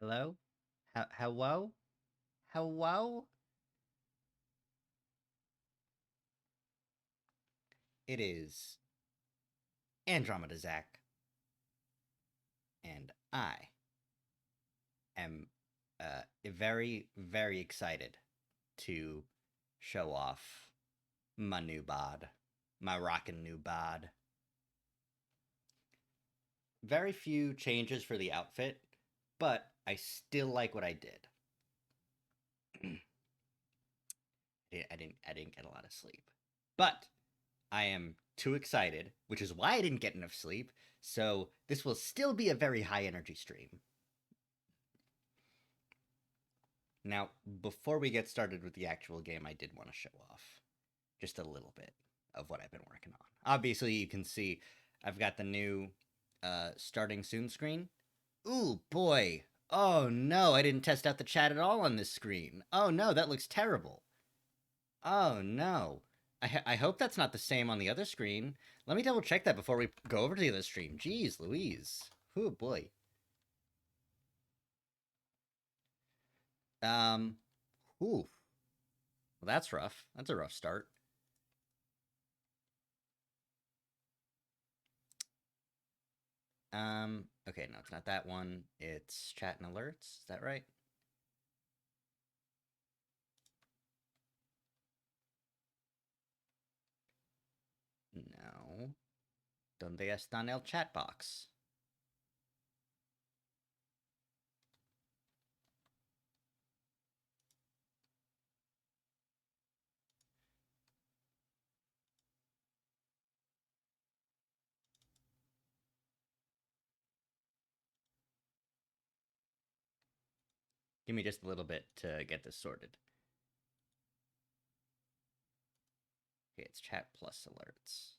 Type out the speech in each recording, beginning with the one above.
Hello? Hello? Hello? It is Andromeda Zach, and I am very, very excited to show off my new bod, my rockin' new bod. Very few changes for the outfit, but I still like what I did. I didn't get a lot of sleep, but I am too excited, which is why I didn't get enough sleep. So this will still be a very high energy stream. Now, before we get started with the actual game, I did want to show off just a little bit of what I've been working on. Obviously, you can see I've got the new starting soon screen. Ooh, boy. Oh no, I didn't test out the chat at all on this screen. Oh no, that looks terrible. Oh no. I hope that's not the same on the other screen. Let me double check that before we go over to the other stream. Jeez Louise. Oh boy. Um, ooh. Well, that's rough. That's a rough start. Okay, no, it's not that one. It's chat and alerts. Is that right? No. ¿Dónde está el chat box? Give me just a little bit to get this sorted. Okay, it's chat plus alerts.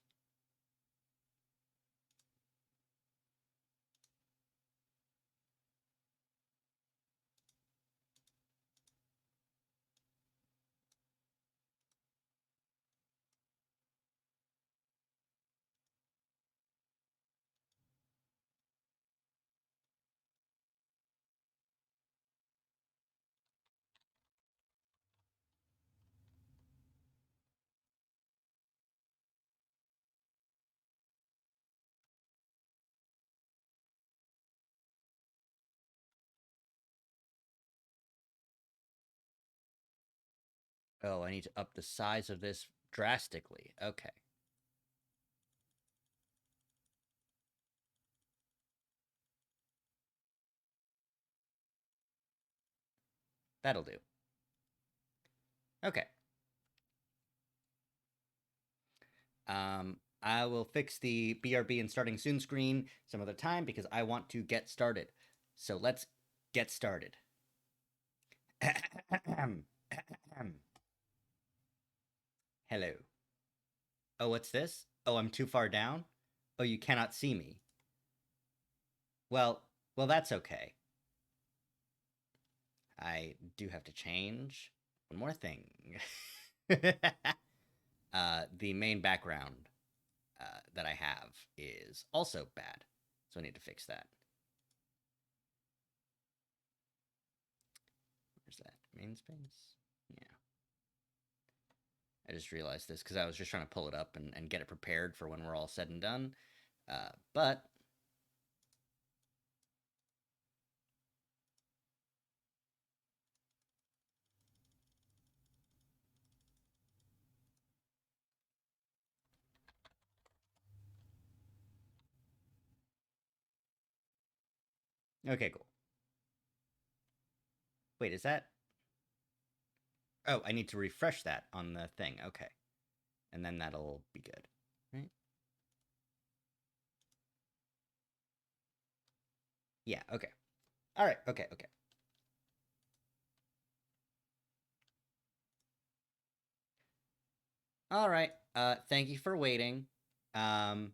Oh, I need to up the size of this drastically. Okay. That'll do. Okay. I will fix the BRB and starting soon screen some other time because I want to get started. So let's get started. Hello. Oh, what's this? Oh, I'm too far down? Oh, you cannot see me. Well, that's okay. I do have to change one more thing. The main background that I have is also bad, so I need to fix that. Where's that? Main space? Yeah. I just realized this because I was just trying to pull it up and get it prepared for when we're all said and done. But okay, cool. Wait, is that? Oh, I need to refresh that on the thing. Okay, and then that'll be good, right? Yeah. Okay. All right. Okay. Okay. All right. Thank you for waiting. Um,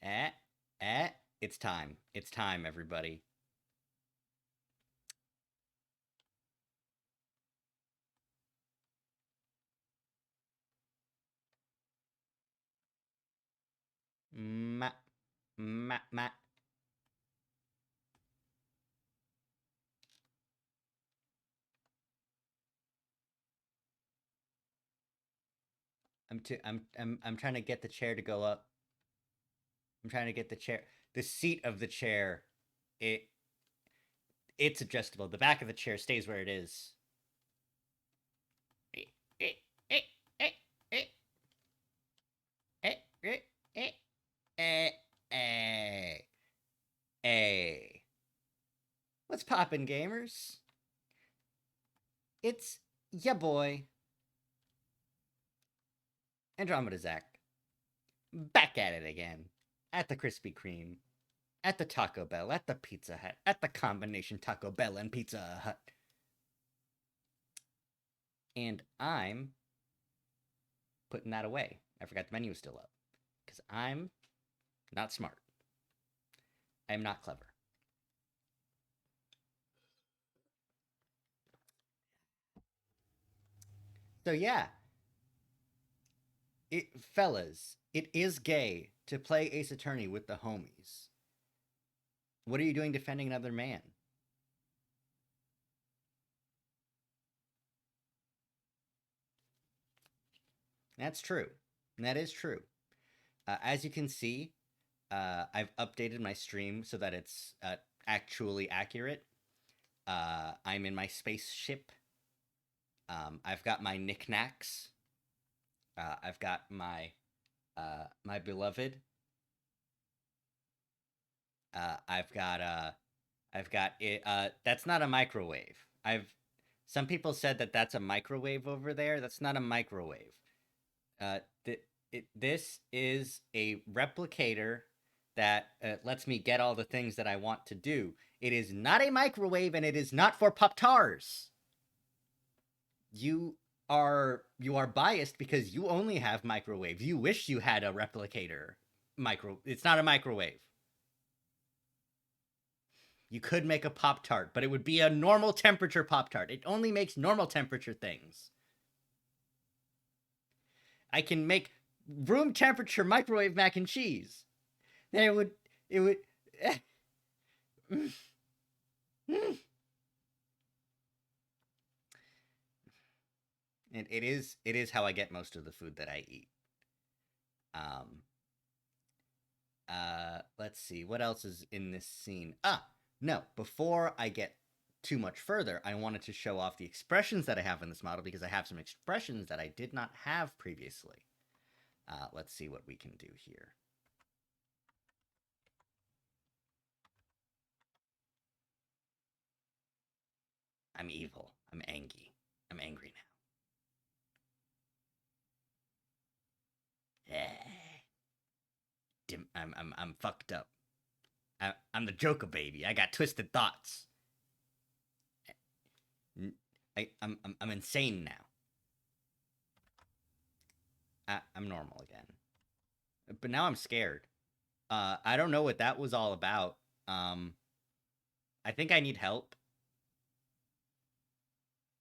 eh, eh. It's time. It's time, everybody. Ma, ma. I'm trying to get the chair to go up. I'm trying to get the seat of the chair. It's adjustable. The back of the chair stays where it is. Hey. What's poppin', gamers? It's ya boy, Andromeda Zach, back at it again. At the Krispy Kreme, at the Taco Bell, at the Pizza Hut, at the combination Taco Bell and Pizza Hut. And I'm putting that away. I forgot the menu was still up. Because I'm not smart. I am not clever. So yeah. Fellas, it is gay to play Ace Attorney with the homies. What are you doing defending another man? That's true. That is true. As you can see, I've updated my stream so that it's actually accurate. I'm in my spaceship. I've got my knickknacks. I've got my my beloved. I've got it. That's not a microwave. Some people said that that's a microwave over there. That's not a microwave. This is a replicator that lets me get all the things that I want to do. It is not a microwave, and it is not for Pop-Tarts. You are biased because you only have microwaves. You wish you had a replicator. It's not a microwave. You could make a Pop-Tart, but it would be a normal temperature Pop-Tart. It only makes normal temperature things. I can make room temperature microwave mac and cheese. Then it would and it is how I get most of the food that I eat. Let's see what else is in this scene. No, before I get too much further, I wanted to show off the expressions that I have in this model because I have some expressions that I did not have previously. Let's see what we can do here. I'm evil. I'm angry. I'm angry now. I'm fucked up. I'm the Joker, baby. I got twisted thoughts. I'm insane now. I'm normal again. But now I'm scared. I don't know what that was all about. I think I need help.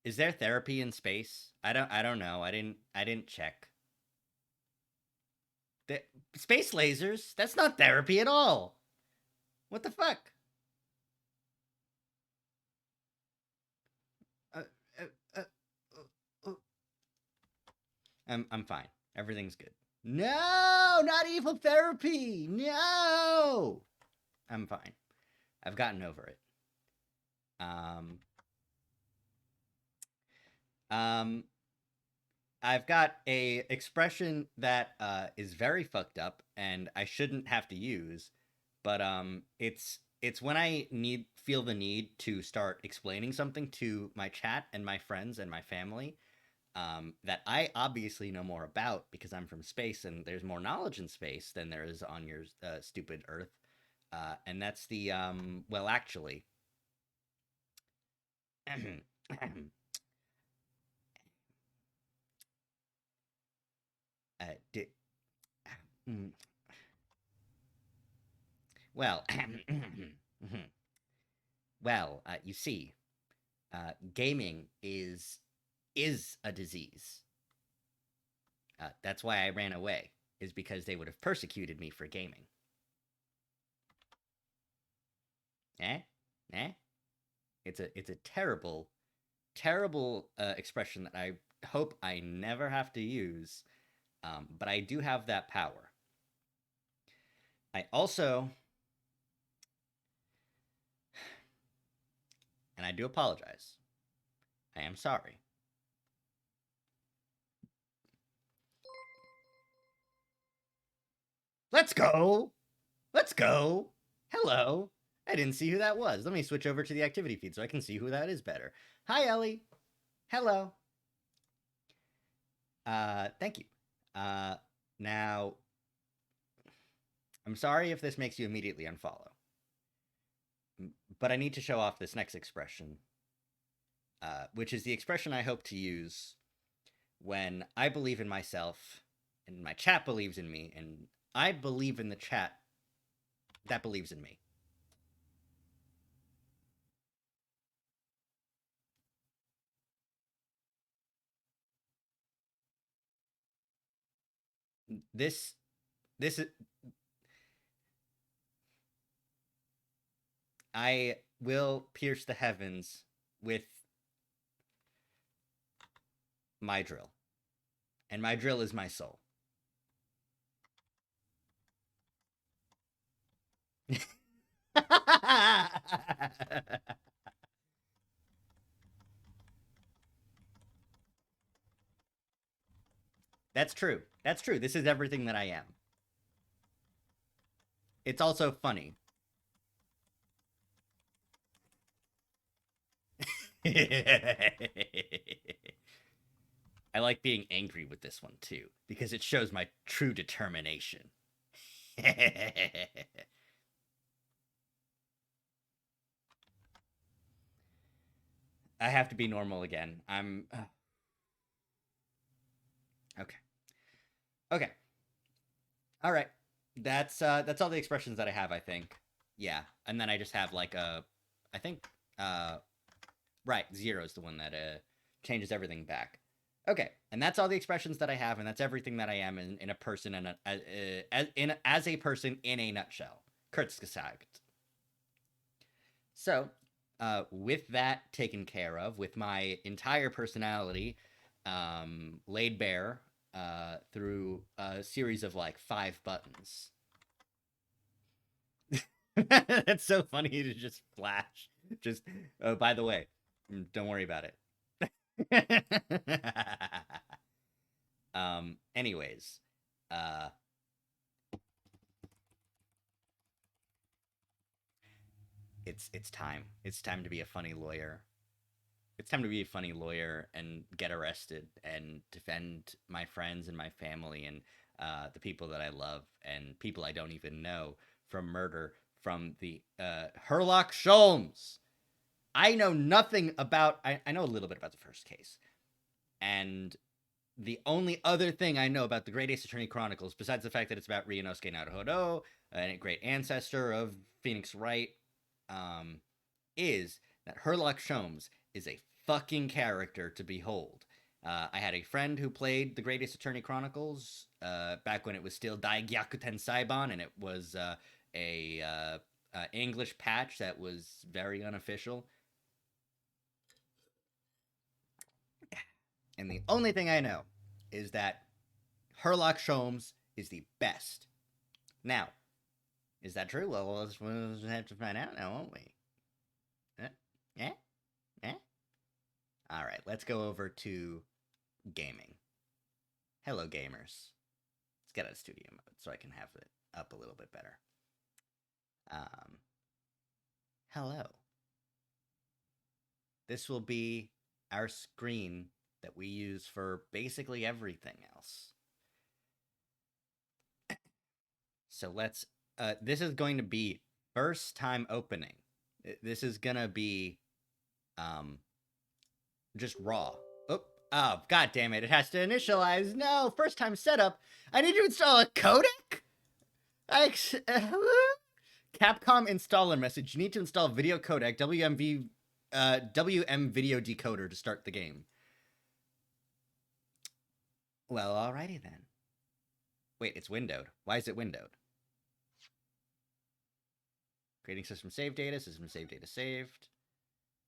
Is there therapy in space? I don't know. I didn't check. Space lasers? That's not therapy at all. What the fuck? I'm fine. Everything's good. No, not evil therapy. No. I'm fine. I've gotten over it. I've got a expression that is very fucked up and I shouldn't have to use, but it's when I feel the need to start explaining something to my chat and my friends and my family that I obviously know more about because I'm from space and there's more knowledge in space than there is on your stupid Earth. And that's the, well, actually. Well, well, you see, gaming is a disease. That's why I ran away, is because they would have persecuted me for gaming. It's a terrible expression that I hope I never have to use. But I do have that power. I also, and I do apologize, I am sorry. Let's go! Let's go! Hello! I didn't see who that was. Let me switch over to the activity feed so I can see who that is better. Hi, Ellie. Hello. Thank you. Now, I'm sorry if this makes you immediately unfollow. But I need to show off this next expression, which is the expression I hope to use when I believe in myself, and my chat believes in me, and I believe in the chat that believes in me. This is... I will pierce the heavens with my drill. And my drill is my soul. That's true. That's true. This is everything that I am. It's also funny. I like being angry with this one too, because it shows my true determination. I have to be normal again. I'm okay. Okay. All right. That's all the expressions that I have, I think. Yeah. And then I just have like a I think right, 0 is the one that changes everything back. Okay, and that's all the expressions that I have, and that's everything that I am in a person and as a person in a nutshell. Kurz gesagt. So, with that taken care of, with my entire personality laid bare through a series of like 5 buttons. That's so funny to just flash. Just, oh, by the way, don't worry about it. Anyways, it's time. It's time to be a funny lawyer. It's time to be a funny lawyer and get arrested and defend my friends and my family and the people that I love and people I don't even know from murder from the Herlock Sholmes. I know nothing about... I know a little bit about the first case. And the only other thing I know about the Great Ace Attorney Chronicles, besides the fact that it's about Ryunosuke Naruhodo, a great ancestor of Phoenix Wright, is that Herlock Sholmes is a fucking character to behold. I had a friend who played the Great Ace Attorney Chronicles back when it was still Daigyakuten Saiban, and it was a English patch that was very unofficial. And the only thing I know is that Herlock Sholmes is the best. Now, is that true? Well, we'll just have to find out now, won't we? Yeah? Yeah? All right, let's go over to gaming. Hello, gamers. Let's get out of studio mode so I can have it up a little bit better. Hello. This will be our screen that we use for basically everything else. So let's, this is going to be first time opening. This is gonna be, just raw. Oh, god damn it, it has to initialize. No, first time setup. I need to install a codec? Capcom installer message. You need to install video codec, WM video decoder to start the game. Well, alrighty then. Wait, it's windowed. Why is it windowed? Creating system save data saved.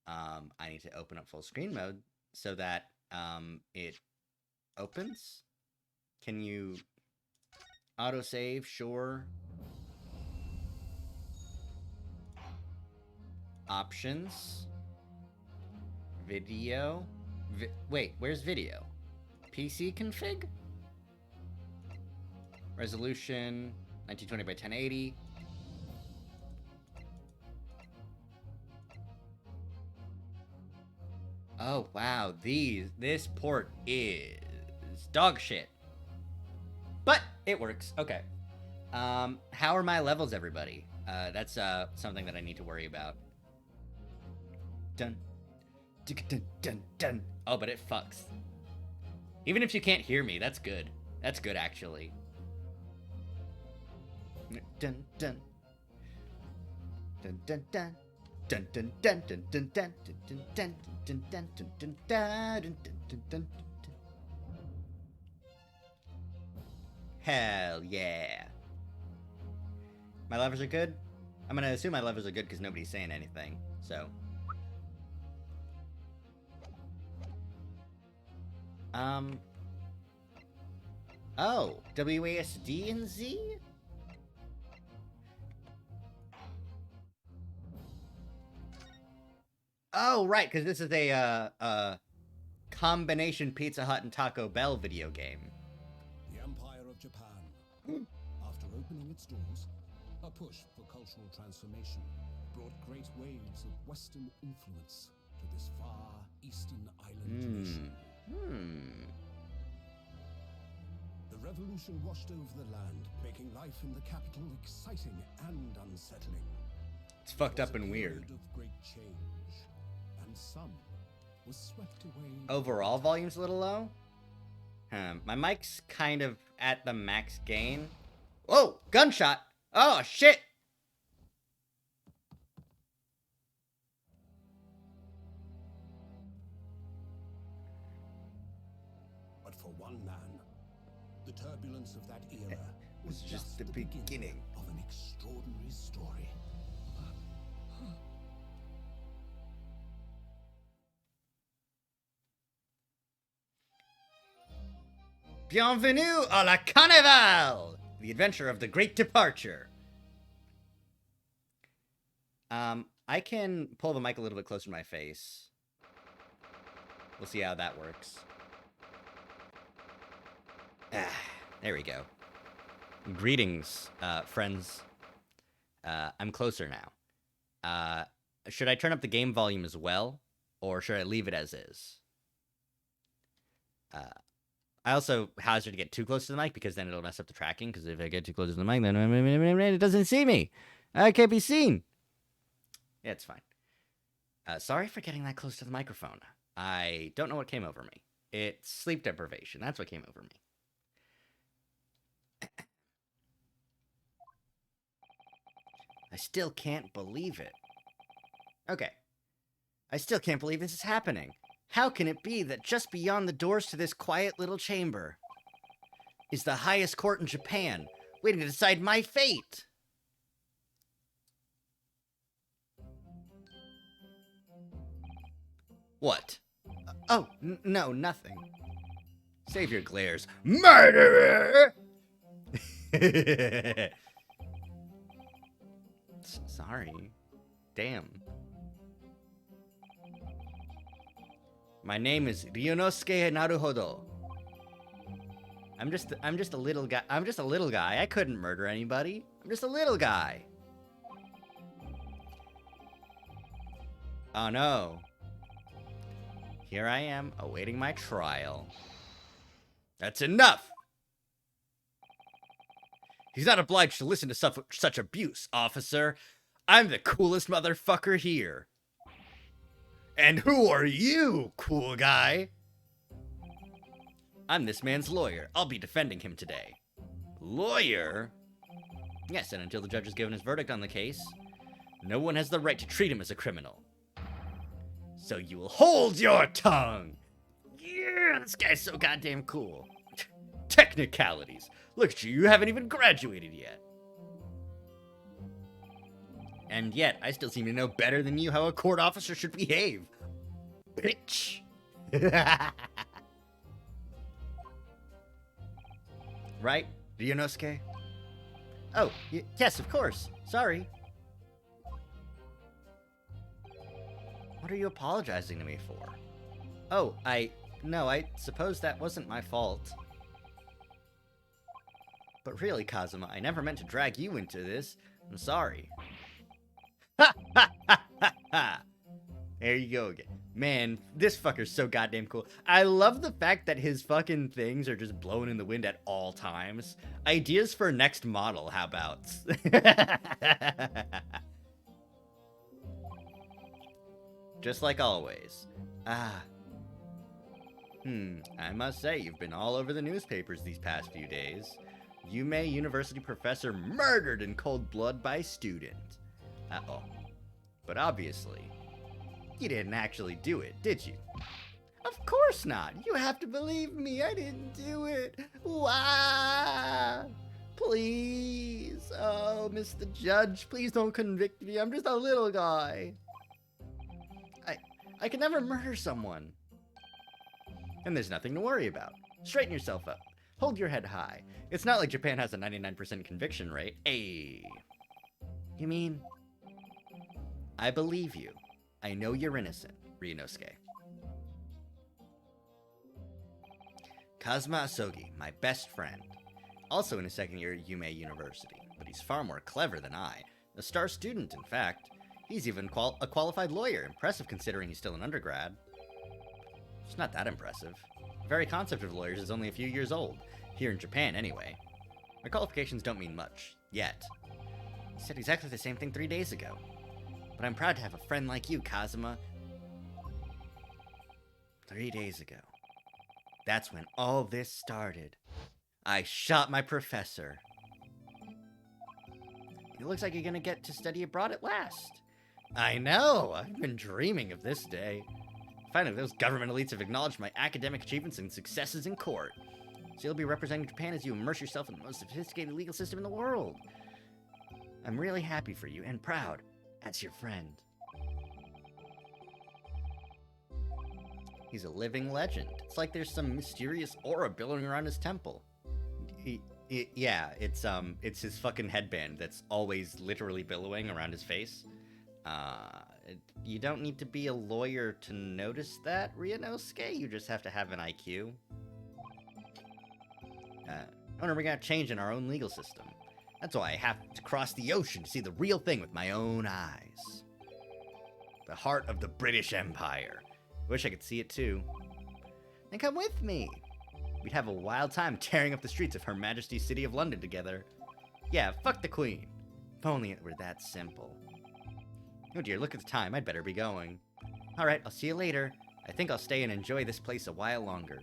I need to open up full screen mode so that it opens. Can you autosave? Sure. Options. Video. Wait, where's video? PC config? Resolution 1920 by 1080. Oh wow, this port is dog shit. But it works. Okay. How are my levels, everybody? That's something that I need to worry about. Dun. Dun, dun, dun. Oh, but it fucks. Even if you can't hear me, that's good. That's good, actually. Dun dun. Dun dun dun. Dun dun dun dun dun dun dun dun dun dun dun dun dun dun dun. Hell yeah. My levers are good? I'm gonna assume my levers are good because nobody's saying anything, so. Oh, WASD and Z? Oh, right, because this is a combination Pizza Hut and Taco Bell video game. The Empire of Japan, after opening its doors, a push for cultural transformation brought great waves of Western influence to this far eastern island nation. The revolution washed over the land, making life in the capital exciting and unsettling. It's fucked up and weird. Of great change, and some was swept away. Overall volume's a little low? My mic's kind of at the max gain. Whoa! Gunshot! Oh, shit! But for one man, the turbulence of that era was just the beginning of an extraordinary story. Bienvenue à la Carnival! The adventure of the Great Departure. I can pull the mic a little bit closer to my face. We'll see how that works. There we go. Greetings, friends. I'm closer now. Should I turn up the game volume as well? Or should I leave it as is? I also hazard to get too close to the mic because then it'll mess up the tracking. Because if I get too close to the mic, then it doesn't see me. I can't be seen. Yeah, it's fine. Sorry for getting that close to the microphone. I don't know what came over me. It's sleep deprivation. That's what came over me. I still can't believe it. Okay. I still can't believe this is happening. How can it be that just beyond the doors to this quiet little chamber is the highest court in Japan, waiting to decide my fate? What? Oh, no, nothing. Save your glares. Murderer! Sorry. Damn. My name is Ryunosuke Naruhodo. I'm just a little guy. I'm just a little guy. I couldn't murder anybody. I'm just a little guy. Oh no. Here I am, awaiting my trial. That's enough! He's not obliged to listen to such abuse, officer. I'm the coolest motherfucker here. And who are you, cool guy? I'm this man's lawyer. I'll be defending him today. Lawyer? Yes, and until the judge has given his verdict on the case, no one has the right to treat him as a criminal. So you will hold your tongue! Yeah, this guy's so goddamn cool. Technicalities. Look at you, you haven't even graduated yet. And yet, I still seem to know better than you how a court officer should behave. Bitch. right, Ryunosuke? Oh, yes, of course. Sorry. What are you apologizing to me for? Oh, no, I suppose that wasn't my fault. But really, Kazuma, I never meant to drag you into this. I'm sorry. Ha ha ha ha ha! There you go again. Man, this fucker's so goddamn cool. I love the fact that his fucking things are just blowing in the wind at all times. Ideas for next model, how about? Just like always. I must say, you've been all over the newspapers these past few days. Yume University professor murdered in cold blood by student. Uh-oh. But obviously, you didn't actually do it, did you? Of course not. You have to believe me. I didn't do it. Why? Please. Oh, Mr. Judge, please don't convict me. I'm just a little guy. I can never murder someone. And there's nothing to worry about. Straighten yourself up. Hold your head high. It's not like Japan has a 99% conviction rate. Hey. You mean? I believe you. I know you're innocent, Ryunosuke. Kazuma Asogi, my best friend. Also in his second year at Yume University, but he's far more clever than I. A star student, in fact. He's even a qualified lawyer. Impressive considering he's still an undergrad. It's not that impressive. The very concept of lawyers is only a few years old. Here in Japan, anyway. My qualifications don't mean much. Yet. He said exactly the same thing 3 days ago. But I'm proud to have a friend like you, Kazuma. 3 days ago. That's when all this started. I shot my professor. It looks like you're gonna get to study abroad at last. I know! I've been dreaming of this day. Finally, those government elites have acknowledged my academic achievements and successes in court. So you'll be representing Japan as you immerse yourself in the most sophisticated legal system in the world. I'm really happy for you and proud as your friend. He's a living legend. It's like there's some mysterious aura billowing around his temple. Yeah, it's his fucking headband that's always literally billowing around his face. You don't need to be a lawyer to notice that, Ryunosuke. You just have to have an IQ. We're gonna change in our own legal system. That's why I have to cross the ocean to see the real thing with my own eyes. The heart of the British Empire. Wish I could see it too. Then come with me. We'd have a wild time tearing up the streets of Her Majesty's City of London together. Yeah, fuck the Queen. If only it were that simple. Oh dear, look at the time. I'd better be going. Alright, I'll see you later. I think I'll stay and enjoy this place a while longer.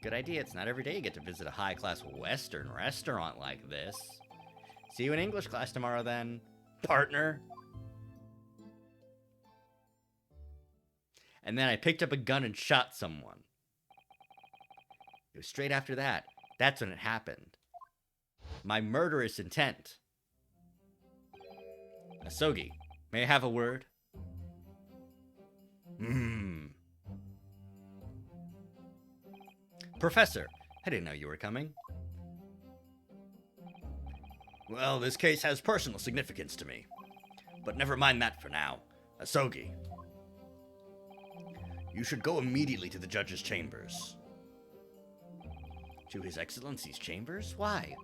Good idea. It's not every day you get to visit a high-class Western restaurant like this. See you in English class tomorrow then, partner. And then I picked up a gun and shot someone. It was straight after that. That's when it happened. My murderous intent. Asogi, may I have a word? Professor, I didn't know you were coming. Well, this case has personal significance to me. But never mind that for now. Asogi, you should go immediately to the judge's chambers. To His Excellency's chambers? Why?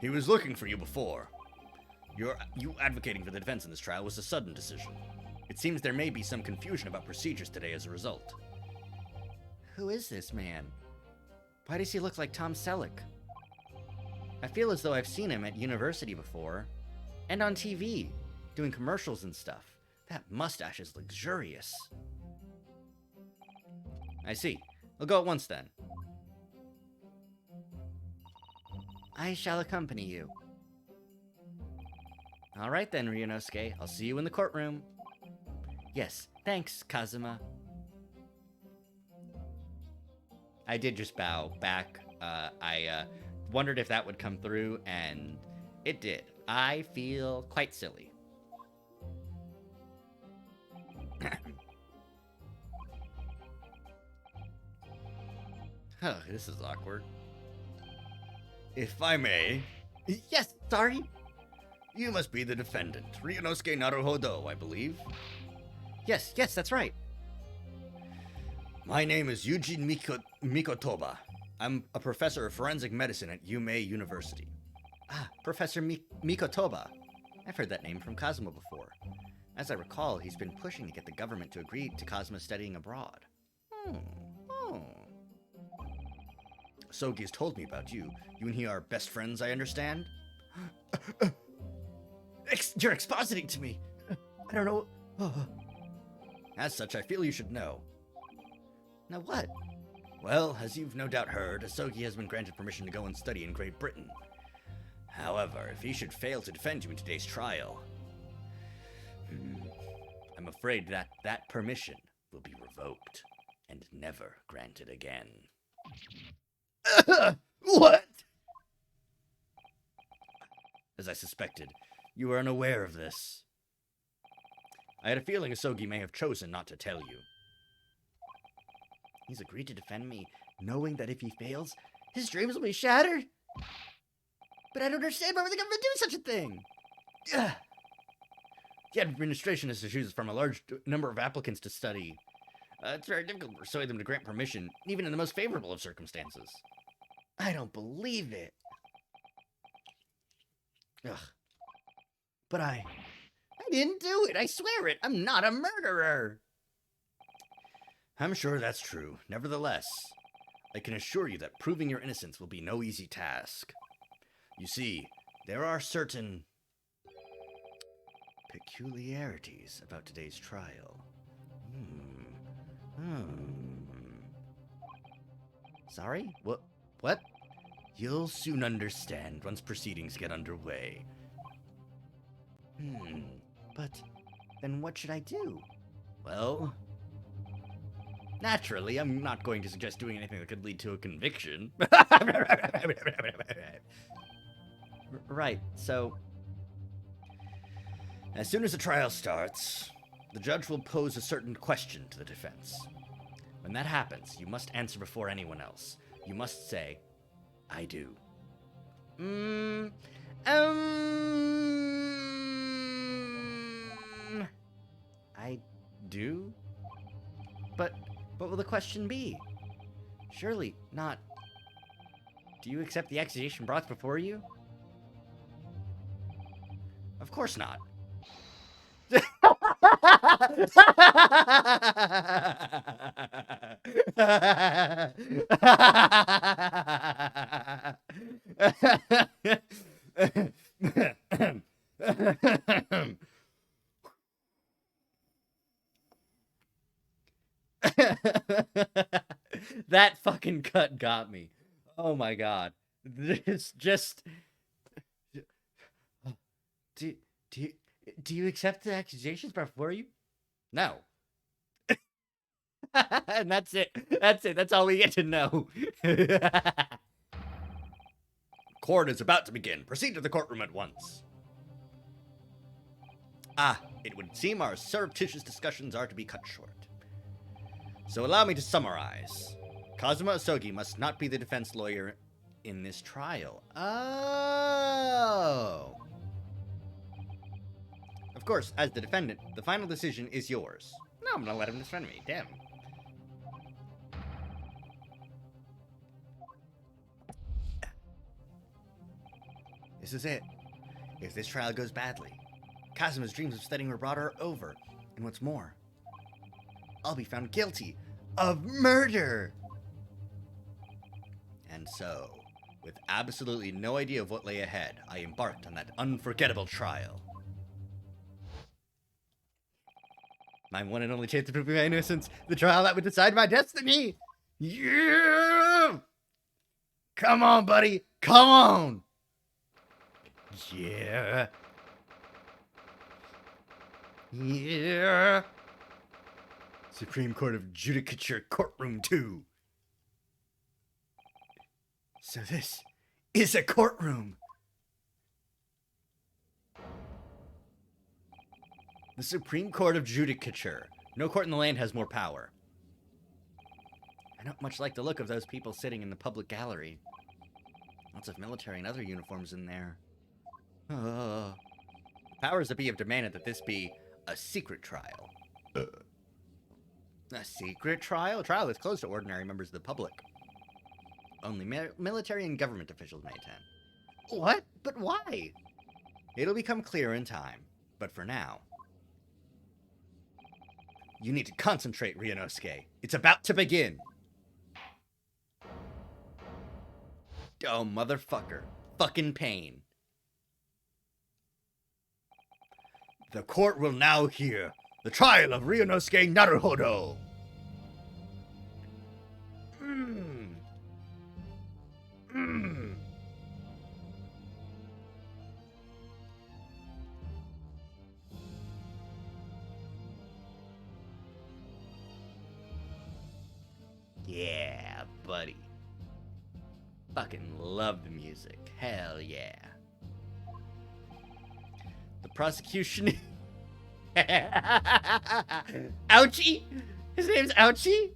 He was looking for you before. You advocating for the defense in this trial was a sudden decision. It seems there may be some confusion about procedures today as a result. Who is this man? Why does he look like Tom Selleck? I feel as though I've seen him at university before. And on TV, doing commercials and stuff. That mustache is luxurious. I see. We'll go at once then. I shall accompany you. Alright then, Ryunosuke. I'll see you in the courtroom. Yes, thanks, Kazuma. I did just bow back. I wondered if that would come through, and it did. I feel quite silly. Oh, this is awkward. If I may. Yes, sorry. You must be the defendant, Ryunosuke Naruhodo, I believe. Yes, that's right. My name is Eugene Mikotoba. I'm a professor of forensic medicine at Yumei University. Ah, Professor Mikotoba. I've heard that name from Kazuma before. As I recall, he's been pushing to get the government to agree to Kazuma studying abroad. Sogi's told me about you. You and he are best friends, I understand? You're expositing to me. I don't know. As such, I feel you should know. Now what? Well, as you've no doubt heard, Sogi has been granted permission to go and study in Great Britain. However, if he should fail to defend you in today's trial, I'm afraid that permission will be revoked and never granted again. What? As I suspected, you were unaware of this. I had a feeling Asogi may have chosen not to tell you. He's agreed to defend me, knowing that if he fails, his dreams will be shattered? But I don't understand why would the government do such a thing? The administration has to choose from a large number of applicants to study. It's very difficult to persuade them to grant permission, even in the most favorable of circumstances. I don't believe it. Ugh. But I didn't do it, I swear it. I'm not a murderer. I'm sure that's true. Nevertheless, I can assure you that proving your innocence will be no easy task. You see, there are certain peculiarities about today's trial. Sorry? What? You'll soon understand once proceedings get underway. But then what should I do? Well, naturally, I'm not going to suggest doing anything that could lead to a conviction. Right, so as soon as the trial starts, the judge will pose a certain question to the defense. When that happens, you must answer before anyone else. You must say, I do. I do? But what will the question be? Surely not, do you accept the accusation brought before you? Of course not. That fucking cut got me. Oh my god. This just... Do you accept the accusations before you? No. And that's it. That's all we get to know. Court is about to begin. Proceed to the courtroom at once. It would seem our surreptitious discussions are to be cut short. So allow me to summarize. Kazuma Asogi must not be the defense lawyer in this trial. Oh. Of course, as the defendant, the final decision is yours. No, I'm gonna let him defend me. Damn. This is it. If this trial goes badly, Kazuma's dreams of studying abroad are over. And what's more, I'll be found guilty of murder. And so, with absolutely no idea of what lay ahead, I embarked on that unforgettable trial. My one and only chance to prove my innocence, the trial that would decide my destiny. Yeah! Come on, buddy. Come on. Yeah. Yeah. Supreme Court of Judicature Courtroom 2. So this is a courtroom. The Supreme Court of Judicature. No court in the land has more power. I don't much like the look of those people sitting in the public gallery. Lots of military and other uniforms in there. Powers that be have demanded that this be a secret trial. A secret trial? A trial that's closed to ordinary members of the public. Only military and government officials may attend. What? But why? It'll become clear in time. But for now, you need to concentrate, Ryunosuke. It's about to begin. Oh, motherfucker. Fucking pain. The court will now hear the trial of Ryunosuke Naruhodo. Yeah, buddy. Fucking love the music. Hell yeah. The prosecution... Ouchie? His name's Ouchie?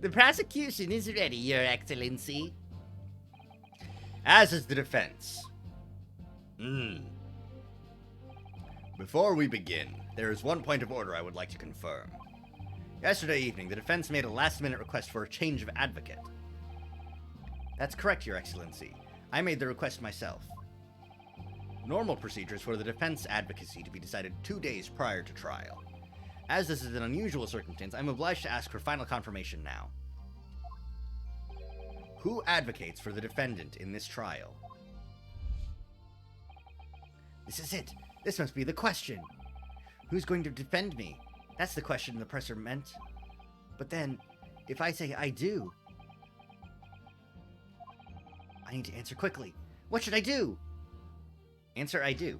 The prosecution is ready, Your Excellency. As is the defense. Before we begin, there is one point of order I would like to confirm. Yesterday evening, the defense made a last-minute request for a change of advocate. That's correct, Your Excellency. I made the request myself. Normal procedure is for the defense advocacy to be decided 2 days prior to trial. As this is an unusual circumstance, I'm obliged to ask for final confirmation now. Who advocates for the defendant in this trial? This is it. This must be the question. Who's going to defend me? That's the question the presser meant. But then, if I say I do, I need to answer quickly. What should I do? Answer I do.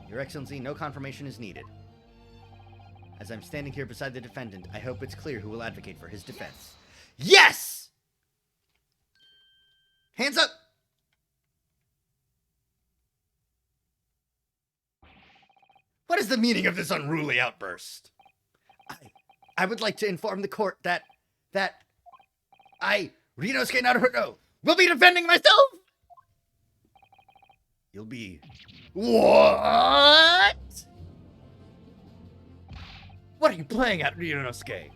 Your Excellency, no confirmation is needed. As I'm standing here beside the defendant, I hope it's clear who will advocate for his defense. Yes! Hands up! What is the meaning of this unruly outburst? I would like to inform the court that I, Ryunosuke Naruhodo, will be defending myself! You'll be... What? What are you playing at, Ryunosuke?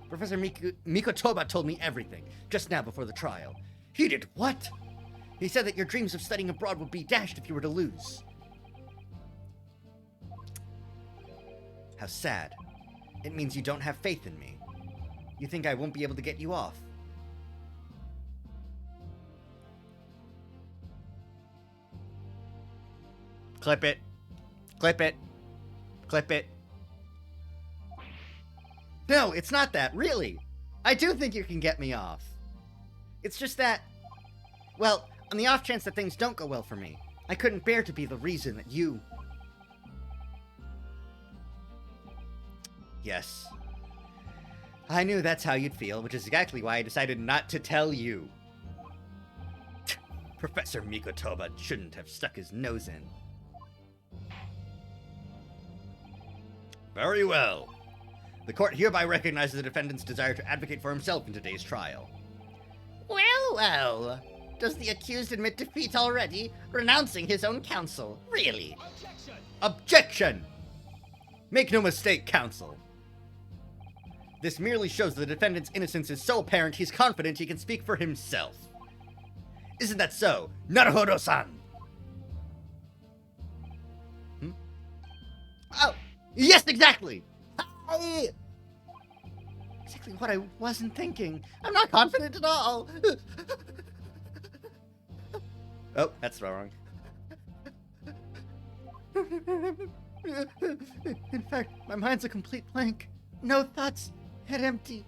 Professor Mikotoba told me everything, just now before the trial. He did what? He said that your dreams of studying abroad would be dashed if you were to lose. How sad. It means you don't have faith in me. You think I won't be able to get you off. Clip it. Clip it. Clip it. No, it's not that, really. I do think you can get me off. It's just that, well, on the off chance that things don't go well for me, I couldn't bear to be the reason that you... Yes. I knew that's how you'd feel, which is exactly why I decided not to tell you. Professor Mikotoba shouldn't have stuck his nose in. Very well. The court hereby recognizes the defendant's desire to advocate for himself in today's trial. Well, well. Does the accused admit defeat already, renouncing his own counsel? Really? Objection! Objection! Make no mistake, counsel. This merely shows the defendant's innocence is so apparent he's confident he can speak for himself. Isn't that so, Naruhodo-san? Oh, yes, exactly! Exactly what I wasn't thinking. I'm not confident at all. Oh, that's wrong. In fact, my mind's a complete blank. No thoughts, head empty.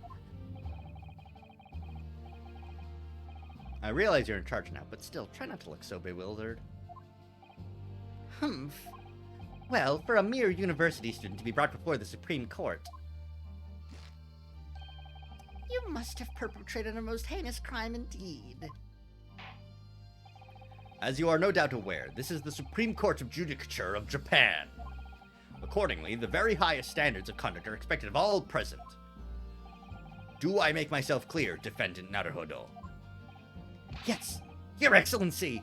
I realize you're in charge now, but still, try not to look so bewildered. Humph. Well, for a mere university student to be brought before the Supreme Court. You must have perpetrated a most heinous crime indeed. As you are no doubt aware, this is the Supreme Court of Judicature of Japan. Accordingly, the very highest standards of conduct are expected of all present. Do I make myself clear, Defendant Naruhodo? Yes, Your Excellency!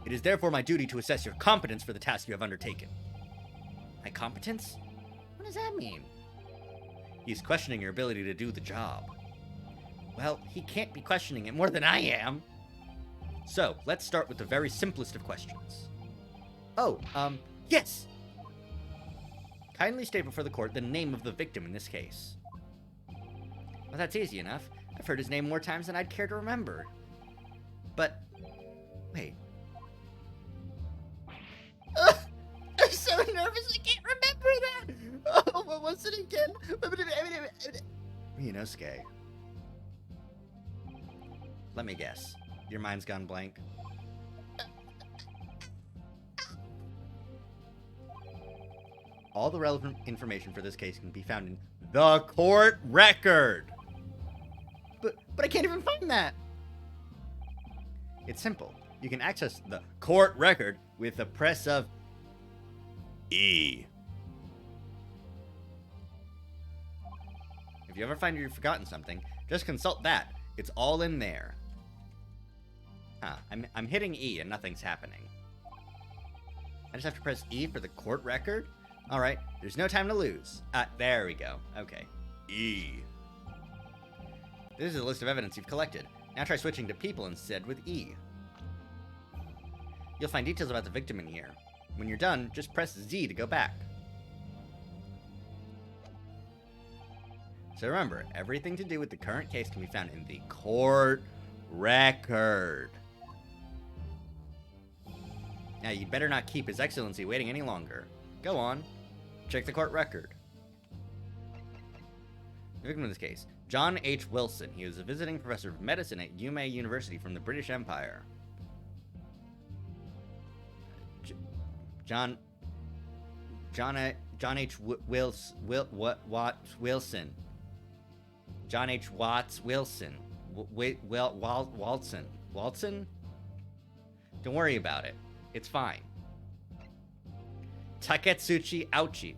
It is therefore my duty to assess your competence for the task you have undertaken. My competence? What does that mean? He's questioning your ability to do the job. Well, he can't be questioning it more than I am. So, let's start with the very simplest of questions. Oh, yes! Kindly state before the court the name of the victim in this case. Well, that's easy enough. I've heard his name more times than I'd care to remember. But, wait. I'm so nervous I can't remember that! Oh, what was it again? Ryunosuke. Let me guess. Your mind's gone blank. All the relevant information for this case can be found in the court record. But I can't even find that. It's simple. You can access the court record with the press of E. If you ever find you've forgotten something, just consult that. It's all in there. Huh, I'm hitting E and nothing's happening. I just have to press E for the court record? Alright, there's no time to lose. There we go. Okay. E. This is a list of evidence you've collected. Now try switching to people instead with E. You'll find details about the victim in here. When you're done, just press Z to go back. So remember, everything to do with the current case can be found in the court record. Now, you'd better not keep His Excellency waiting any longer. Go on. Check the court record. The victim in this case, John H. Wilson. He was a visiting professor of medicine at Yume University from the British Empire. John H. Wilson. John H. Watts Wilson. Walton? Don't worry about it. It's fine. Taketsuchi Ouchi.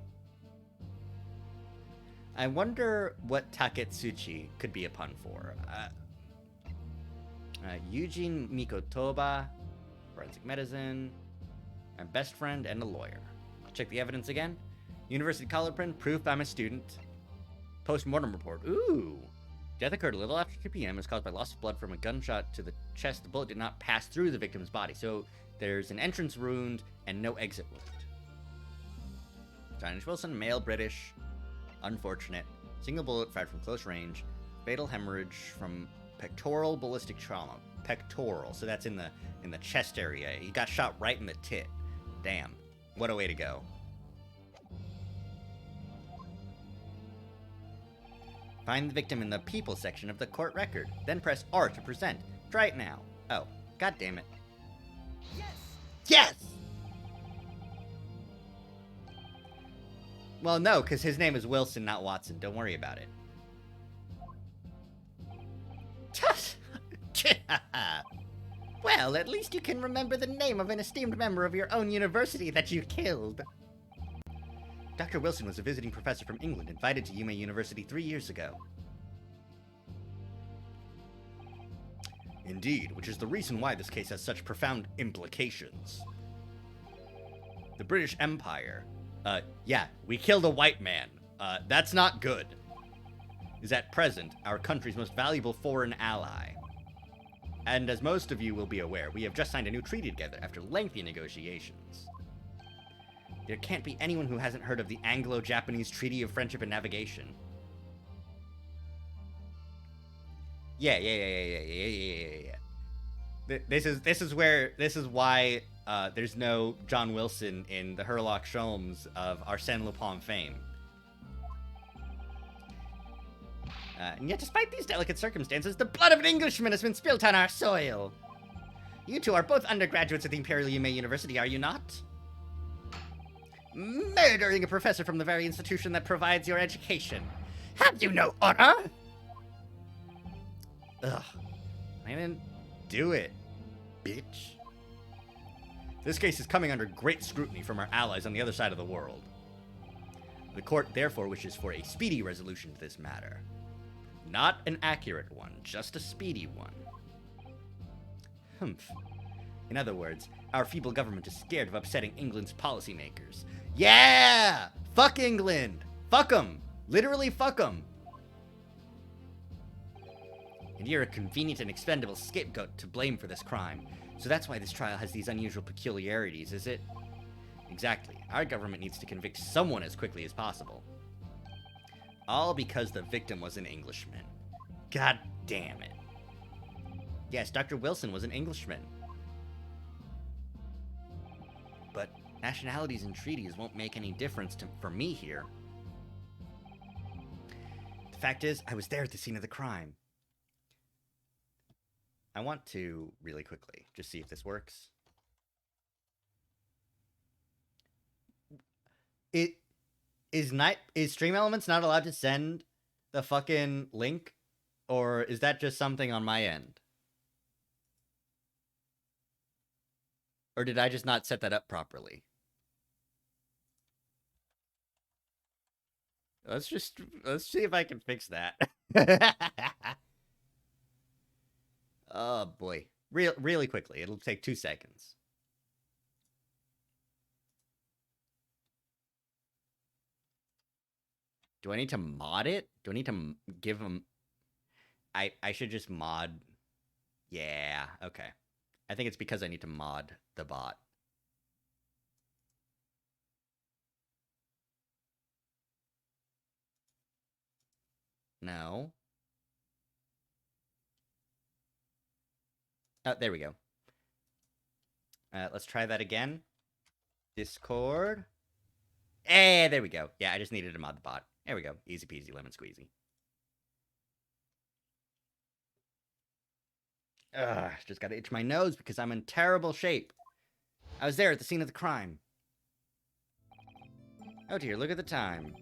I wonder what Taketsuchi could be a pun for. Eugene Mikotoba, forensic medicine, my best friend, and a lawyer. Check the evidence again. University collar print, proof I'm a student. Post-mortem report. Ooh. Death occurred a little after 2 p.m. It was caused by loss of blood from a gunshot to the chest. The bullet did not pass through the victim's body, so there's an entrance wound and no exit wound. John H. Wilson, male, British, unfortunate. Single bullet fired from close range. Fatal hemorrhage from pectoral ballistic trauma. Pectoral, so that's in the chest area. He got shot right in the tit. Damn, what a way to go. Find the victim in the people section of the court record. Then press R to present. Try it now. Oh, god damn it. Yes! Yes! Well, no, because his name is Wilson, not Watson. Don't worry about it. Well, at least you can remember the name of an esteemed member of your own university that you killed. Dr. Wilson was a visiting professor from England invited to Yume University 3 years ago. Indeed, which is the reason why this case has such profound implications. The British Empire, yeah, we killed a white man. That's not good. Is at present our country's most valuable foreign ally. And as most of you will be aware, we have just signed a new treaty together after lengthy negotiations. There can't be anyone who hasn't heard of the Anglo-Japanese Treaty of Friendship and Navigation. Yeah. This is why there's no John Wilson in the Herlock Sholmes of Arsène Lupin fame. And yet, despite these delicate circumstances, the blood of an Englishman has been spilt on our soil. You two are both undergraduates at the Imperial Yume University, are you not? Murdering a professor from the very institution that provides your education. Have you no honor? Ugh. I didn't do it, bitch. This case is coming under great scrutiny from our allies on the other side of the world. The court therefore wishes for a speedy resolution to this matter. Not an accurate one, just a speedy one. Humph. In other words, our feeble government is scared of upsetting England's policymakers. Yeah! Fuck England! Fuck 'em! Literally fuck 'em! And you're a convenient and expendable scapegoat to blame for this crime. So that's why this trial has these unusual peculiarities, is it? Exactly. Our government needs to convict someone as quickly as possible. All because the victim was an Englishman. God damn it. Yes, Dr. Wilson was an Englishman. But nationalities and treaties won't make any difference for me here. The fact is, I was there at the scene of the crime. I want to, really quickly, just see if this works. Is Stream Elements not allowed to send the fucking link? Or is that just something on my end? Or did I just not set that up properly? Let's see if I can fix that. Oh boy. Really quickly. It'll take 2 seconds. Do I need to mod it? Do I need to give them... I should just mod... Yeah, okay. I think it's because I need to mod the bot. No. Oh, there we go. Let's try that again. Discord. Hey, there we go. Yeah, I just needed to mod the bot. There we go. Easy peasy, lemon squeezy. Ugh, just gotta itch my nose because I'm in terrible shape. I was there at the scene of the crime. Oh dear, look at the time.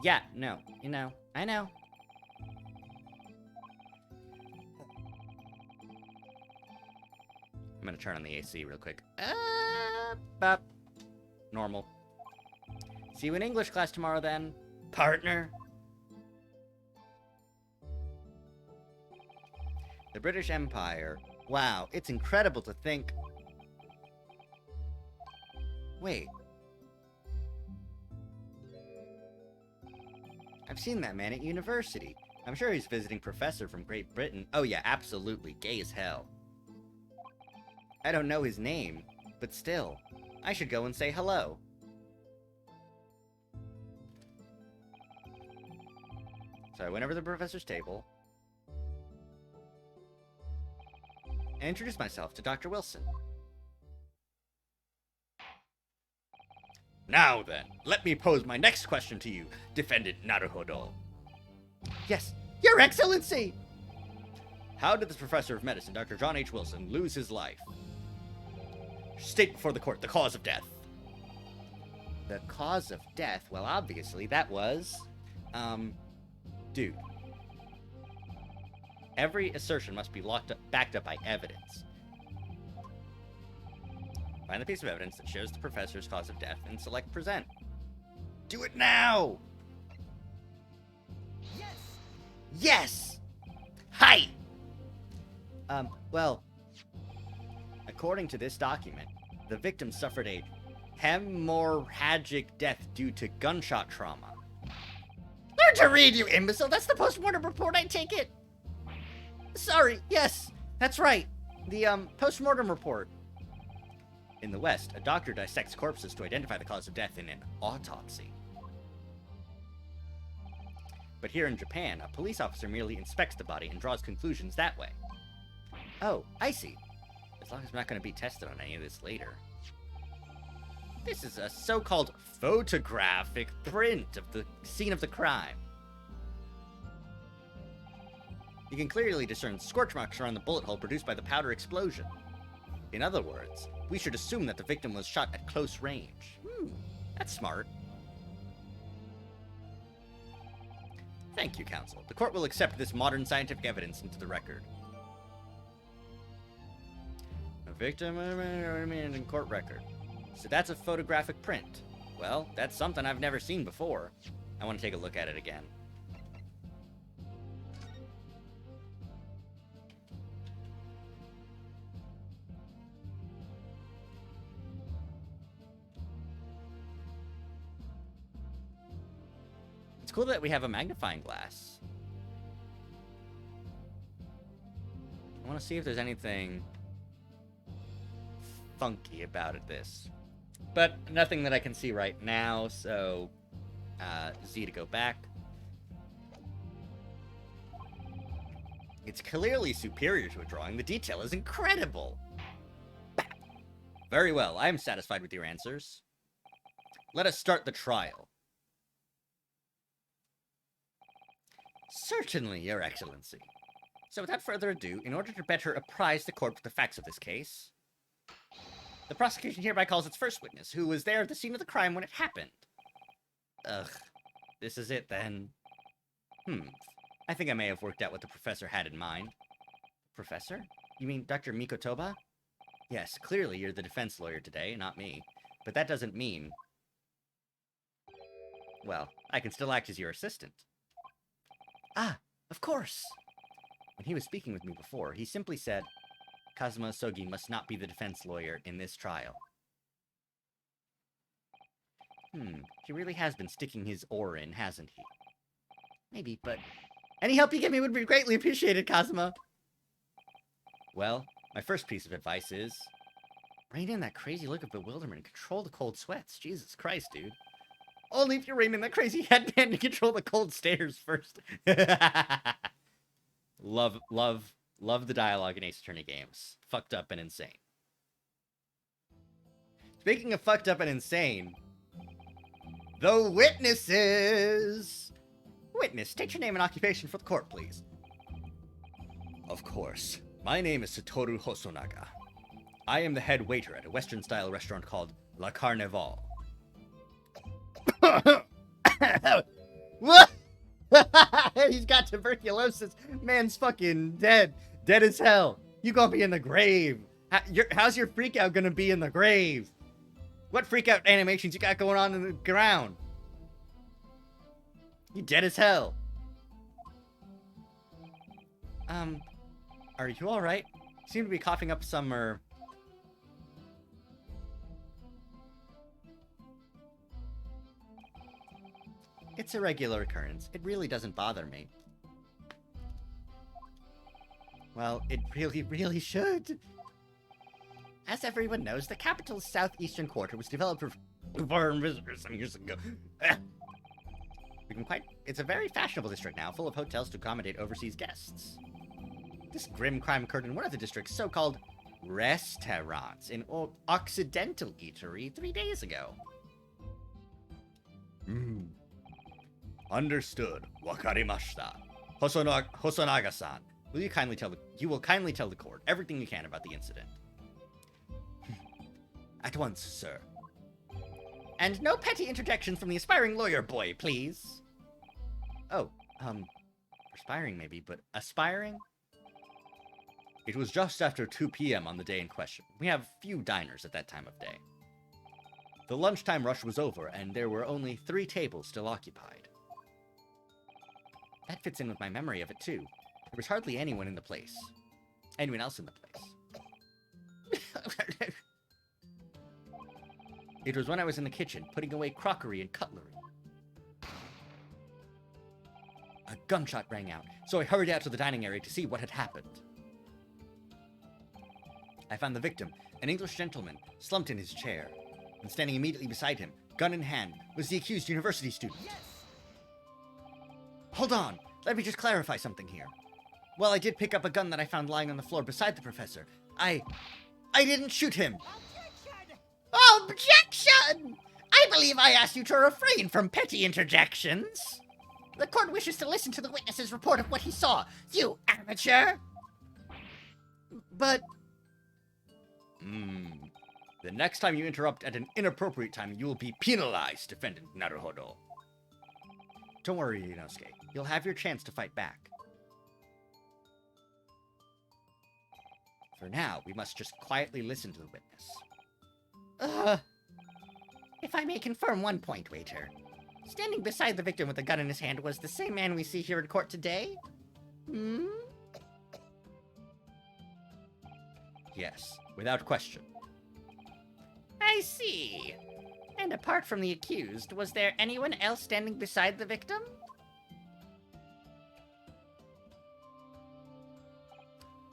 Yeah, no, you know, I know. I'm gonna turn on the AC real quick. Up. Normal. See you in English class tomorrow then, partner. The British Empire. Wow, it's incredible to think... Wait. I've seen that man at university. I'm sure he's a visiting professor from Great Britain. Oh yeah, absolutely. Gay as hell. I don't know his name, but still, I should go and say hello. So I went over to the professor's table and introduced myself to Dr. Wilson. Now then, let me pose my next question to you, Defendant Naruhodo. Yes, Your Excellency! How did this professor of medicine, Dr. John H. Wilson, lose his life? State before the court the cause of death. The cause of death? Well, obviously, that was... Dude. Every assertion must be backed up by evidence. Find the piece of evidence that shows the professor's cause of death and select present. Do it now! Yes! Yes! Hi! Well, according to this document, the victim suffered a hemorrhagic death due to gunshot trauma. Learn to read, you imbecile! That's the post-mortem report, I take it! Sorry, yes, that's right. The, post-mortem report. In the West, a doctor dissects corpses to identify the cause of death in an autopsy. But here in Japan, a police officer merely inspects the body and draws conclusions that way. Oh, I see. As long as I'm not going to be tested on any of this later. This is a so-called photographic print of the scene of the crime. You can clearly discern scorch marks around the bullet hole produced by the powder explosion. In other words, we should assume that the victim was shot at close range. That's smart. Thank you, counsel. The court will accept this modern scientific evidence into the record. A victim in court record. So that's a photographic print. Well, that's something I've never seen before. I want to take a look at it again. It's cool that we have a magnifying glass. I want to see if there's anything funky about this. But nothing that I can see right now, so Z to go back. It's clearly superior to a drawing. The detail is incredible. Very well, I am satisfied with your answers. Let us start the trial. Certainly, Your Excellency. So without further ado, in order to better apprise the court with the facts of this case, the prosecution hereby calls its first witness, who was there at the scene of the crime when it happened. Ugh. This is it, then. I think I may have worked out what the professor had in mind. Professor? You mean Dr. Mikotoba? Yes, clearly you're the defense lawyer today, not me. But that doesn't mean... Well, I can still act as your assistant. Ah, of course! When he was speaking with me before, he simply said, Kazuma Sogi must not be the defense lawyer in this trial. He really has been sticking his oar in, hasn't he? Maybe, but... Any help you give me would be greatly appreciated, Kazuma! Well, my first piece of advice is... rein in that crazy look of bewilderment and control the cold sweats. Jesus Christ, dude. Only if you rein in that crazy headband to control the cold stares first. Love the dialogue in Ace Attorney games. Fucked up and insane. Speaking of fucked up and insane... the witnesses! Witness, state your name and occupation for the court, please. Of course. My name is Satoru Hosonaga. I am the head waiter at a Western-style restaurant called La Carnival. What? He's got tuberculosis. Man's fucking dead. Dead as hell. You gonna be in the grave. How's your freakout gonna be in the grave? What freakout animations you got going on in the ground? You dead as hell. Are you alright? You seem to be coughing up some, It's a regular occurrence. It really doesn't bother me. Well, it really should. As everyone knows, the capital's southeastern quarter was developed for foreign visitors some years ago. It's a very fashionable district now, full of hotels to accommodate overseas guests. This grim crime occurred in one of the district's so-called restaurants in Occidental Eatery 3 days ago. Understood. Wakarimashita. Hosonaga-san. You will kindly tell the court everything you can about the incident. At once, sir. And no petty interjections from the aspiring lawyer boy, please. Oh, aspiring maybe, but aspiring? It was just after 2 p.m. on the day in question. We have few diners at that time of day. The lunchtime rush was over, and there were only 3 tables still occupied. That fits in with my memory of it, too. There was hardly anyone else in the place. It was when I was in the kitchen, putting away crockery and cutlery. A gunshot rang out, so I hurried out to the dining area to see what had happened. I found the victim, an English gentleman, slumped in his chair. And standing immediately beside him, gun in hand, was the accused university student. Yes! Hold on, let me just clarify something here. Well, I did pick up a gun that I found lying on the floor beside the professor. I didn't shoot him. Objection! I believe I asked you to refrain from petty interjections. The court wishes to listen to the witness's report of what he saw. You amateur! But... The next time you interrupt at an inappropriate time, you will be penalized, Defendant Naruhodo. Don't worry, Inosuke. You'll have your chance to fight back. For now, we must just quietly listen to the witness. If I may confirm one point, waiter. Standing beside the victim with a gun in his hand was the same man we see here in court today? Yes, without question. I see. And apart from the accused, was there anyone else standing beside the victim?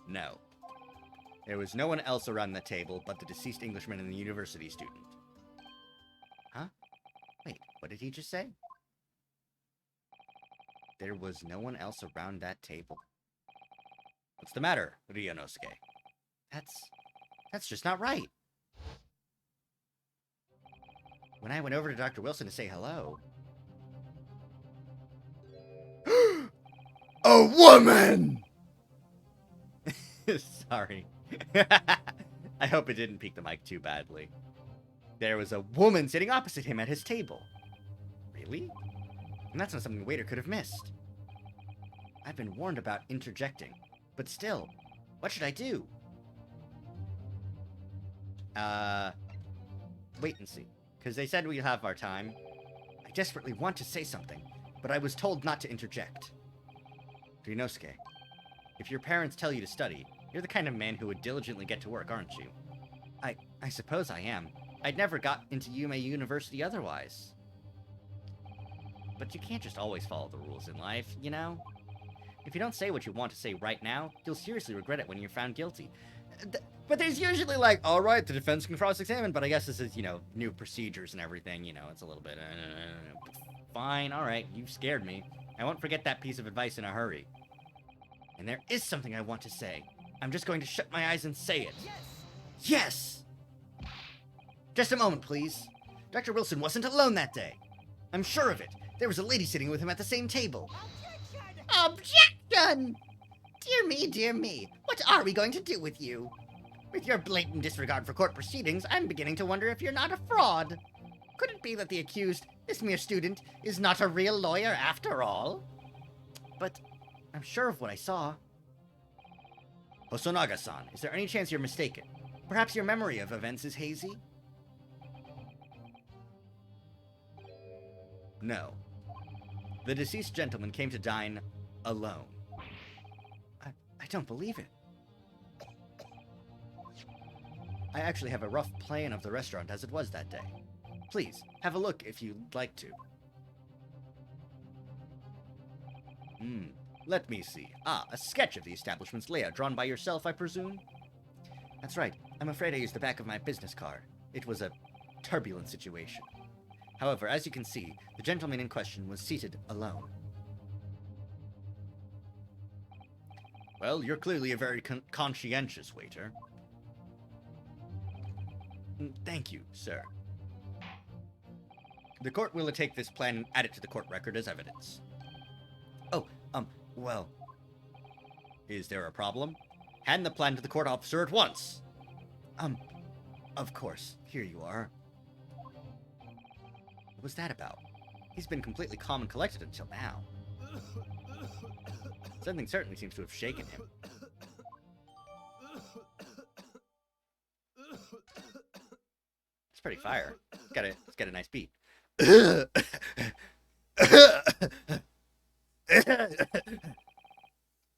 No. There was no one else around the table but the deceased Englishman and the university student. Huh? Wait, what did he just say? There was no one else around that table. What's the matter, Ryunosuke? That's just not right. When I went over to Dr. Wilson to say hello... A woman! Sorry. I hope it didn't peak the mic too badly. There was a woman sitting opposite him at his table. Really? And that's not something the waiter could have missed. I've been warned about interjecting, but still, what should I do? Wait and see. Because they said we'll have our time. I desperately want to say something, but I was told not to interject. Ryunosuke, if your parents tell you to study, you're the kind of man who would diligently get to work, aren't you? I suppose I am. I'd never got into Yume University otherwise. But you can't just always follow the rules in life, you know? If you don't say what you want to say right now, you'll seriously regret it when you're found guilty. But there's usually like, all right, the defense can cross-examine, but I guess this is, you know, new procedures and everything, you know, it's a little bit, fine, all right, you've scared me. I won't forget that piece of advice in a hurry. And there is something I want to say. I'm just going to shut my eyes and say it. Yes! Just a moment, please. Dr. Wilson wasn't alone that day. I'm sure of it. There was a lady sitting with him at the same table. Objection! Dear me, what are we going to do with you? With your blatant disregard for court proceedings, I'm beginning to wonder if you're not a fraud. Could it be that the accused, this mere student, is not a real lawyer after all? But I'm sure of what I saw. Hosonaga-san, is there any chance you're mistaken? Perhaps your memory of events is hazy? No. The deceased gentleman came to dine alone. I don't believe it. I actually have a rough plan of the restaurant as it was that day. Please, have a look if you'd like to. Let me see. A sketch of the establishment's layout drawn by yourself, I presume? That's right. I'm afraid I used the back of my business card. It was a turbulent situation. However, as you can see, the gentleman in question was seated alone. Well, you're clearly a very conscientious waiter. Thank you, sir. The court will take this plan and add it to the court record as evidence. Oh, well... Is there a problem? Hand the plan to the court officer at once! Of course. Here you are. What was that about? He's been completely calm and collected until now. Something certainly seems to have shaken him. It's pretty fire. It's got a nice beat.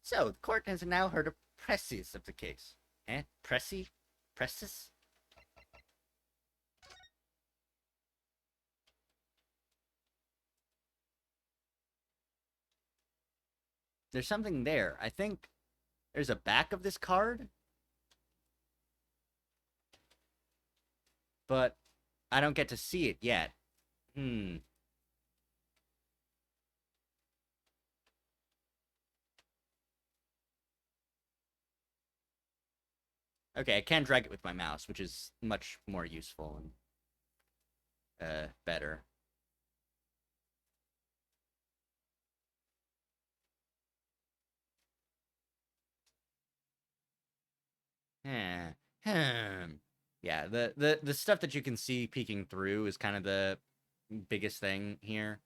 So, the court has now heard a precis of the case. Precis? Precis? There's something there. I think there's a back of this card. But I don't get to see it yet. Okay, I can drag it with my mouse, which is much more useful and better. Yeah, the stuff that you can see peeking through is kind of the biggest thing here.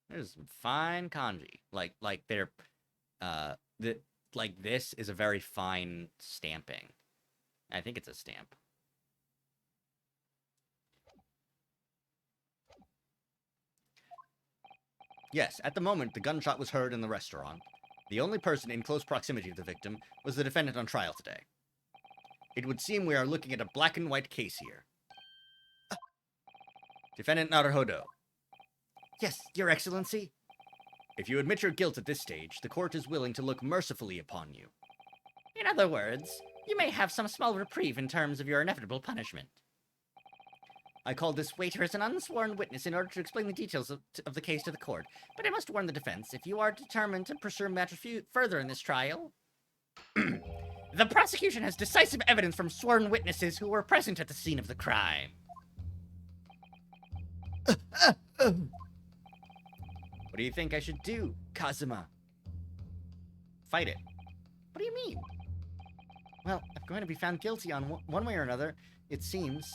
There's fine kanji. Like they're like this is a very fine stamping. I think it's a stamp. Yes, at the moment the gunshot was heard in the restaurant. The only person in close proximity to the victim was the defendant on trial today. It would seem we are looking at a black and white case here. Defendant Naruhodo. Yes, Your Excellency. If you admit your guilt at this stage, the court is willing to look mercifully upon you. In other words, you may have some small reprieve in terms of your inevitable punishment. I called this waiter as an unsworn witness in order to explain the details of the case to the court, but I must warn the defense, if you are determined to pursue matters further in this trial, the prosecution has decisive evidence from sworn witnesses who were present at the scene of the crime. What do you think I should do, Kazuma? Fight it. What do you mean? Well, I'm going to be found guilty on one way or another, it seems.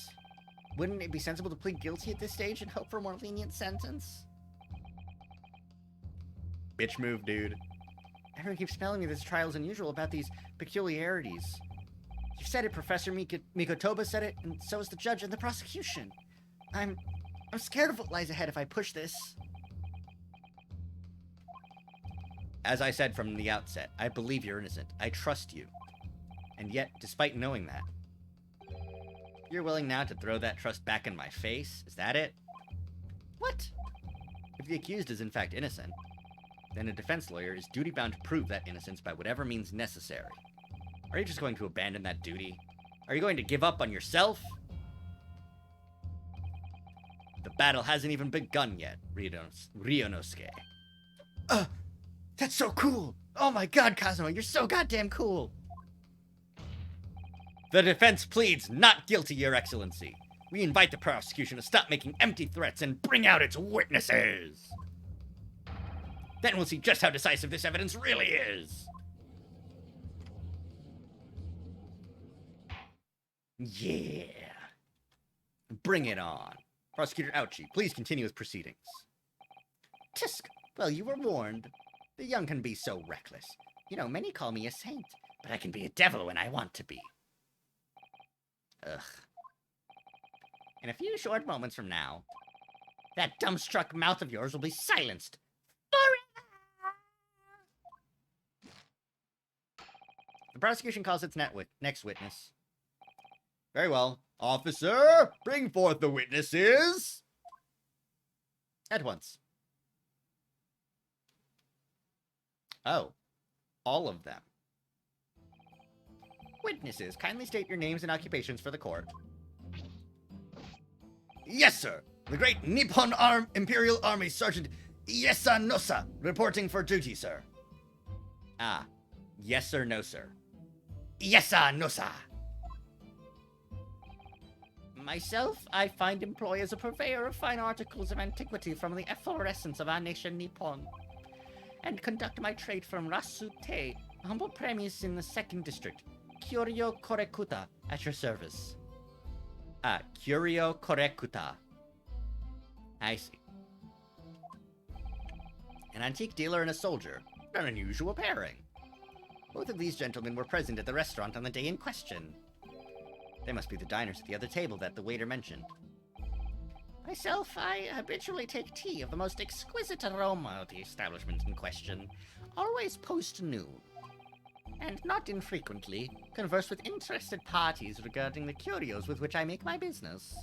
Wouldn't it be sensible to plead guilty at this stage and hope for a more lenient sentence? Bitch move, dude. Everyone keeps telling me this trial is unusual about these peculiarities. You said it, Professor Mikotoba said it, and so is the judge and the prosecution. I'm scared of what lies ahead if I push this. As I said from the outset, I believe you're innocent. I trust you. And yet, despite knowing that, you're willing now to throw that trust back in my face? Is that it? What? If the accused is in fact innocent, then a defense lawyer is duty-bound to prove that innocence by whatever means necessary. Are you just going to abandon that duty? Are you going to give up on yourself? The battle hasn't even begun yet, Ryonosuke. That's so cool! Oh my god, Kazuma, you're so goddamn cool! The defense pleads not guilty, Your Excellency. We invite the prosecution to stop making empty threats and bring out its witnesses. Then we'll see just how decisive this evidence really is. Yeah. Bring it on. Prosecutor Ouchi, please continue with proceedings. Tisk, well, you were warned. The young can be so reckless. You know, many call me a saint, but I can be a devil when I want to be. Ugh. In a few short moments from now, that dumbstruck mouth of yours will be silenced. Forever! The prosecution calls its next witness. Very well. Officer, bring forth the witnesses! At once. Oh. All of them. Witnesses, kindly state your names and occupations for the court. Yes, sir. The great Nippon Imperial Army Sergeant Yesanosa, reporting for duty, sir. Ah. Yes or no, sir? Yesanosa. Myself, I find employ as a purveyor of fine articles of antiquity from the efflorescence of our nation Nippon, and conduct my trade from Rasute, a humble premise in the 2nd District. Curio Korekuta, at your service. Ah, Curio Korekuta. I see. An antique dealer and a soldier. An unusual pairing. Both of these gentlemen were present at the restaurant on the day in question. They must be the diners at the other table that the waiter mentioned. Myself, I habitually take tea of the most exquisite aroma of the establishment in question, always post-noon. And not infrequently, converse with interested parties regarding the curios with which I make my business.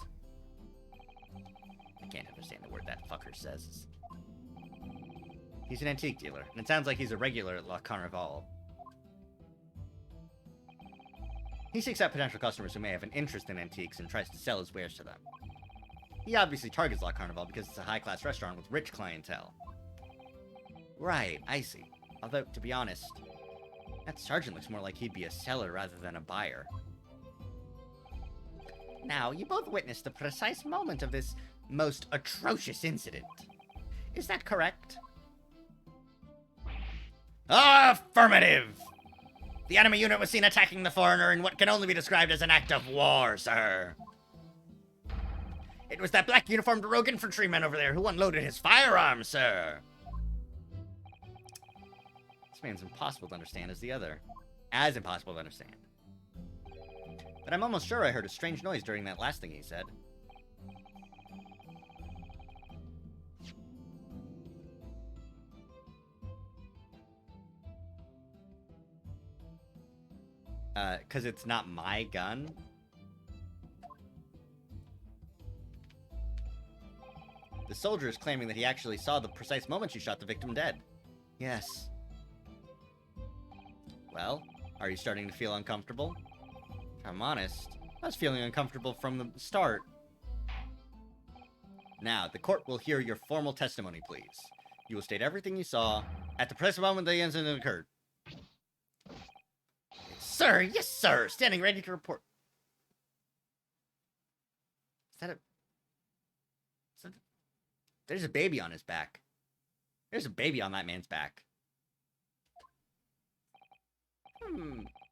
I can't understand the word that fucker says. He's an antique dealer, and it sounds like he's a regular at La Carnival. He seeks out potential customers who may have an interest in antiques and tries to sell his wares to them. He obviously targets La Carnival because it's a high-class restaurant with rich clientele. Right, I see. Although, to be honest, that sergeant looks more like he'd be a seller rather than a buyer. Now, you both witnessed the precise moment of this most atrocious incident. Is that correct? Affirmative! The enemy unit was seen attacking the foreigner in what can only be described as an act of war, sir. It was that black uniformed rogue infantryman over there who unloaded his firearm, sir. This man's impossible to understand as the other. As impossible to understand. But I'm almost sure I heard a strange noise during that last thing he said. Because it's not my gun. The soldier is claiming that he actually saw the precise moment you shot the victim dead. Yes. Well, are you starting to feel uncomfortable? If I'm honest, I was feeling uncomfortable from the start. Now, the court will hear your formal testimony, please. You will state everything you saw at the precise moment the incident occurred. Sir, yes, sir. Standing ready to report. Is that a... There's a baby on his back. There's a baby on that man's back.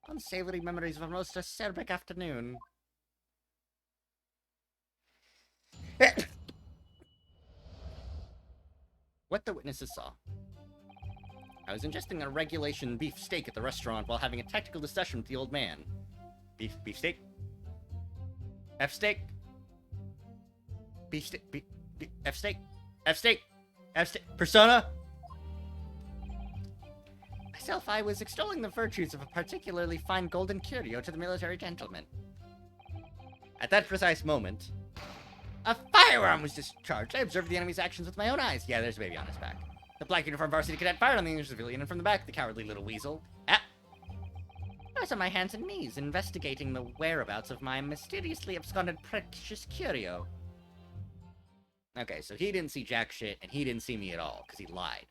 Unsavory memories of a most acerbic afternoon. What the witnesses saw. I was ingesting a regulation beef steak at the restaurant while having a tactical discussion with the old man. Beef steak? F steak? Beef steak? F steak? F steak? F steak? Persona? Myself, I was extolling the virtues of a particularly fine golden curio to the military gentleman. At that precise moment, a firearm was discharged. I observed the enemy's actions with my own eyes. Yeah, there's a baby on his back. The black uniformed varsity cadet fired on the English civilian, and from the back, the cowardly little weasel. I was on my hands and knees, investigating the whereabouts of my mysteriously absconded precious curio. Okay, so he didn't see jack shit, and he didn't see me at all, because he lied.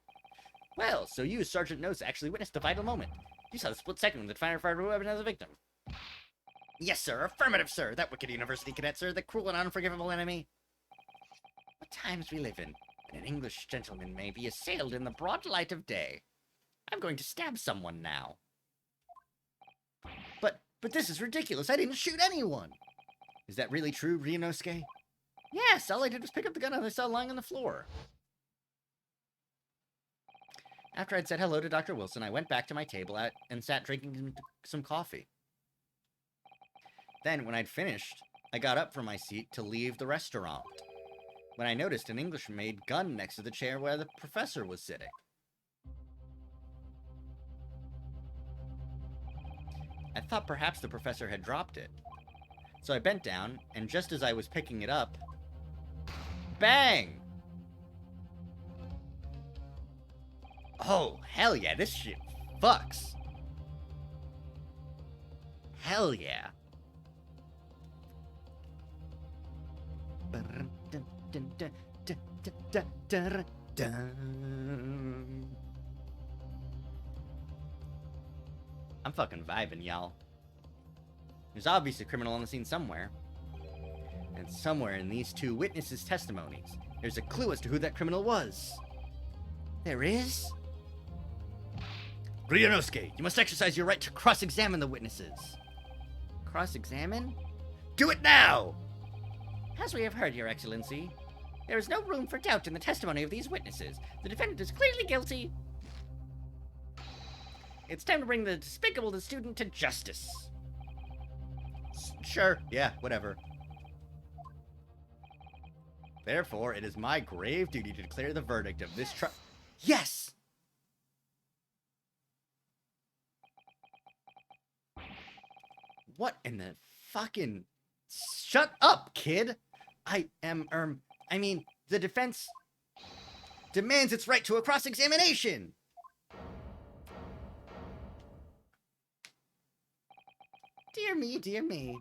Well, so you, Sergeant Nose, actually witnessed the vital moment. You saw the split second when the fired a weapon as a victim. Yes, sir. Affirmative, sir. That wicked university cadet, sir. The cruel and unforgivable enemy. What times we live in, when an English gentleman may be assailed in the broad light of day. I'm going to stab someone now. But this is ridiculous. I didn't shoot anyone. Is that really true, Ryunosuke? Yes, all I did was pick up the gun and I saw it lying on the floor. After I'd said hello to Dr. Wilson, I went back to my table and sat drinking some coffee. Then, when I'd finished, I got up from my seat to leave the restaurant, when I noticed an English-made gun next to the chair where the professor was sitting. I thought perhaps the professor had dropped it, so I bent down, and just as I was picking it up, bang! Oh, hell yeah, this shit fucks. Hell yeah. I'm fucking vibing, y'all. There's obviously a criminal on the scene somewhere. And somewhere in these two witnesses' testimonies, there's a clue as to who that criminal was. There is? Ryunosuke, you must exercise your right to cross-examine the witnesses. Cross-examine? Do it now! As we have heard, Your Excellency, there is no room for doubt in the testimony of these witnesses. The defendant is clearly guilty. It's time to bring the despicable student to justice. Sure, yeah, whatever. Therefore, it is my grave duty to declare the verdict of this trial. Yes! What in the fucking... Shut up, kid! I mean, the defense demands its right to a cross-examination! Dear me, dear me.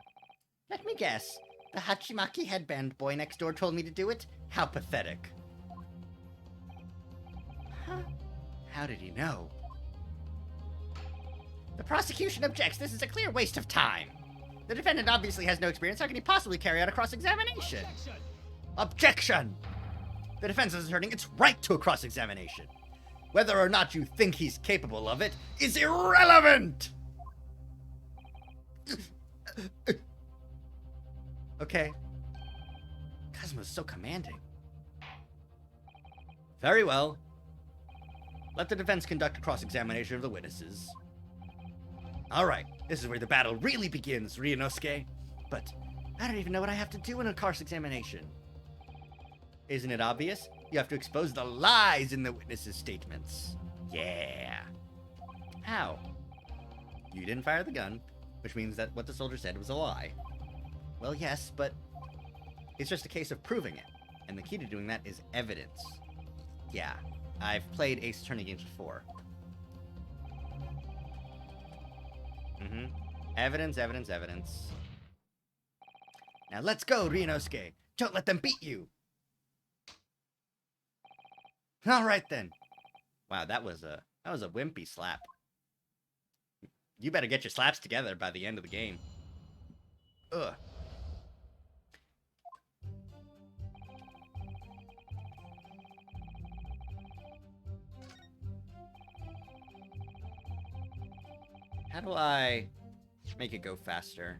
Let me guess. The Hachimaki headband boy next door told me to do it? How pathetic. Huh? How did he know? The prosecution objects. This is a clear waste of time. The defendant obviously has no experience. How can he possibly carry out a cross-examination? Objection! The defense is asserting its right to a cross-examination. Whether or not you think he's capable of it is irrelevant! Okay. Kazuma's so commanding. Very well. Let the defense conduct a cross-examination of the witnesses. Alright, this is where the battle really begins, Ryunosuke. But I don't even know what I have to do in a cross-examination. Isn't it obvious? You have to expose the lies in the witnesses' statements. Yeah. How? You didn't fire the gun. which means that what the soldier said was a lie. Well, yes, but it's just a case of proving it, and the key to doing that is evidence. Yeah, I've played Ace Attorney games before. Evidence, evidence, evidence. Now let's go, Ryunosuke! Don't let them beat you! Alright then. Wow, that was a wimpy slap. You better get your slaps together by the end of the game. Ugh. How do I make it go faster?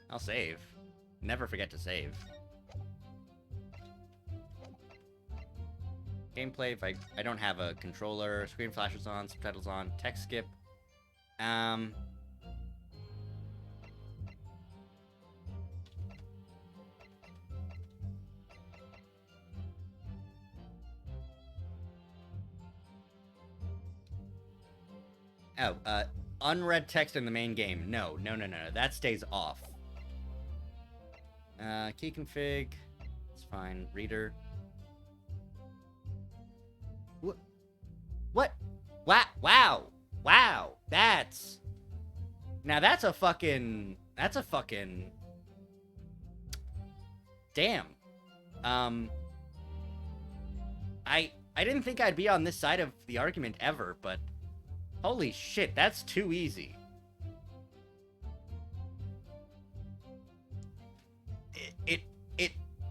I'll save. Never forget to save. Gameplay, if I don't have a controller, screen flashes on, subtitles on, text skip. Unread text in the main game. No. That stays off. Key config. It's fine. Reader. What? Wow. That's a fucking... Damn. I didn't think I'd be on this side of the argument ever, but holy shit, that's too easy.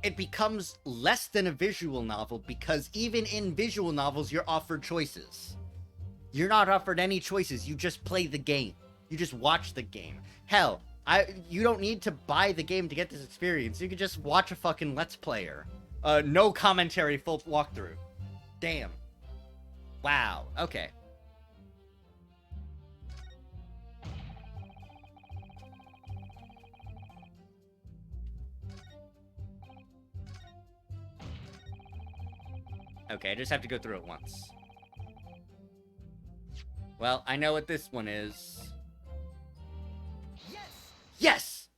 It becomes less than a visual novel because even in visual novels, you're offered choices. You're not offered any choices. You just play the game. You just watch the game. Hell, you don't need to buy the game to get this experience. You could just watch a fucking Let's Player. No commentary, full walkthrough. Damn. Wow. Okay. Okay, I just have to go through it once. Well, I know what this one is. Yes!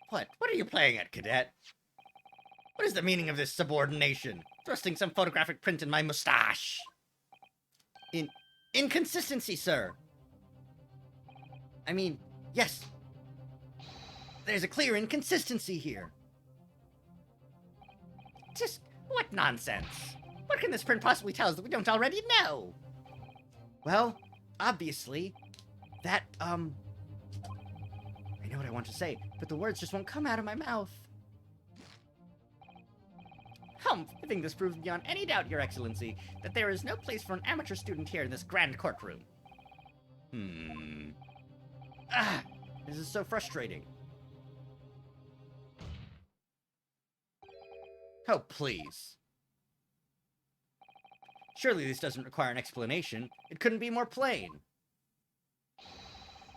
What? What are you playing at, cadet? What is the meaning of this subordination? Thrusting some photographic print in my mustache. Inconsistency, sir. I mean, yes. There's a clear inconsistency here. Just, what nonsense? What can this print possibly tell us that we don't already know? Well, obviously, that, I know what I want to say, but the words just won't come out of my mouth. I think this proves beyond any doubt, Your Excellency, that there is no place for an amateur student here in this grand courtroom. This is so frustrating. Oh, please. Surely this doesn't require an explanation. It couldn't be more plain.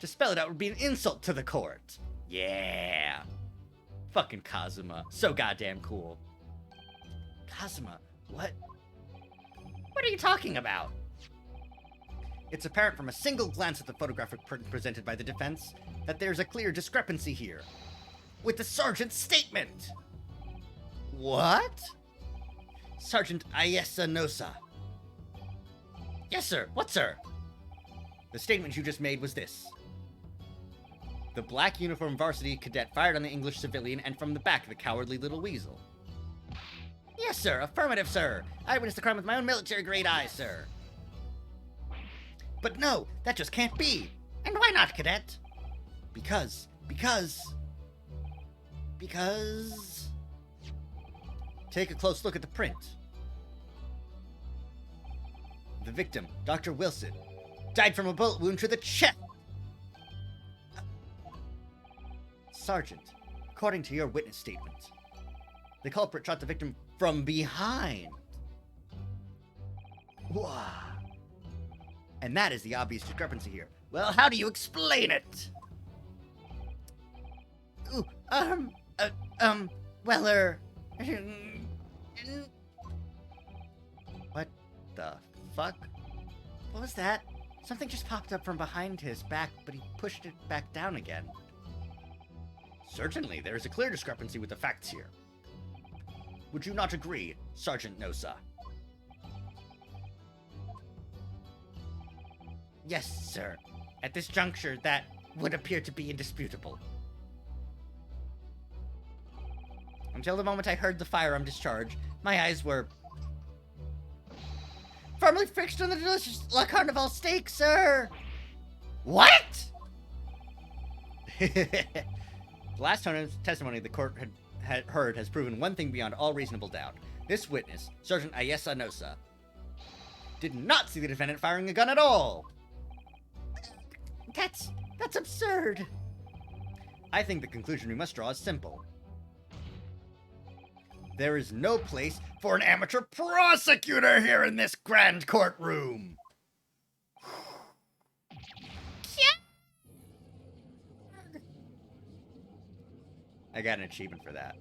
To spell it out would be an insult to the court. Yeah. Fucking Kazuma. So goddamn cool. Kazuma, what? What are you talking about? It's apparent from a single glance at the photographic print presented by the defense that there's a clear discrepancy here with the sergeant's statement. What? Sergeant Ayesa Nosa. Yes, sir. What, sir? The statement you just made was this. The black uniform varsity cadet fired on the English civilian and from the back, the cowardly little weasel. Yes, sir. Affirmative, sir. I witnessed the crime with my own military-grade eyes, sir. But no, that just can't be. And why not, cadet? Because... Take a close look at the print. The victim, Dr. Wilson, died from a bullet wound to the chest. Sergeant, according to your witness statement, the culprit shot the victim from behind. Wow. And that is the obvious discrepancy here. Well, how do you explain it? Ooh, what the fuck? What was that? Something just popped up from behind his back, but he pushed it back down again. Certainly, there is a clear discrepancy with the facts here. Would you not agree, Sergeant Nosa? Yes, sir. At this juncture, that would appear to be indisputable. Until the moment I heard the firearm discharge, my eyes were firmly fixed on the delicious La Carnival steak, sir! What?! The last testimony the court had heard has proven one thing beyond all reasonable doubt. This witness, Sergeant Ayesa Nosa, did not see the defendant firing a gun at all! That's absurd! I think the conclusion we must draw is simple. There is no place for an amateur prosecutor here in this grand courtroom! I got an achievement for that.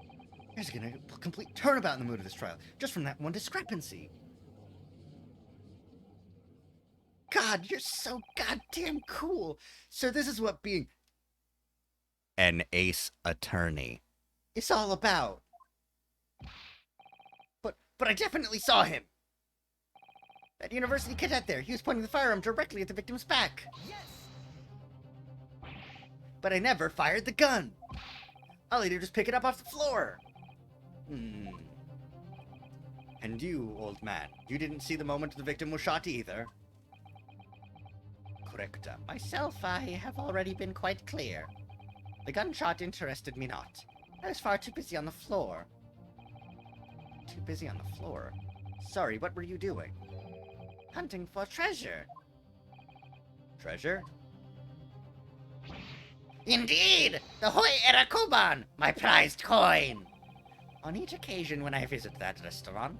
There's gonna be a complete turnabout in the mood of this trial, just from that one discrepancy. God, you're so goddamn cool! So this is what being an ace attorney is all about. But I definitely saw him! That university cadet there, he was pointing the firearm directly at the victim's back. Yes! But I never fired the gun! All I did was pick it up off the floor! And you, old man, you didn't see the moment the victim was shot either? Correcta. Myself, I have already been quite clear. The gunshot interested me not. I was far too busy on the floor. Too busy on the floor? Sorry, what were you doing? Hunting for treasure. Treasure? Indeed! The Hoi Erakoban, my prized coin! On each occasion when I visit that restaurant,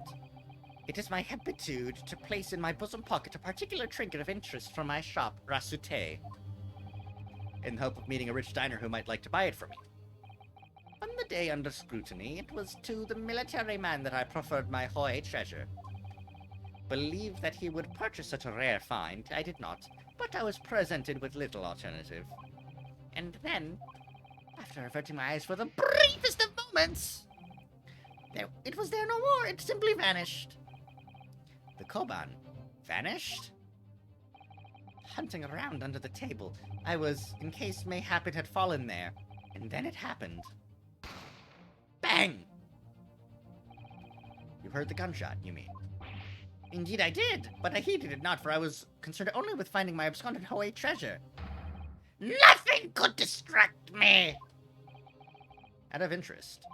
it is my habitude to place in my bosom pocket a particular trinket of interest from my shop, Rasute, in the hope of meeting a rich diner who might like to buy it from me. On the day under scrutiny, it was to the military man that I proffered my Hoi treasure. Believe that he would purchase such a rare find, I did not, but I was presented with little alternative. And then, after averting my eyes for the briefest of moments, it was there no more. It simply vanished. The Koban vanished? Hunting around under the table, I was, in case mayhap it had fallen there. And then it happened. Bang! You heard the gunshot, you mean? Indeed I did, but I heeded it not, for I was concerned only with finding my absconded Hoi treasure. Nothing could distract me! Out of interest,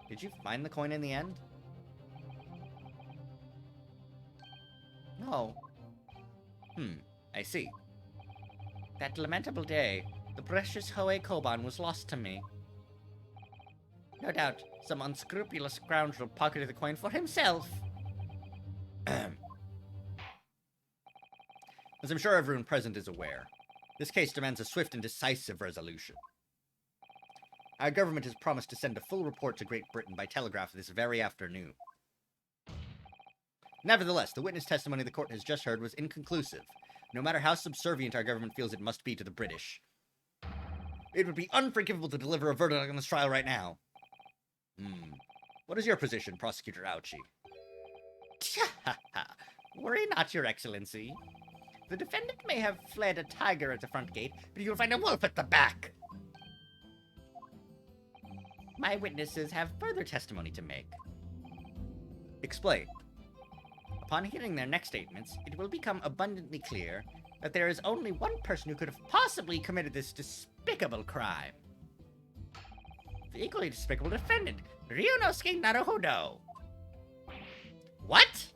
did you find the coin in the end? No. I see. That lamentable day, the precious Hoi Koban was lost to me. No doubt, some unscrupulous scoundrel pocketed the coin for himself. As I'm sure everyone present is aware, this case demands a swift and decisive resolution. Our government has promised to send a full report to Great Britain by telegraph this very afternoon. Nevertheless, the witness testimony the court has just heard was inconclusive, no matter how subservient our government feels it must be to the British. It would be unforgivable to deliver a verdict on this trial right now. What is your position, Prosecutor Ouchie? Worry not, Your Excellency. The defendant may have fled a tiger at the front gate, but you'll find a wolf at the back. My witnesses have further testimony to make. Explain. Upon hearing their next statements, it will become abundantly clear that there is only one person who could have possibly committed this despicable crime. The equally despicable defendant, Ryunosuke Naruhodo. What?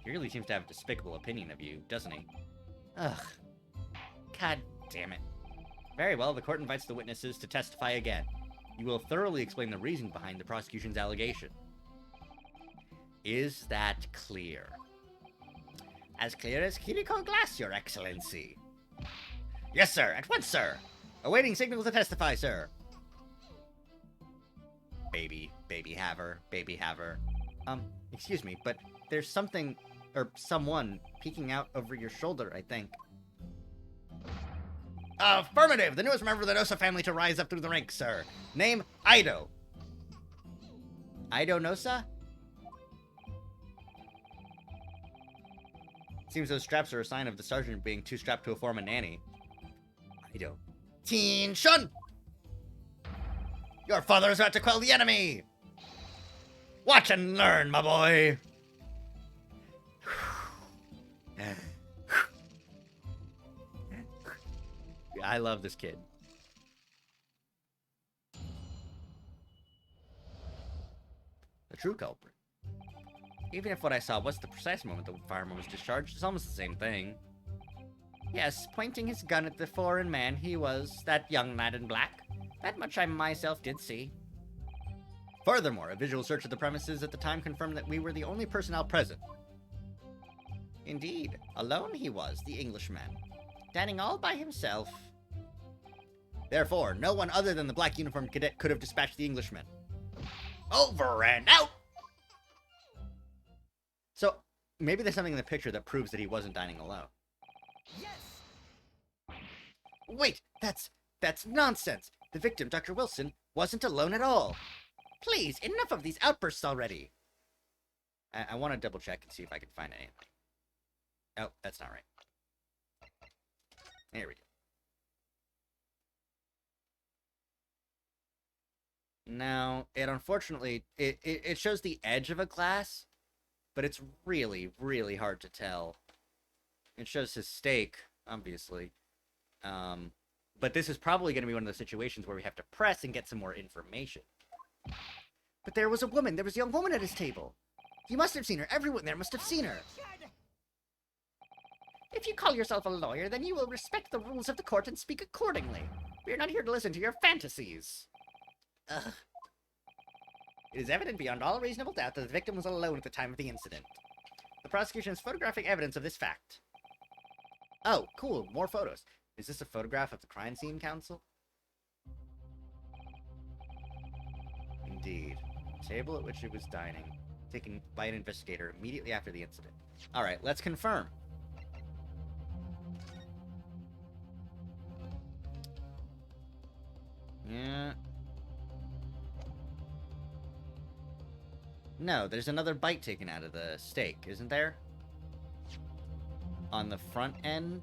He really seems to have a despicable opinion of you, doesn't he? Ugh. God damn it. Very well, the court invites the witnesses to testify again. You will thoroughly explain the reason behind the prosecution's allegation. Is that clear? As clear as Kiriko glass, Your Excellency. Yes, sir. At once, sir. Awaiting signal to testify, sir. Baby haver. Excuse me, but there's something, or someone, peeking out over your shoulder, I think. Affirmative! The newest member of the Nosa family to rise up through the ranks, sir. Name, Ido. Ido Nosa? Seems those straps are a sign of the sergeant being too strapped to form a nanny. Ido. Teen Shun! Your father is about to quell the enemy! Watch and learn, my boy! I love this kid. The true culprit. Even if what I saw was the precise moment the fireman was discharged, it's almost the same thing. Yes, pointing his gun at the foreign man, he was that young lad in black. That much I myself did see. Furthermore, a visual search of the premises at the time confirmed that we were the only personnel present. Indeed, alone he was, the Englishman, standing all by himself. Therefore, no one other than the black uniformed cadet could have dispatched the Englishman. Over and out! So, maybe there's something in the picture that proves that he wasn't dining alone. Yes! Wait, that's nonsense! The victim, Dr. Wilson, wasn't alone at all. Please, enough of these outbursts already! I want to double check and see if I can find anything. Oh, that's not right. There we go. Now, unfortunately, it shows the edge of a glass, but it's really, really hard to tell. It shows his stake, obviously. But this is probably going to be one of those situations where we have to press and get some more information. But there was a woman. There was a young woman at his table. You must have seen her. Everyone there must have seen her. If you call yourself a lawyer, then you will respect the rules of the court and speak accordingly. We are not here to listen to your fantasies. Ugh. It is evident beyond all reasonable doubt that the victim was alone at the time of the incident. The prosecution has photographic evidence of this fact. Oh, cool. More photos. Is this a photograph of the crime scene council? Indeed. Table at which he was dining. Taken by an investigator immediately after the incident. Alright, let's confirm. Yeah. No, there's another bite taken out of the steak, isn't there? On the front end?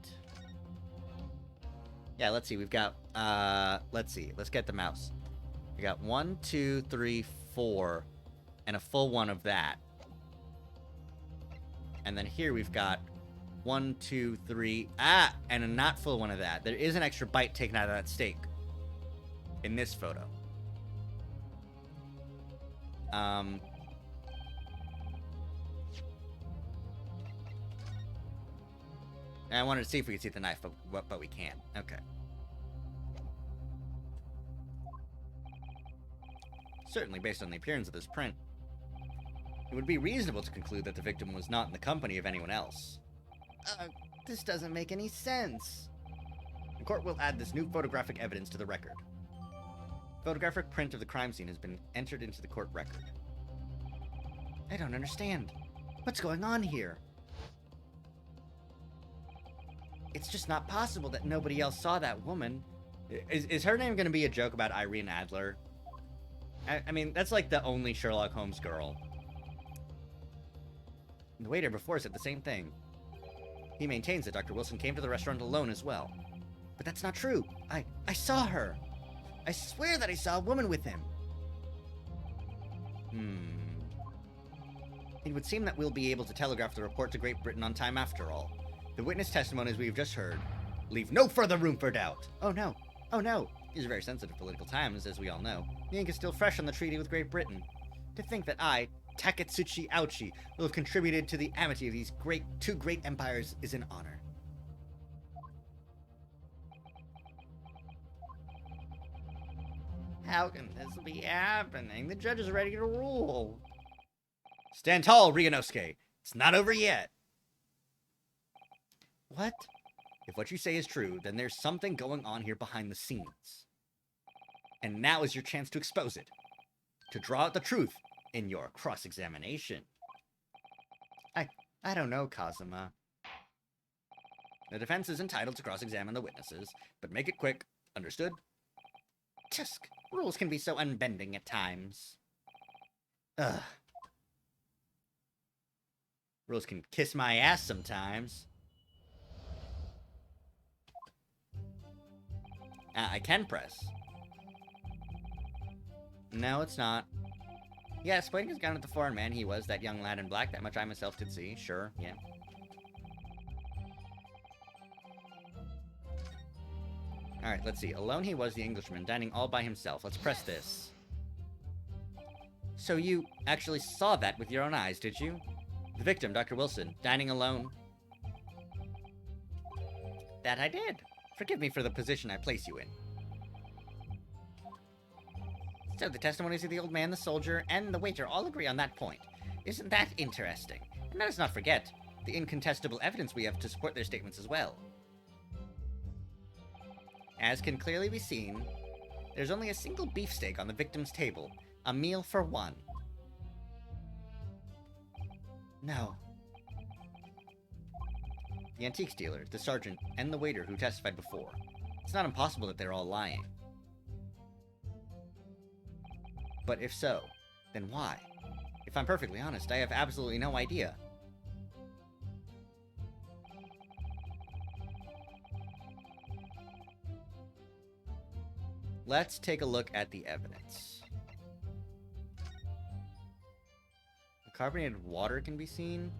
Yeah, let's see. We've got, let's see. Let's get the mouse. We got 1, 2, 3, 4, and a full one of that. And then here we've got 1, 2, 3, and a not full one of that. There is an extra bite taken out of that steak in this photo. I wanted to see if we could see the knife, but we can't. Okay. Certainly, based on the appearance of this print, it would be reasonable to conclude that the victim was not in the company of anyone else. This doesn't make any sense. The court will add this new photographic evidence to the record. Photographic print of the crime scene has been entered into the court record. I don't understand. What's going on here? It's just not possible that nobody else saw that woman. Is her name going to be a joke about Irene Adler? I mean, that's like the only Sherlock Holmes girl. The waiter before said the same thing. He maintains that Dr. Wilson came to the restaurant alone as well. But that's not true. I saw her. I swear that I saw a woman with him. It would seem that we'll be able to telegraph the report to Great Britain on time after all. The witness testimonies we've just heard leave no further room for doubt. Oh no. Oh no. These are very sensitive political times, as we all know. The ink is still fresh on the treaty with Great Britain. To think that I, Taketsuchi Ouchi, will have contributed to the amity of these two great empires is an honor. How can this be happening? The judge is ready to rule. Stand tall, Ryunosuke. It's not over yet. What? If what you say is true, then there's something going on here behind the scenes. And now is your chance to expose it. To draw out the truth in your cross-examination. I don't know, Kazuma. The defense is entitled to cross-examine the witnesses, but make it quick. Understood? Tusk, rules can be so unbending at times. Ugh. Rules can kiss my ass sometimes. I can press. No, it's not. Yes, pointing his gun at the foreign man, he was that young lad in black, that much I myself did see. Sure, yeah. Alright, let's see. Alone he was, the Englishman, dining all by himself. Let's press this. So you actually saw that with your own eyes, did you? The victim, Dr. Wilson, dining alone. That I did. Forgive me for the position I place you in. So the testimonies of the old man, the soldier, and the waiter all agree on that point. Isn't that interesting? And let us not forget the incontestable evidence we have to support their statements as well. As can clearly be seen, there's only a single beefsteak on the victim's table. A meal for one. No. The antiques dealer, the sergeant, and the waiter who testified before. It's not impossible that they're all lying. But if so, then why? If I'm perfectly honest, I have absolutely no idea. Let's take a look at the evidence. The carbonated water can be seen.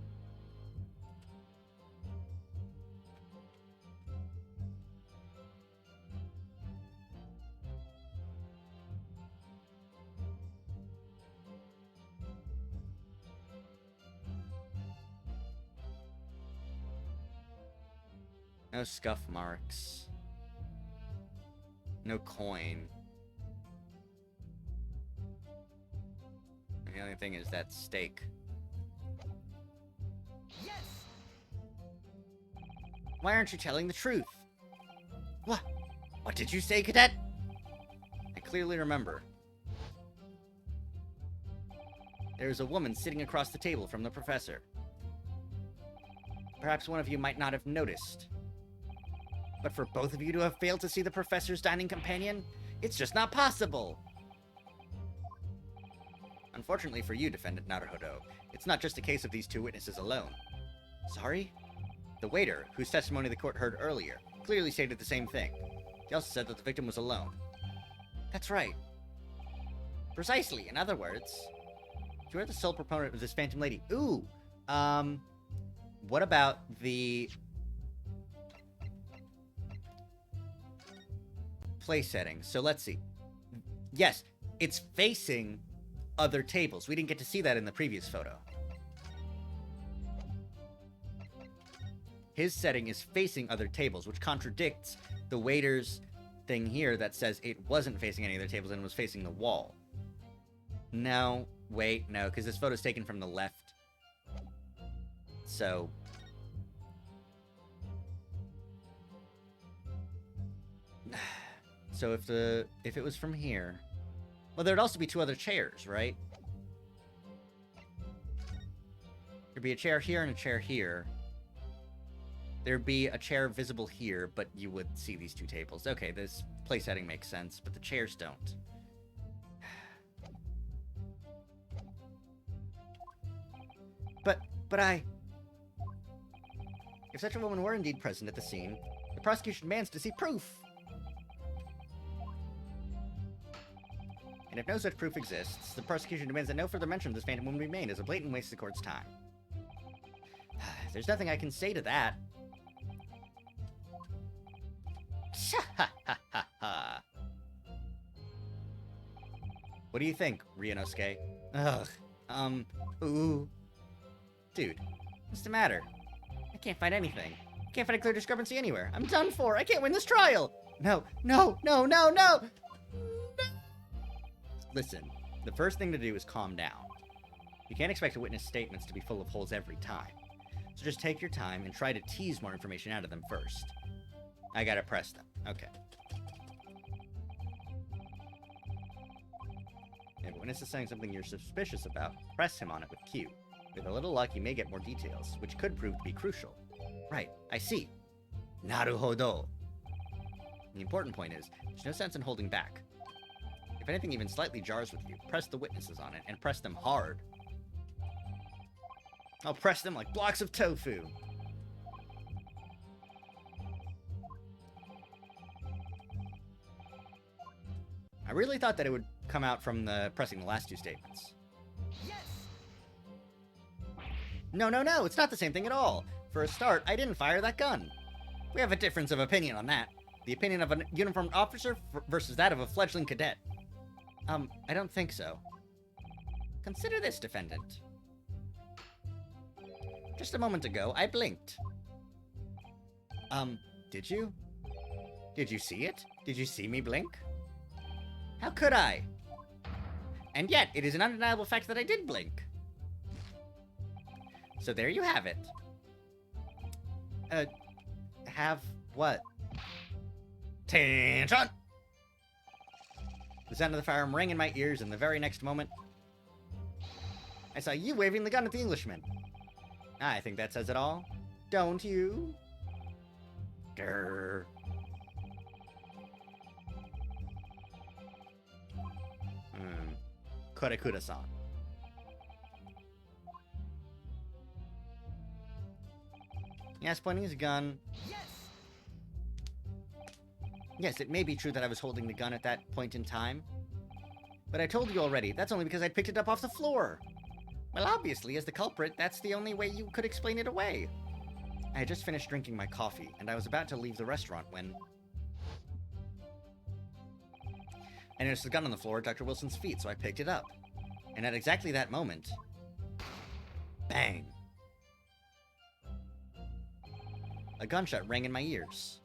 No scuff marks. No coin. The only thing is that steak. Yes! Why aren't you telling the truth? What? What did you say, Cadet? I clearly remember. There is a woman sitting across the table from the professor. Perhaps one of you might not have noticed. But for both of you to have failed to see the professor's dining companion, it's just not possible! Unfortunately for you, Defendant Naruhodo, it's not just a case of these two witnesses alone. Sorry? The waiter, whose testimony the court heard earlier, clearly stated the same thing. He also said that the victim was alone. That's right. Precisely, in other words. You are the sole proponent of this phantom lady. Ooh! What about the place setting? So let's see. Yes, it's facing other tables. We didn't get to see that in the previous photo. His setting is facing other tables, which contradicts the waiter's thing here that says it wasn't facing any other tables and was facing the wall. No, wait, no, because this photo's taken from the left. So if it was from here, well, there'd also be two other chairs, right? There'd be a chair here and a chair here. There'd be a chair visible here, but you would see these two tables. Okay, this place setting makes sense, but the chairs don't. But if such a woman were indeed present at the scene, the prosecution demands to see proof. And if no such proof exists, the prosecution demands that no further mention of this phantom woman be made as a blatant waste of the court's time. There's nothing I can say to that. What do you think, Ryunosuke? Ugh. Ooh. Dude, what's the matter? I can't find anything. I can't find a clear discrepancy anywhere. I'm done for. I can't win this trial. No. Listen, the first thing to do is calm down. You can't expect a witness' statements to be full of holes every time. So just take your time and try to tease more information out of them first. I gotta press them. Okay. If a witness is saying something you're suspicious about, press him on it with Q. With a little luck, you may get more details, which could prove to be crucial. Right, I see. Naruhodo. The important point is, there's no sense in holding back. If anything even slightly jars with you, press the witnesses on it, and press them hard. I'll press them like blocks of tofu. I really thought that it would come out from the pressing the last two statements. Yes! No, it's not the same thing at all. For a start, I didn't fire that gun. We have a difference of opinion on that. The opinion of a uniformed officer versus that of a fledgling cadet. I don't think so. Consider this, defendant. Just a moment ago, I blinked. Did you? Did you see it? Did you see me blink? How could I? And yet, it is an undeniable fact that I did blink. So there you have it. Have what? Tension! The sound of the firearm rang in my ears, and the very next moment, I saw you waving the gun at the Englishman. I think that says it all. Don't you? Grr. Korekura-san. Yes, pointing his gun. Yes! Yes, it may be true that I was holding the gun at that point in time. But I told you already, that's only because I picked it up off the floor. Well, obviously, as the culprit, that's the only way you could explain it away. I had just finished drinking my coffee, and I was about to leave the restaurant when I noticed the gun on the floor at Dr. Wilson's feet, so I picked it up. And at exactly that moment, bang! A gunshot rang in my ears.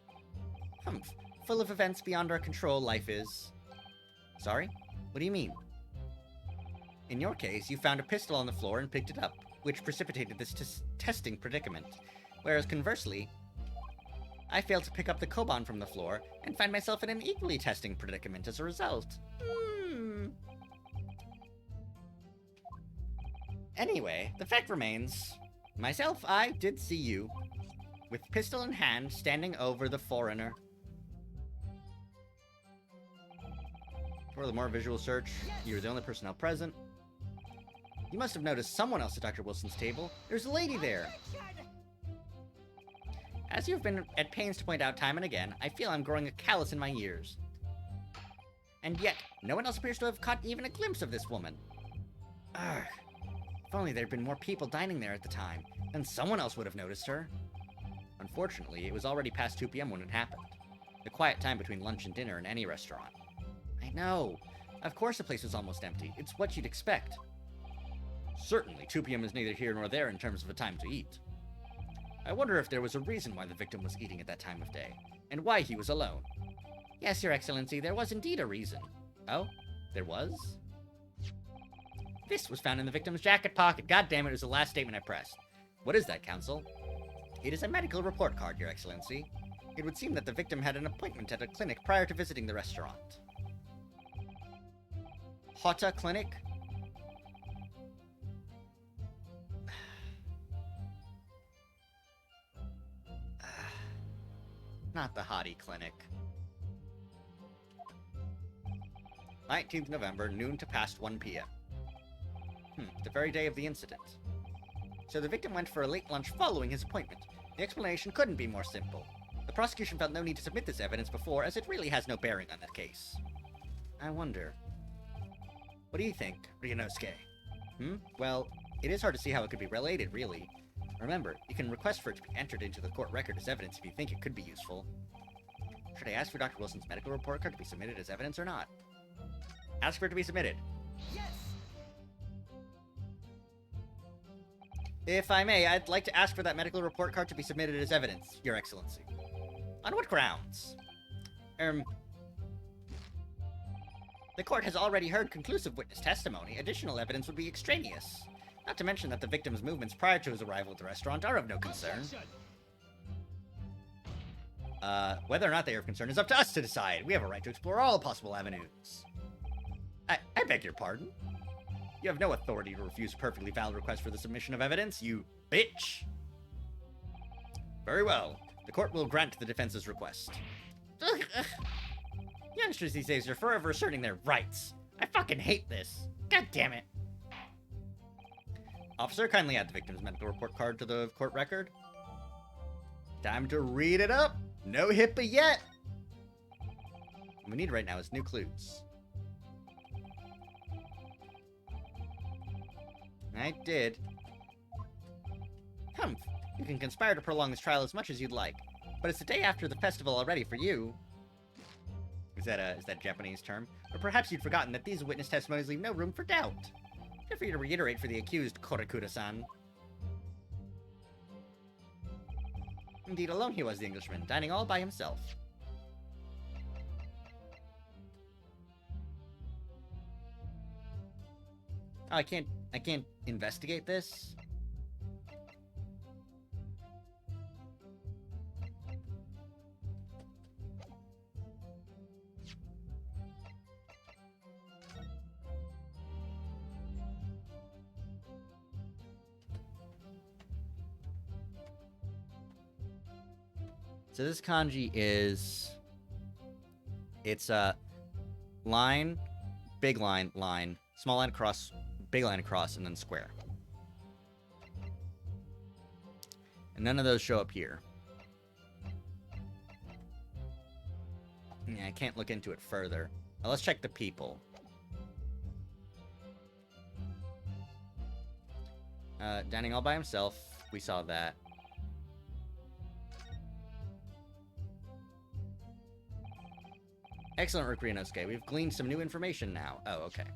Humph. Full of events beyond our control, life is. Sorry? What do you mean? In your case, you found a pistol on the floor and picked it up, which precipitated this testing predicament. Whereas conversely, I failed to pick up the Koban from the floor and find myself in an equally testing predicament as a result. Anyway, the fact remains, myself, I did see you, with pistol in hand, standing over the foreigner. For the more visual search, you were the only personnel present. You must have noticed someone else at Dr. Wilson's table. There's a lady there. As you've been at pains to point out time and again, I feel I'm growing a callus in my ears. And yet, no one else appears to have caught even a glimpse of this woman. Ugh. If only there'd been more people dining there at the time, then someone else would have noticed her. Unfortunately, it was already past 2 p.m. when it happened. The quiet time between lunch and dinner in any restaurant. I know. Of course the place was almost empty. It's what you'd expect. Certainly, 2 p.m. is neither here nor there in terms of a time to eat. I wonder if there was a reason why the victim was eating at that time of day, and why he was alone. Yes, Your Excellency, there was indeed a reason. Oh? There was? This was found in the victim's jacket pocket. God damn it, it was the last statement I pressed. What is that, Counsel? It is a medical report card, Your Excellency. It would seem that the victim had an appointment at a clinic prior to visiting the restaurant. Hota Clinic? Not the Hottie Clinic. 19th November, noon to past 1 p.m. The very day of the incident. So the victim went for a late lunch following his appointment. The explanation couldn't be more simple. The prosecution felt no need to submit this evidence before, as it really has no bearing on the case. I wonder. What do you think, Ryunosuke? Well, it is hard to see how it could be related, really. Remember, you can request for it to be entered into the court record as evidence if you think it could be useful. Should I ask for Dr. Wilson's medical report card to be submitted as evidence or not? Ask for it to be submitted. Yes! If I may, I'd like to ask for that medical report card to be submitted as evidence, Your Excellency. On what grounds? The court has already heard conclusive witness testimony. Additional evidence would be extraneous. Not to mention that the victim's movements prior to his arrival at the restaurant are of no concern. Whether or not they are of concern is up to us to decide. We have a right to explore all possible avenues. I beg your pardon? You have no authority to refuse a perfectly valid request for the submission of evidence, you bitch! Very well. The court will grant the defense's request. Youngsters these days are forever asserting their rights. I fucking hate this. God damn it. Officer, kindly add the victim's medical report card to the court record. Time to read it up. No HIPAA yet. What we need right now is new clues. I did. Humph. You can conspire to prolong this trial as much as you'd like, but it's the day after the festival already for you. Is that a Japanese term? Or perhaps you'd forgotten that these witness testimonies leave no room for doubt. Feel free to reiterate for the accused, Korakura-san. Indeed, alone he was the Englishman, dining all by himself. Oh, I can't investigate this? So this kanji is... It's a line, big line, line, small line across, big line across, and then square. And none of those show up here. Yeah, I can't look into it further. Now let's check the people. Dining all by himself. We saw that. Excellent, Rikuinosuke. We've gleaned some new information now. Oh, okay.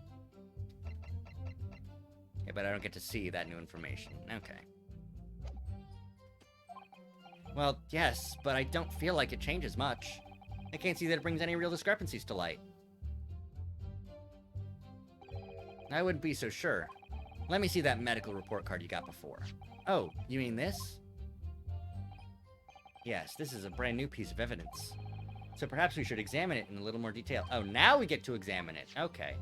Yeah, but I don't get to see that new information. Okay. Well, yes, but I don't feel like it changes much. I can't see that it brings any real discrepancies to light. I wouldn't be so sure. Let me see that medical report card you got before. Oh, you mean this? Yes, this is a brand new piece of evidence. So perhaps we should examine it in a little more detail. Oh, now we get to examine it. Okay.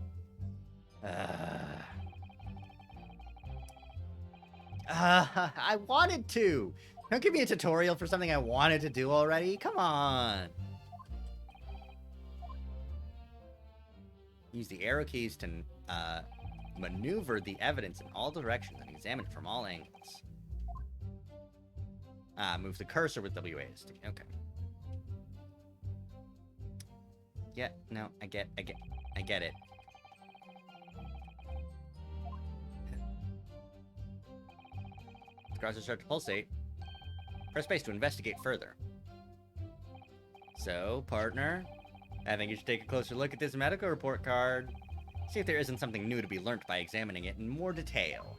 I wanted to. Don't give me a tutorial for something I wanted to do already. Come on. Use the arrow keys to maneuver the evidence in all directions and examine it from all angles. Move the cursor with WASD. Okay. Yeah, no, I get it. The cursor starts to pulsate. Press space to investigate further. So, partner, I think you should take a closer look at this medical report card. See if there isn't something new to be learnt by examining it in more detail.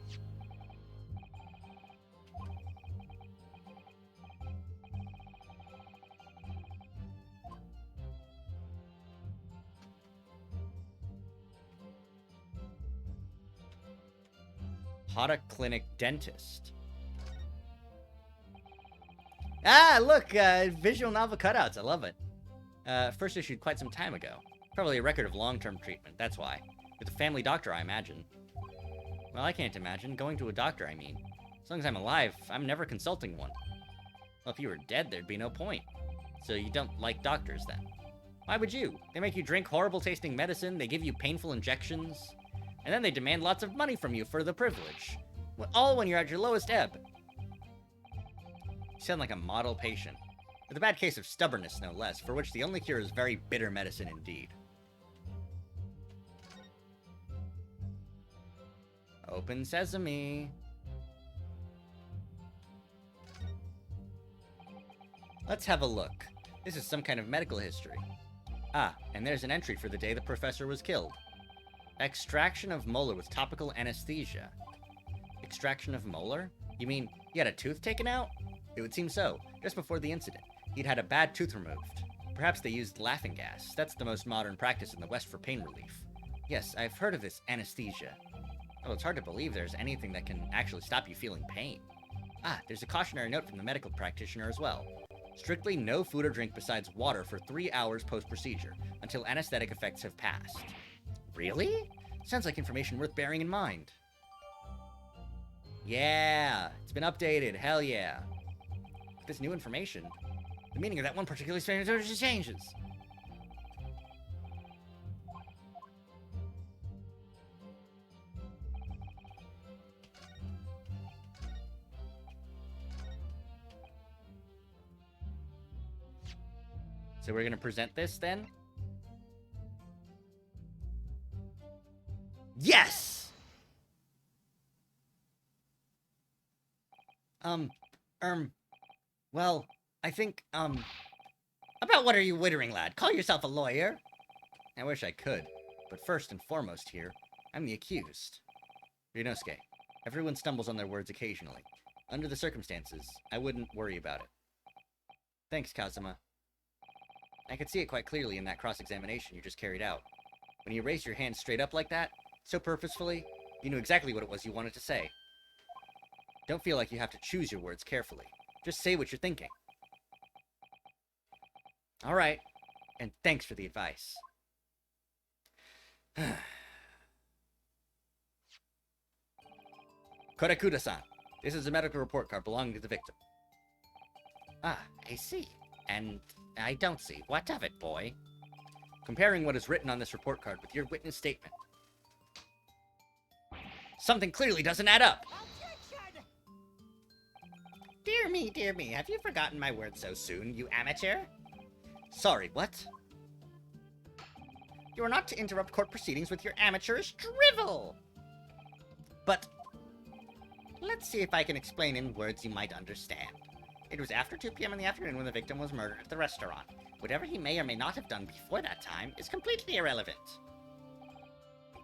Hata Clinic Dentist. Ah, look! Visual novel cutouts. I love it. First issued quite some time ago. Probably a record of long-term treatment, that's why. With a family doctor, I imagine. Well, I can't imagine. Going to a doctor, I mean. As long as I'm alive, I'm never consulting one. Well, if you were dead, there'd be no point. So you don't like doctors, then? Why would you? They make you drink horrible-tasting medicine, they give you painful injections, and then they demand lots of money from you for the privilege. All when you're at your lowest ebb. You sound like a model patient. With a bad case of stubbornness, no less, for which the only cure is very bitter medicine indeed. Open sesame. Let's have a look. This is some kind of medical history. Ah, and there's an entry for the day the professor was killed. Extraction of molar with topical anesthesia. Extraction of molar? You mean he had a tooth taken out? It would seem so. Just before the incident, he'd had a bad tooth removed. Perhaps they used laughing gas. That's the most modern practice in the West for pain relief. Yes, I've heard of this anesthesia. Well, it's hard to believe there's anything that can actually stop you feeling pain. Ah, there's a cautionary note from the medical practitioner as well. Strictly no food or drink besides water for 3 hours post-procedure, until anesthetic effects have passed. Really? Sounds like information worth bearing in mind. Yeah, it's been updated, hell yeah. This new information, the meaning of that one particular sentence changes. So we're gonna present this then? Yes! Well, I think, about what are you wittering, lad? Call yourself a lawyer? I wish I could, but first and foremost here, I'm the accused. Ryunosuke, everyone stumbles on their words occasionally. Under the circumstances, I wouldn't worry about it. Thanks, Kazuma. I could see it quite clearly in that cross-examination you just carried out. When you raised your hand straight up like that, so purposefully, you knew exactly what it was you wanted to say. Don't feel like you have to choose your words carefully. Just say what you're thinking. Alright, and thanks for the advice. Korakuda-san, this is a medical report card belonging to the victim. Ah, I see. And I don't see. What of it, boy? Comparing what is written on this report card with your witness statement. Something clearly doesn't add up. Dear me, have you forgotten my words so soon, you amateur? Sorry, what? You are not to interrupt court proceedings with your amateurish drivel! But, let's see if I can explain in words you might understand. It was after 2 p.m. in the afternoon when the victim was murdered at the restaurant. Whatever he may or may not have done before that time is completely irrelevant.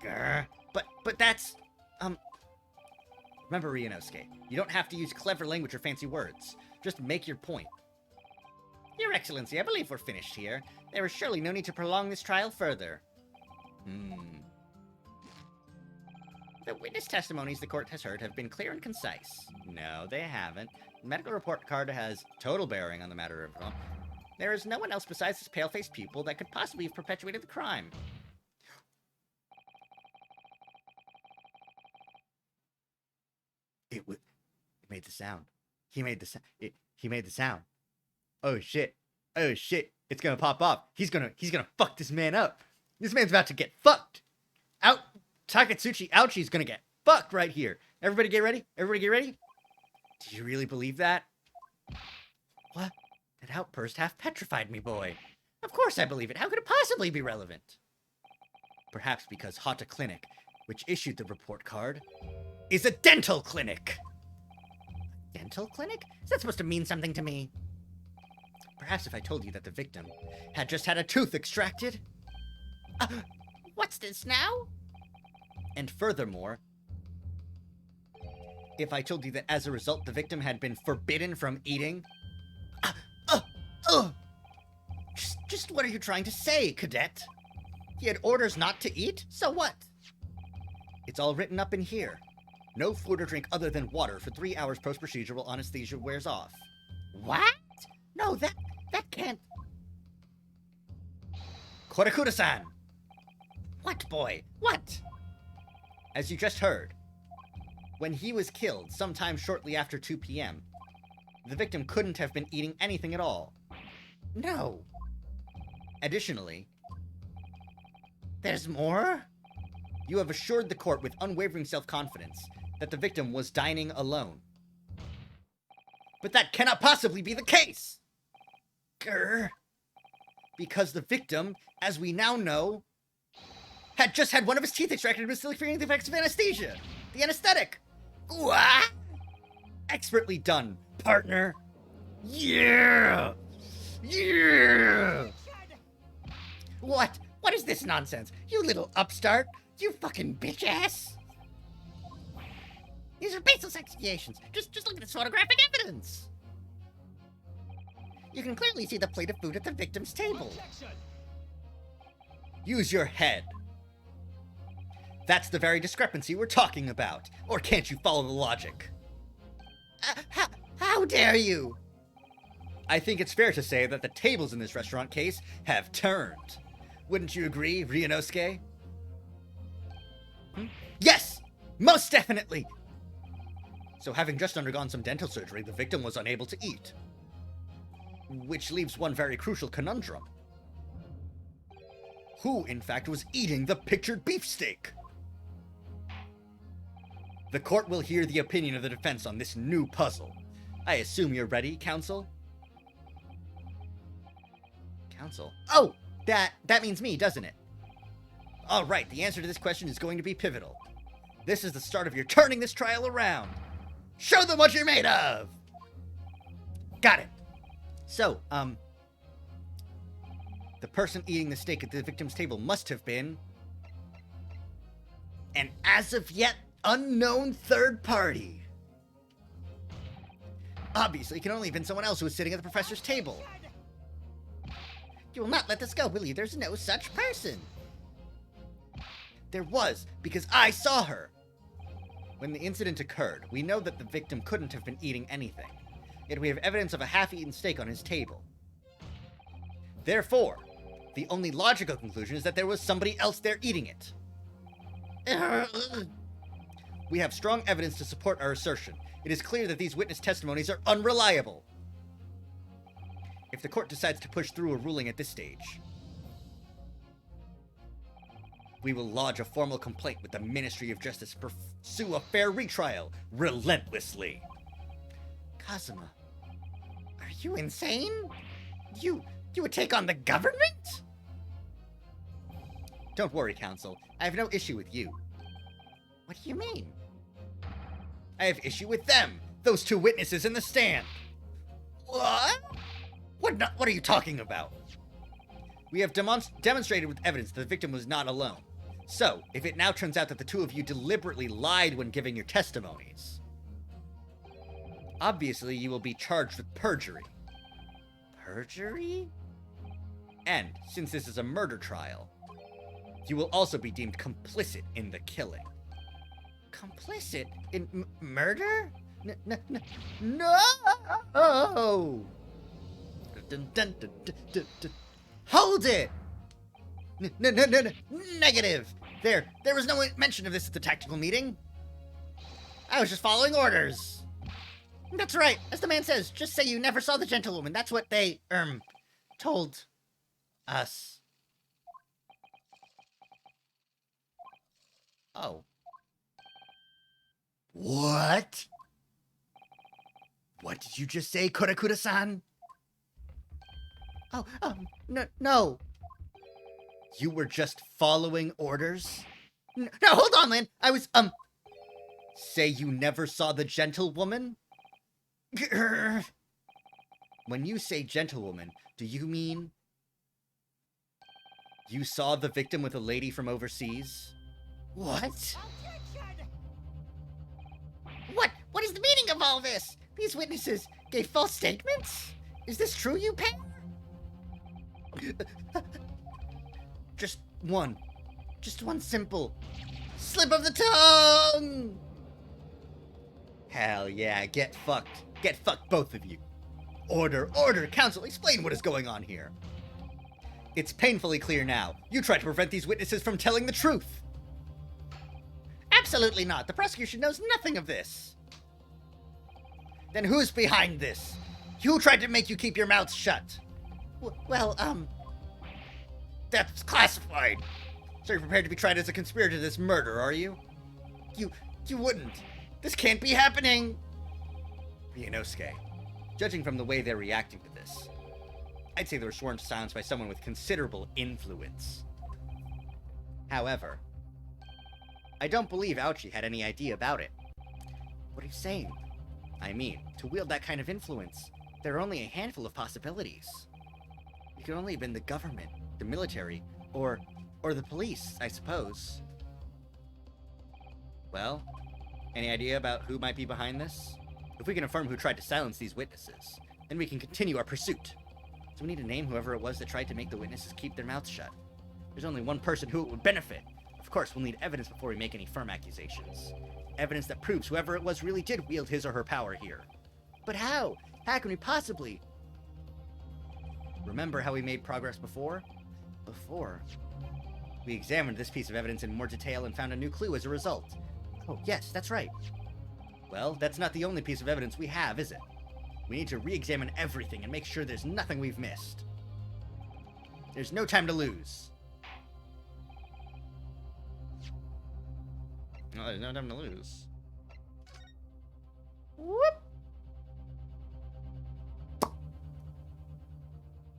Grr. But that's... Remember, Ryunosuke, you don't have to use clever language or fancy words. Just make your point. Your Excellency, I believe we're finished here. There is surely no need to prolong this trial further. The witness testimonies the court has heard have been clear and concise. No, they haven't. The medical report card has total bearing on the matter of... There is no one else besides this pale-faced pupil that could possibly have perpetuated the crime. It made the sound. He made the sound. He made the sound. Oh shit. Oh shit. It's gonna pop off. He's gonna fuck this man up. This man's about to get fucked. Out. Takatsuchi Ouchie's gonna get fucked right here. Everybody get ready? Everybody get ready? Do you really believe that? What? That outburst half petrified me, boy. Of course I believe it. How could it possibly be relevant? Perhaps because Hata Clinic, which issued the report card, is a dental clinic. Dental clinic? Is that supposed to mean something to me? Perhaps if I told you that the victim had just had a tooth extracted? What's this now? And furthermore, if I told you that as a result the victim had been forbidden from eating? Just what are you trying to say, cadet? He had orders not to eat? So what? It's all written up in here. No food or drink other than water for 3 hours post-procedure while anesthesia wears off. What? No, that can't... Korakuda-san! What, boy? What? As you just heard, when he was killed sometime shortly after 2 p.m., the victim couldn't have been eating anything at all. No. Additionally, there's more? You have assured the court with unwavering self-confidence that the victim was dining alone. But that cannot possibly be the case! Grr. Because the victim, as we now know, had just had one of his teeth extracted and was still experiencing the effects of anesthesia. The anesthetic. What? Expertly done, partner. Yeah! Yeah! What? What is this nonsense? You little upstart. You fucking bitch ass. These are baseless accusations. Just look at this photographic evidence. You can clearly see the plate of food at the victim's table. Use your head. That's the very discrepancy we're talking about. Or can't you follow the logic? How dare you? I think it's fair to say that the tables in this restaurant case have turned. Wouldn't you agree, Ryunosuke? Yes! Most definitely! So having just undergone some dental surgery, the victim was unable to eat. Which leaves one very crucial conundrum. Who, in fact, was eating the pictured beefsteak? The court will hear the opinion of the defense on this new puzzle. I assume you're ready, counsel? Counsel? Oh! That means me, doesn't it? Alright, the answer to this question is going to be pivotal. This is the start of your turning this trial around. Show them what you're made of! Got it. So, the person eating the steak at the victim's table must have been an as of yet unknown third party. Obviously, it can only have been someone else who was sitting at the professor's table. You will not let this go, will you? There's no such person. There was, because I saw her. When the incident occurred, we know that the victim couldn't have been eating anything. Yet we have evidence of a half-eaten steak on his table. Therefore, the only logical conclusion is that there was somebody else there eating it. We have strong evidence to support our assertion. It is clear that these witness testimonies are unreliable. If the court decides to push through a ruling at this stage, we will lodge a formal complaint with the Ministry of Justice to pursue a fair retrial relentlessly. Kazuma, are you insane? You would take on the government? Don't worry, counsel. I have no issue with you. What do you mean? I have issue with them, those two witnesses in the stand. What? What are you talking about? We have demonstrated with evidence that the victim was not alone. So, if it now turns out that the two of you deliberately lied when giving your testimonies, obviously you will be charged with perjury. Perjury? And, since this is a murder trial, you will also be deemed complicit in the killing. Complicit in murder? No! Hold it! No, negative! There was no mention of this at the tactical meeting. I was just following orders. That's right, as the man says, just say you never saw the gentlewoman. That's what they, told us. Oh. What? What did you just say, Korakura-san? Oh, no. You were just following orders? No, hold on, Lynn. I was, Say you never saw the gentlewoman? When you say gentlewoman, do you mean you saw the victim with a lady from overseas? What? What is the meaning of all this? These witnesses gave false statements? Is this true, you pair? Just one simple slip of the tongue! Hell yeah, get fucked. Get fucked, both of you. Order, counsel, explain what is going on here. It's painfully clear now. You tried to prevent these witnesses from telling the truth. Absolutely not. The prosecution knows nothing of this. Then who's behind this? Who tried to make you keep your mouths shut? Well, that's classified. So you're prepared to be tried as a conspirator to this murder, are you? You wouldn't. This can't be happening. Ryunosuke, judging from the way they're reacting to this, I'd say they were sworn to silence by someone with considerable influence. However, I don't believe Ouchi had any idea about it. What are you saying? I mean, to wield that kind of influence, there are only a handful of possibilities. It could only have been the government, the military, or the police, I suppose. Well, any idea about who might be behind this? If we can affirm who tried to silence these witnesses, then we can continue our pursuit. So we need to name whoever it was that tried to make the witnesses keep their mouths shut. There's only one person who it would benefit. A Of course, we'll need evidence before we make any firm accusations. Evidence that proves whoever it was really did wield his or her power here. But how? How can we possibly? Remember how we made progress before? We examined this piece of evidence in more detail and found a new clue as a result. Oh, yes, that's right. Well, that's not the only piece of evidence we have, is it? We need to re-examine everything and make sure there's nothing we've missed. There's no time to lose. No, there's no time to lose. Whoop!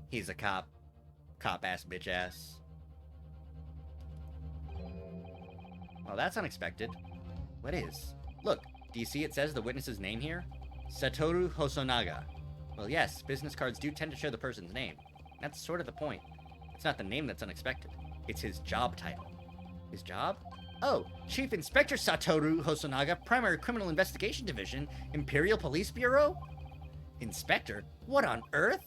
He's a cop. Cop-ass, bitch-ass. Well, that's unexpected. What is? Look, do you see it says the witness's name here? Satoru Hosonaga. Well, yes, business cards do tend to show the person's name. That's sort of the point. It's not the name that's unexpected. It's his job title. His job? Oh, Chief Inspector Satoru Hosonaga, Primary Criminal Investigation Division, Imperial Police Bureau? Inspector? What on earth?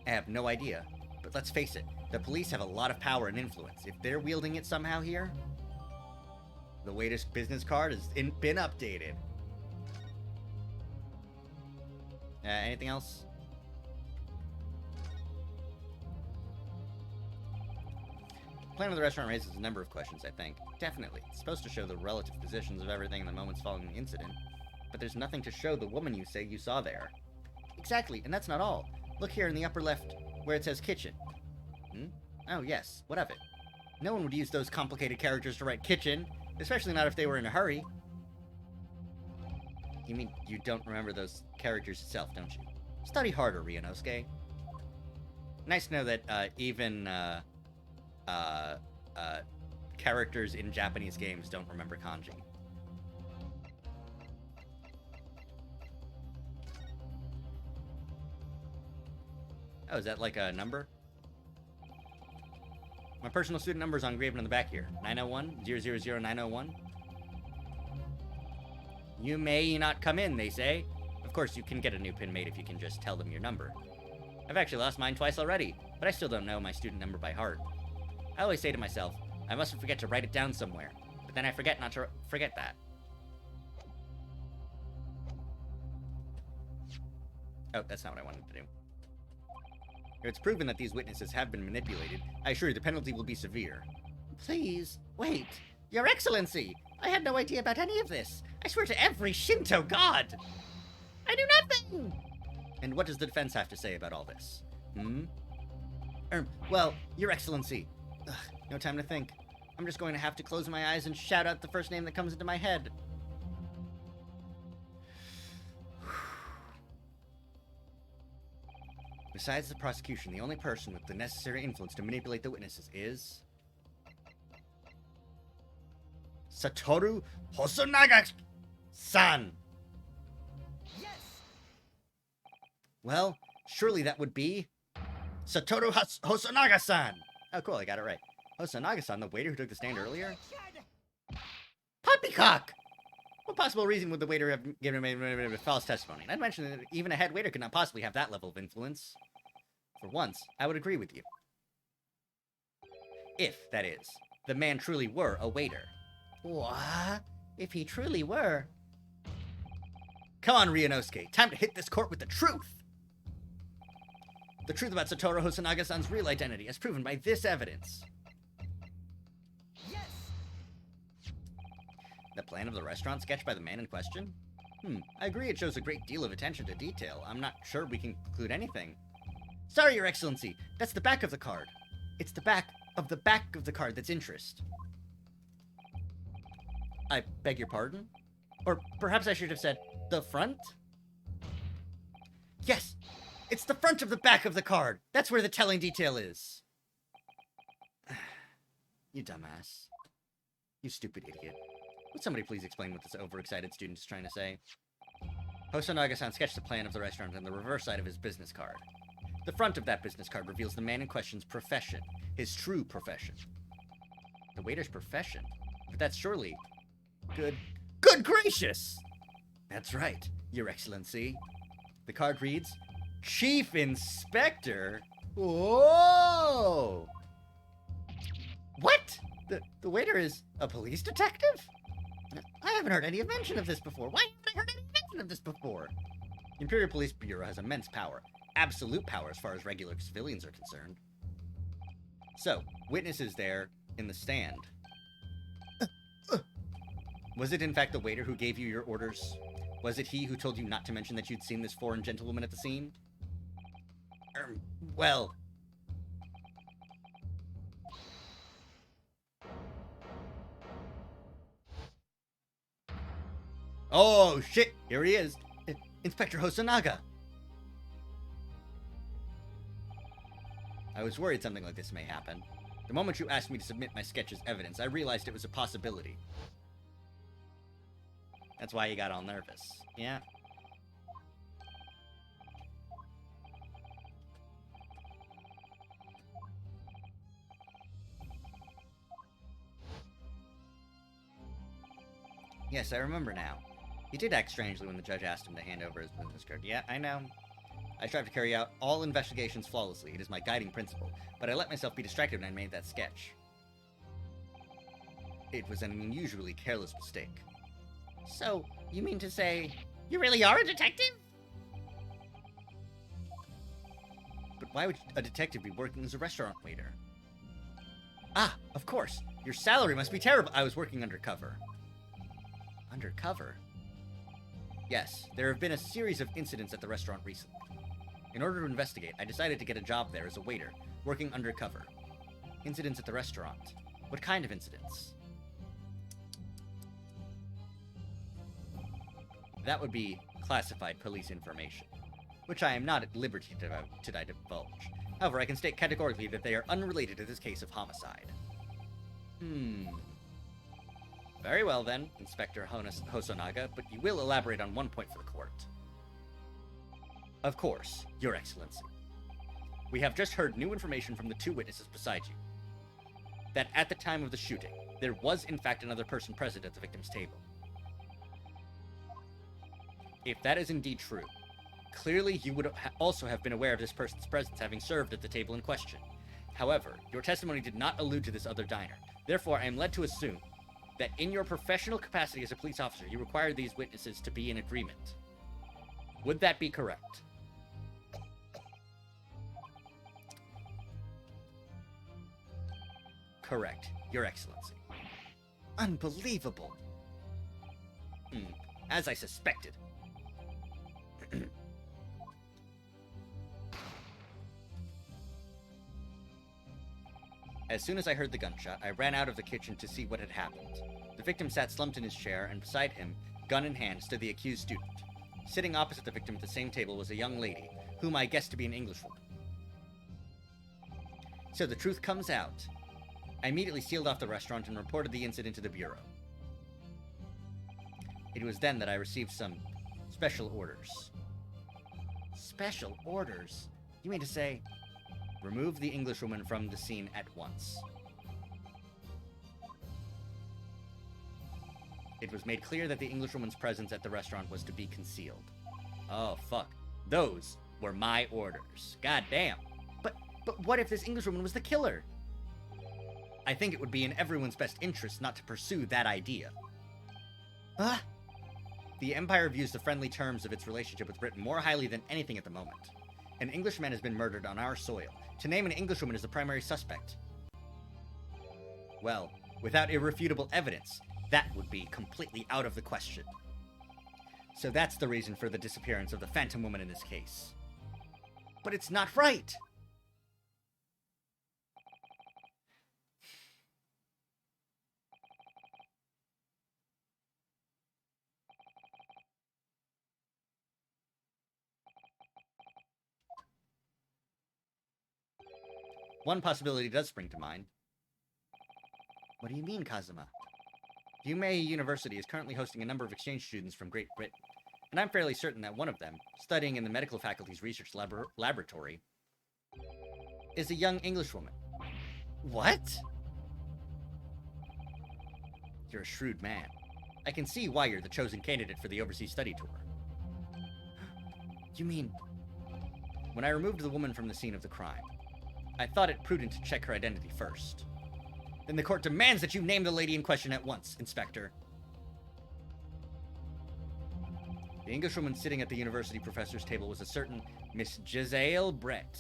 I have no idea. But let's face it, the police have a lot of power and influence. If they're wielding it somehow here, the waiter's business card has been updated. Anything else? The plan of the restaurant raises a number of questions, I think. Definitely. It's supposed to show the relative positions of everything in the moments following the incident. But there's nothing to show the woman you say you saw there. Exactly, and that's not all. Look here in the upper left, where it says kitchen. Oh, yes. What of it? No one would use those complicated characters to write kitchen, especially not if they were in a hurry. You mean you don't remember those characters itself, don't you? Study harder, Ryunosuke. Nice to know that even characters in Japanese games don't remember kanji. Oh, is that like a number? My personal student number is engraved on the back here. 901-000-901. You may not come in, they say. Of course, you can get a new pin made if you can just tell them your number. I've actually lost mine twice already, but I still don't know my student number by heart. I always say to myself, I mustn't forget to write it down somewhere. But then I forget not to forget that. Oh, that's not what I wanted to do. If it's proven that these witnesses have been manipulated, I assure you the penalty will be severe. Please, wait. Your Excellency! I had no idea about any of this. I swear to every Shinto god! I knew nothing! And what does the defense have to say about all this? Well, Your Excellency. Ugh, no time to think. I'm just going to have to close my eyes and shout out the first name that comes into my head. Besides the prosecution, the only person with the necessary influence to manipulate the witnesses is... Satoru Hosonaga-san! Yes! Well, surely that would be... Satoru Hosonaga-san! Oh, cool, I got it right. Hosonaga-san, the waiter who took the stand earlier? Poppycock! What possible reason would the waiter have given a false testimony? I'd mention that even a head waiter could not possibly have that level of influence. For once, I would agree with you. If, that is, the man truly were a waiter. What? If he truly were? Come on, Ryunosuke. Time to hit this court with the truth! The truth about Satoru Hosonaga-san's real identity, as proven by this evidence. Yes! The plan of the restaurant sketched by the man in question? I agree it shows a great deal of attention to detail. I'm not sure we can conclude anything. Sorry, Your Excellency. That's the back of the card. It's the back of the card that's interest. I beg your pardon? Or perhaps I should have said, the front? Yes! It's the front of the back of the card! That's where the telling detail is! You dumbass. You stupid idiot. Would somebody please explain what this overexcited student is trying to say? Hosonaga-san sketched the plan of the restaurant on the reverse side of his business card. The front of that business card reveals the man in question's profession, his true profession. The waiter's profession? But that's surely... Good gracious! That's right, Your Excellency. The card reads, Chief Inspector? Whoa! What? The waiter is a police detective? I haven't heard any mention of this before. Why haven't I heard any mention of this before? The Imperial Police Bureau has immense power. Absolute power as far as regular civilians are concerned. So, witnesses there in the stand. Was it in fact the waiter who gave you your orders? Was it he who told you not to mention that you'd seen this foreign gentlewoman at the scene? Well... Oh, shit! Here he is! Inspector Hosonaga! I was worried something like this may happen. The moment you asked me to submit my sketch as evidence, I realized it was a possibility. That's why you got all nervous. Yeah? Yes, I remember now. He did act strangely when the judge asked him to hand over his business card. Yeah, I know. I strive to carry out all investigations flawlessly. It is my guiding principle. But I let myself be distracted when I made that sketch. It was an unusually careless mistake. So, you mean to say, you really are a detective? But why would a detective be working as a restaurant waiter? Ah, of course. Your salary must be terrible. I was working undercover. Undercover? Yes, there have been a series of incidents at the restaurant recently. In order to investigate, I decided to get a job there as a waiter, working undercover. Incidents at the restaurant. What kind of incidents? That would be classified police information, which I am not at liberty to divulge. However, I can state categorically that they are unrelated to this case of homicide. Very well then, Inspector Hosonaga, but you will elaborate on one point for the court. Of course, Your Excellency. We have just heard new information from the two witnesses beside you. That at the time of the shooting, there was in fact another person present at the victim's table. If that is indeed true, clearly you would also have been aware of this person's presence having served at the table in question. However, your testimony did not allude to this other diner. Therefore, I am led to assume that in your professional capacity as a police officer, you require these witnesses to be in agreement. Would that be correct? Correct, Your Excellency. Unbelievable. As I suspected. As soon as I heard the gunshot, I ran out of the kitchen to see what had happened. The victim sat slumped in his chair, and beside him, gun in hand, stood the accused student. Sitting opposite the victim at the same table was a young lady, whom I guessed to be an Englishwoman. So the truth comes out. I immediately sealed off the restaurant and reported the incident to the Bureau. It was then that I received some special orders. Special orders? You mean to say... Remove the Englishwoman from the scene at once. It was made clear that the Englishwoman's presence at the restaurant was to be concealed. Oh, fuck. Those were my orders. God damn. But what if this Englishwoman was the killer? I think it would be in everyone's best interest not to pursue that idea. Huh? The Empire views the friendly terms of its relationship with Britain more highly than anything at the moment. An Englishman has been murdered on our soil. To name an Englishwoman as the primary suspect. Well, without irrefutable evidence, that would be completely out of the question. So that's the reason for the disappearance of the Phantom Woman in this case. But it's not right! One possibility does spring to mind. What do you mean, Kazuma? Yumei University is currently hosting a number of exchange students from Great Britain, and I'm fairly certain that one of them, studying in the medical faculty's research laboratory, is a young Englishwoman. What? You're a shrewd man. I can see why you're the chosen candidate for the overseas study tour. You mean... When I removed the woman from the scene of the crime, I thought it prudent to check her identity first. Then the court demands that you name the lady in question at once, Inspector. The Englishwoman sitting at the university professor's table was a certain Miss Giselle Brett.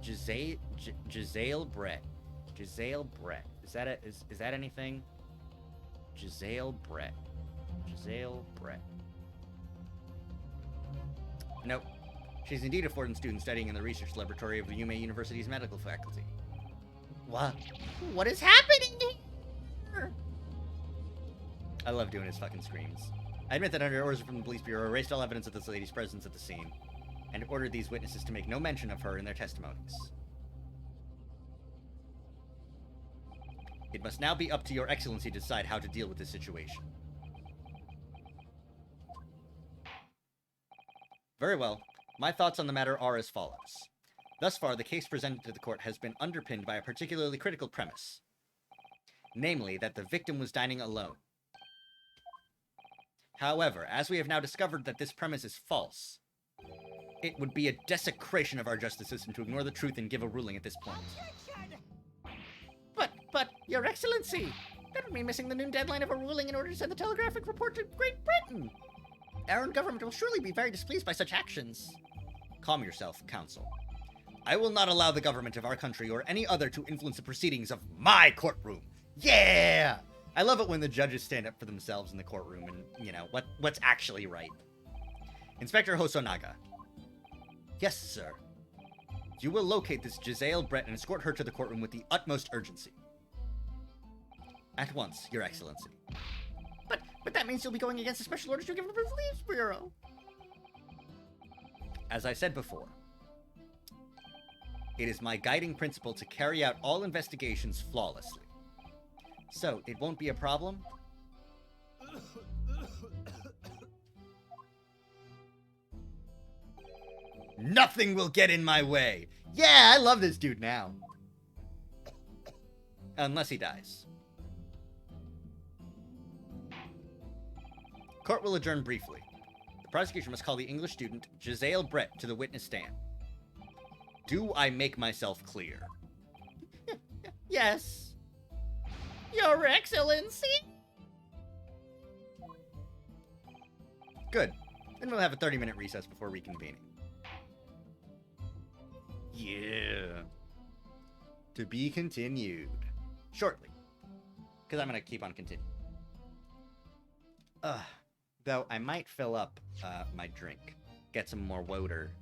Giselle Brett. Giselle Brett. Is that anything? Giselle Brett. Giselle Brett. Nope. She's indeed a foreign student studying in the research laboratory of the UMA University's medical faculty. What? What is happening here? I love doing his fucking screams. I admit that under orders from the police bureau, erased all evidence of this lady's presence at the scene, and ordered these witnesses to make no mention of her in their testimonies. It must now be up to your excellency to decide how to deal with this situation. Very well. My thoughts on the matter are as follows. Thus far, the case presented to the court has been underpinned by a particularly critical premise. Namely, that the victim was dining alone. However, as we have now discovered that this premise is false, it would be a desecration of our justice system to ignore the truth and give a ruling at this point. But, Your Excellency, that would mean missing the noon deadline of a ruling in order to send the telegraphic report to Great Britain. Our own government will surely be very displeased by such actions. Calm yourself, Counsel. I will not allow the government of our country or any other to influence the proceedings of my courtroom. Yeah! I love it when the judges stand up for themselves in the courtroom and, you know, what's actually right. Inspector Hosonaga. Yes, sir. You will locate this Giselle Brett and escort her to the courtroom with the utmost urgency. At once, Your Excellency. But that means you'll be going against the special orders you give the Police Bureau. As I said before, it is my guiding principle to carry out all investigations flawlessly. So, it won't be a problem? Nothing will get in my way! Yeah, I love this dude now. Unless he dies. Court will adjourn briefly. The prosecution must call the English student, Giselle Brett, to the witness stand. Do I make myself clear? Yes. Your Excellency? Good. Then we'll have a 30-minute recess before reconvening. Yeah. To be continued. Shortly. Because I'm going to keep on continuing. Though I might fill up my drink. Get some more water.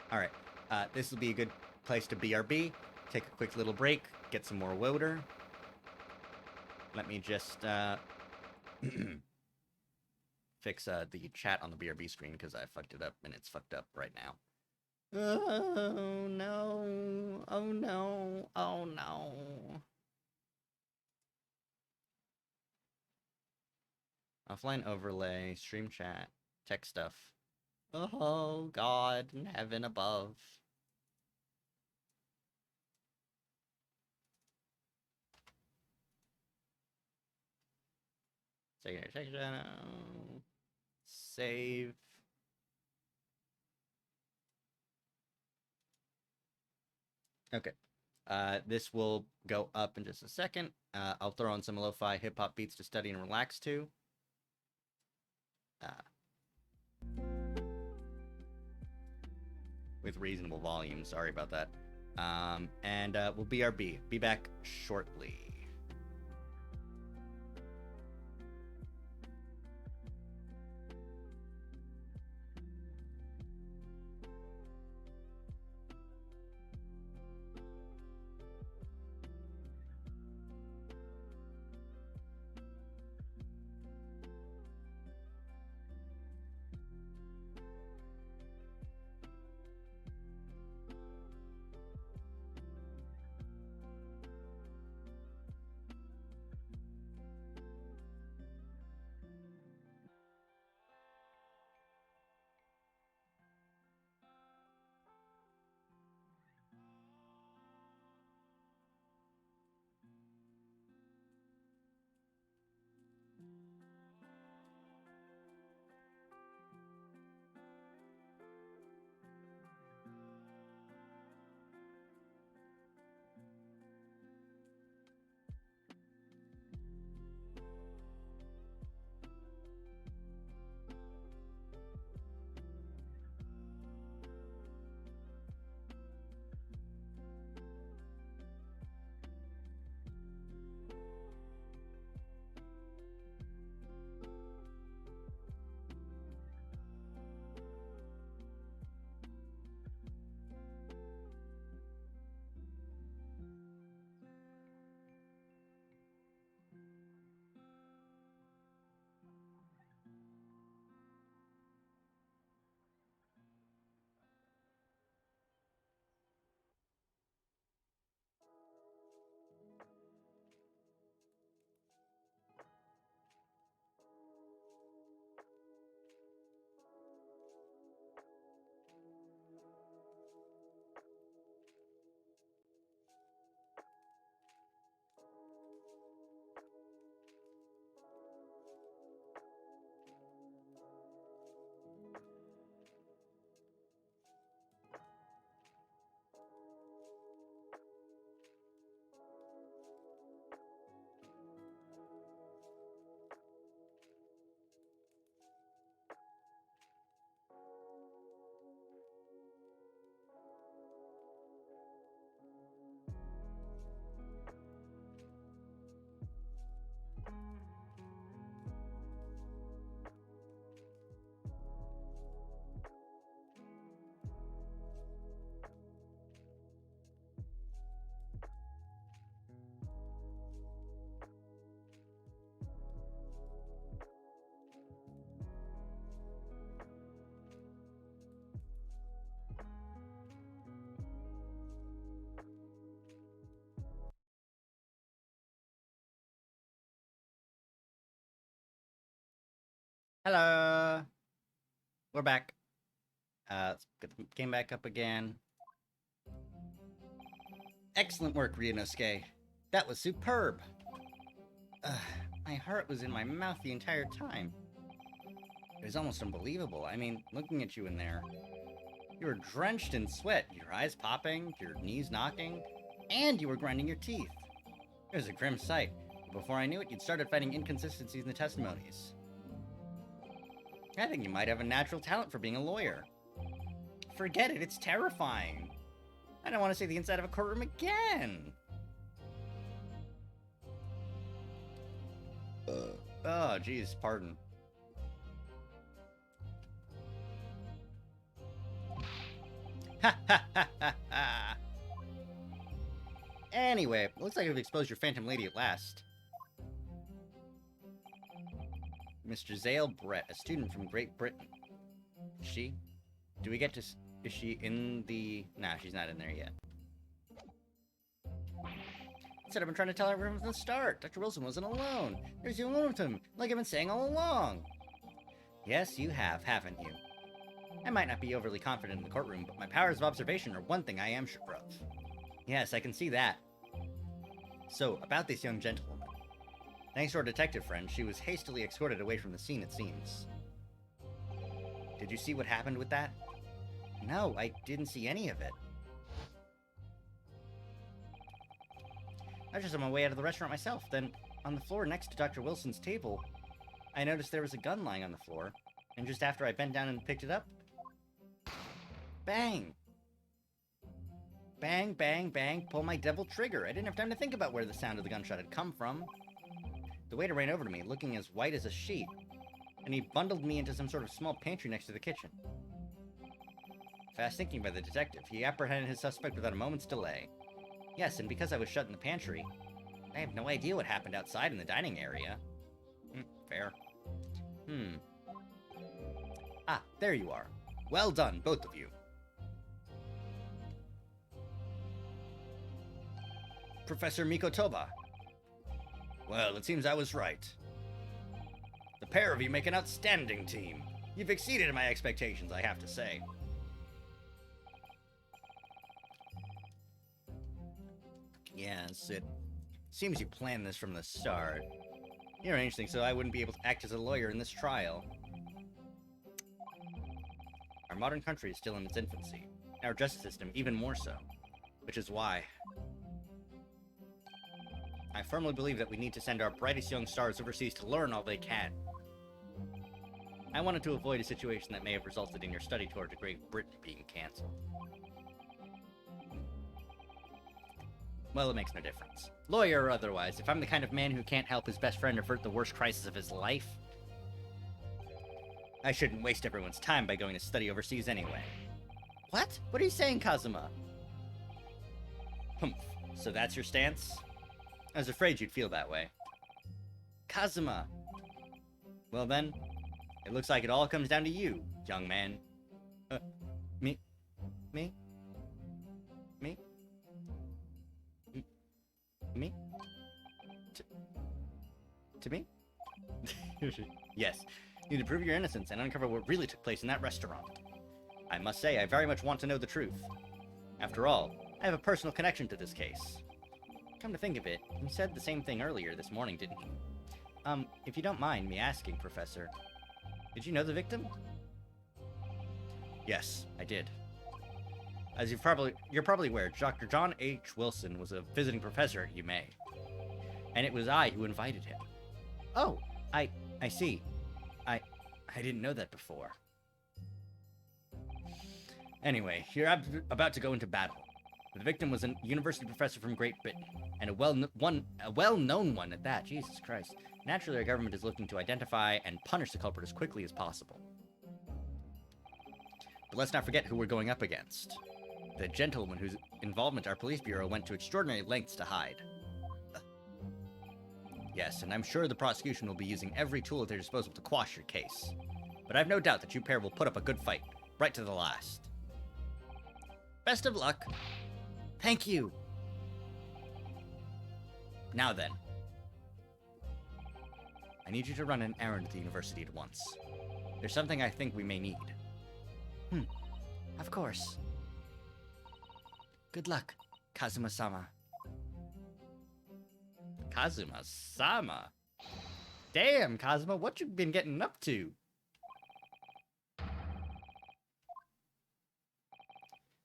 Alright. This will be a good place to BRB. Take a quick little break. Get some more water. Let me just fix the chat on the BRB screen because I fucked it up and it's fucked up right now. Oh no. Oh no. Oh no. Offline overlay, stream chat, tech stuff. Oh God in heaven above. Secondary section. Save. Okay. This will go up in just a second. I'll throw on some lo-fi hip-hop beats to study and relax to. With reasonable volume. Sorry about that. And we'll BRB. Be back shortly. Hello! We're back. Let's get the game back up again. Excellent work, Ryunosuke. That was superb. My heart was in my mouth the entire time. It was almost unbelievable. I mean, looking at you in there. You were drenched in sweat, your eyes popping, your knees knocking, and you were grinding your teeth. It was a grim sight. Before I knew it, you'd started finding inconsistencies in the testimonies. I think you might have a natural talent for being a lawyer. Forget it, it's terrifying. I don't want to see the inside of a courtroom again. Oh, jeez, pardon. Ha ha ha ha ha! Anyway, looks like you've exposed your Phantom Lady at last. Mr. Zale Brett, a student from Great Britain. Is she? Do we get to... Is she in the... Nah, she's not in there yet. Said I've been trying to tell everyone from the start. Dr. Wilson wasn't alone. There's you alone with him, like I've been saying all along. Yes, you have, haven't you? I might not be overly confident in the courtroom, but my powers of observation are one thing I am sure of. Yes, I can see that. So, about this young gentlewoman. Thanks to our detective friend, she was hastily escorted away from the scene, it seems. Did you see what happened with that? No, I didn't see any of it. I was just on my way out of the restaurant myself. Then, on the floor next to Dr. Wilson's table, I noticed there was a gun lying on the floor. And just after I bent down and picked it up... Bang! Bang, bang, bang, pull my devil trigger. I didn't have time to think about where the sound of the gunshot had come from. The waiter ran over to me, looking as white as a sheet, and he bundled me into some sort of small pantry next to the kitchen. Fast thinking by the detective, he apprehended his suspect without a moment's delay. Yes, and because I was shut in the pantry, I have no idea what happened outside in the dining area. Fair. Ah, there you are. Well done, both of you. Professor Mikotoba. Well, it seems I was right. The pair of you make an outstanding team. You've exceeded my expectations, I have to say. Yes, it seems you planned this from the start. You arranged things so I wouldn't be able to act as a lawyer in this trial. Our modern country is still in its infancy. Our justice system even more so. Which is why I firmly believe that we need to send our brightest young stars overseas to learn all they can. I wanted to avoid a situation that may have resulted in your study tour to Great Britain being cancelled. Well, it makes no difference. Lawyer or otherwise, if I'm the kind of man who can't help his best friend avert the worst crisis of his life, I shouldn't waste everyone's time by going to study overseas anyway. What? What are you saying, Kazuma? Humph. So that's your stance? I was afraid you'd feel that way. Kazuma! Well then, it looks like it all comes down to you, young man. Me? Me? Me? Me? To me? Yes. You need to prove your innocence and uncover what really took place in that restaurant. I must say, I very much want to know the truth. After all, I have a personal connection to this case. Come to think of it, you said the same thing earlier this morning, didn't you? If you don't mind me asking, Professor, did you know the victim? Yes, I did. As you're probably aware, Dr. John H. Wilson was a visiting professor at UMA. And it was I who invited him. Oh, I see. I didn't know that before. Anyway, you're about to go into battle. The victim was a university professor from Great Britain, and a well-known one at that. Jesus Christ. Naturally, our government is looking to identify and punish the culprit as quickly as possible. But let's not forget who we're going up against. The gentleman whose involvement our police bureau went to extraordinary lengths to hide. Yes, and I'm sure the prosecution will be using every tool at their disposal to quash your case. But I've no doubt that you pair will put up a good fight, right to the last. Best of luck. Thank you. Now then. I need you to run an errand at the university at once. There's something I think we may need. Of course. Good luck, Kazuma-sama. Kazuma-sama? Damn, Kazuma, what you been getting up to?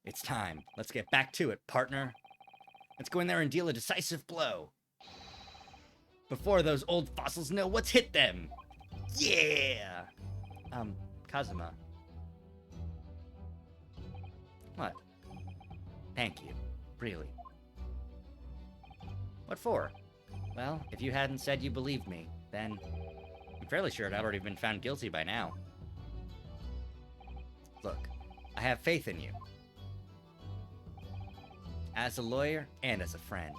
It's time. Let's get back to it, partner. Let's go in there and deal a decisive blow. Before those old fossils know what's hit them. Yeah! Kazuma. What? Thank you. Really. What for? Well, if you hadn't said you believed me, then I'm fairly sure I'd already been found guilty by now. Look, I have faith in you. As a lawyer and as a friend.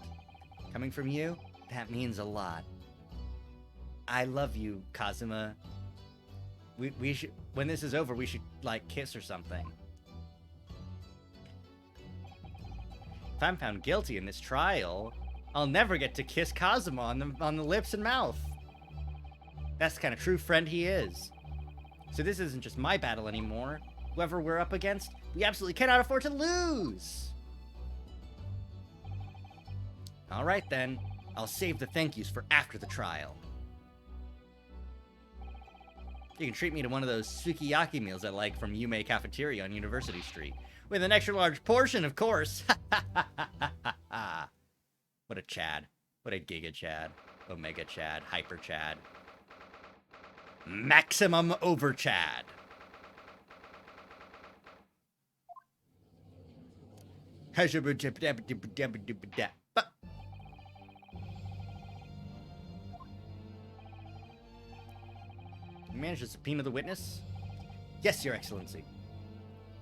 Coming from you, that means a lot. I love you, Kazuma. We should, when this is over, we should, like, kiss or something. If I'm found guilty in this trial, I'll never get to kiss Kazuma on the lips and mouth. That's the kind of true friend he is. So this isn't just my battle anymore. Whoever we're up against, we absolutely cannot afford to lose. All right, then. I'll save the thank yous for after the trial. You can treat me to one of those sukiyaki meals I like from Yume Cafeteria on University Street. With an extra large portion, of course. What a Chad. What a Giga Chad. Omega Chad. Hyper Chad. Maximum over Chad. You managed to subpoena the witness? Yes, Your Excellency.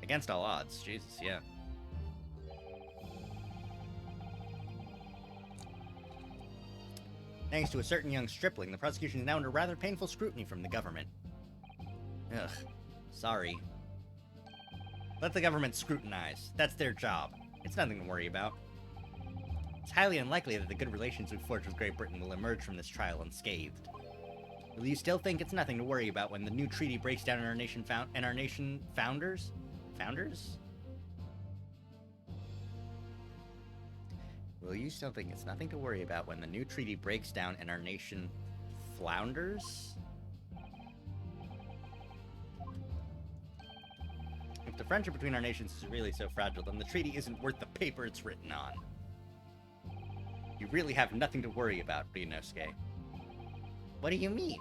Against all odds. Jesus, yeah. Thanks to a certain young stripling, the prosecution is now under rather painful scrutiny from the government. Ugh. Sorry. Let the government scrutinize. That's their job. It's nothing to worry about. It's highly unlikely that the good relations we've forged with Great Britain will emerge from this trial unscathed. Will you still think it's nothing to worry about when the new treaty breaks down our nation founders? Founders? Will you still think it's nothing to worry about when the new treaty breaks down and our nation flounders? If the friendship between our nations is really so fragile, then the treaty isn't worth the paper it's written on. You really have nothing to worry about, Ryunosuke. What do you mean?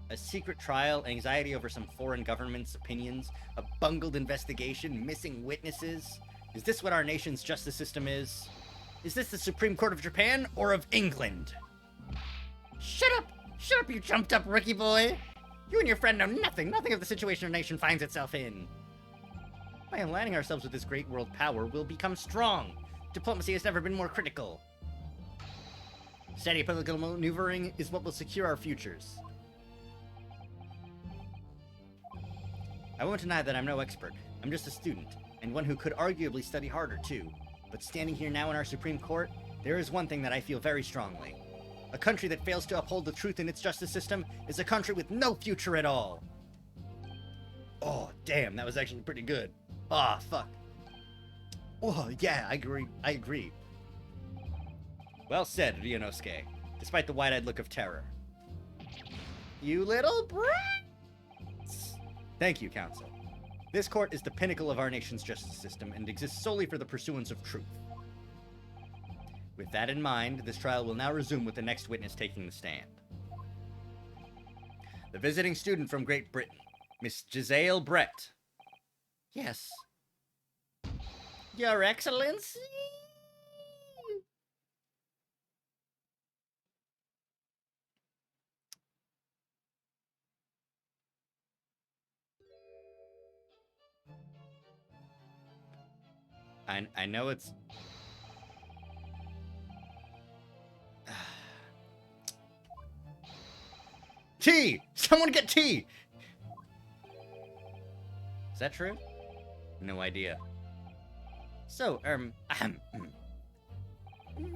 A secret trial, anxiety over some foreign government's opinions, a bungled investigation, missing witnesses? Is this what our nation's justice system is? Is this the Supreme Court of Japan or of England? Shut up! Shut up, you jumped up rookie boy! You and your friend know nothing of the situation our nation finds itself in. By aligning ourselves with this great world power, we'll become strong. Diplomacy has never been more critical. Steady political maneuvering is what will secure our futures. I won't deny that I'm no expert. I'm just a student, and one who could arguably study harder, too. But standing here now in our Supreme Court, there is one thing that I feel very strongly. A country that fails to uphold the truth in its justice system is a country with no future at all. Oh, damn, that was actually pretty good. Ah, fuck. Oh, yeah, I agree. Well said, Ryunosuke, despite the wide-eyed look of terror. You little brats! Thank you, Counsel. This court is the pinnacle of our nation's justice system and exists solely for the pursuance of truth. With that in mind, this trial will now resume with the next witness taking the stand. The visiting student from Great Britain, Miss Giselle Brett. Yes. Your Excellency? I know it's... Tea! Someone get tea! Is that true? No idea. So,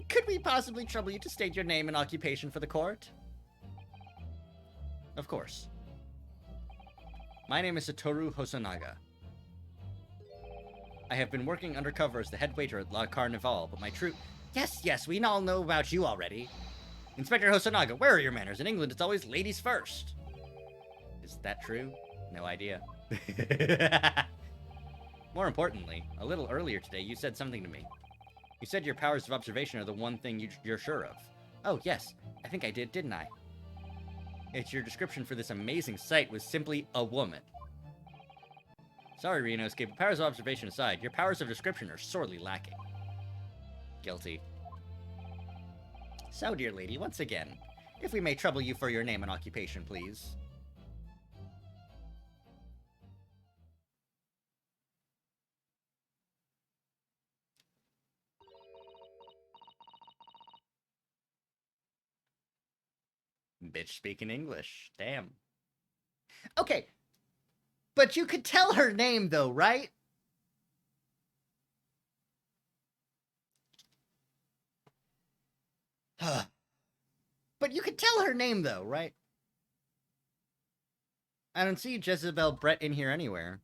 could we possibly trouble you to state your name and occupation for the court? Of course. My name is Satoru Hosonaga. I have been working undercover as the head waiter at La Carnival, but my true... Yes, we all know about you already. Inspector Hosonaga, where are your manners? In England, it's always ladies first. Is that true? No idea. More importantly, a little earlier today, you said something to me. You said your powers of observation are the one thing you're sure of. Oh, yes. I think I did, didn't I? It's your description for this amazing sight was simply a woman. Sorry, Ryunosuke, but powers of observation aside, your powers of description are sorely lacking. Guilty. So, dear lady, once again, if we may trouble you for your name and occupation, please. Bitch speaking English. Damn. Okay. But you could tell her name, though, right? But you could tell her name, though, right? I don't see Jezebel Brett in here anywhere.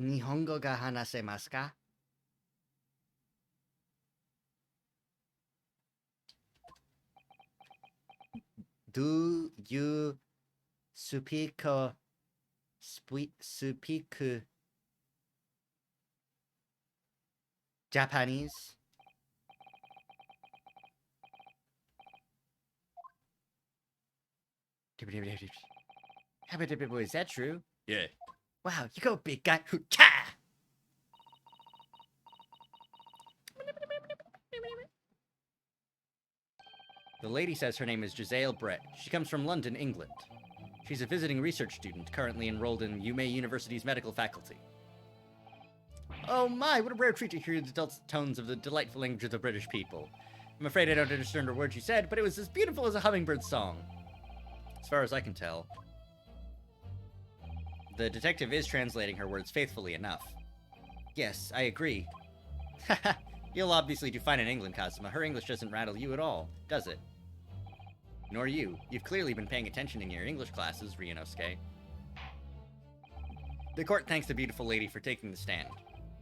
Nihongo ga hanasemasu ka? Do you speak Japanese? Is that true? Yeah. Wow, you go big guy. Ha! The lady says her name is Giselle Brett. She comes from London, England. She's a visiting research student, currently enrolled in Yume University's medical faculty. Oh my, what a rare treat to hear the dulcet tones of the delightful language of the British people. I'm afraid I don't understand a word you said, but it was as beautiful as a hummingbird's song. As far as I can tell. The detective is translating her words faithfully enough. Yes, I agree. Haha, you'll obviously do fine in England, Kazuma. Her English doesn't rattle you at all, does it? Nor you. You've clearly been paying attention in your English classes, Ryunosuke. The court thanks the beautiful lady for taking the stand.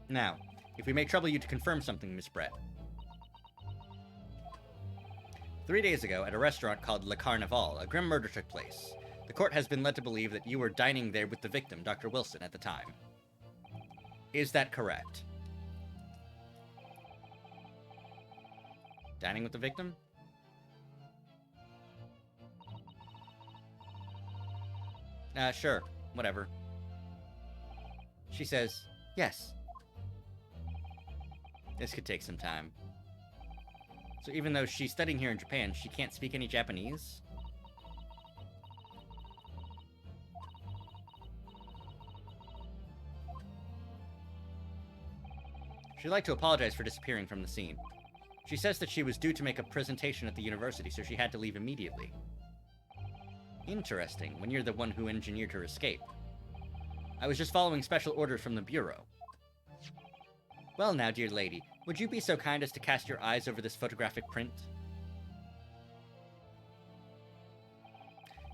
Now, if we may trouble you to confirm something, Miss Brett. 3 days ago, at a restaurant called Le Carnival, a grim murder took place. The court has been led to believe that you were dining there with the victim, Dr. Wilson, at the time. Is that correct? Dining with the victim? Sure. Whatever. She says, yes. This could take some time. So even though she's studying here in Japan, she can't speak any Japanese? She'd like to apologize for disappearing from the scene. She says that she was due to make a presentation at the university, so she had to leave immediately. Interesting, when you're the one who engineered her escape. I was just following special orders from the Bureau. Well now, dear lady, would you be so kind as to cast your eyes over this photographic print?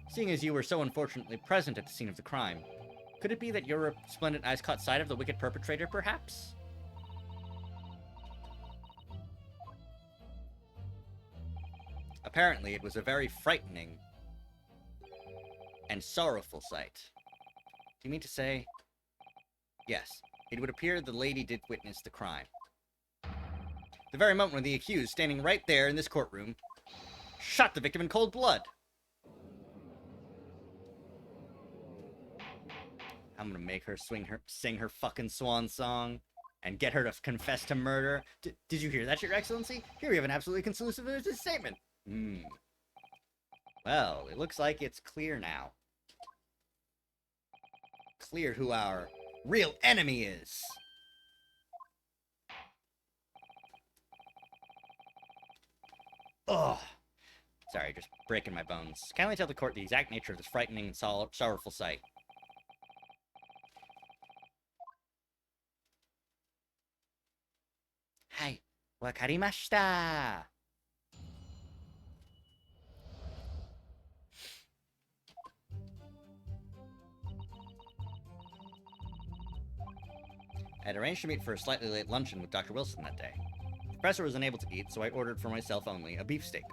Seeing as you were so unfortunately present at the scene of the crime, could it be that your resplendent eyes caught sight of the wicked perpetrator, perhaps? Apparently, it was a very frightening and sorrowful sight. Do you mean to say? Yes, it would appear the lady did witness the crime. The very moment when the accused, standing right there in this courtroom, shot the victim in cold blood. I'm gonna make her sing her fucking swan song and get her to confess to murder. Did you hear that, Your Excellency? Here we have an absolutely conclusive statement. Well, it looks like it's clear now. Clear who our real enemy is. Ugh. Sorry, just breaking my bones. Kindly tell the court the exact nature of this frightening and sorrowful sight. Wakarimashita! I had arranged to meet for a slightly late luncheon with Dr. Wilson that day. The professor was unable to eat, so I ordered for myself only a beefsteak.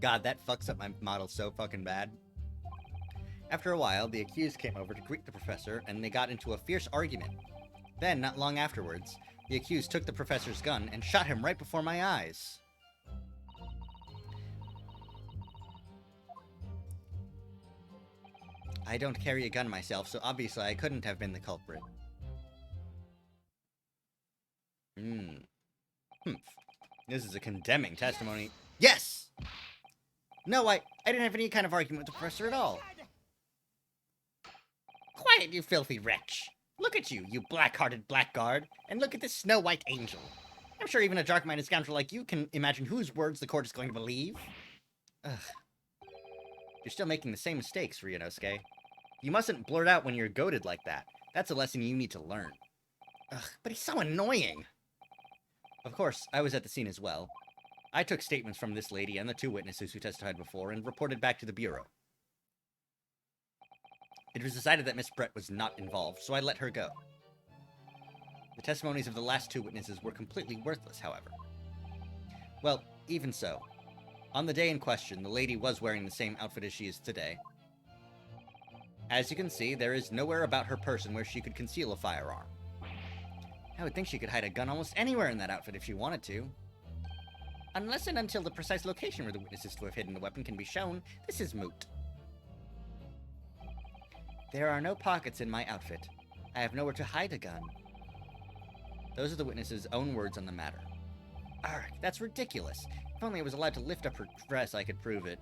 God, that fucks up my model so fucking bad. After a while, the accused came over to greet the professor, and they got into a fierce argument. Then, not long afterwards, the accused took the professor's gun and shot him right before my eyes. I don't carry a gun myself, so obviously I couldn't have been the culprit. This is a condemning testimony. Yes! No, I didn't have any kind of argument with the professor at all. Quiet, you filthy wretch. Look at you, you black-hearted blackguard, and look at this snow-white angel. I'm sure even a dark-minded scoundrel like you can imagine whose words the court is going to believe. Ugh. You're still making the same mistakes, Ryunosuke. You mustn't blurt out when you're goaded like that. That's a lesson you need to learn. Ugh, but he's so annoying! Of course, I was at the scene as well. I took statements from this lady and the two witnesses who testified before and reported back to the bureau. It was decided that Miss Brett was not involved, so I let her go. The testimonies of the last two witnesses were completely worthless, however. Well, even so. On the day in question, the lady was wearing the same outfit as she is today. As you can see, there is nowhere about her person where she could conceal a firearm. I would think she could hide a gun almost anywhere in that outfit if she wanted to. Unless and until the precise location where the witness is to have hidden the weapon can be shown, this is moot. There are no pockets in my outfit. I have nowhere to hide a gun. Those are the witness's own words on the matter. Arg, that's ridiculous. If only I was allowed to lift up her dress, I could prove it.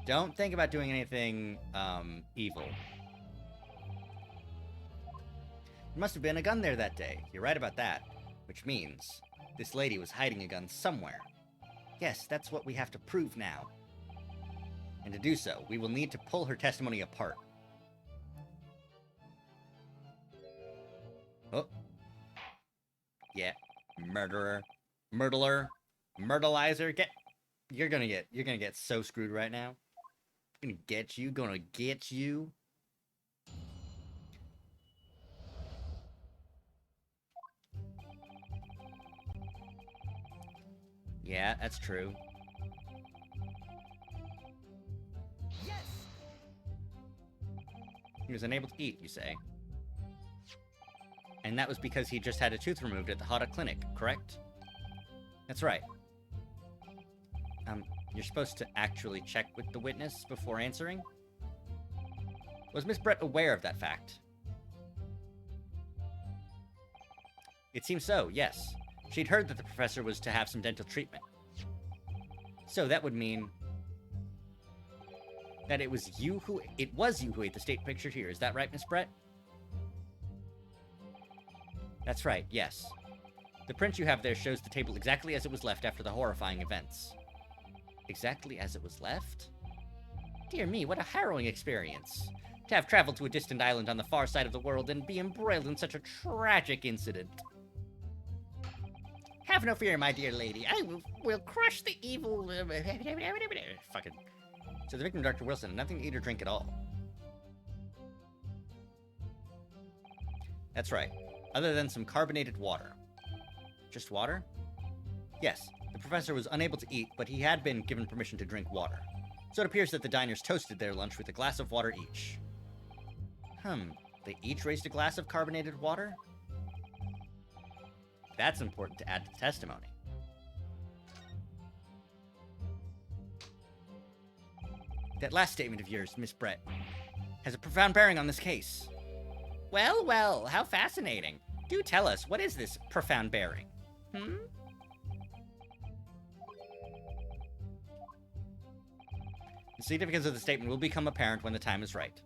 Don't think about doing anything, evil. There must have been a gun there that day. You're right about that. Which means this lady was hiding a gun somewhere. Yes, that's what we have to prove now. And to do so, we will need to pull her testimony apart. Oh. Yeah. Murderer. Murderer. Myrtleizer. You're gonna get so screwed right now. Gonna get you. Yeah, that's true. Yes! He was unable to eat, you say? And that was because he just had a tooth removed at the Hada Clinic, correct? That's right. You're supposed to actually check with the witness before answering? Was Miss Brett aware of that fact? It seems so, yes. She'd heard that the professor was to have some dental treatment. So that would mean that it was you who ate the steak pictured here. Is that right, Miss Brett? That's right, yes. The print you have there shows the table exactly as it was left after the horrifying events. Exactly as it was left? Dear me, what a harrowing experience. To have traveled to a distant island on the far side of the world and be embroiled in such a tragic incident. Have no fear, my dear lady. I will crush the evil... Fucking... So the victim, Dr. Wilson, had nothing to eat or drink at all. That's right. Other than some carbonated water. Just water? Yes, the professor was unable to eat, but he had been given permission to drink water. So it appears that the diners toasted their lunch with a glass of water each. They each raised a glass of carbonated water? That's important to add to the testimony. That last statement of yours, Miss Brett, has a profound bearing on this case. Well, well, how fascinating. Do tell us, what is this profound bearing? The significance of the statement will become apparent when the time is right.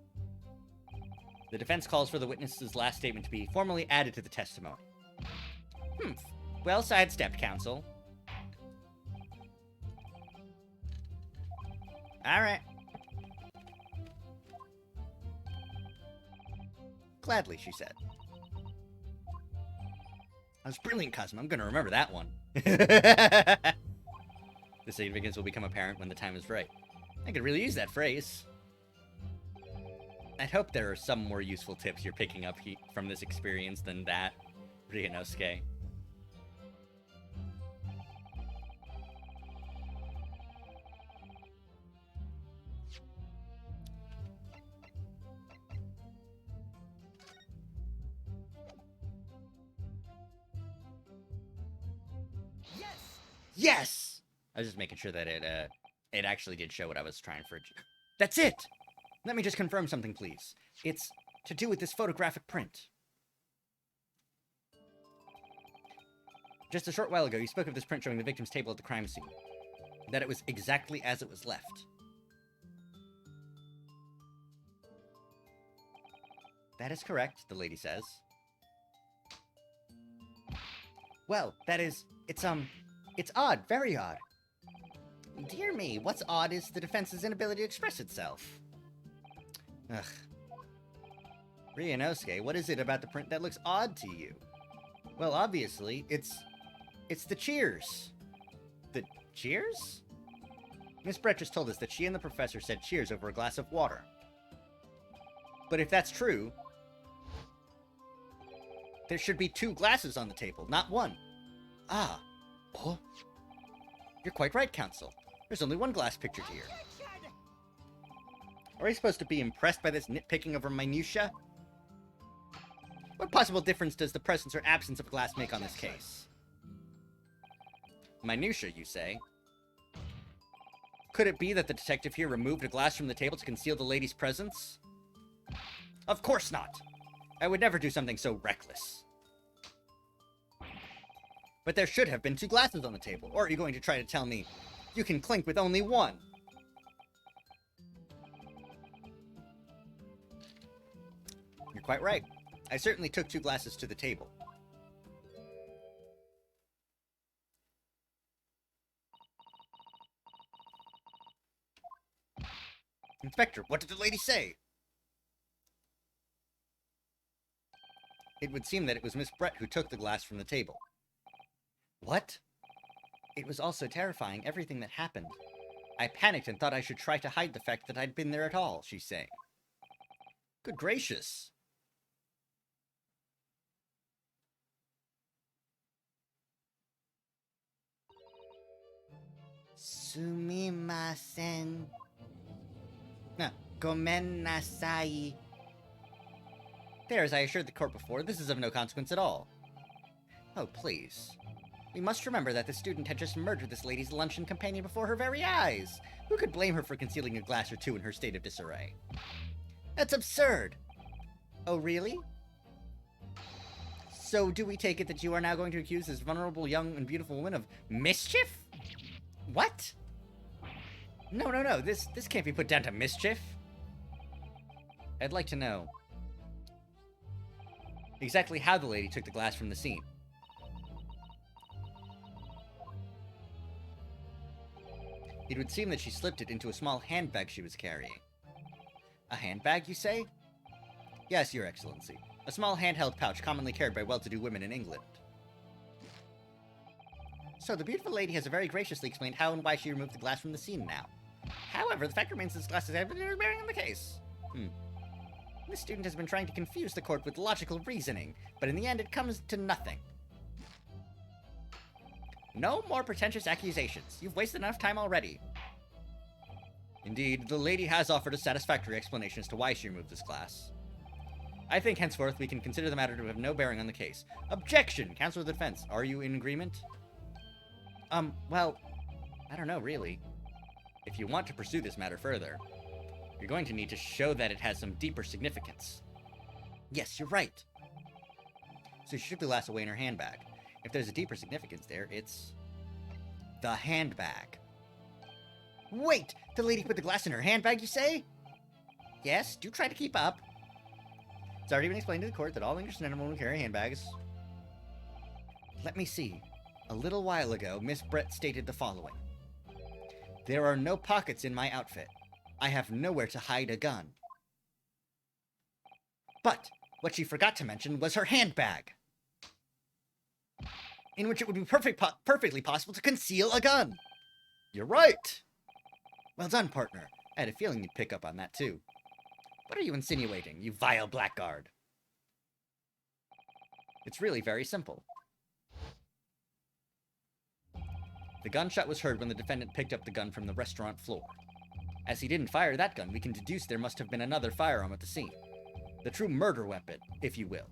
The defense calls for the witness's last statement to be formally added to the testimony. Well sidestepped, counsel. Alright. Gladly, she said. That was brilliant, Cosmo. I'm going to remember that one. The significance will become apparent when the time is right. I could really use that phrase. I'd hope there are some more useful tips you're picking up from this experience than that, Ryunosuke. Yes! I was just making sure that it actually did show what I was trying for. That's it! Let me just confirm something, please. It's to do with this photographic print. Just a short while ago, you spoke of this print showing the victim's table at the crime scene. That it was exactly as it was left. That is correct, the lady says. Well, that is, it's odd, very odd. Dear me, what's odd is the defense's inability to express itself. Ugh. Ryunosuke, what is it about the print that looks odd to you? Well, obviously, it's the cheers. The cheers? Miss Brett just told us that she and the professor said cheers over a glass of water. But if that's true, there should be 2 glasses on the table, not 1. Ah. Oh. You're quite right, Counsel. There's only 1 glass pictured here. Are we supposed to be impressed by this nitpicking over minutiae? What possible difference does the presence or absence of a glass make on this case? Minutiae, you say? Could it be that the detective here removed a glass from the table to conceal the lady's presence? Of course not! I would never do something so reckless. But there should have been 2 glasses on the table, or are you going to try to tell me you can clink with only 1? You're quite right. I certainly took 2 glasses to the table. Inspector, what did the lady say? It would seem that it was Miss Brett who took the glass from the table. What? It was all so terrifying, everything that happened. I panicked and thought I should try to hide the fact that I'd been there at all, she's saying. Good gracious. Sumimasen. No, gomen nasai. There, as I assured the court before, this is of no consequence at all. Oh, please. We must remember that the student had just murdered this lady's luncheon companion before her very eyes. Who could blame her for concealing a glass or 2 in her state of disarray? That's absurd! Oh, really? So do we take it that you are now going to accuse this vulnerable, young, and beautiful woman of mischief? What? No, this can't be put down to mischief. I'd like to know exactly how the lady took the glass from the scene. It would seem that she slipped it into a small handbag she was carrying. A handbag, you say? Yes, Your Excellency. A small handheld pouch commonly carried by well-to-do women in England. So the beautiful lady has very graciously explained how and why she removed the glass from the scene now. However, the fact remains this glass has no bearing on the case. This student has been trying to confuse the court with logical reasoning, but in the end it comes to nothing. No more pretentious accusations. You've wasted enough time already. Indeed, the lady has offered a satisfactory explanation as to why she removed this glass. I think henceforth we can consider the matter to have no bearing on the case. Objection! Counsel of the defense, are you in agreement? Well, I don't know, really. If you want to pursue this matter further, you're going to need to show that it has some deeper significance. Yes, you're right. So she took the glass away in her handbag. If there's a deeper significance there, it's the handbag. Wait! The lady put the glass in her handbag, you say? Yes, do try to keep up. It's already been explained to the court that all English gentlemen will carry handbags. Let me see. A little while ago, Miss Brett stated the following. There are no pockets in my outfit. I have nowhere to hide a gun. But What she forgot to mention was her handbag, in which it would be perfectly possible to conceal a gun. You're right. Well done, partner. I had a feeling you'd pick up on that, too. What are you insinuating, you vile blackguard? It's really very simple. The gunshot was heard when the defendant picked up the gun from the restaurant floor. As he didn't fire that gun, we can deduce there must have been another firearm at the scene. The true murder weapon, if you will.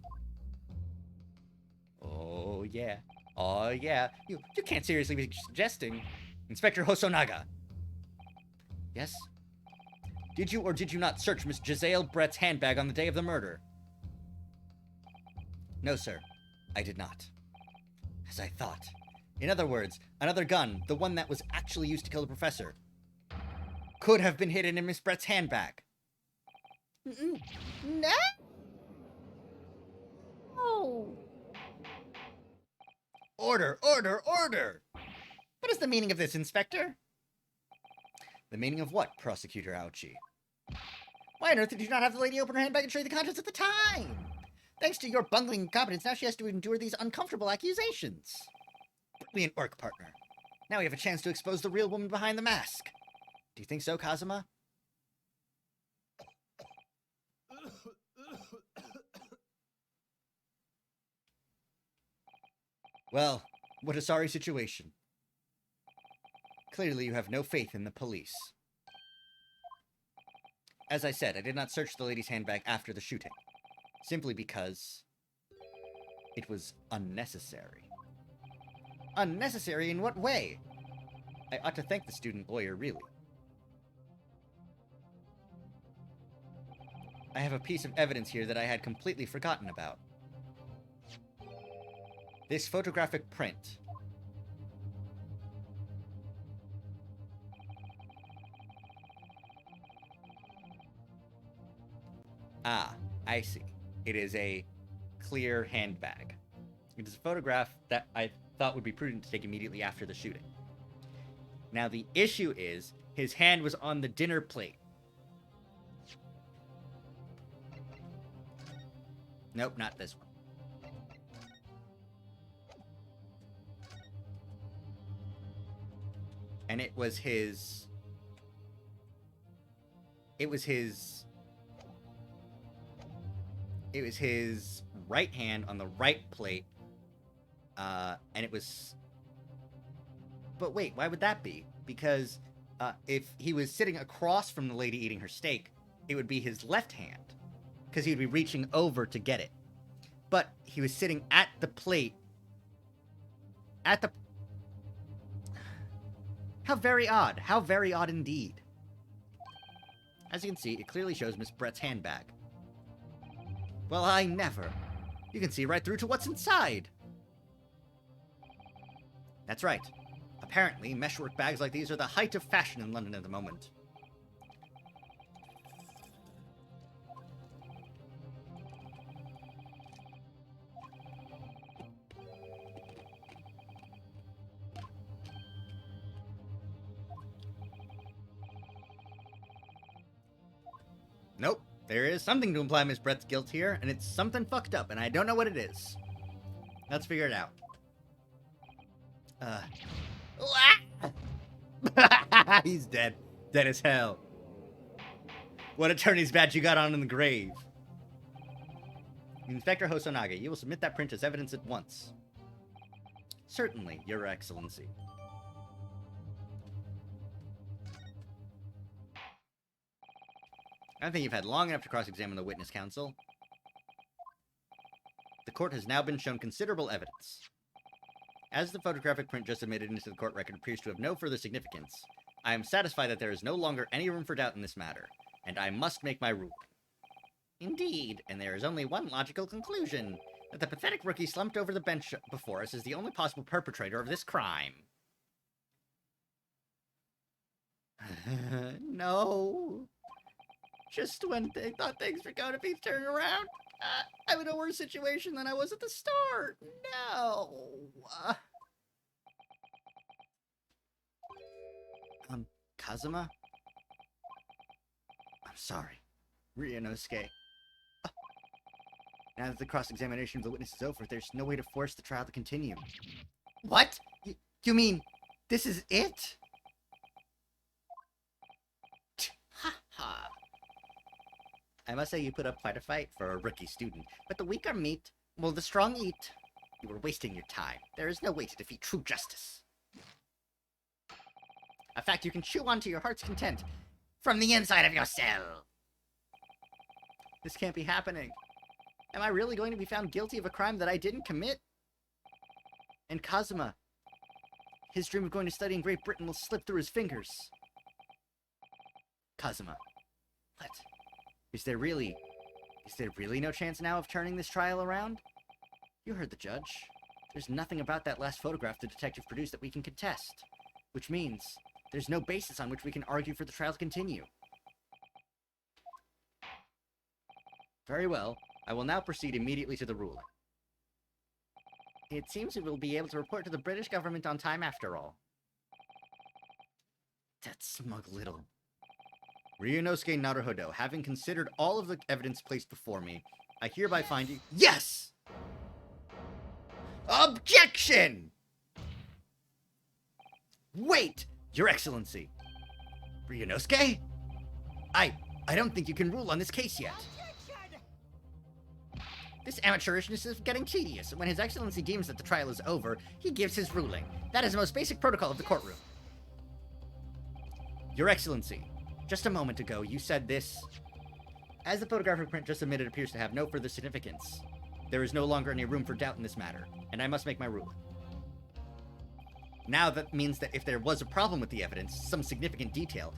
Oh, yeah. Oh, yeah. You can't seriously be suggesting... Inspector Hosonaga. Yes? Did you or did you not search Miss Giselle Brett's handbag on the day of the murder? No, sir. I did not. As I thought. In other words, another gun, the one that was actually used to kill the professor, could have been hidden in Miss Brett's handbag. No! Order, order, order! What is the meaning of this, Inspector? The meaning of what, Prosecutor Ouchie? Why on earth did you not have the lady open her handbag and show you the contents at the time? Thanks to your bungling incompetence, now she has to endure these uncomfortable accusations. Brilliant work, partner. Now we have a chance to expose the real woman behind the mask. Do you think so, Kazuma? Well, what a sorry situation. Clearly you have no faith in the police. As I said, I did not search the lady's handbag after the shooting. Simply because... it was unnecessary. Unnecessary in what way? I ought to thank the student lawyer, really. I have a piece of evidence here that I had completely forgotten about. This photographic print. Ah, I see. It is a clear handbag. It is a photograph that I thought would be prudent to take immediately after the shooting. Now, the issue is, his hand was on the dinner plate. Nope, not this one. And it was his right hand on the right plate, and it was... But wait, why would that be? Because if he was sitting across from the lady eating her steak, it would be his left hand, because he would be reaching over to get it. But he was sitting at the plate, at the... How very odd. How very odd indeed. As you can see, it clearly shows Miss Brett's handbag. Well, I never. You can see right through to what's inside. That's right. Apparently, meshwork bags like these are the height of fashion in London at the moment. Nope. There is something to imply Miss Brett's guilt here, and it's something fucked up, and I don't know what it is. Let's figure it out. He's dead. Dead as hell. What attorney's badge you got on in the grave? Inspector Hosonaga, you will submit that print as evidence at once. Certainly, Your Excellency. I think you've had long enough to cross-examine the witness, counsel. The court has now been shown considerable evidence. As the photographic print just admitted into the court record appears to have no further significance, I am satisfied that there is no longer any room for doubt in this matter, and I must make my ruling. Indeed, and there is only one logical conclusion, that the pathetic rookie slumped over the bench before us is the only possible perpetrator of this crime. No. Just when they thought things were going to be turned around, I'm in a worse situation than I was at the start. No. Kazuma? I'm sorry. Ryunosuke. Now that the cross-examination of the witness is over, there's no way to force the trial to continue. What? You mean this is it? Ha ha. I must say you put up quite a fight for a rookie student, but the weak are meat, while the strong eat. You were wasting your time. There is no way to defeat true justice. A fact you can chew on to your heart's content, from the inside of your cell. This can't be happening. Am I really going to be found guilty of a crime that I didn't commit? And Kazuma, his dream of going to study in Great Britain will slip through his fingers. Kazuma, what? Is there really no chance now of turning this trial around? You heard the judge. There's nothing about that last photograph the detective produced that we can contest. Which means there's no basis on which we can argue for the trial to continue. Very well. I will now proceed immediately to the ruling. It seems we will be able to report to the British government on time after all. That smug little... Ryunosuke Naruhodo, having considered all of the evidence placed before me, I hereby find you... Yes! Objection! Wait! Your Excellency! Ryunosuke? I don't think you can rule on this case yet. This amateurishness is getting tedious, and when His Excellency deems that the trial is over, he gives his ruling. That is the most basic protocol of the courtroom. Your Excellency, just a moment ago you said this. As the photographic print just submitted appears to have no further significance, there is no longer any room for doubt in this matter, and I must make my ruling. Now that means that if there was a problem with the evidence, some significant detail,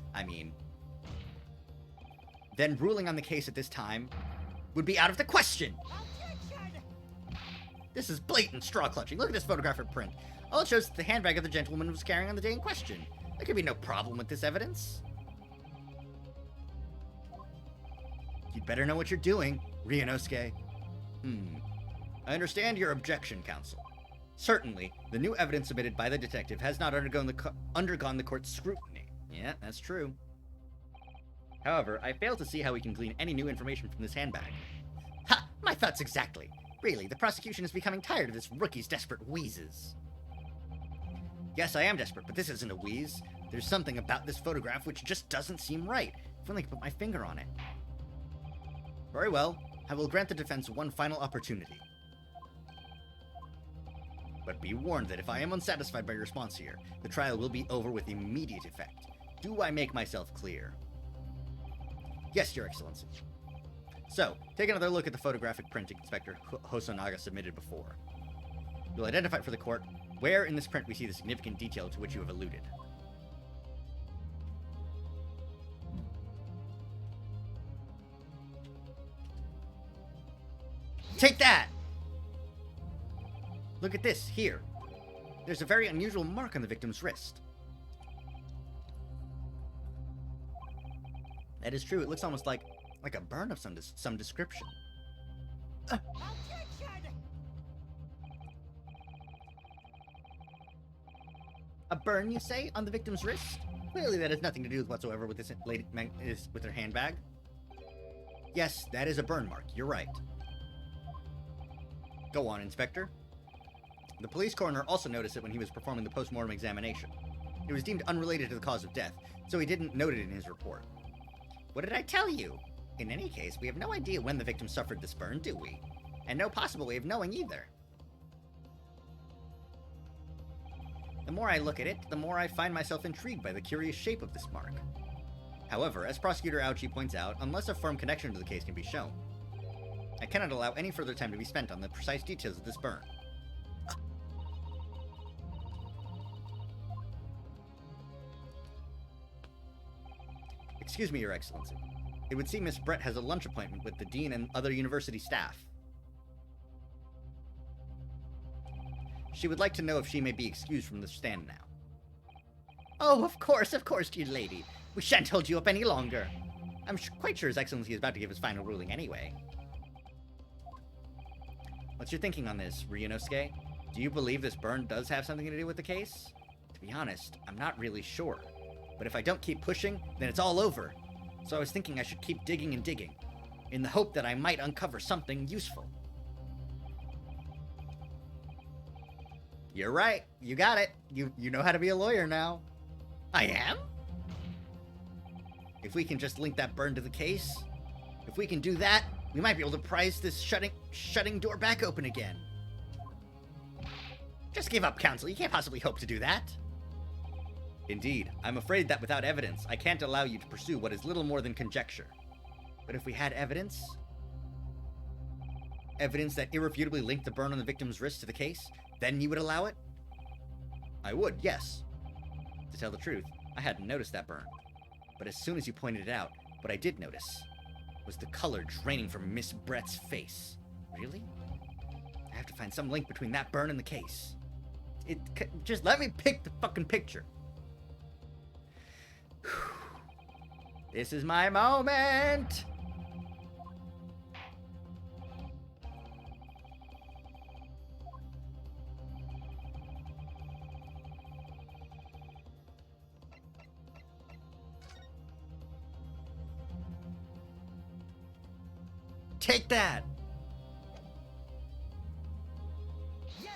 then ruling on the case at this time would be out of the question! This is blatant straw clutching. Look at this photographic print. All it shows is the handbag of the gentleman was carrying on the day in question. There could be no problem with this evidence. You'd better know what you're doing, Ryunosuke. I understand your objection, counsel. Certainly, the new evidence submitted by the detective has not undergone the court's scrutiny. Yeah, that's true. However, I fail to see how we can glean any new information from this handbag. Ha! My thoughts exactly. Really, the prosecution is becoming tired of this rookie's desperate wheezes. Yes, I am desperate, but this isn't a wheeze. There's something about this photograph which just doesn't seem right. If only I could put my finger on it. Very well. I will grant the defense one final opportunity. But be warned that if I am unsatisfied by your response here, the trial will be over with immediate effect. Do I make myself clear? Yes, Your Excellency. So, take another look at the photographic print Inspector Hosonaga submitted before. You'll identify for the court where in this print we see the significant detail to which you have alluded. Take that! Look at this, here. There's a very unusual mark on the victim's wrist. That is true. It looks almost like a burn of some description. A burn, you say, on the victim's wrist? Clearly that has nothing to do whatsoever with this lady with her handbag. Yes, that is a burn mark. You're right. Go on, Inspector. The police coroner also noticed it when he was performing the post-mortem examination. It was deemed unrelated to the cause of death, so he didn't note it in his report. What did I tell you? In any case, we have no idea when the victim suffered this burn, do we? And no possible way of knowing either. The more I look at it, the more I find myself intrigued by the curious shape of this mark. However, as Prosecutor Aochi points out, unless a firm connection to the case can be shown, I cannot allow any further time to be spent on the precise details of this burn. Excuse me, Your Excellency. It would seem Miss Brett has a lunch appointment with the dean and other university staff. She would like to know if she may be excused from the stand now. Oh, of course, dear lady. We shan't hold you up any longer. I'm quite sure His Excellency is about to give his final ruling anyway. What's your thinking on this, Ryunosuke? Do you believe this burn does have something to do with the case? To be honest, I'm not really sure. But if I don't keep pushing, then it's all over. So I was thinking I should keep digging and digging, in the hope that I might uncover something useful. You're right. You got it. You know how to be a lawyer now. I am? If we can just link that burn to the case, if we can do that, we might be able to prise this shutting door back open again. Just give up, counsel. You can't possibly hope to do that. Indeed, I'm afraid that without evidence, I can't allow you to pursue what is little more than conjecture. But if we had evidence that irrefutably linked the burn on the victim's wrist to the case, then you would allow it? I would, yes. To tell the truth, I hadn't noticed that burn. But as soon as you pointed it out, what I did notice was the color draining from Miss Brett's face. Really? I have to find some link between that burn and the case. Just let me pick the fucking picture. This is my moment! Take that! Yes!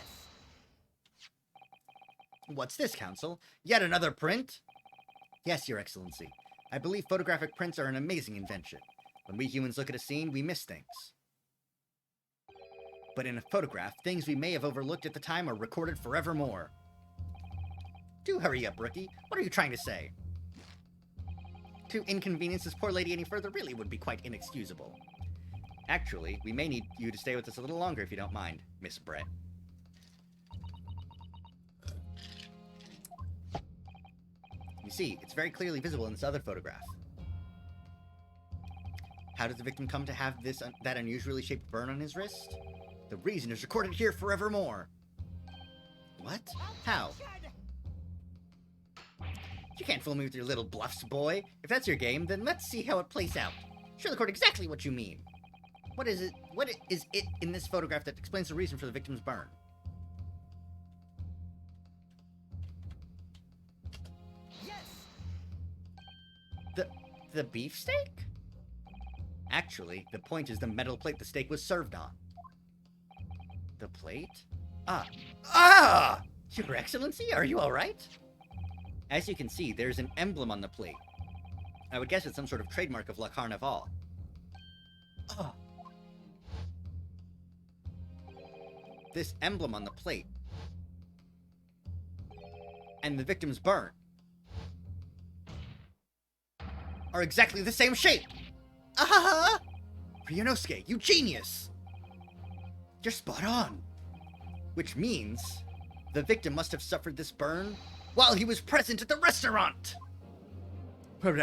What's this, Counsel? Yet another print? Yes, Your Excellency. I believe photographic prints are an amazing invention. When we humans look at a scene, we miss things. But in a photograph, things we may have overlooked at the time are recorded forevermore. Do hurry up, Rookie. What are you trying to say? To inconvenience this poor lady any further really would be quite inexcusable. Actually, we may need you to stay with us a little longer if you don't mind, Miss Brett. You see, it's very clearly visible in this other photograph. How did the victim come to have that unusually shaped burn on his wrist? The reason is recorded here forevermore. What? How? You can't fool me with your little bluffs, boy. If that's your game, then let's see how it plays out. She'll record exactly what you mean. What is it in this photograph that explains the reason for the victim's burn? Yes. The beefsteak? Actually, the point is the metal plate the steak was served on. The plate? Ah! Your Excellency, are you alright? As you can see, there's an emblem on the plate. I would guess it's some sort of trademark of La Carnival. Oh. This emblem on the plate and the victim's burn are exactly the same shape! Ah! Ryunosuke, you genius! You're spot on. Which means the victim must have suffered this burn while he was present at the restaurant! But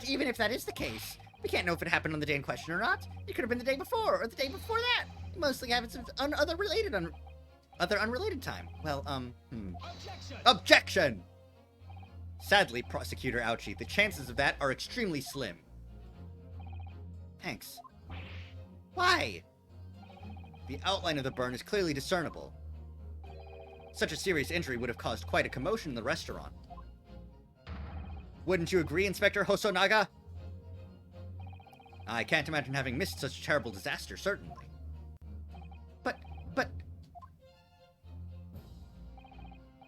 even if that is the case, we can't know if it happened on the day in question or not. It could have been the day before, or the day before that. It mostly happens at other unrelated time. Well, Objection! Sadly, Prosecutor Ouchie, the chances of that are extremely slim. Thanks. Why? The outline of the burn is clearly discernible. Such a serious injury would have caused quite a commotion in the restaurant. Wouldn't you agree, Inspector Hosonaga? I can't imagine having missed such a terrible disaster, certainly. But...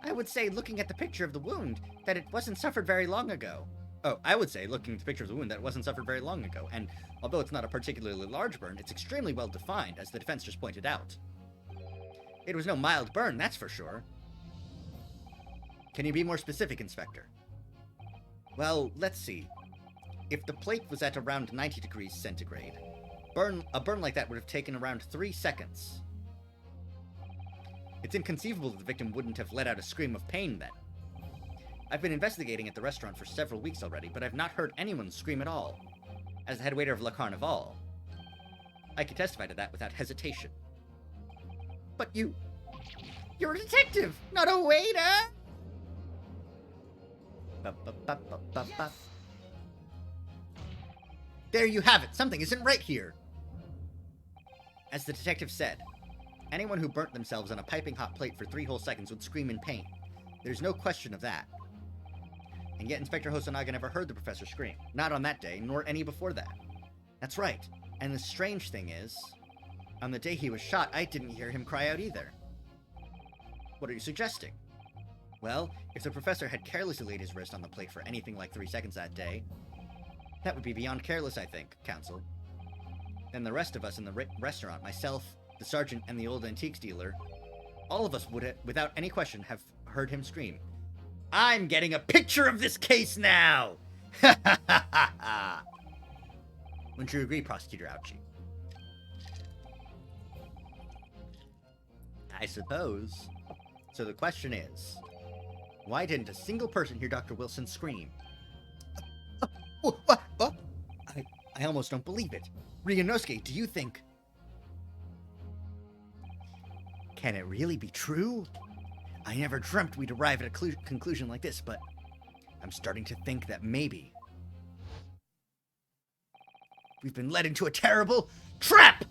I would say, looking at the picture of the wound, that it wasn't suffered very long ago. Oh, I would say, looking at the picture of the wound, that it wasn't suffered very long ago, and although it's not a particularly large burn, it's extremely well defined, as the defense just pointed out. It was no mild burn, that's for sure. Can you be more specific, Inspector? Well, let's see. If the plate was at around 90 degrees centigrade, a burn like that would have taken around 3 seconds. It's inconceivable that the victim wouldn't have let out a scream of pain then. I've been investigating at the restaurant for several weeks already, but I've not heard anyone scream at all. As the head waiter of La Carnival, I can testify to that without hesitation. But you're a detective, not a waiter! Yes. There you have it. Something isn't right here. As the detective said, anyone who burnt themselves on a piping hot plate for 3 whole seconds would scream in pain. There's no question of that. And yet Inspector Hosonaga never heard the professor scream. Not on that day, nor any before that. That's right. And the strange thing is, On the day he was shot, I didn't hear him cry out either. What are you suggesting? Well, if the professor had carelessly laid his wrist on the plate for anything like 3 seconds that day, that would be beyond careless, I think, Counsel. Then the rest of us in the restaurant, myself, the sergeant, and the old antiques dealer, all of us would, without any question, have heard him scream, "I'm getting a picture of this case now!" Ha ha ha ha ha! Wouldn't you agree, Prosecutor Ouchie? I suppose. So the question is, why didn't a single person hear Dr. Wilson scream? What? I almost don't believe it. Ryunosuke, do you think... Can it really be true? I never dreamt we'd arrive at a conclusion like this, but I'm starting to think that maybe we've been led into a terrible trap!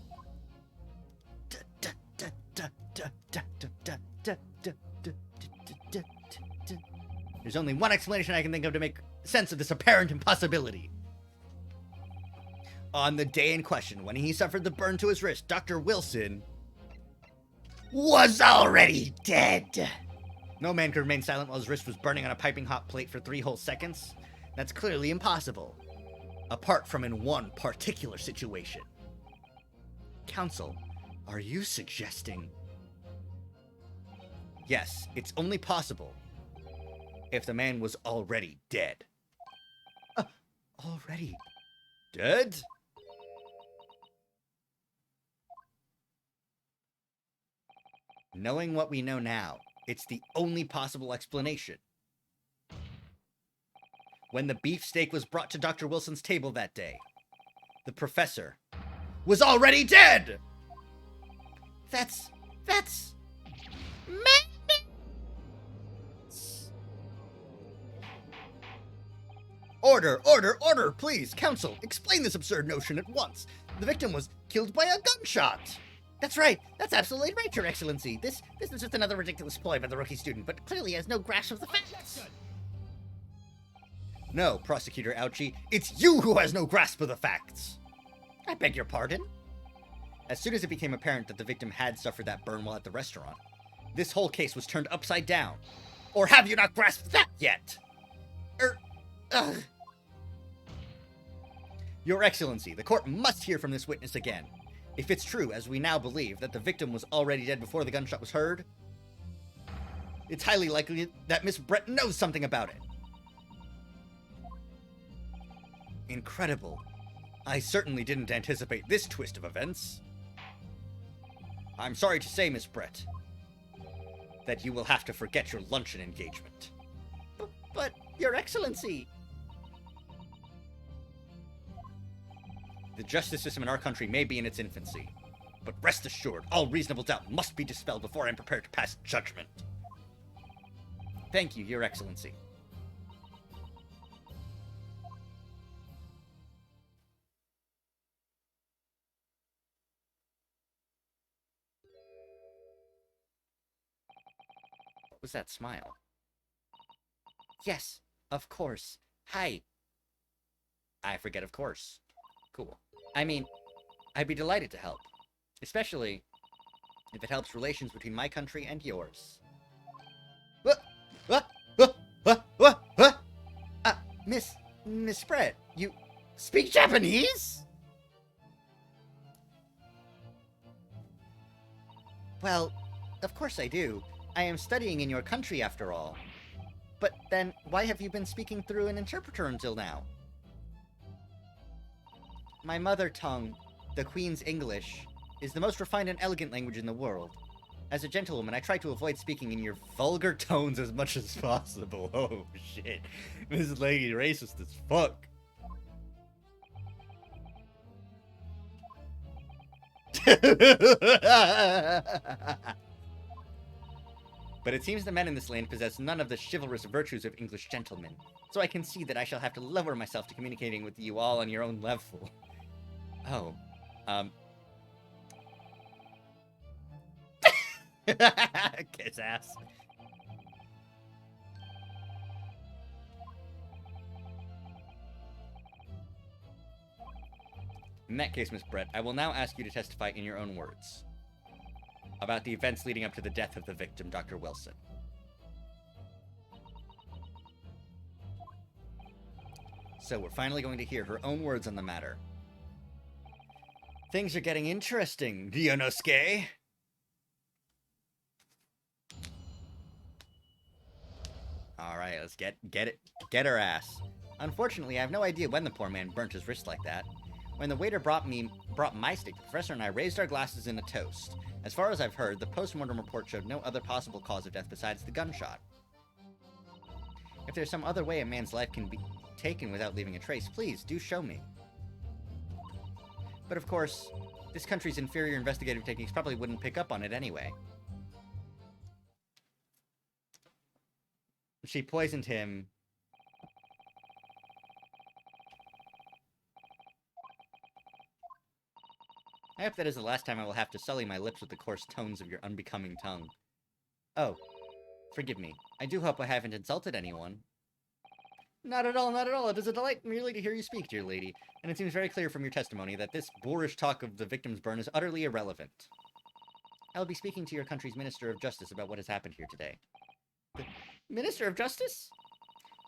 There's only one explanation I can think of to make sense of this apparent impossibility. On the day in question, when he suffered the burn to his wrist, Dr. Wilson was already dead. No man could remain silent while his wrist was burning on a piping hot plate for 3 whole seconds. That's clearly impossible. Apart from in one particular situation. Counsel, are you suggesting... Yes, it's only possible if the man was already dead. Already dead? Knowing what we know now, it's the only possible explanation. When the beefsteak was brought to Dr. Wilson's table that day, the professor was already dead! That's... Order, please! Counsel, explain this absurd notion at once. The victim was killed by a gunshot! That's right! That's absolutely right, Your Excellency! This is just another ridiculous ploy by the rookie student, but clearly has no grasp of the facts! No, Prosecutor Ouchie, it's you who has no grasp of the facts! I beg your pardon? As soon as it became apparent that the victim had suffered that burn while at the restaurant, this whole case was turned upside down. Or have you not grasped that yet? Your Excellency, the court must hear from this witness again. If it's true, as we now believe, that the victim was already dead before the gunshot was heard, it's highly likely that Miss Brett knows something about it. Incredible. I certainly didn't anticipate this twist of events. I'm sorry to say, Miss Brett, that you will have to forget your luncheon engagement. But, Your Excellency... The justice system in our country may be in its infancy, but rest assured, all reasonable doubt must be dispelled before I am prepared to pass judgment. Thank you, Your Excellency. What was that smile? Yes, of course. Hi. I forget, of course. Cool. I mean, I'd be delighted to help. Especially if it helps relations between my country and yours. Miss Brett, you speak Japanese? Well, of course I do. I am studying in your country after all. But then, why have you been speaking through an interpreter until now? My mother tongue, the Queen's English, is the most refined and elegant language in the world. As a gentlewoman, I try to avoid speaking in your vulgar tones as much as possible. Oh, shit. This lady racist as fuck. But it seems the men in this land possess none of the chivalrous virtues of English gentlemen, so I can see that I shall have to lower myself to communicating with you all on your own level. Oh, kiss ass. In that case, Miss Brett, I will now ask you to testify in your own words about the events leading up to the death of the victim, Dr. Wilson. So we're finally going to hear her own words on the matter. Things are getting interesting, Ryunosuke. Alright, let's get her ass. Unfortunately, I have no idea when the poor man burnt his wrist like that. When the waiter brought my steak, the professor and I raised our glasses in a toast. As far as I've heard, the post-mortem report showed no other possible cause of death besides the gunshot. If there's some other way a man's life can be taken without leaving a trace, please do show me. But of course, this country's inferior investigative techniques probably wouldn't pick up on it anyway. She poisoned him. I hope that is the last time I will have to sully my lips with the coarse tones of your unbecoming tongue. Oh, forgive me. I do hope I haven't insulted anyone. Not at all, not at all. It is a delight merely to hear you speak, dear lady, and it seems very clear from your testimony that this boorish talk of the victim's burn is utterly irrelevant. I will be speaking to your country's Minister of Justice about what has happened here today. The Minister of Justice?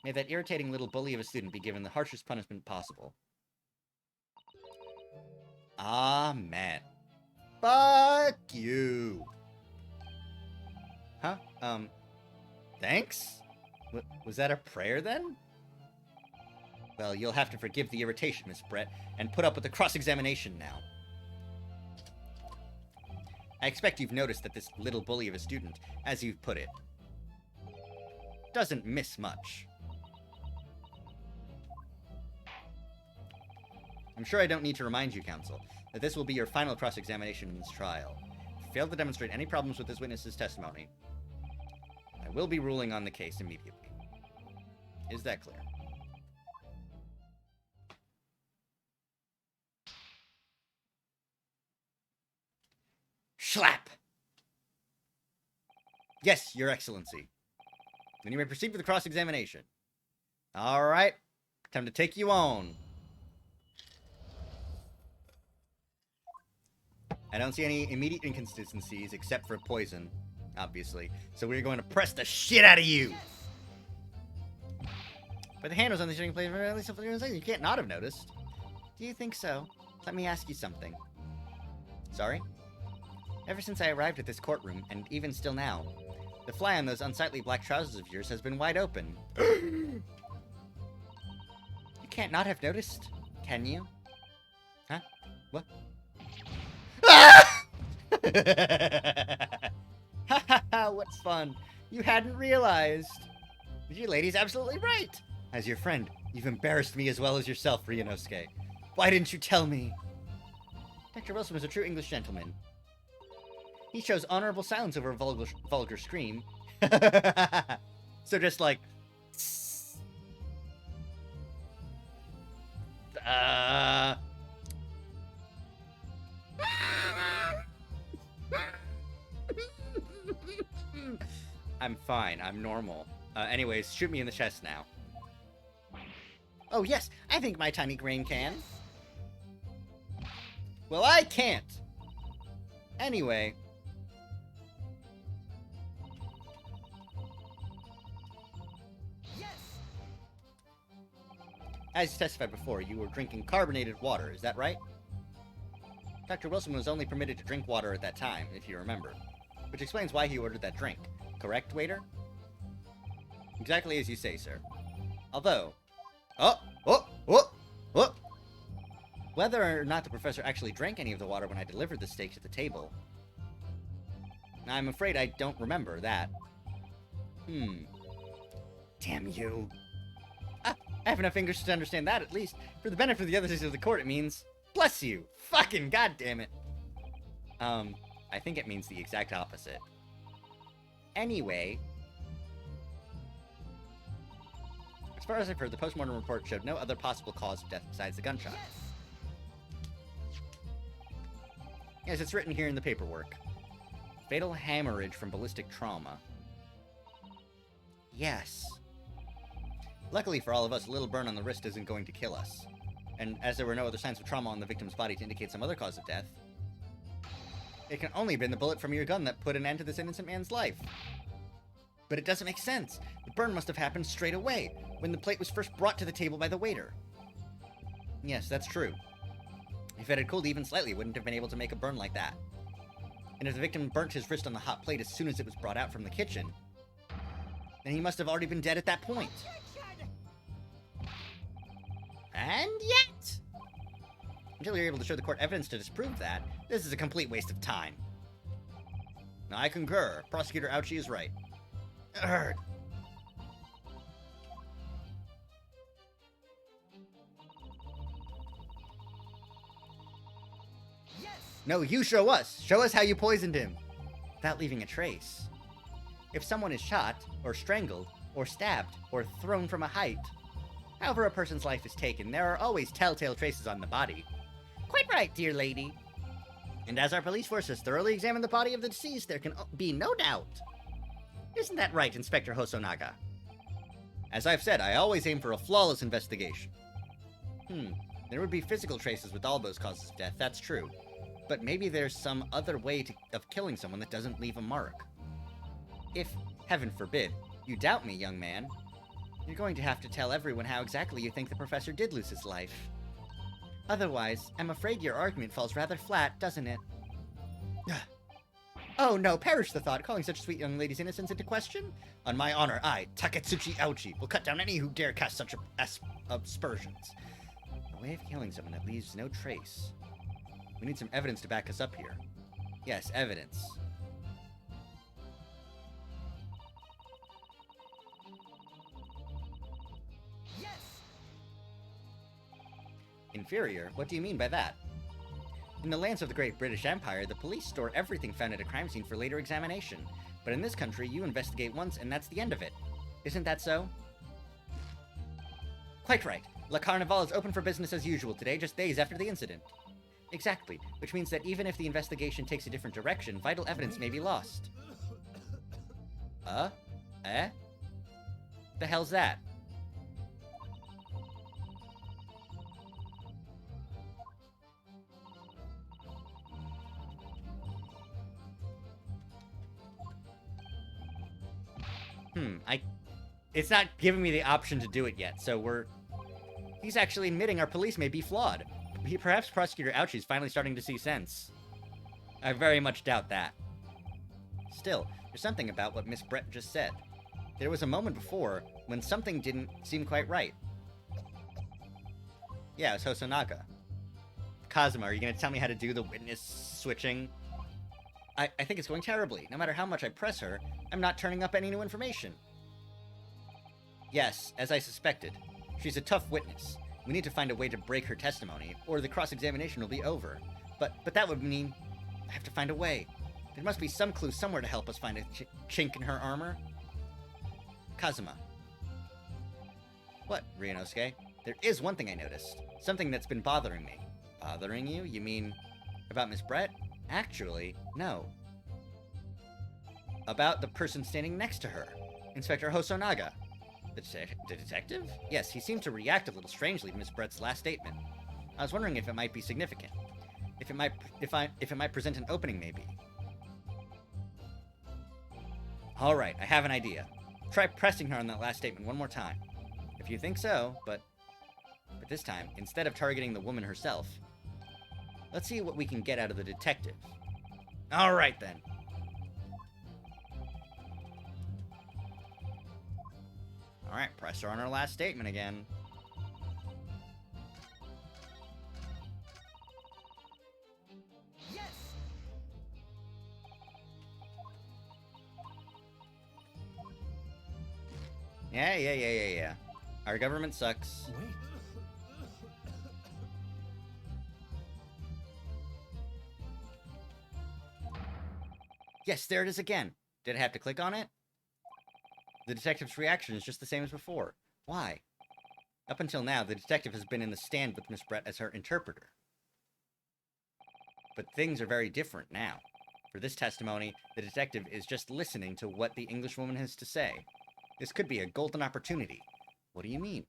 May that irritating little bully of a student be given the harshest punishment possible. Amen. Fuck you. Huh? Thanks? Was that a prayer then? Well, you'll have to forgive the irritation, Miss Brett, and put up with the cross-examination now. I expect you've noticed that this little bully of a student, as you've put it, doesn't miss much. I'm sure I don't need to remind you, Counsel, that this will be your final cross-examination in this trial. If you fail to demonstrate any problems with this witness's testimony, I will be ruling on the case immediately. Is that clear? Schlap! Yes, Your Excellency. Then you may proceed with the cross-examination. Alright, time to take you on. I don't see any immediate inconsistencies except for poison, obviously. So we're going to press the shit out of you! But the hand was on the shooting plate. You can't not have noticed. Do you think so? Let me ask you something. Sorry? Ever since I arrived at this courtroom, and even still now, the fly on those unsightly black trousers of yours has been wide open. You can't not have noticed, can you? Huh? What? Ah! Ha ha ha, what's fun? You hadn't realized. Your lady's absolutely right. As your friend, you've embarrassed me as well as yourself, Ryunosuke. Why didn't you tell me? Dr. Wilson was a true English gentleman. He chose honorable silence over a vulgar scream. So just like... I'm fine. I'm normal. Anyways, shoot me in the chest now. Oh yes, I think my tiny brain can. Well, I can't. Anyway. Yes. As you testified before, you were drinking carbonated water, is that right? Dr. Wilson was only permitted to drink water at that time, if you remember. Which explains why he ordered that drink. Correct, waiter? Exactly as you say, sir. Although... Whether or not the professor actually drank any of the water when I delivered the steak to the table... I'm afraid I don't remember that. Damn you. I have enough English to understand that, at least. For the benefit of the others of the court, it means... Bless you! Fucking goddammit! I think it means the exact opposite. Anyway... As far as I've heard, the postmortem report showed no other possible cause of death besides the gunshot. Yes, it's written here in the paperwork. Fatal hemorrhage from ballistic trauma. Yes. Luckily for all of us, a little burn on the wrist isn't going to kill us. and as there were no other signs of trauma on the victim's body to indicate some other cause of death, it can only have been the bullet from your gun that put an end to this innocent man's life. But it doesn't make sense. The burn must have happened straight away, when the plate was first brought to the table by the waiter. Yes, that's true. If it had cooled even slightly, it wouldn't have been able to make a burn like that. And if the victim burnt his wrist on the hot plate as soon as it was brought out from the kitchen, then he must have already been dead at that point. And yet, until you're able to show the court evidence to disprove that, this is a complete waste of time. Now, I concur. Prosecutor Ouchie is right. Urgh. No, you show us. Show us how you poisoned him. Without leaving a trace. If someone is shot, or strangled, or stabbed, or thrown from a height, however a person's life is taken, there are always telltale traces on the body. Quite right, dear lady. And as our police force has thoroughly examined the body of the deceased, there can be no doubt. Isn't that right, Inspector Hosonaga? As I've said, I always aim for a flawless investigation. There would be physical traces with all those causes of death, that's true. But maybe there's some other way of killing someone that doesn't leave a mark. If, heaven forbid, you doubt me, young man, you're going to have to tell everyone how exactly you think the professor did lose his life. Otherwise, I'm afraid your argument falls rather flat, doesn't it? Oh no, perish the thought, calling such a sweet young lady's innocence into question? On my honor, I, Taketsuchi Ouchi, will cut down any who dare cast such aspersions. A way of killing someone that leaves no trace. We need some evidence to back us up here. Yes, evidence. Yes! Inferior? What do you mean by that? In the lands of the Great British Empire, the police store everything found at a crime scene for later examination. But in this country, you investigate once and that's the end of it. Isn't that so? Quite right. La Carnival is open for business as usual today, just days after the incident. Exactly, which means that even if the investigation takes a different direction, vital evidence may be lost. Eh? The hell's that? It's not giving me the option to do it yet, so he's actually admitting our police may be flawed. Perhaps Prosecutor Ouchie's finally starting to see sense. I very much doubt that. Still, there's something about what Miss Brett just said. There was a moment before when something didn't seem quite right. Yeah, it was Hosonaga. Kazuma, are you going to tell me how to do the witness switching? I think it's going terribly. No matter how much I press her, I'm not turning up any new information. Yes, as I suspected. She's a tough witness. We need to find a way to break her testimony, or the cross-examination will be over. But that would mean I have to find a way. There must be some clue somewhere to help us find a chink in her armor. Kazuma. What, Ryunosuke? There is one thing I noticed. Something that's been bothering me. Bothering you? You mean about Miss Brett? Actually, no. About the person standing next to her. Inspector Hosonaga. The detective? Yes, he seemed to react a little strangely to Miss Brett's last statement. I was wondering if it might be significant. If it might present an opening, maybe. Alright, I have an idea. Try pressing her on that last statement one more time. If you think so, but this time, instead of targeting the woman herself, let's see what we can get out of the detective. Alright then. Alright, press her on her last statement again. Yes! Yeah. Our government sucks. Wait. Yes, there it is again. Did I have to click on it? The detective's reaction is just the same as before. Why? Up until now, the detective has been in the stand with Miss Brett as her interpreter. But things are very different now. For this testimony, the detective is just listening to what the Englishwoman has to say. This could be a golden opportunity. What do you mean?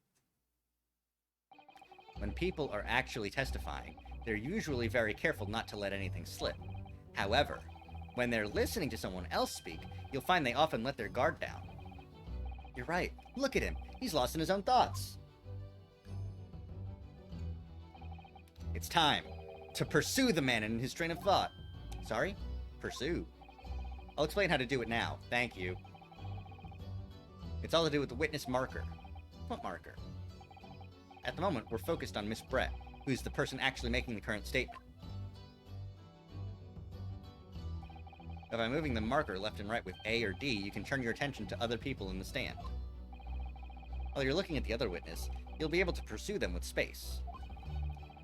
When people are actually testifying, they're usually very careful not to let anything slip. However, when they're listening to someone else speak, you'll find they often let their guard down. You're right. Look at him. He's lost in his own thoughts. It's time to pursue the man in his train of thought. Sorry? Pursue. I'll explain how to do it now. Thank you. It's all to do with the witness marker. What marker? At the moment, we're focused on Miss Brett, who's the person actually making the current statement. By moving the marker left and right with A or D, you can turn your attention to other people in the stand. While you're looking at the other witness, you'll be able to pursue them with space.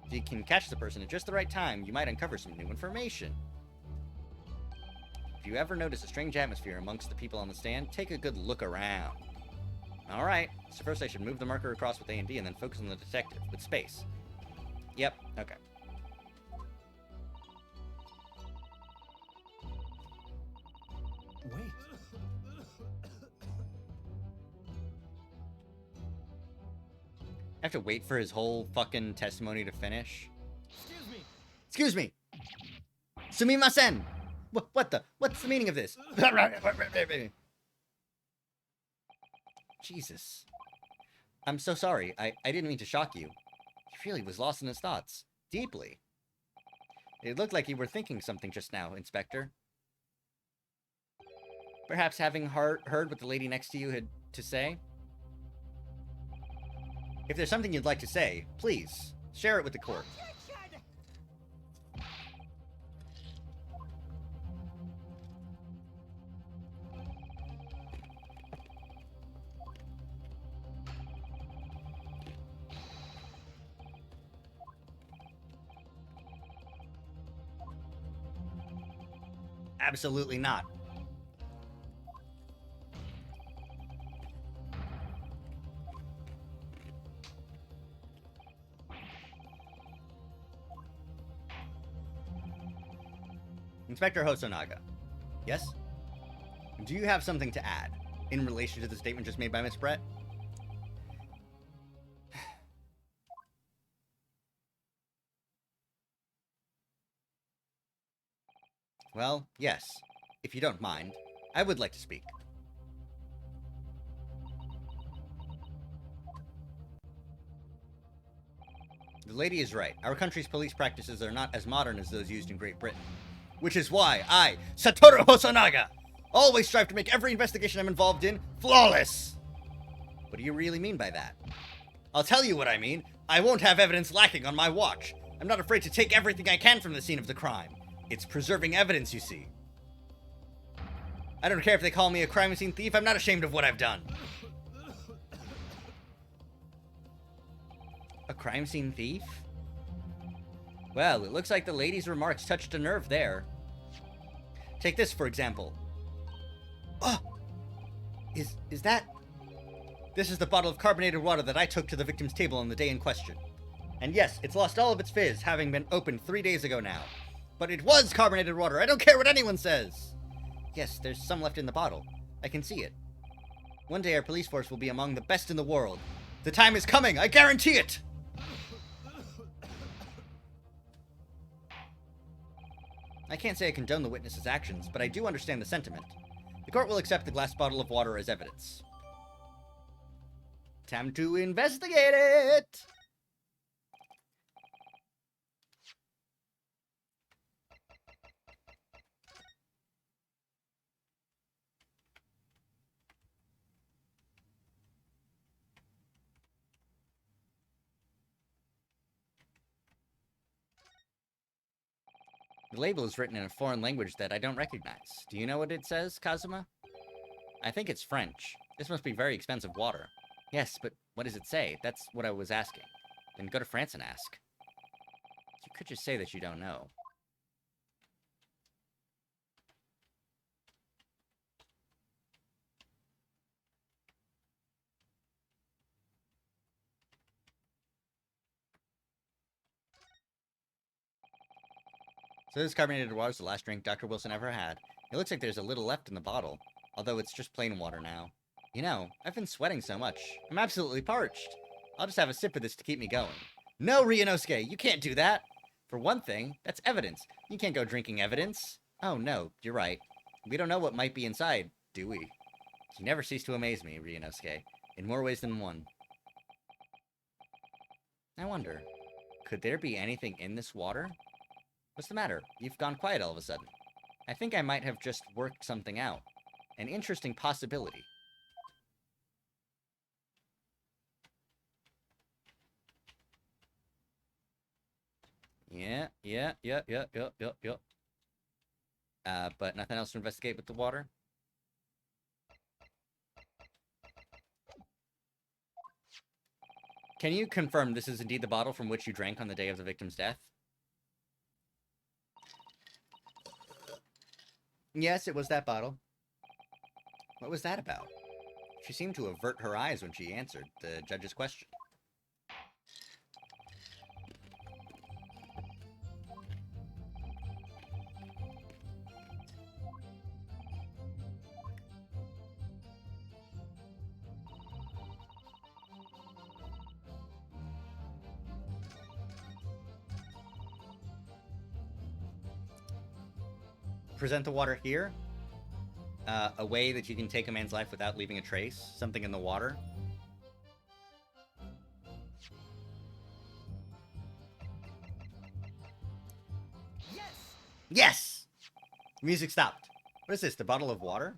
If you can catch the person at just the right time, you might uncover some new information. If you ever notice a strange atmosphere amongst the people on the stand, take a good look around. Alright, so first I should move the marker across with A and D and then focus on the detective with space. Yep, okay. Wait. I have to wait for his whole fucking testimony to finish. Excuse me. Excuse me! Sumimasen! What's the meaning of this? Jesus. I'm so sorry. I didn't mean to shock you. He really was lost in his thoughts. Deeply. It looked like you were thinking something just now, Inspector. Perhaps having heard what the lady next to you had to say? If there's something you'd like to say, please, share it with the court. Absolutely not. Inspector Hosonaga. Yes? Do you have something to add in relation to the statement just made by Miss Brett? Well, yes. If you don't mind, I would like to speak. The lady is right. Our country's police practices are not as modern as those used in Great Britain. Which is why I, Satoru Hosonaga, always strive to make every investigation I'm involved in flawless. What do you really mean by that? I'll tell you what I mean. I won't have evidence lacking on my watch. I'm not afraid to take everything I can from the scene of the crime. It's preserving evidence, you see. I don't care if they call me a crime scene thief. I'm not ashamed of what I've done. A crime scene thief? Well, it looks like the lady's remarks touched a nerve there. Take this, for example. Oh! Is that... This is the bottle of carbonated water that I took to the victim's table on the day in question. And yes, it's lost all of its fizz, having been opened 3 days ago now. But it was carbonated water. I don't care what anyone says. Yes, there's some left in the bottle. I can see it. One day our police force will be among the best in the world. The time is coming. I guarantee it. I can't say I condone the witness's actions, but I do understand the sentiment. The court will accept the glass bottle of water as evidence. Time to investigate it! The label is written in a foreign language that I don't recognize. Do you know what it says, Kazuma? I think it's French. This must be very expensive water. Yes, but what does it say? That's what I was asking. Then go to France and ask. You could just say that you don't know. So this carbonated water is the last drink Dr. Wilson ever had. It looks like there's a little left in the bottle, although it's just plain water now. You know, I've been sweating so much. I'm absolutely parched. I'll just have a sip of this to keep me going. No, Ryunosuke, you can't do that. For one thing, that's evidence. You can't go drinking evidence. Oh no, you're right. We don't know what might be inside, do we? You never cease to amaze me, Ryunosuke, in more ways than one. I wonder, could there be anything in this water? What's the matter? You've gone quiet all of a sudden. I think I might have just worked something out. An interesting possibility. Yeah. But nothing else to investigate with the water? Can you confirm this is indeed the bottle from which you drank on the day of the victim's death? Yes, it was that bottle. What was that about? She seemed to avert her eyes when she answered the judge's question. Present the water here. A way that you can take a man's life without leaving a trace. Something in the water. Yes! Yes! Music stopped. What is this, the bottle of water?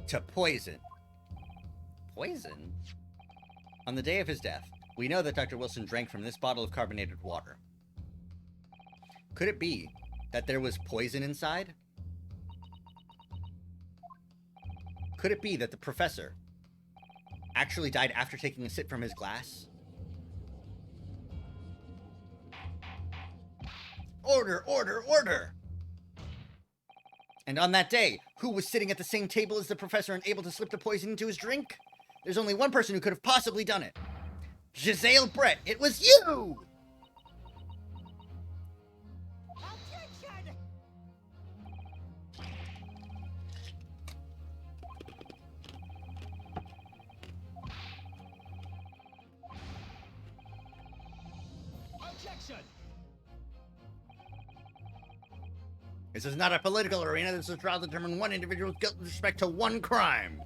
To poison. Poison? On the day of his death, we know that Dr. Wilson drank from this bottle of carbonated water. Could it be that there was poison inside? Could it be that the professor actually died after taking a sip from his glass? Order, order, order! And on that day, who was sitting at the same table as the professor and able to slip the poison into his drink? There's only one person who could have possibly done it. Giselle Brett, it was you! Objection! Objection! This is not a political arena. This is a trial to determine one individual's guilt with respect to one crime.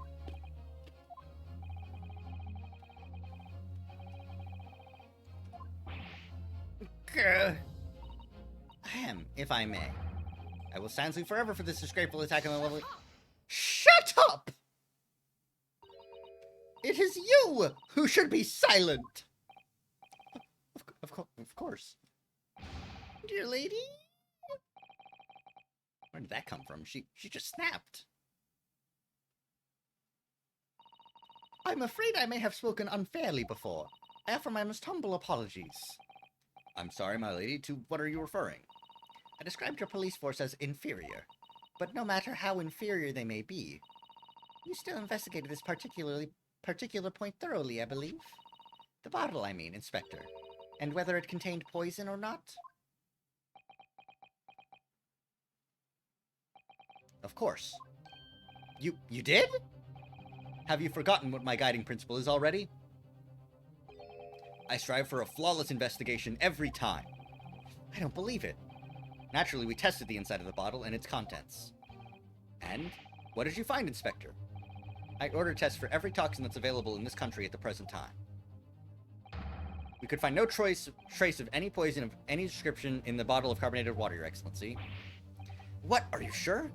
Ahem, if I may. I will silence you forever for this disgraceful attack on the lovely... Shut up! It is you who should be silent! Of course. Dear lady? Where did that come from? She just snapped. I'm afraid I may have spoken unfairly before. I offer my most humble apologies. I'm sorry, my lady. To what are you referring? I described your police force as inferior. But no matter how inferior they may be, you still investigated this particular point thoroughly, I believe. The bottle, I mean, Inspector. And whether it contained poison or not? Of course. You did? Have you forgotten what my guiding principle is already? I strive for a flawless investigation every time. I don't believe it. Naturally, we tested the inside of the bottle and its contents. And? What did you find, Inspector? I ordered tests for every toxin that's available in this country at the present time. We could find no trace of any poison of any description in the bottle of carbonated water, Your Excellency. What? Are you sure?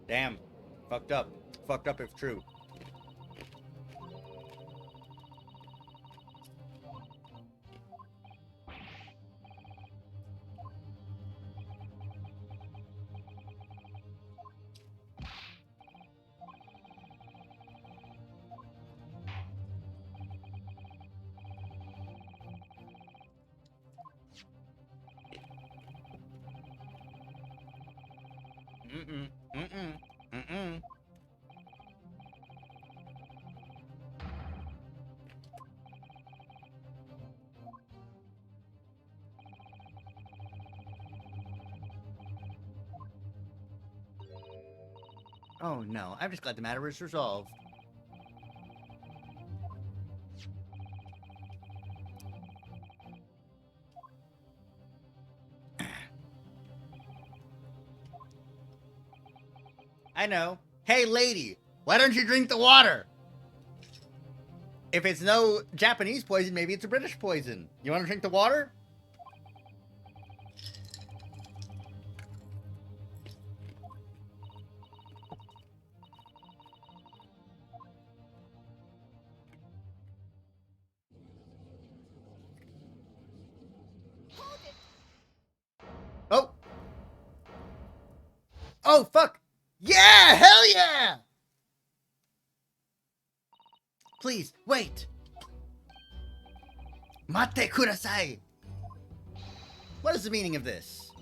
Damn. Fucked up. Fucked up if true. Oh no, I'm just glad the matter is resolved. I know. Hey lady, why don't you drink the water? If it's no Japanese poison, maybe it's a British poison. You want to drink the water? Hold it! Oh! Oh, fuck! Yeah! Hell yeah! Please, wait! Mate kudasai! What is the meaning of this?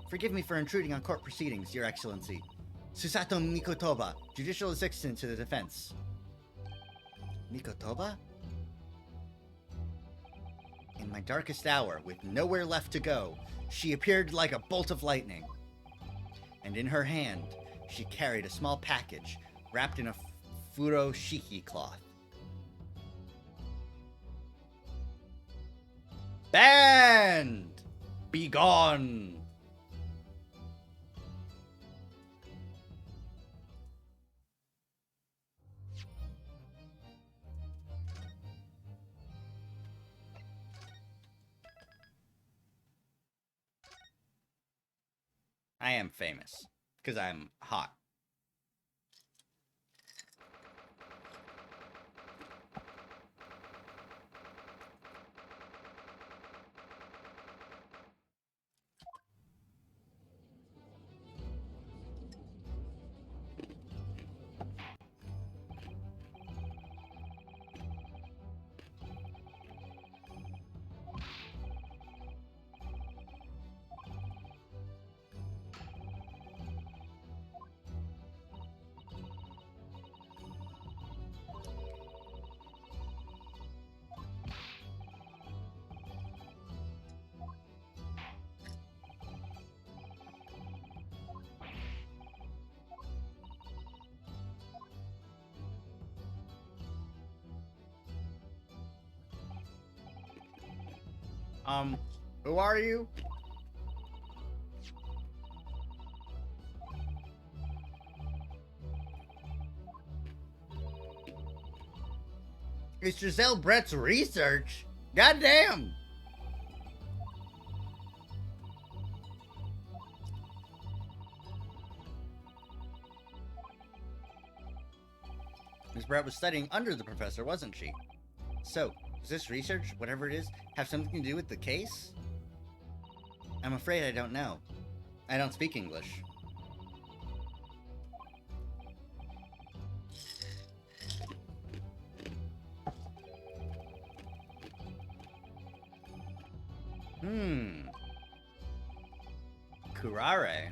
Forgive me for intruding on court proceedings, Your Excellency. Susato Mikotoba, judicial assistant to the defense. Mikotoba? In my darkest hour, with nowhere left to go, she appeared like a bolt of lightning. And in her hand, she carried a small package wrapped in a furoshiki cloth. Banned! Begone! I am famous, because I'm hot. Who are you? It's Giselle Brett's research? Goddamn! Miss Brett was studying under the professor, wasn't she? So, does this research, whatever it is, have something to do with the case? I'm afraid I don't know. I don't speak English. Kurare.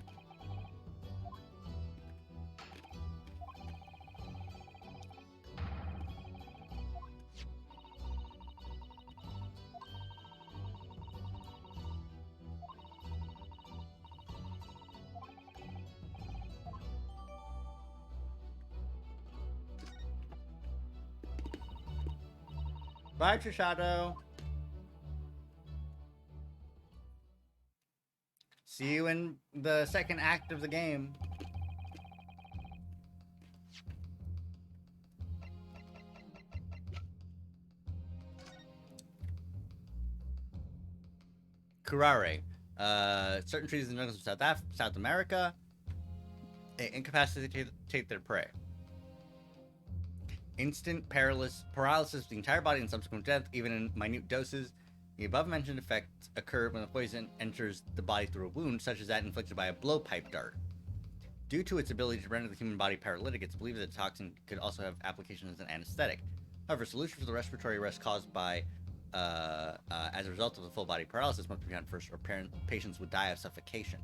Bye, Trishado. See you in the second act of the game. Kurare. Certain trees in the jungles of South America incapacitate their prey. Instant paralysis of the entire body and subsequent death, even in minute doses. The above-mentioned effects occur when the poison enters the body through a wound, such as that inflicted by a blowpipe dart. Due to its ability to render the human body paralytic, it's believed that the toxin could also have application as an anesthetic. However, solution for the respiratory arrest caused by as a result of the full body paralysis must be found first, or patients would die of suffocation.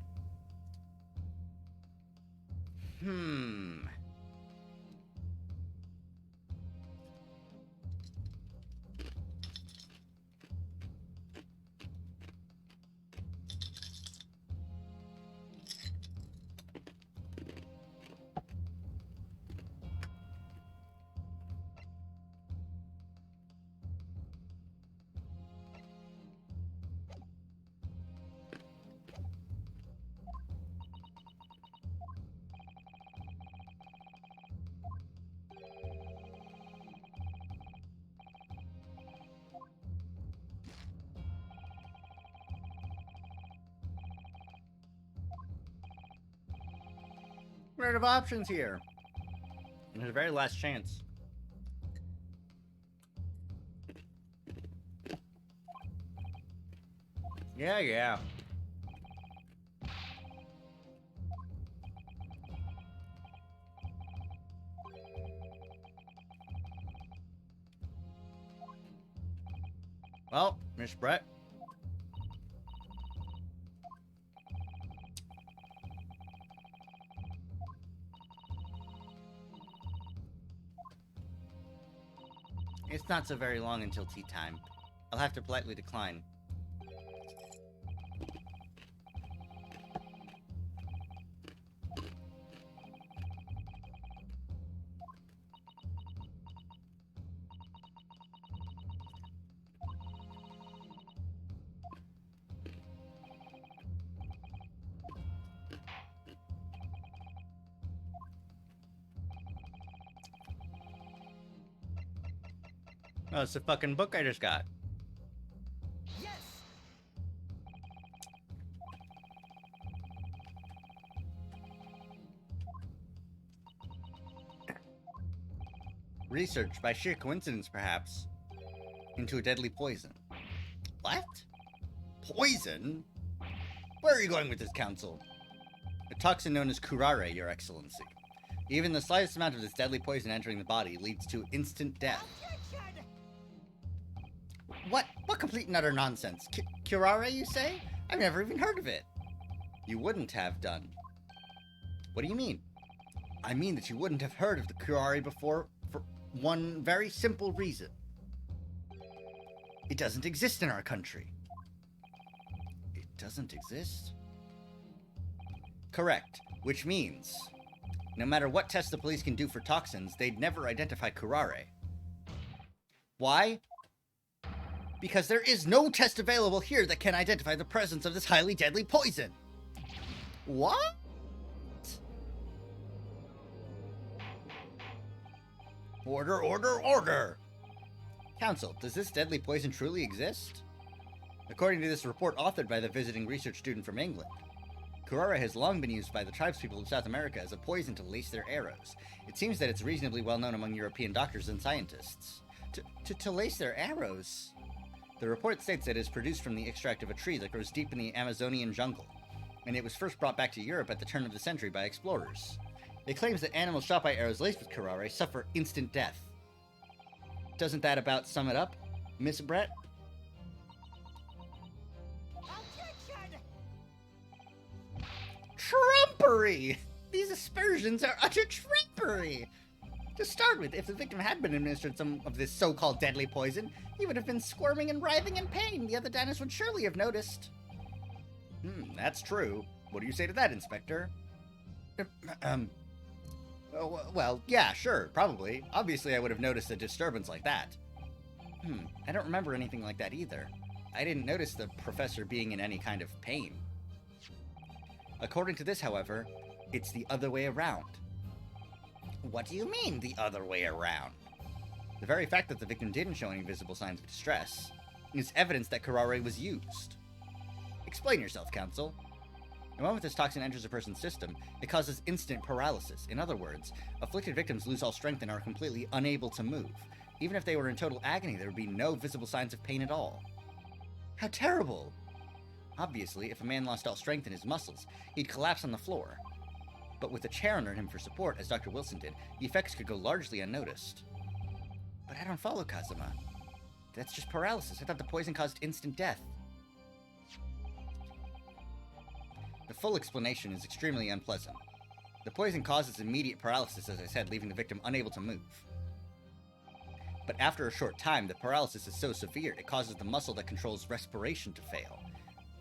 rid of options here. It's the very last chance. Yeah. Well, Miss Brett. It's not so very long until tea time. I'll have to politely decline. Oh, it's the fucking book I just got. Yes! Research, by sheer coincidence perhaps, into a deadly poison. What? Poison? Where are you going with this, Council? A toxin known as curare, Your Excellency. Even the slightest amount of this deadly poison entering the body leads to instant death. Objection! What? What complete and utter nonsense? Curare, you say? I've never even heard of it. You wouldn't have done. What do you mean? I mean that you wouldn't have heard of the curare before for one very simple reason. It doesn't exist in our country. It doesn't exist? Correct, which means no matter what tests the police can do for toxins, they'd never identify curare. Why? Because there is no test available here that can identify the presence of this highly deadly poison. What? Order, order, order! Council, does this deadly poison truly exist? According to this report authored by the visiting research student from England, curare has long been used by the tribespeople of South America as a poison to lace their arrows. It seems that it's reasonably well known among European doctors and scientists. To lace their arrows? The report states that it is produced from the extract of a tree that grows deep in the Amazonian jungle, and it was first brought back to Europe at the turn of the century by explorers. It claims that animals shot by arrows laced with curare suffer instant death. Doesn't that about sum it up, Miss Brett? Objection! Trumpery! These aspersions are utter trumpery! To start with, if the victim had been administered some of this so-called deadly poison, he would have been squirming and writhing in pain. The other dentists would surely have noticed. That's true. What do you say to that, Inspector? Well, yeah, sure, probably. Obviously, I would have noticed a disturbance like that. I don't remember anything like that either. I didn't notice the professor being in any kind of pain. According to this, however, it's the other way around. What do you mean, the other way around? The very fact that the victim didn't show any visible signs of distress is evidence that curare was used. Explain yourself, Counsel. The moment this toxin enters a person's system, it causes instant paralysis. In other words, afflicted victims lose all strength and are completely unable to move. Even if they were in total agony, there would be no visible signs of pain at all. How terrible! Obviously, if a man lost all strength in his muscles, he'd collapse on the floor. But with a chair under him for support, as Dr. Wilson did, the effects could go largely unnoticed. But I don't follow, Kazuma. That's just paralysis. I thought the poison caused instant death. The full explanation is extremely unpleasant. The poison causes immediate paralysis, as I said, leaving the victim unable to move. But after a short time, the paralysis is so severe, it causes the muscle that controls respiration to fail.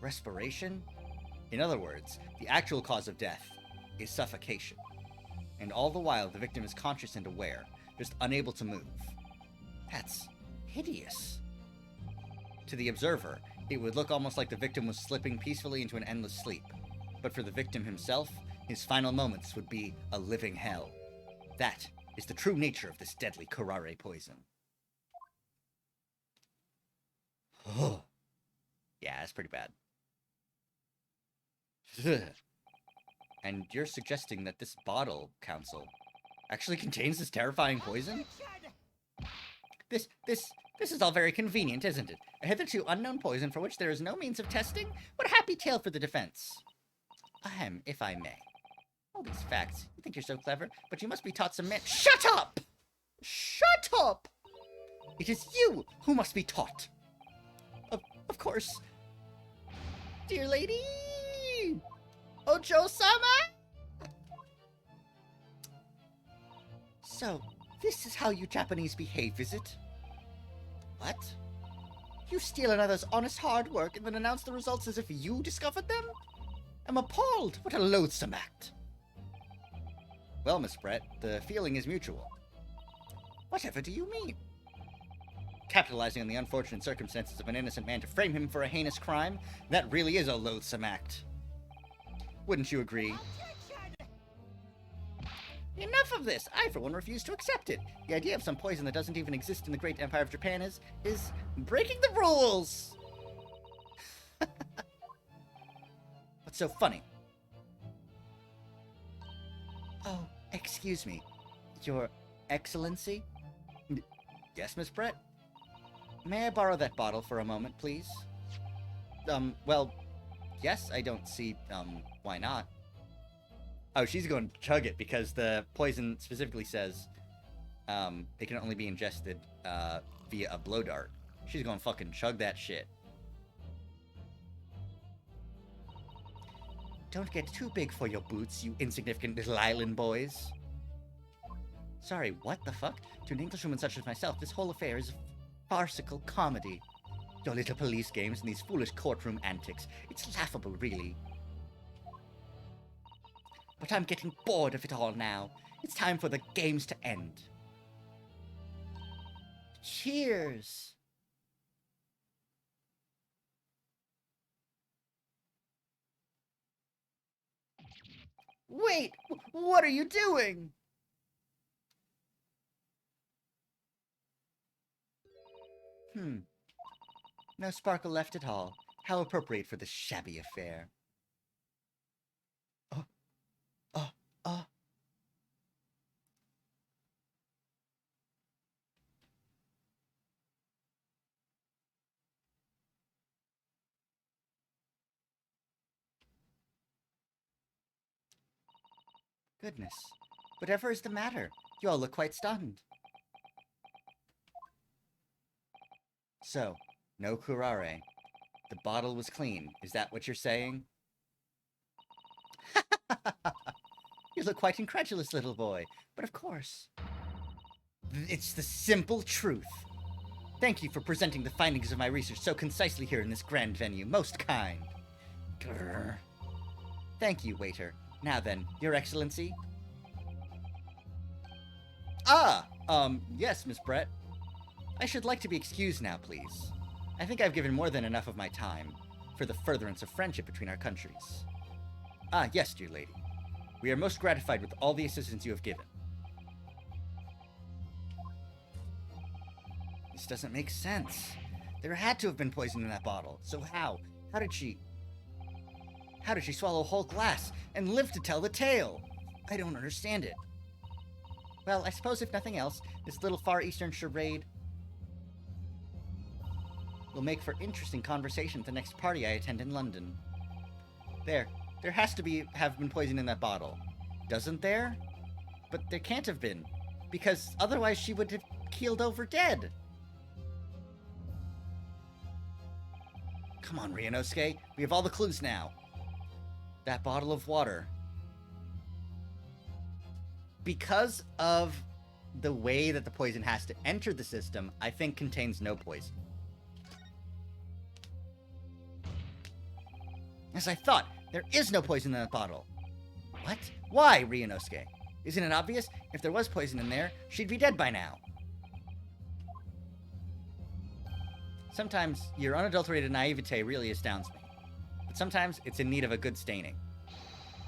Respiration? In other words, the actual cause of death is suffocation. And all the while, the victim is conscious and aware, just unable to move. That's hideous. To the observer, it would look almost like the victim was slipping peacefully into an endless sleep. But for the victim himself, his final moments would be a living hell. That is the true nature of this deadly curare poison. Yeah, that's pretty bad. And you're suggesting that this bottle, Council, actually contains this terrifying poison? This is all very convenient, isn't it? A hitherto unknown poison for which there is no means of testing? What a happy tale for the defense. Ahem, if I may. All these facts. You think you're so clever, but you must be taught some Shut up! Shut up! It is you who must be taught. Of course. Dear lady! Ojo-sama! So, this is how you Japanese behave, is it? What? You steal another's honest hard work and then announce the results as if you discovered them? I'm appalled! What a loathsome act! Well, Miss Brett, the feeling is mutual. Whatever do you mean? Capitalizing on the unfortunate circumstances of an innocent man to frame him for a heinous crime? That really is a loathsome act. Wouldn't you agree? Enough of this! I, for one, refuse to accept it. The idea of some poison that doesn't even exist in the great empire of Japan is breaking the rules! What's so funny? Oh, excuse me. Your Excellency? Yes, Miss Brett? May I borrow that bottle for a moment, please? Well, yes, I don't see, why not? Oh, she's going to chug it because the poison specifically says, it can only be ingested, via a blow dart. She's going to fucking chug that shit. Don't get too big for your boots, you insignificant little island boys. Sorry, what the fuck? To an Englishwoman such as myself, this whole affair is a farcical comedy. Your little police games and these foolish courtroom antics. It's laughable, really. But I'm getting bored of it all now. It's time for the games to end. Cheers! Wait! What are you doing? No sparkle left at all. How appropriate for this shabby affair. Oh. Goodness. Whatever is the matter? You all look quite stunned. So, no curare. The bottle was clean. Is that what you're saying? You look quite incredulous, little boy. But of course. It's the simple truth. Thank you for presenting the findings of my research so concisely here in this grand venue. Most kind. Grr. Thank you, waiter. Now then, Your Excellency? Yes, Miss Brett. I should like to be excused now, please. I think I've given more than enough of my time for the furtherance of friendship between our countries. Yes, dear lady. We are most gratified with all the assistance you have given. This doesn't make sense. There had to have been poison in that bottle. So how? How did she swallow a whole glass and live to tell the tale? I don't understand it. Well, I suppose if nothing else, this little Far Eastern charade will make for interesting conversation at the next party I attend in London. There has to have been poison in that bottle. Doesn't there? But there can't have been, because otherwise she would have keeled over dead. Come on, Ryunosuke, we have all the clues now. That bottle of water. Because of the way that the poison has to enter the system, I think contains no poison. As I thought, there is no poison in that bottle. What? Why, Ryunosuke? Isn't it obvious? If there was poison in there, she'd be dead by now. Sometimes your unadulterated naivete really astounds me. But sometimes it's in need of a good staining.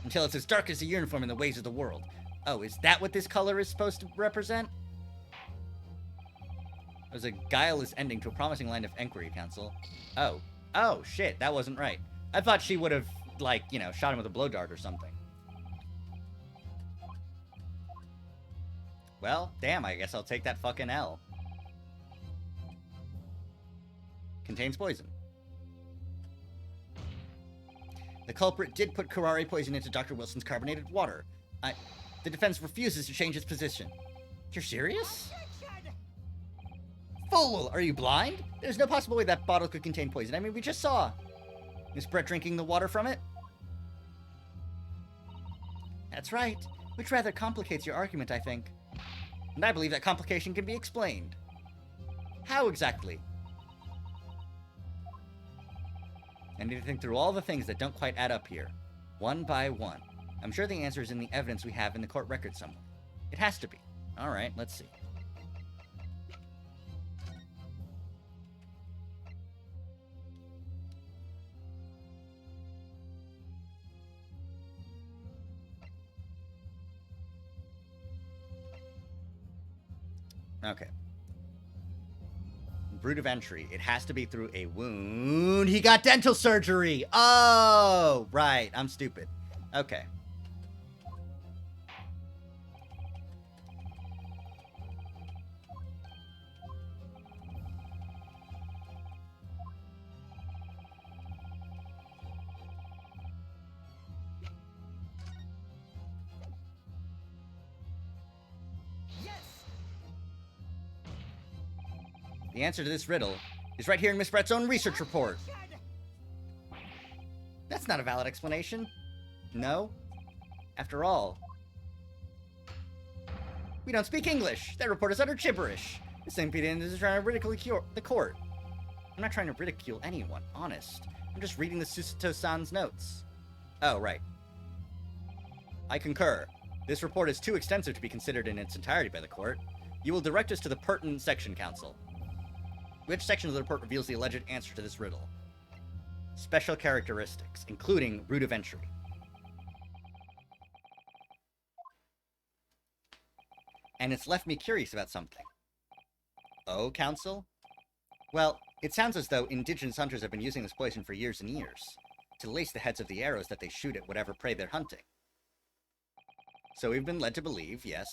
Until it's as dark as the uniform in the ways of the world. Oh, is that what this color is supposed to represent? There's a guileless ending to a promising line of inquiry, Council. Oh, shit, that wasn't right. I thought she would have, like, you know, shot him with a blow dart or something. Well, damn, I guess I'll take that fucking L. Contains poison. The culprit did put curare poison into Dr. Wilson's carbonated water. The defense refuses to change its position. You're serious? Objection! Fool! Are you blind? There's no possible way that bottle could contain poison. I mean, we just saw Miss Brett drinking the water from it. That's right, which rather complicates your argument, I think. And I believe that complication can be explained. How exactly? I need to think through all the things that don't quite add up here, one by one. I'm sure the answer is in the evidence we have in the court record somewhere. It has to be. All right, let's see. Okay. Route of entry. It has to be through a wound. He got dental surgery. Oh, right. I'm stupid. Okay. Yes! The answer to this riddle is right here in Miss Brett's own research report. Objection! That's not a valid explanation. No. After all, we don't speak English. That report is utter gibberish. This impudent is trying to ridicule the court. I'm not trying to ridicule anyone, honest. I'm just reading the Susato-san's notes. Oh, right. I concur. This report is too extensive to be considered in its entirety by the court. You will direct us to the pertinent section, counsel. Which section of the report reveals the alleged answer to this riddle? Special characteristics, including route of entry. And it's left me curious about something. Oh, counsel? Well, it sounds as though indigenous hunters have been using this poison for years and years, to lace the heads of the arrows that they shoot at whatever prey they're hunting. So we've been led to believe, yes.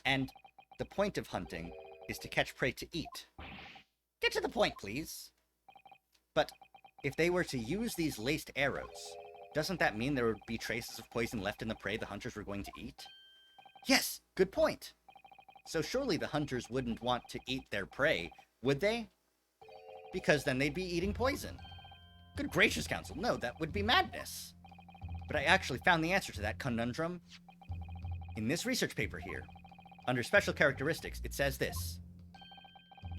And the point of hunting is to catch prey to eat. Get to the point, please. But if they were to use these laced arrows, doesn't that mean there would be traces of poison left in the prey the hunters were going to eat? Yes, good point. So surely the hunters wouldn't want to eat their prey, would they? Because then they'd be eating poison. Good gracious, counsel, no, that would be madness. But I actually found the answer to that conundrum. In this research paper here, under special characteristics, it says this.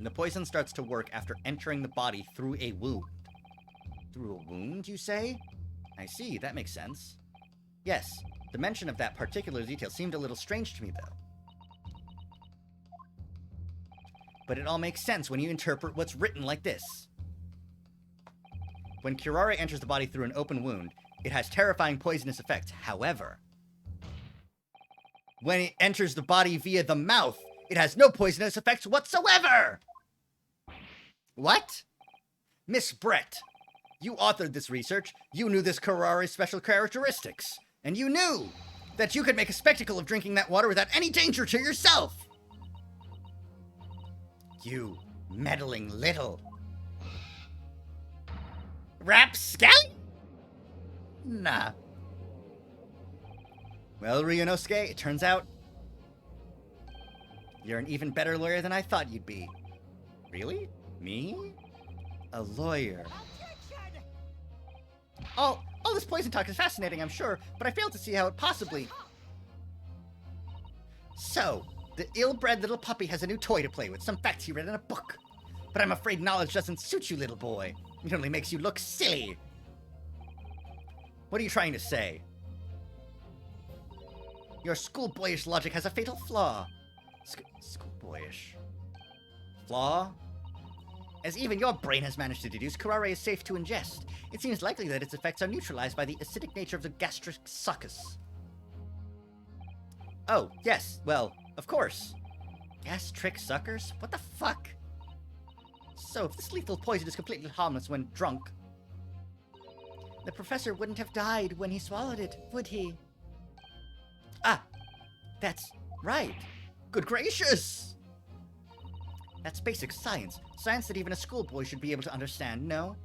The poison starts to work after entering the body through a wound. Through a wound, you say? I see, that makes sense. Yes, the mention of that particular detail seemed a little strange to me, though. But it all makes sense when you interpret what's written like this. When curare enters the body through an open wound, it has terrifying poisonous effects. However, when it enters the body via the mouth, it has no poisonous effects whatsoever! What? Miss Brett, you authored this research, you knew this curare's special characteristics, and you knew that you could make a spectacle of drinking that water without any danger to yourself! You meddling little rapscallion! Nah. Well, Ryunosuke, it turns out you're an even better lawyer than I thought you'd be. Really? Me? A lawyer. Objection! All this poison talk is fascinating, I'm sure, but I fail to see how it possibly... So, the ill-bred little puppy has a new toy to play with, some facts he read in a book. But I'm afraid knowledge doesn't suit you, little boy. It only makes you look silly. What are you trying to say? Your schoolboyish logic has a fatal flaw. Schoolboyish. Flaw? As even your brain has managed to deduce, curare is safe to ingest. It seems likely that its effects are neutralized by the acidic nature of the gastric succus. Oh, yes, well, of course. Gastric suckers? What the fuck? So, if this lethal poison is completely harmless when drunk, the professor wouldn't have died when he swallowed it, would he? Ah, that's right. Good gracious! That's basic science. Science that even a schoolboy should be able to understand, no?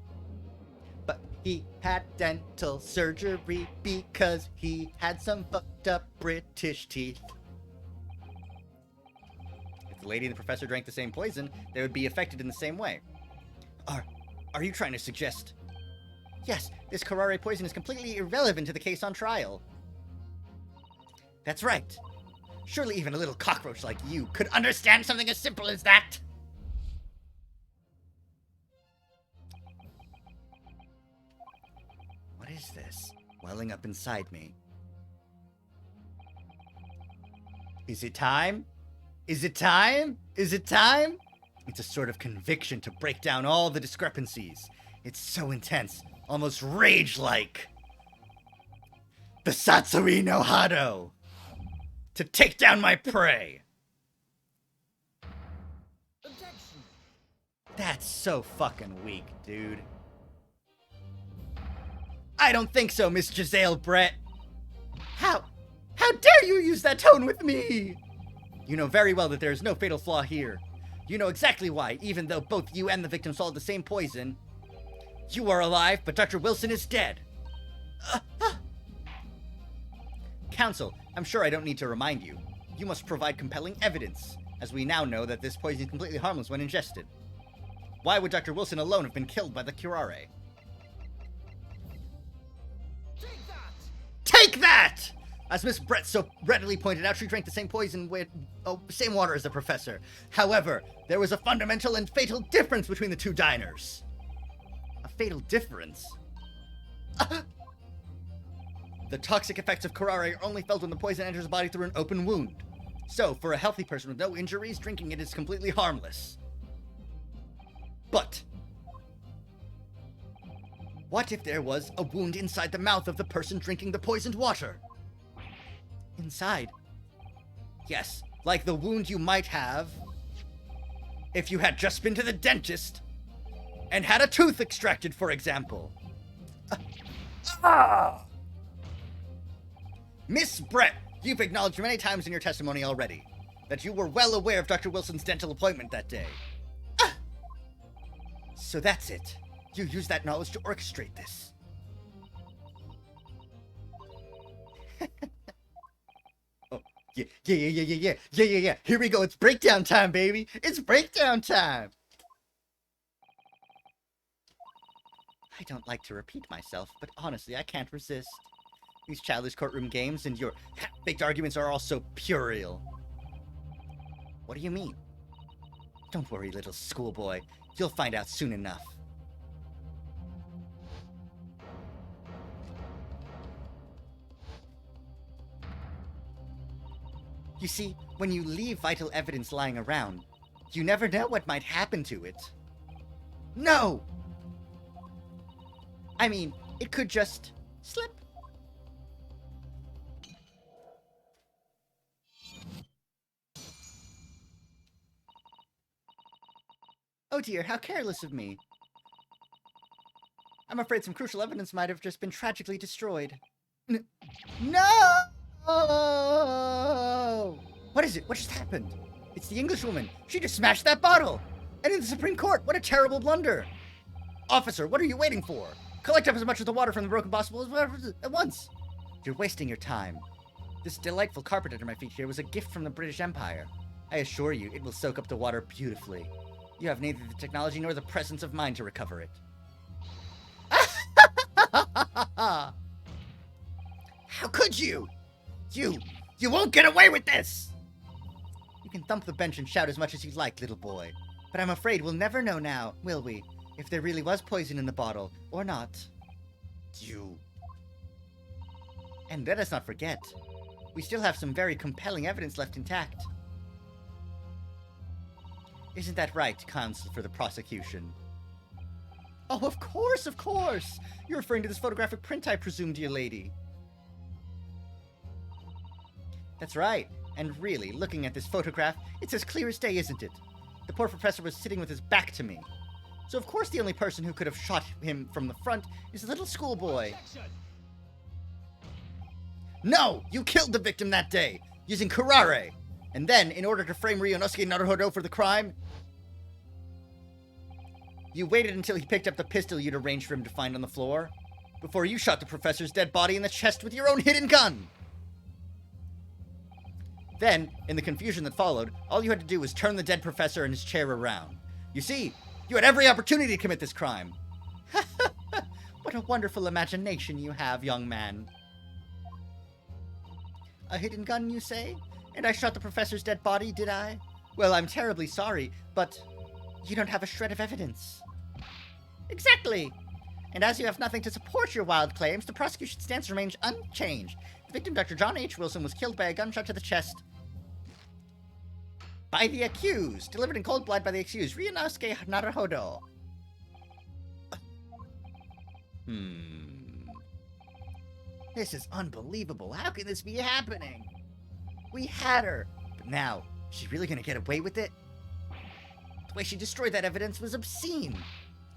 But he had dental surgery because he had some fucked up British teeth. If the lady and the professor drank the same poison, they would be affected in the same way. Are you trying to suggest? Yes, this curare poison is completely irrelevant to the case on trial. That's right. Surely even a little cockroach like you could understand something as simple as that. What is this welling up inside me? Is it time? Is it time? Is it time? It's a sort of conviction to break down all the discrepancies. It's so intense, almost rage-like. The Satsui no Hado! To take down my prey! Objection! That's so fucking weak, dude. I don't think so, Miss Giselle Brett. How dare you use that tone with me? You know very well that there is no fatal flaw here. You know exactly why, even though both you and the victim swallowed the same poison. You are alive, but Dr. Wilson is dead. Counsel, I'm sure I don't need to remind you. You must provide compelling evidence, as we now know that this poison is completely harmless when ingested. Why would Dr. Wilson alone have been killed by the curare? Take that! Take that! As Miss Brett so readily pointed out, she drank the same poison with, same water as the professor. However, there was a fundamental and fatal difference between the two diners. A fatal difference? The toxic effects of curare are only felt when the poison enters the body through an open wound. So, for a healthy person with no injuries, drinking it is completely harmless. But what if there was a wound inside the mouth of the person drinking the poisoned water? Inside? Yes, like the wound you might have if you had just been to the dentist and had a tooth extracted, for example. Miss Brett, you've acknowledged many times in your testimony already that you were well aware of Dr. Wilson's dental appointment that day. So that's it. You used that knowledge to orchestrate this. Oh, yeah. Here we go. It's breakdown time, baby. It's breakdown time. I don't like to repeat myself, but honestly, I can't resist. These childish courtroom games and your half-baked arguments are all so puerile. What do you mean? Don't worry, little schoolboy. You'll find out soon enough. You see, when you leave vital evidence lying around, you never know what might happen to it. No! I mean, it could just slip. Oh dear, how careless of me. I'm afraid some crucial evidence might have just been tragically destroyed. No! What is it? What just happened? It's the Englishwoman. She just smashed that bottle. And in the Supreme Court, what a terrible blunder. Officer, what are you waiting for? Collect up as much of the water from the broken bottle as at once. You're wasting your time. This delightful carpet under my feet here was a gift from the British Empire. I assure you, it will soak up the water beautifully. You have neither the technology nor the presence of mind to recover it. How could you? You won't get away with this! You can thump the bench and shout as much as you like, little boy. But I'm afraid we'll never know now, will we? If there really was poison in the bottle, or not. And let us not forget, we still have some very compelling evidence left intact. Isn't that right, counsel for the prosecution? Oh, of course! You're referring to this photographic print, I presume, dear lady. That's right. And really, looking at this photograph, it's as clear as day, isn't it? The poor professor was sitting with his back to me. So of course the only person who could have shot him from the front is a little schoolboy. Objection! No! You killed the victim that day, using curare! And then, in order to frame Ryunosuke Naruhodo for the crime, you waited until he picked up the pistol you'd arranged for him to find on the floor, before you shot the professor's dead body in the chest with your own hidden gun! Then, in the confusion that followed, all you had to do was turn the dead professor and his chair around. You see, you had every opportunity to commit this crime. What a wonderful imagination you have, young man. A hidden gun, you say? And I shot the professor's dead body, did I? Well, I'm terribly sorry, but you don't have a shred of evidence. Exactly! And as you have nothing to support your wild claims, the prosecution's stance remains unchanged. The victim, Dr. John H. Wilson, was killed by a gunshot to the chest by the accused, delivered in cold blood by the accused, Ryunosuke Naruhodo. This is unbelievable. How can this be happening? We had her, but now, is she really gonna get away with it? The way she destroyed that evidence was obscene.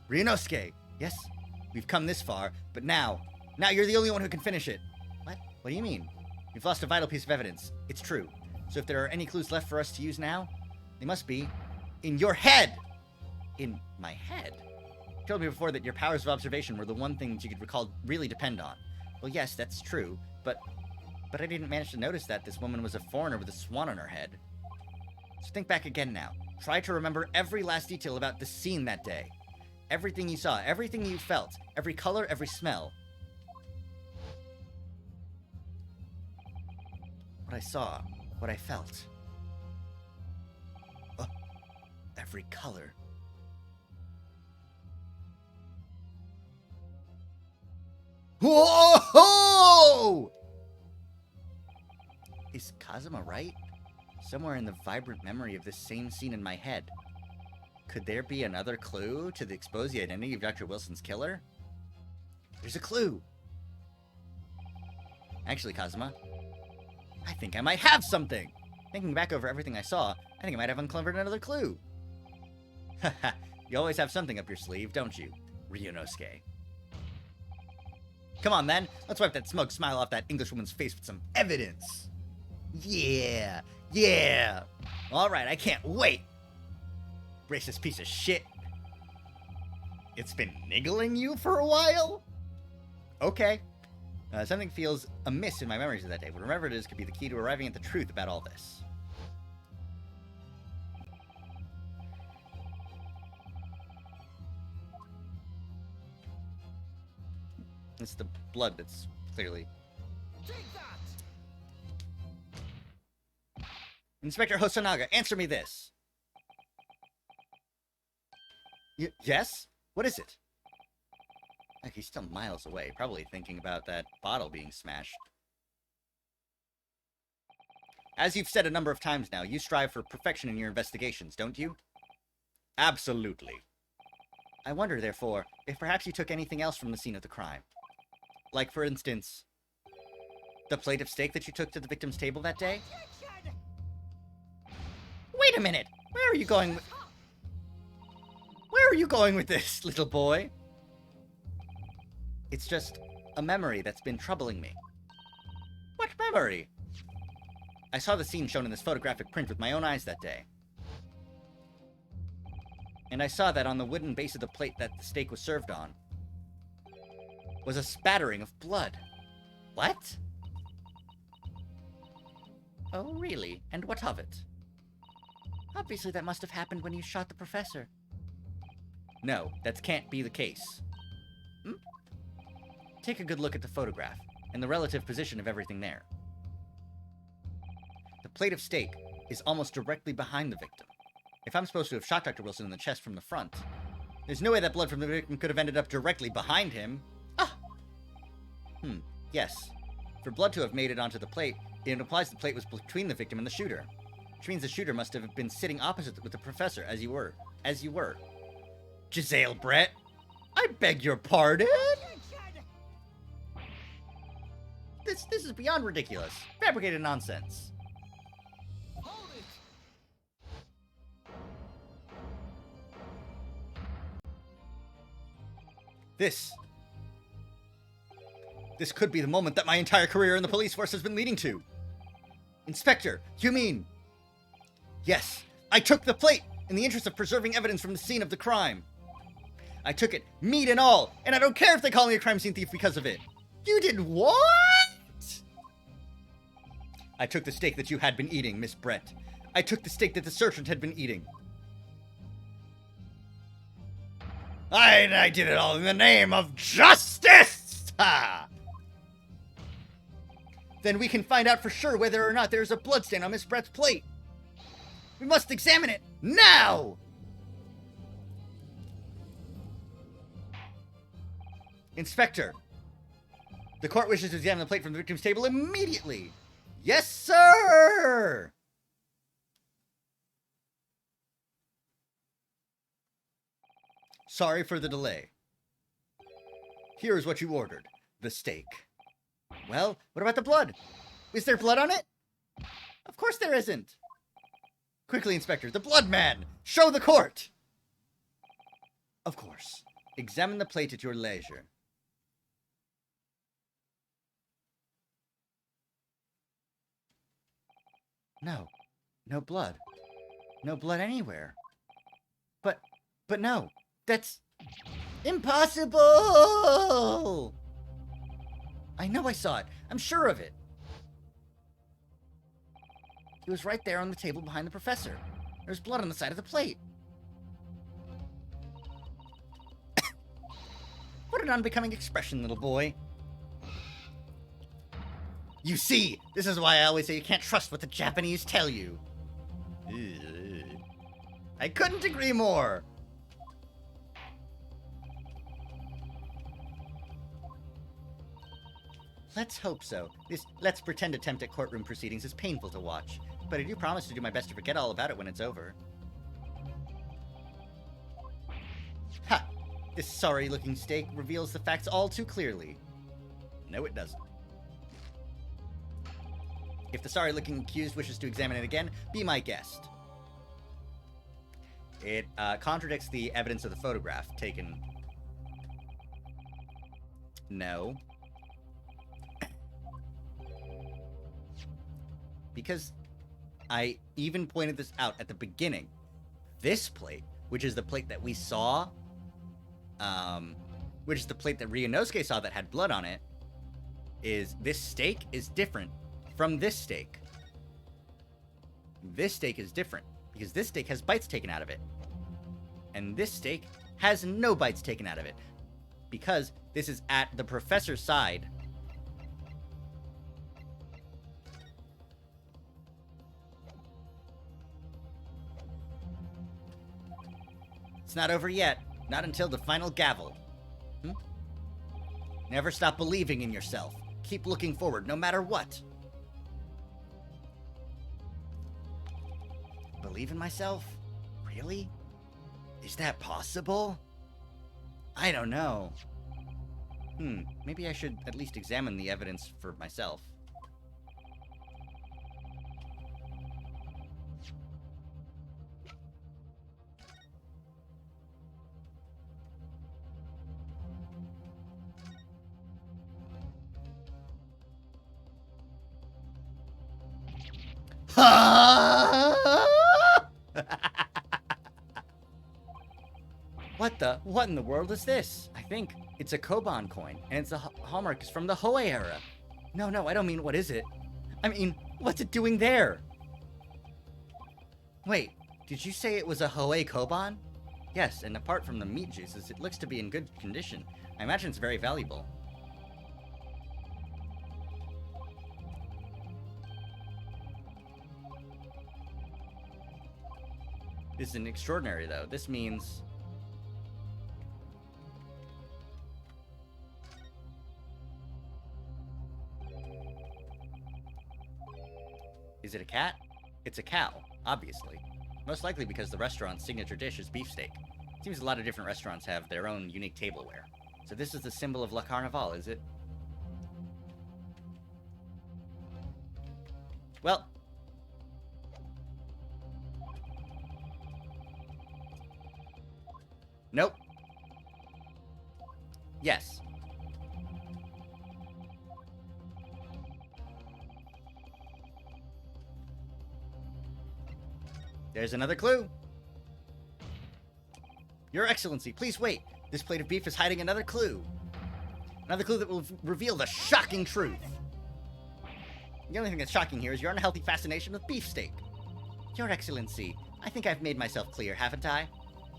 Ryunosuke, yes, we've come this far, but now you're the only one who can finish it. What? What do you mean? You've lost a vital piece of evidence. It's true. So if there are any clues left for us to use now, they must be in your head. In my head? You told me before that your powers of observation were the one thing that you could recall really depend on. Well, yes, that's true, but I didn't manage to notice that this woman was a foreigner with a swan on her head. So think back again now. Try to remember every last detail about the scene that day. Everything you saw, everything you felt, every color, every smell. What I saw, what I felt. Oh, every color. Whoa! Is Kazuma right? Somewhere in the vibrant memory of this same scene in my head. Could there be another clue to expose the identity of Dr. Wilson's killer? There's a clue! Actually, Kazuma, I think I might have something! Thinking back over everything I saw, I think I might have uncovered another clue. Haha, you always have something up your sleeve, don't you, Ryunosuke? Come on then, let's wipe that smug smile off that Englishwoman's face with some evidence! Yeah! Yeah! Alright, I can't wait! Racist piece of shit. It's been niggling you for a while? Okay. Something feels amiss in my memories of that day, but whatever it is could be the key to arriving at the truth about all this. It's the blood that's clearly... Take that! Inspector Hosonaga, answer me this! Yes? What is it? Like, he's still miles away, probably thinking about that bottle being smashed. As you've said a number of times now, you strive for perfection in your investigations, don't you? Absolutely. I wonder, therefore, if perhaps you took anything else from the scene of the crime. Like, for instance, the plate of steak that you took to the victim's table that day? Wait a minute! Where are you going with... Where are you going with this, little boy? It's just a memory that's been troubling me. What memory? I saw the scene shown in this photographic print with my own eyes that day. And I saw that on the wooden base of the plate that the steak was served on was a spattering of blood. What? Oh, really? And what of it? Obviously that must have happened when you shot the professor. No, that can't be the case. Take a good look at the photograph, and the relative position of everything there. The plate of steak is almost directly behind the victim. If I'm supposed to have shot Dr. Wilson in the chest from the front, there's no way that blood from the victim could have ended up directly behind him. Ah! Yes. For blood to have made it onto the plate, it implies the plate was between the victim and the shooter. Which means the shooter must have been sitting opposite with the professor, as you were. Giselle Brett, I beg your pardon? This is beyond ridiculous. Fabricated nonsense. Hold it! This could be the moment that my entire career in the police force has been leading to. Inspector, you mean Yes, I took the plate in the interest of preserving evidence from the scene of the crime. I took it, meat and all, and I don't care if they call me a crime scene thief because of it. You did what? I took the steak that you had been eating, Miss Brett. I took the steak that the sergeant had been eating. I did it all in the name of justice! Ha! Then we can find out for sure whether or not there's a bloodstain on Miss Brett's plate. We must examine it now! Inspector, the court wishes to examine the plate from the victim's table immediately. Yes, sir! Sorry for the delay. Here is what you ordered. The steak. Well, what about the blood? Is there blood on it? Of course there isn't. Quickly, Inspector, the blood man! Show the court! Of course. Examine the plate at your leisure. No. No blood. No blood anywhere. But no. That's impossible! I know I saw it. I'm sure of it. It was right there on the table behind the professor. There's blood on the side of the plate. What an unbecoming expression, little boy. You see, this is why I always say you can't trust what the Japanese tell you. I couldn't agree more. Let's hope so. This let's pretend attempt at courtroom proceedings is painful to watch, but I do promise to do my best to forget all about it when it's over. Ha! This sorry-looking steak reveals the facts all too clearly. No, it doesn't. If the sorry-looking accused wishes to examine it again, be my guest. It contradicts the evidence of the photograph taken. No. Because I even pointed this out at the beginning. This plate, which is the plate that we saw, which is the plate that Ryunosuke saw that had blood on it, this steak is different from this steak. This steak is different because this steak has bites taken out of it. And this steak has no bites taken out of it because this is at the professor's side. It's not over yet. Not until the final gavel. Never stop believing in yourself. Keep looking forward, no matter what. Believe in myself? Really? Is that possible? I don't know. Maybe I should at least examine the evidence for myself. What in the world is this? I think it's a Koban coin, and it's a hallmark is from the Hoei era. No, I don't mean what is it? I mean, what's it doing there? Wait, did you say it was a Hoei Koban? Yes, and apart from the meat juices, it looks to be in good condition. I imagine it's very valuable. This is an extraordinary, though. This means... Is it a cat? It's a cow, obviously. Most likely because the restaurant's signature dish is beefsteak. Seems a lot of different restaurants have their own unique tableware. So this is the symbol of La Carnival, is it? Well... Nope. Yes. There's another clue. Your Excellency, please wait. This plate of beef is hiding another clue. Another clue that will reveal the shocking truth. The only thing that's shocking here is your unhealthy fascination with beefsteak. Your Excellency, I think I've made myself clear, haven't I?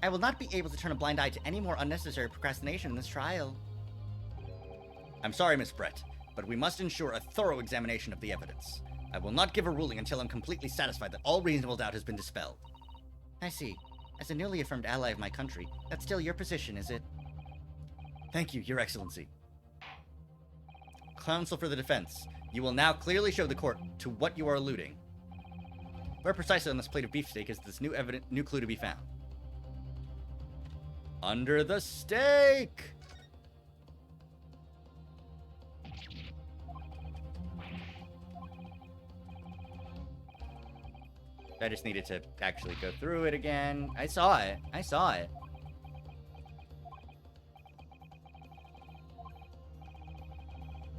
I will not be able to turn a blind eye to any more unnecessary procrastination in this trial. I'm sorry, Miss Brett, but we must ensure a thorough examination of the evidence. I will not give a ruling until I'm completely satisfied that all reasonable doubt has been dispelled. I see. As a newly affirmed ally of my country, that's still your position, is it? Thank you, Your Excellency. Counsel for the defense, you will now clearly show the court to what you are alluding. Where precisely on this plate of beefsteak is this new clue to be found? Under the steak! I just needed to actually go through it again. I saw it. I saw it.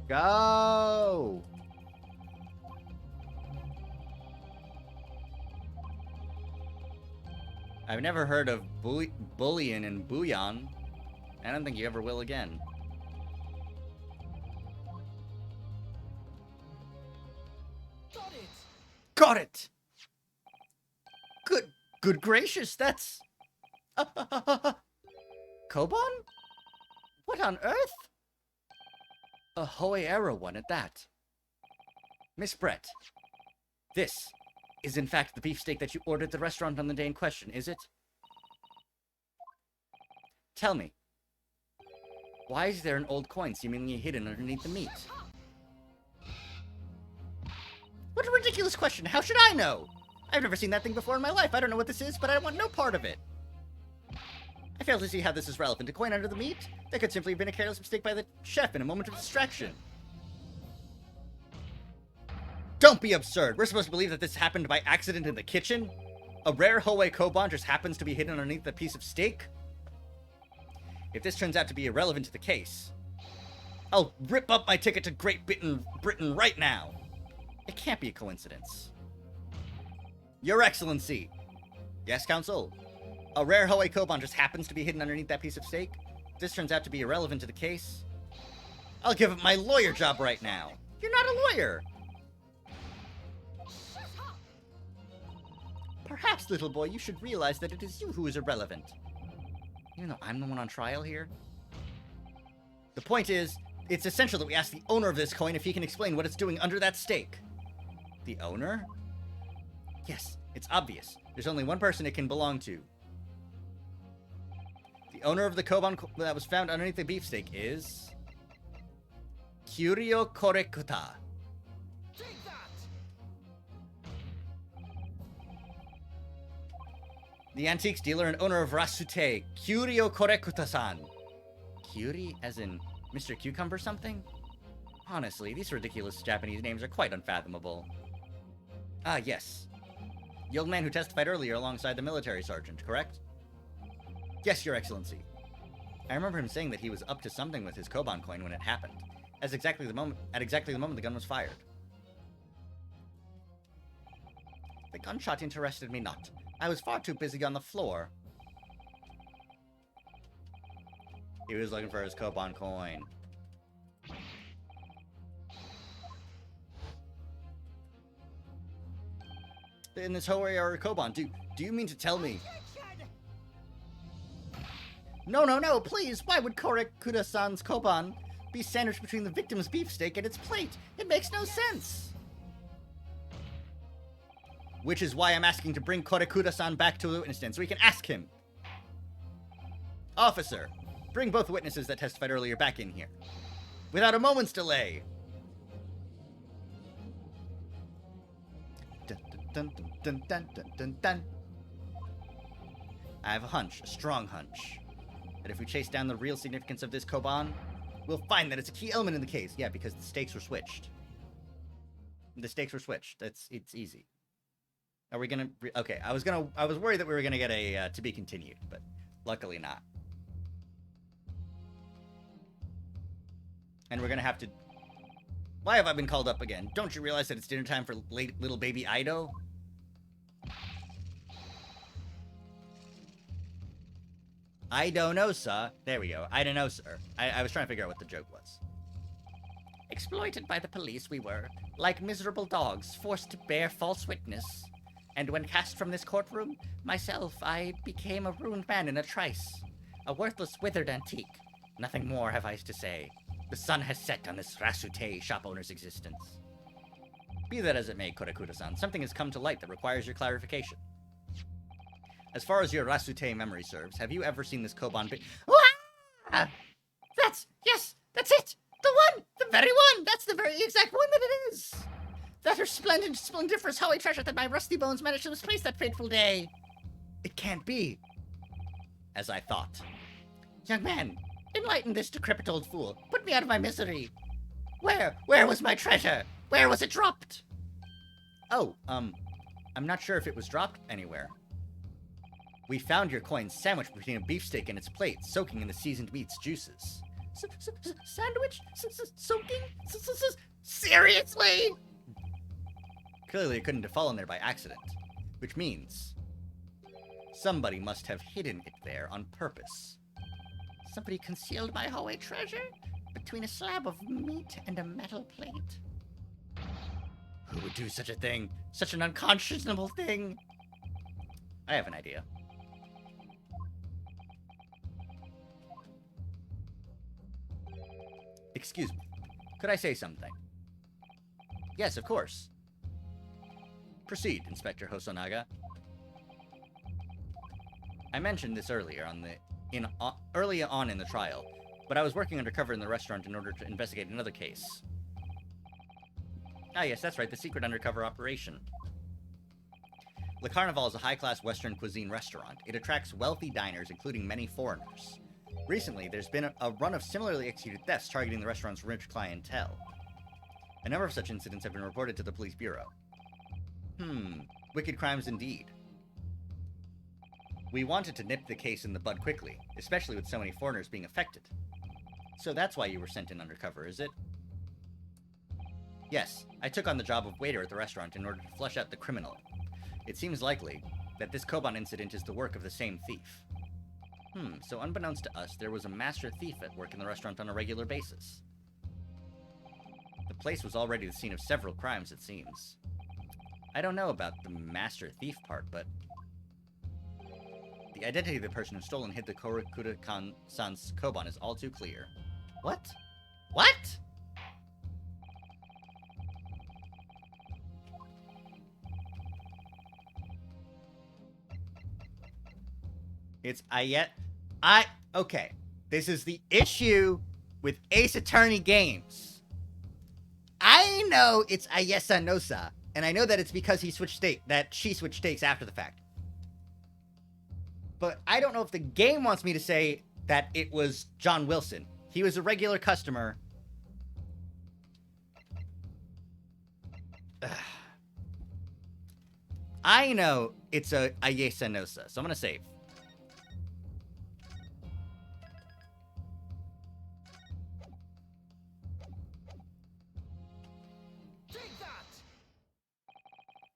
Go! I've never heard of bullion and bouillon. I don't think you ever will again. Got it! Got it! Good gracious, that's... Koban? What on earth? A Hoei-era one at that. Miss Brett, this is in fact the beefsteak that you ordered at the restaurant on the day in question, is it? Tell me, why is there an old coin seemingly hidden underneath the meat? What a ridiculous question! How should I know? I've never seen that thing before in my life. I don't know what this is, but I want no part of it. I fail to see how this is relevant. A coin under the meat? That could simply have been a careless mistake by the chef in a moment of distraction. Don't be absurd. We're supposed to believe that this happened by accident in the kitchen? A rare Hoei Koban just happens to be hidden underneath a piece of steak? If this turns out to be irrelevant to the case, I'll rip up my ticket to Great Britain right now. It can't be a coincidence. Your Excellency. Yes, Counsel? A rare Hoei Koban just happens to be hidden underneath that piece of steak? If this turns out to be irrelevant to the case, I'll give up my lawyer job right now. You're not a lawyer. Perhaps, little boy, you should realize that it is you who is irrelevant. Even though I'm the one on trial here. The point is, it's essential that we ask the owner of this coin if he can explain what it's doing under that steak. The owner? Yes, it's obvious. There's only one person it can belong to. The owner of the Koban that was found underneath the beefsteak is... Kyuryo Korekuta. Take that! The antiques dealer and owner of Rasute, Kyuryo Korekuta-san. Kyuri, as in Mr. Cucumber something? Honestly, these ridiculous Japanese names are quite unfathomable. Ah, yes. The old man who testified earlier alongside the military sergeant, correct? Yes, Your Excellency. I remember him saying that he was up to something with his Koban coin when it happened, at exactly the moment the gun was fired. The gunshot interested me not. I was far too busy on the floor. He was looking for his Koban coin. In this Hoei Koban, do you mean to tell me? No, please! Why would Korekuta-san's Koban be sandwiched between the victim's beefsteak and its plate? It makes no sense! Which is why I'm asking to bring Korekuta-san back to the witness stand so we can ask him. Officer, bring both witnesses that testified earlier back in here. Without a moment's delay! Dun, dun, dun, dun, dun, dun, dun. I have a hunch, a strong hunch, that if we chase down the real significance of this Koban, we'll find that it's a key element in the case. Yeah, because the stakes were switched. The stakes were switched. It's easy. Are we gonna... Okay, I was worried that we were gonna get a to be continued, but luckily not. And we're gonna have to... Why have I been called up again? Don't you realize that it's dinner time for little baby Ido? I don't know, sir. There we go. I don't know, sir. I was trying to figure out what the joke was. Exploited by the police we were, like miserable dogs, forced to bear false witness. And when cast from this courtroom, myself, I became a ruined man in a trice. A worthless, withered antique. Nothing more have I to say. The sun has set on this Rasute shop owner's existence. Be that as it may, Korakura-san, something has come to light that requires your clarification. As far as your Rasute memory serves, have you ever seen this Koban Wah! Yes, that's it! The very one! That's the very exact one that it is! That resplendent, splendiferous holy treasure that my rusty bones managed to misplace that fateful day. It can't be. As I thought. Young man, enlighten this decrepit old fool. Put me out of my misery. Where was my treasure? Where was it dropped? Oh, I'm not sure if it was dropped anywhere. We found your coin sandwiched between a beefsteak and its plate, soaking in the seasoned meat's juices. Sandwich? Soaking? Seriously? Clearly it couldn't have fallen there by accident, which means somebody must have hidden it there on purpose. Somebody concealed my holy treasure between a slab of meat and a metal plate. Who would do such a thing? Such an unconscionable thing? I have an idea. Excuse me. Could I say something? Yes, of course. Proceed, Inspector Hosonaga. I mentioned this earlier early on in the trial, but I was working undercover in the restaurant in order to investigate another case. Ah, yes, that's right, the secret undercover operation. Le Carnival is a high-class Western cuisine restaurant. It attracts wealthy diners, including many foreigners. Recently, there's been a run of similarly executed thefts targeting the restaurant's rich clientele. A number of such incidents have been reported to the police bureau. Wicked crimes indeed. We wanted to nip the case in the bud quickly, especially with so many foreigners being affected. So that's why you were sent in undercover, is it? Yes, I took on the job of waiter at the restaurant in order to flush out the criminal. It seems likely that this Koban incident is the work of the same thief. So unbeknownst to us, there was a master thief at work in the restaurant on a regular basis. The place was already the scene of several crimes, it seems. I don't know about the master thief part, but the identity of the person who stole and hid the Korakura-san's Koban is all too clear. What? It's okay. This is the issue with Ace Attorney games. I know it's Ayesa Nosa, and I know that it's because she switched stakes after the fact. But I don't know if the game wants me to say that it was John Wilson. He was a regular customer. I know it's a Ayesa Nosa, so I'm gonna save. Take that!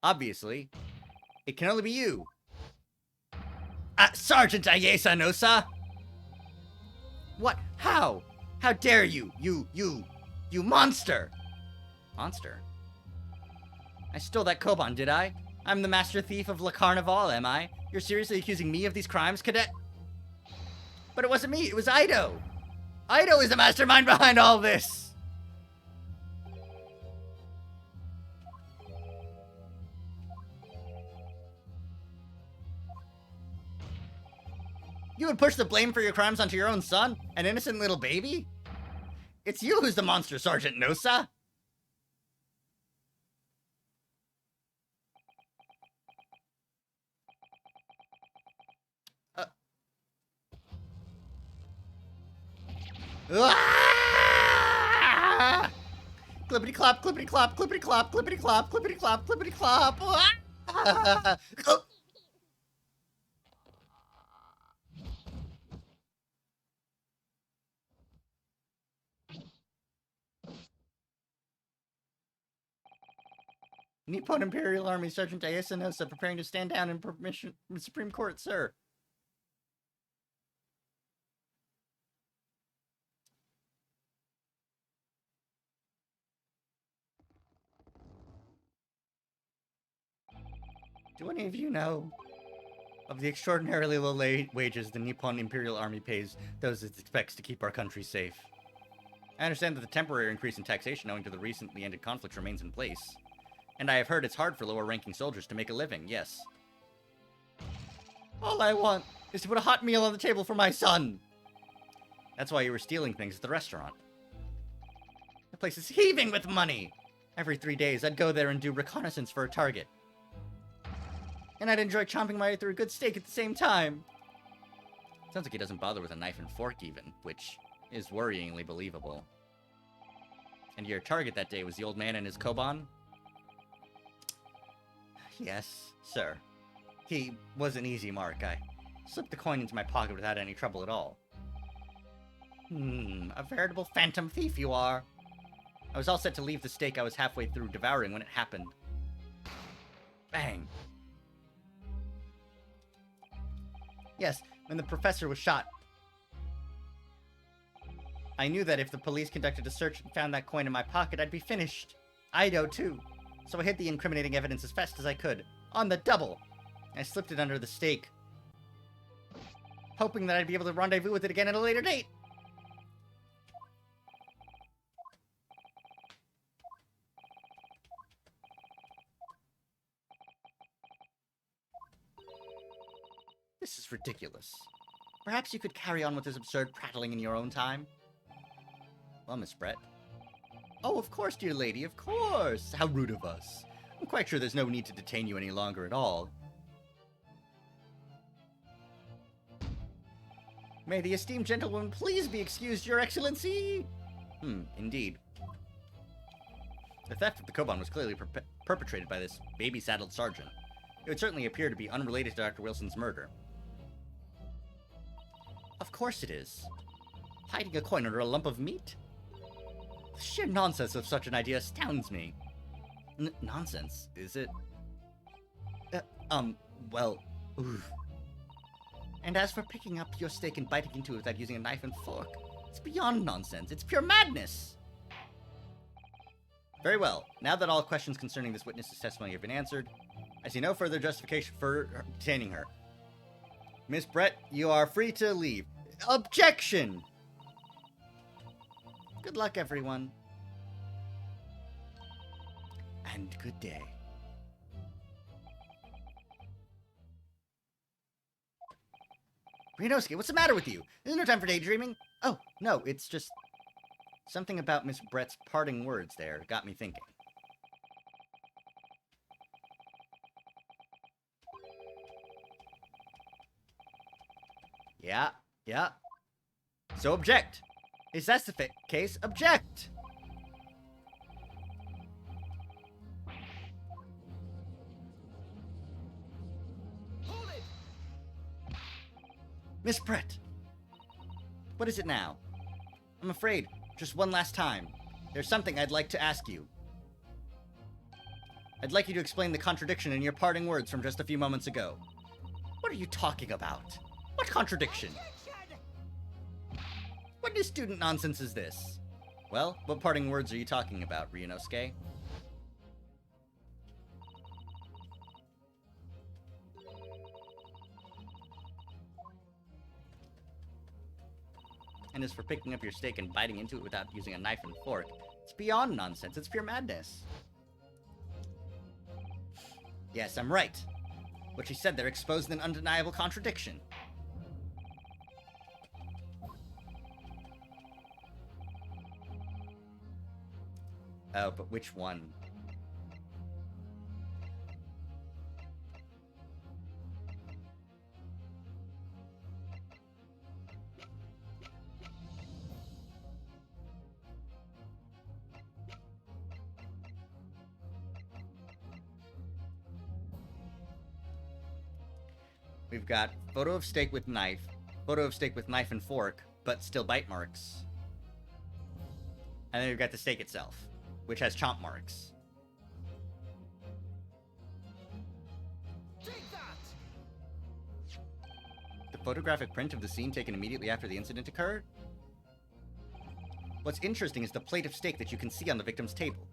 Obviously, it can only be you. Sergeant Ayesa Nosa! What? How? How dare you? You monster! Monster? I stole that Koban, did I? I'm the master thief of Le Carnival, am I? You're seriously accusing me of these crimes, cadet? But it wasn't me, it was Ido! Ido is the mastermind behind all this! You would push the blame for your crimes onto your own son? An innocent little baby? It's you who's the monster, Sergeant Nosa! Clippity clop, clippity clop, clippity clop, clippity clop, clippity clop, clippity clop. Nippon Imperial Army Sergeant Ayesa Nosa preparing to stand down in Supreme Court, sir. Do any of you know of the extraordinarily low wages the Nippon Imperial Army pays those it expects to keep our country safe? I understand that the temporary increase in taxation owing to the recently ended conflict remains in place. And I have heard it's hard for lower-ranking soldiers to make a living, yes. All I want is to put a hot meal on the table for my son! That's why you were stealing things at the restaurant. The place is heaving with money! Every 3 days, I'd go there and do reconnaissance for a target. And I'd enjoy chomping my way through a good steak at the same time. Sounds like he doesn't bother with a knife and fork even, which is worryingly believable. And your target that day was the old man and his koban? Yes, sir. He was an easy mark. I slipped the coin into my pocket without any trouble at all. A veritable phantom thief you are. I was all set to leave the steak I was halfway through devouring when it happened. Bang. Yes, when the professor was shot. I knew that if the police conducted a search and found that coin in my pocket, I'd be finished. I know too. So I hid the incriminating evidence as fast as I could. On the double. I slipped it under the steak. Hoping that I'd be able to rendezvous with it again at a later date. This is ridiculous. Perhaps you could carry on with this absurd prattling in your own time? Well, Miss Brett. Oh, of course, dear lady, of course! How rude of us. I'm quite sure there's no need to detain you any longer at all. May the esteemed gentlewoman please be excused, Your Excellency! Indeed. The theft of the koban was clearly perpetrated by this baby-saddled sergeant. It would certainly appear to be unrelated to Dr. Wilson's murder. Of course it is. Hiding a coin under a lump of meat? The sheer nonsense of such an idea astounds me. Nonsense, is it? Well, oof. And as for picking up your steak and biting into it without using a knife and fork, it's beyond nonsense. It's pure madness. Very well. Now that all questions concerning this witness's testimony have been answered, I see no further justification for detaining her. Miss Brett, you are free to leave. Objection! Good luck, everyone. And good day. Ryunosuke, what's the matter with you? There's no time for daydreaming. Oh, no, it's just... something about Miss Brett's parting words there got me thinking. Yeah. So object. Is that the case? Object! Hold it! Miss Brett! What is it now? I'm afraid, just one last time, there's something I'd like to ask you. I'd like you to explain the contradiction in your parting words from just a few moments ago. What are you talking about? What contradiction? What new student nonsense is this? Well, what parting words are you talking about, Ryunosuke? And as for picking up your steak and biting into it without using a knife and fork, it's beyond nonsense. It's pure madness. Yes, I'm right. What she said there exposed an undeniable contradiction. Oh, but which one? We've got photo of steak with knife, photo of steak with knife and fork, but still bite marks. And then we've got the steak itself, which has chomp marks. Take that! The photographic print of the scene taken immediately after the incident occurred? What's interesting is the plate of steak that you can see on the victim's table.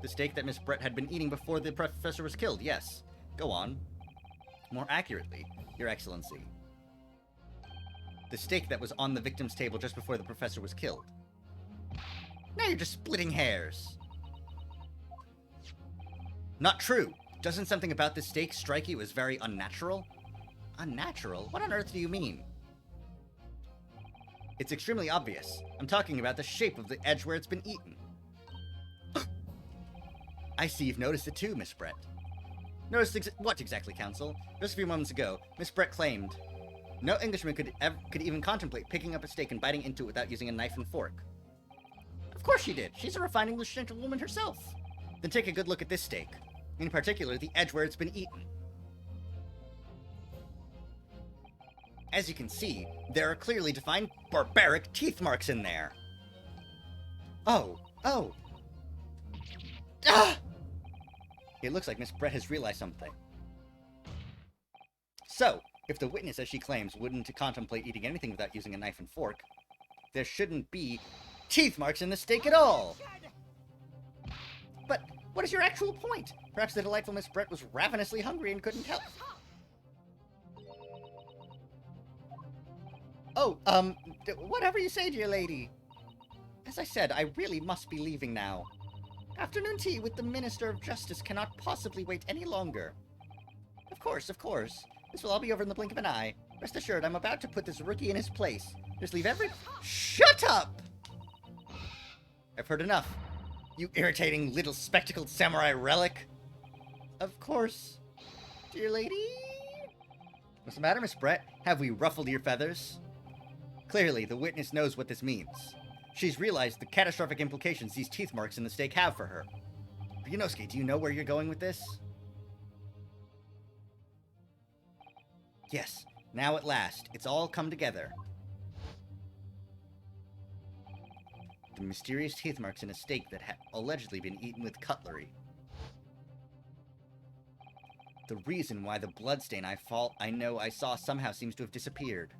The steak that Miss Brett had been eating before the professor was killed, yes. Go on. More accurately, Your Excellency. The steak that was on the victim's table just before the professor was killed. Now you're just splitting hairs. Not true. Doesn't something about this steak strike you as very unnatural? Unnatural? What on earth do you mean? It's extremely obvious. I'm talking about the shape of the edge where it's been eaten. I see you've noticed it too, Miss Brett. Noticed what exactly, Counsel? Just a few moments ago, Miss Brett claimed no Englishman could even contemplate picking up a steak and biting into it without using a knife and fork. Of course she did. She's a refined English gentlewoman herself. Then take a good look at this steak. In particular, the edge where it's been eaten. As you can see, there are clearly defined barbaric teeth marks in there. Oh. Ah! It looks like Miss Brett has realized something. So, if the witness, as she claims, wouldn't contemplate eating anything without using a knife and fork, there shouldn't be teeth marks in the steak at all. But what is your actual point? Perhaps the delightful Miss Brett was ravenously hungry and couldn't help. Oh, whatever you say, dear lady. As I said, I really must be leaving now. Afternoon tea with the Minister of Justice cannot possibly wait any longer. Of course. This will all be over in the blink of an eye. Rest assured, I'm about to put this rookie in his place. Just leave Shut up! I've heard enough. You irritating little spectacled samurai relic. Of course, dear lady. What's the matter, Miss Brett? Have we ruffled your feathers? Clearly, the witness knows what this means. She's realized the catastrophic implications these teeth marks in the steak have for her. Ryunosuke, do you know where you're going with this? Yes, now at last, it's all come together. The mysterious teeth marks in a steak that had allegedly been eaten with cutlery. The reason why the bloodstain I know I saw somehow seems to have disappeared.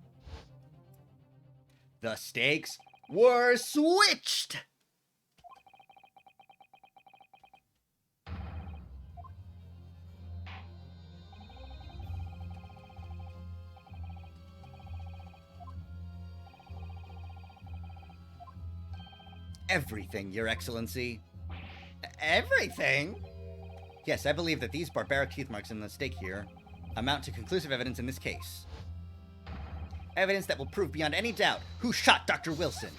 The stakes were switched! Everything, Your Excellency. Everything? Yes, I believe that these barbaric teeth marks in the steak here amount to conclusive evidence in this case. Evidence that will prove beyond any doubt who shot Dr. Wilson.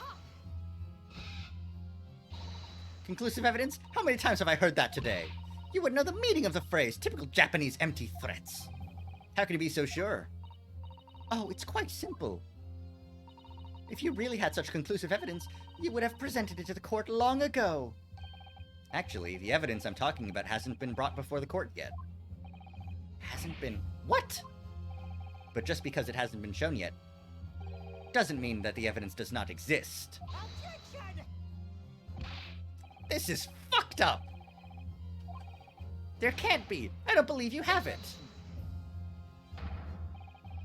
Conclusive evidence? How many times have I heard that today? You wouldn't know the meaning of the phrase. Typical Japanese empty threats. How can you be so sure? Oh, it's quite simple. If you really had such conclusive evidence, you would have presented it to the court long ago. Actually, the evidence I'm talking about hasn't been brought before the court yet. Hasn't been... What? But just because it hasn't been shown yet, doesn't mean that the evidence does not exist. This is fucked up! There can't be. I don't believe you have it.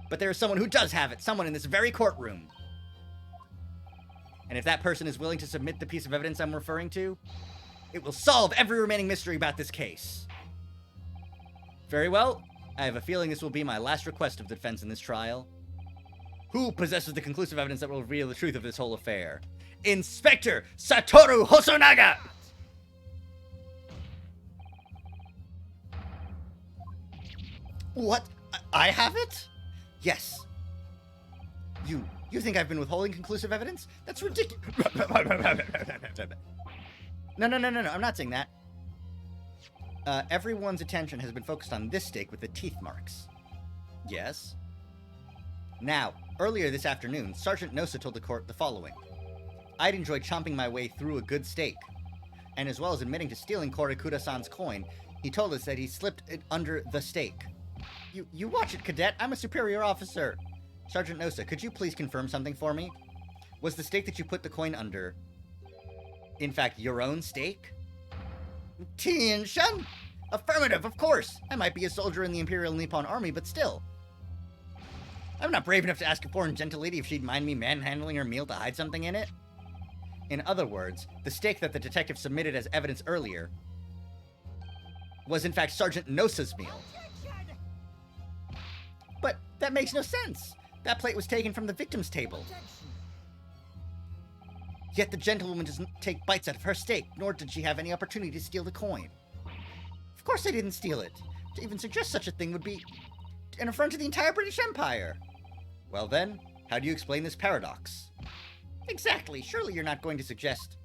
But there is someone who does have it. Someone in this very courtroom. And if that person is willing to submit the piece of evidence I'm referring to, it will solve every remaining mystery about this case. Very well. I have a feeling this will be my last request of the defense in this trial. Who possesses the conclusive evidence that will reveal the truth of this whole affair? Inspector Satoru Hosonaga! What? I have it? Yes. You think I've been withholding conclusive evidence? That's ridiculous. No, I'm not saying that. Everyone's attention has been focused on this steak with the teeth marks. Yes. Now, earlier this afternoon, Sergeant Nosa told the court the following. I'd enjoy chomping my way through a good steak. And as well as admitting to stealing Korikuda-san's coin, he told us that he slipped it under the steak. You watch it, cadet. I'm a superior officer. Sergeant Nosa, could you please confirm something for me? Was the steak that you put the coin under, in fact, your own steak? Tien-shan? Affirmative, of course. I might be a soldier in the Imperial Nippon Army, but still. I'm not brave enough to ask a foreign gentle lady if she'd mind me manhandling her meal to hide something in it. In other words, the steak that the detective submitted as evidence earlier was in fact Sergeant Nosa's meal. That makes no sense. That plate was taken from the victim's table. Objection. Yet the gentlewoman doesn't take bites out of her steak, nor did she have any opportunity to steal the coin. Of course I didn't steal it. To even suggest such a thing would be an affront to the entire British Empire. Well then, how do you explain this paradox? Exactly. Surely you're not going to suggest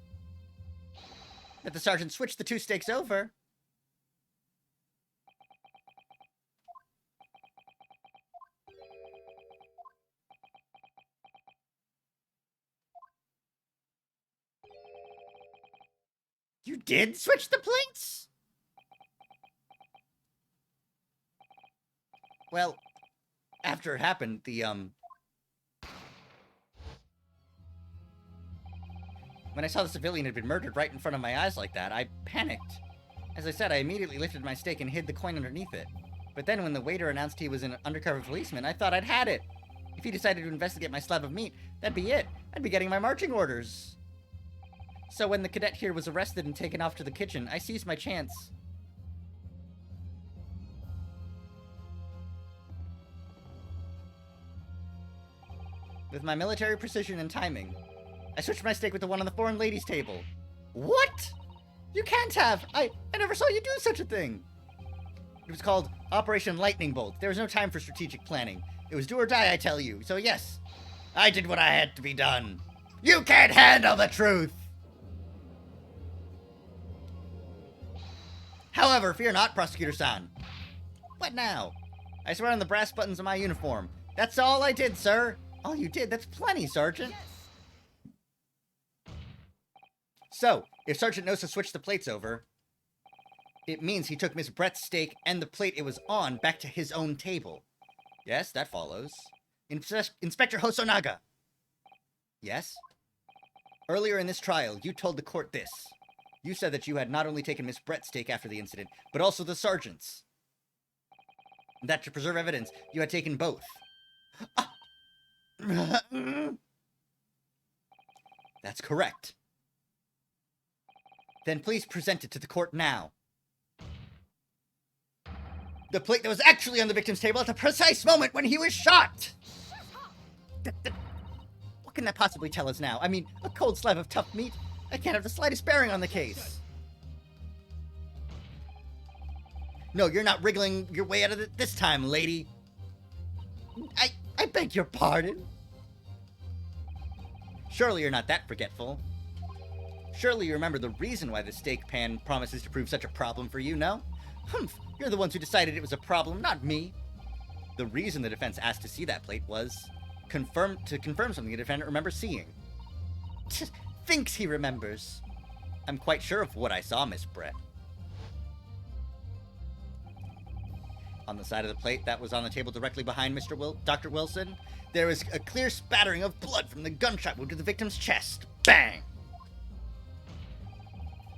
that the sergeant switched the two steaks over. You did switch the plates? Well, after it happened, when I saw the civilian had been murdered right in front of my eyes like that, I panicked. As I said, I immediately lifted my steak and hid the coin underneath it. But then when the waiter announced he was an undercover policeman, I thought I'd had it. If he decided to investigate my slab of meat, that'd be it. I'd be getting my marching orders. So when the cadet here was arrested and taken off to the kitchen, I seized my chance. With my military precision and timing, I switched my steak with the one on the foreign ladies' table. What? You can't have! I never saw you do such a thing! It was called Operation Lightning Bolt. There was no time for strategic planning. It was do or die, I tell you. So yes, I did what I had to be done. You can't handle the truth! However, fear not, Prosecutor-san. What now? I swear on the brass buttons of my uniform. That's all I did, sir. All you did? That's plenty, Sergeant. Yes. So, if Sergeant knows to switch the plates over, it means he took Miss Brett's steak and the plate it was on back to his own table. Yes, that follows. Inspector Hosonaga. Yes? Earlier in this trial, you told the court this. You said that you had not only taken Miss Brett's steak after the incident, but also the sergeant's. And that to preserve evidence, you had taken both. That's correct. Then please present it to the court now. The plate that was actually on the victim's table at the precise moment when he was shot! What can that possibly tell us now? I mean, a cold slab of tough meat? I can't have the slightest bearing on the case. No, you're not wriggling your way out of it this time, lady. I beg your pardon. Surely you're not that forgetful. Surely you remember the reason why the steak pan promises to prove such a problem for you, no? Humph, you're the ones who decided it was a problem, not me. The reason the defense asked to see that plate was to confirm something the defendant remembers seeing. Thinks he remembers. I'm quite sure of what I saw, Miss Brett. On the side of the plate that was on the table directly behind Dr. Wilson, there was a clear spattering of blood from the gunshot wound to the victim's chest. Bang!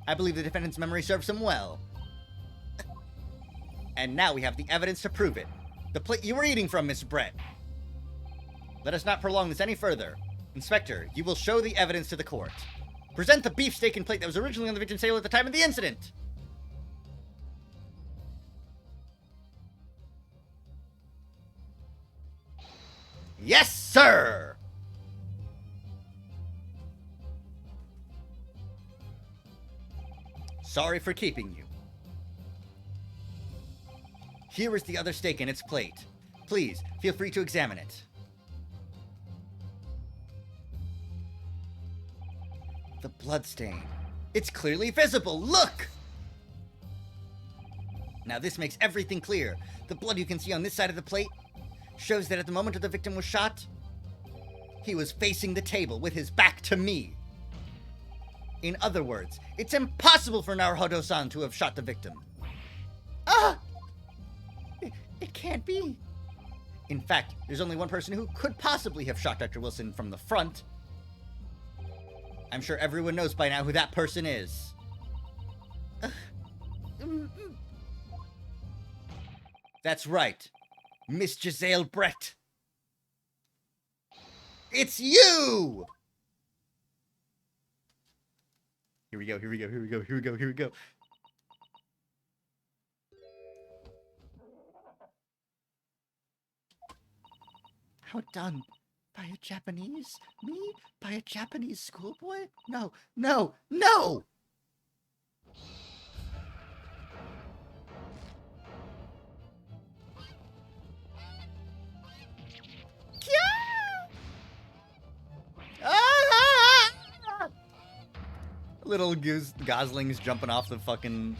I believe the defendant's memory serves him well. And now we have the evidence to prove it. The plate you were eating from, Miss Brett. Let us not prolong this any further. Inspector, you will show the evidence to the court. Present the beefsteak and plate that was originally on the victim's table at the time of the incident. Yes, sir! Sorry for keeping you. Here is the other steak in its plate. Please, feel free to examine it. The bloodstain. It's clearly visible. Look! Now this makes everything clear. The blood you can see on this side of the plate shows that at the moment the victim was shot, he was facing the table with his back to me. In other words, it's impossible for Naruhodo-san to have shot the victim. It can't be. In fact, there's only one person who could possibly have shot Dr. Wilson from the front. I'm sure everyone knows by now who that person is. That's right. Miss Giselle Brett. It's you! Here we go, here we go, here we go, here we go, here we go. Outdone by a Japanese? Me? By a Japanese schoolboy? No, no, no! Ah! Little goslings jumping off the fucking...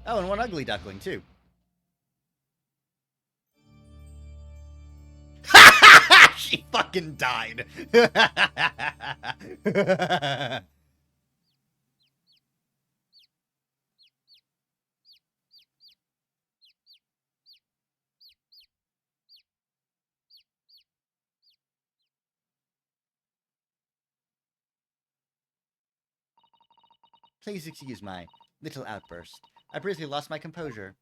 Oh, and one ugly duckling, too. She fucking died. Please excuse my little outburst. I briefly lost my composure.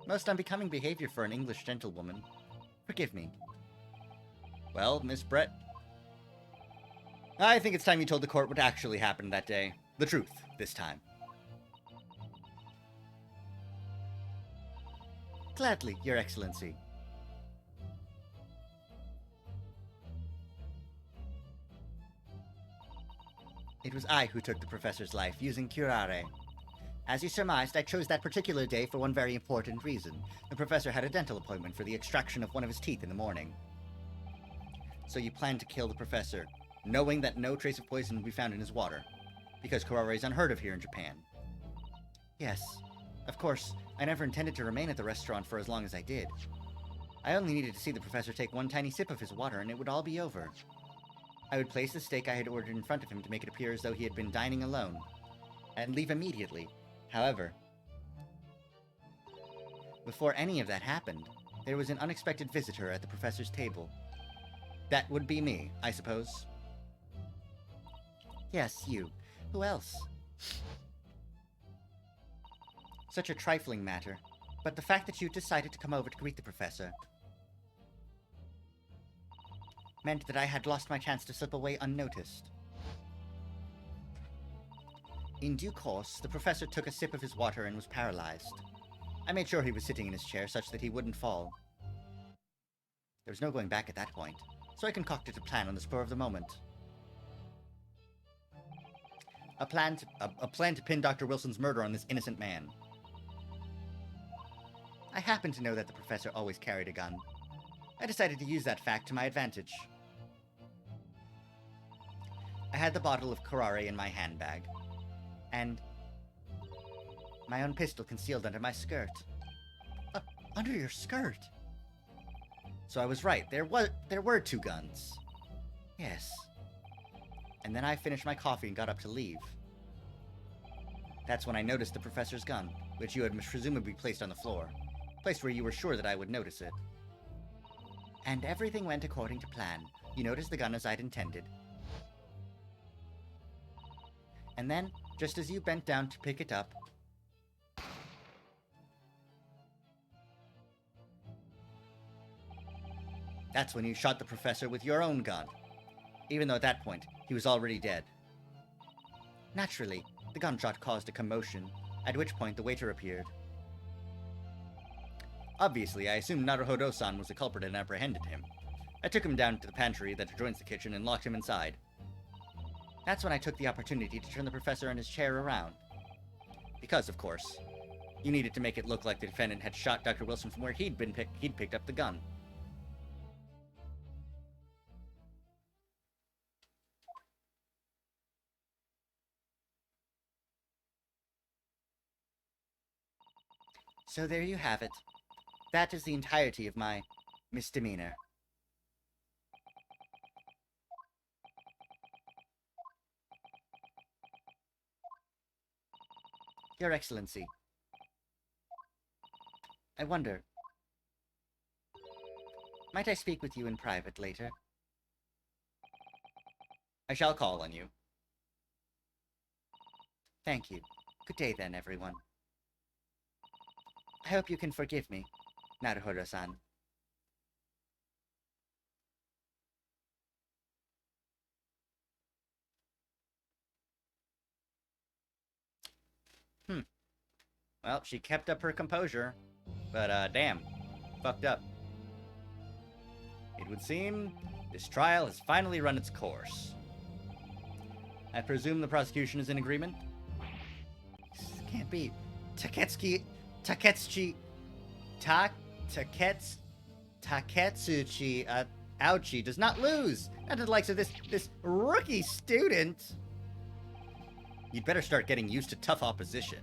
Most unbecoming behavior for an English gentlewoman. Forgive me. Well, Miss Brett, I think it's time you told the court what actually happened that day. The truth, this time. Gladly, Your Excellency. It was I who took the professor's life, using curare. As you surmised, I chose that particular day for one very important reason. The professor had a dental appointment for the extraction of one of his teeth in the morning. So you planned to kill the professor, knowing that no trace of poison would be found in his water, because curare is unheard of here in Japan. Yes, of course, I never intended to remain at the restaurant for as long as I did. I only needed to see the professor take one tiny sip of his water and it would all be over. I would place the steak I had ordered in front of him to make it appear as though he had been dining alone, and leave immediately. However, before any of that happened, there was an unexpected visitor at the professor's table. That would be me, I suppose. Yes, you. Who else? Such a trifling matter, but the fact that you decided to come over to greet the professor meant that I had lost my chance to slip away unnoticed. In due course, the professor took a sip of his water and was paralyzed. I made sure he was sitting in his chair such that he wouldn't fall. There was no going back at that point, so I concocted a plan on the spur of the moment. A plan to pin Dr. Wilson's murder on this innocent man. I happened to know that the professor always carried a gun. I decided to use that fact to my advantage. I had the bottle of curare in my handbag, and my own pistol concealed under my skirt. Under your skirt? So I was right. There were two guns. Yes. And then I finished my coffee and got up to leave. That's when I noticed the professor's gun, which you had presumably placed on the floor. Placed where you were sure that I would notice it. And everything went according to plan. You noticed the gun as I'd intended. And then, just as you bent down to pick it up, that's when you shot the professor with your own gun. Even though at that point, he was already dead. Naturally, the gunshot caused a commotion, at which point the waiter appeared. Obviously, I assumed Naruhodo-san was the culprit and apprehended him. I took him down to the pantry that adjoins the kitchen and locked him inside. That's when I took the opportunity to turn the professor and his chair around. Because, of course, you needed to make it look like the defendant had shot Dr. Wilson from where he'd picked up the gun. So there you have it. That is the entirety of my misdemeanor. Your Excellency, I wonder, might I speak with you in private later? I shall call on you. Thank you. Good day then, everyone. I hope you can forgive me, Naruhodo-san. Well, she kept up her composure, but damn. fucked up. It would seem this trial has finally run its course. I presume the prosecution is in agreement? This can't be. Taketsuchi, Ouchie does not lose. Not to the likes of this rookie student. You'd better start getting used to tough opposition.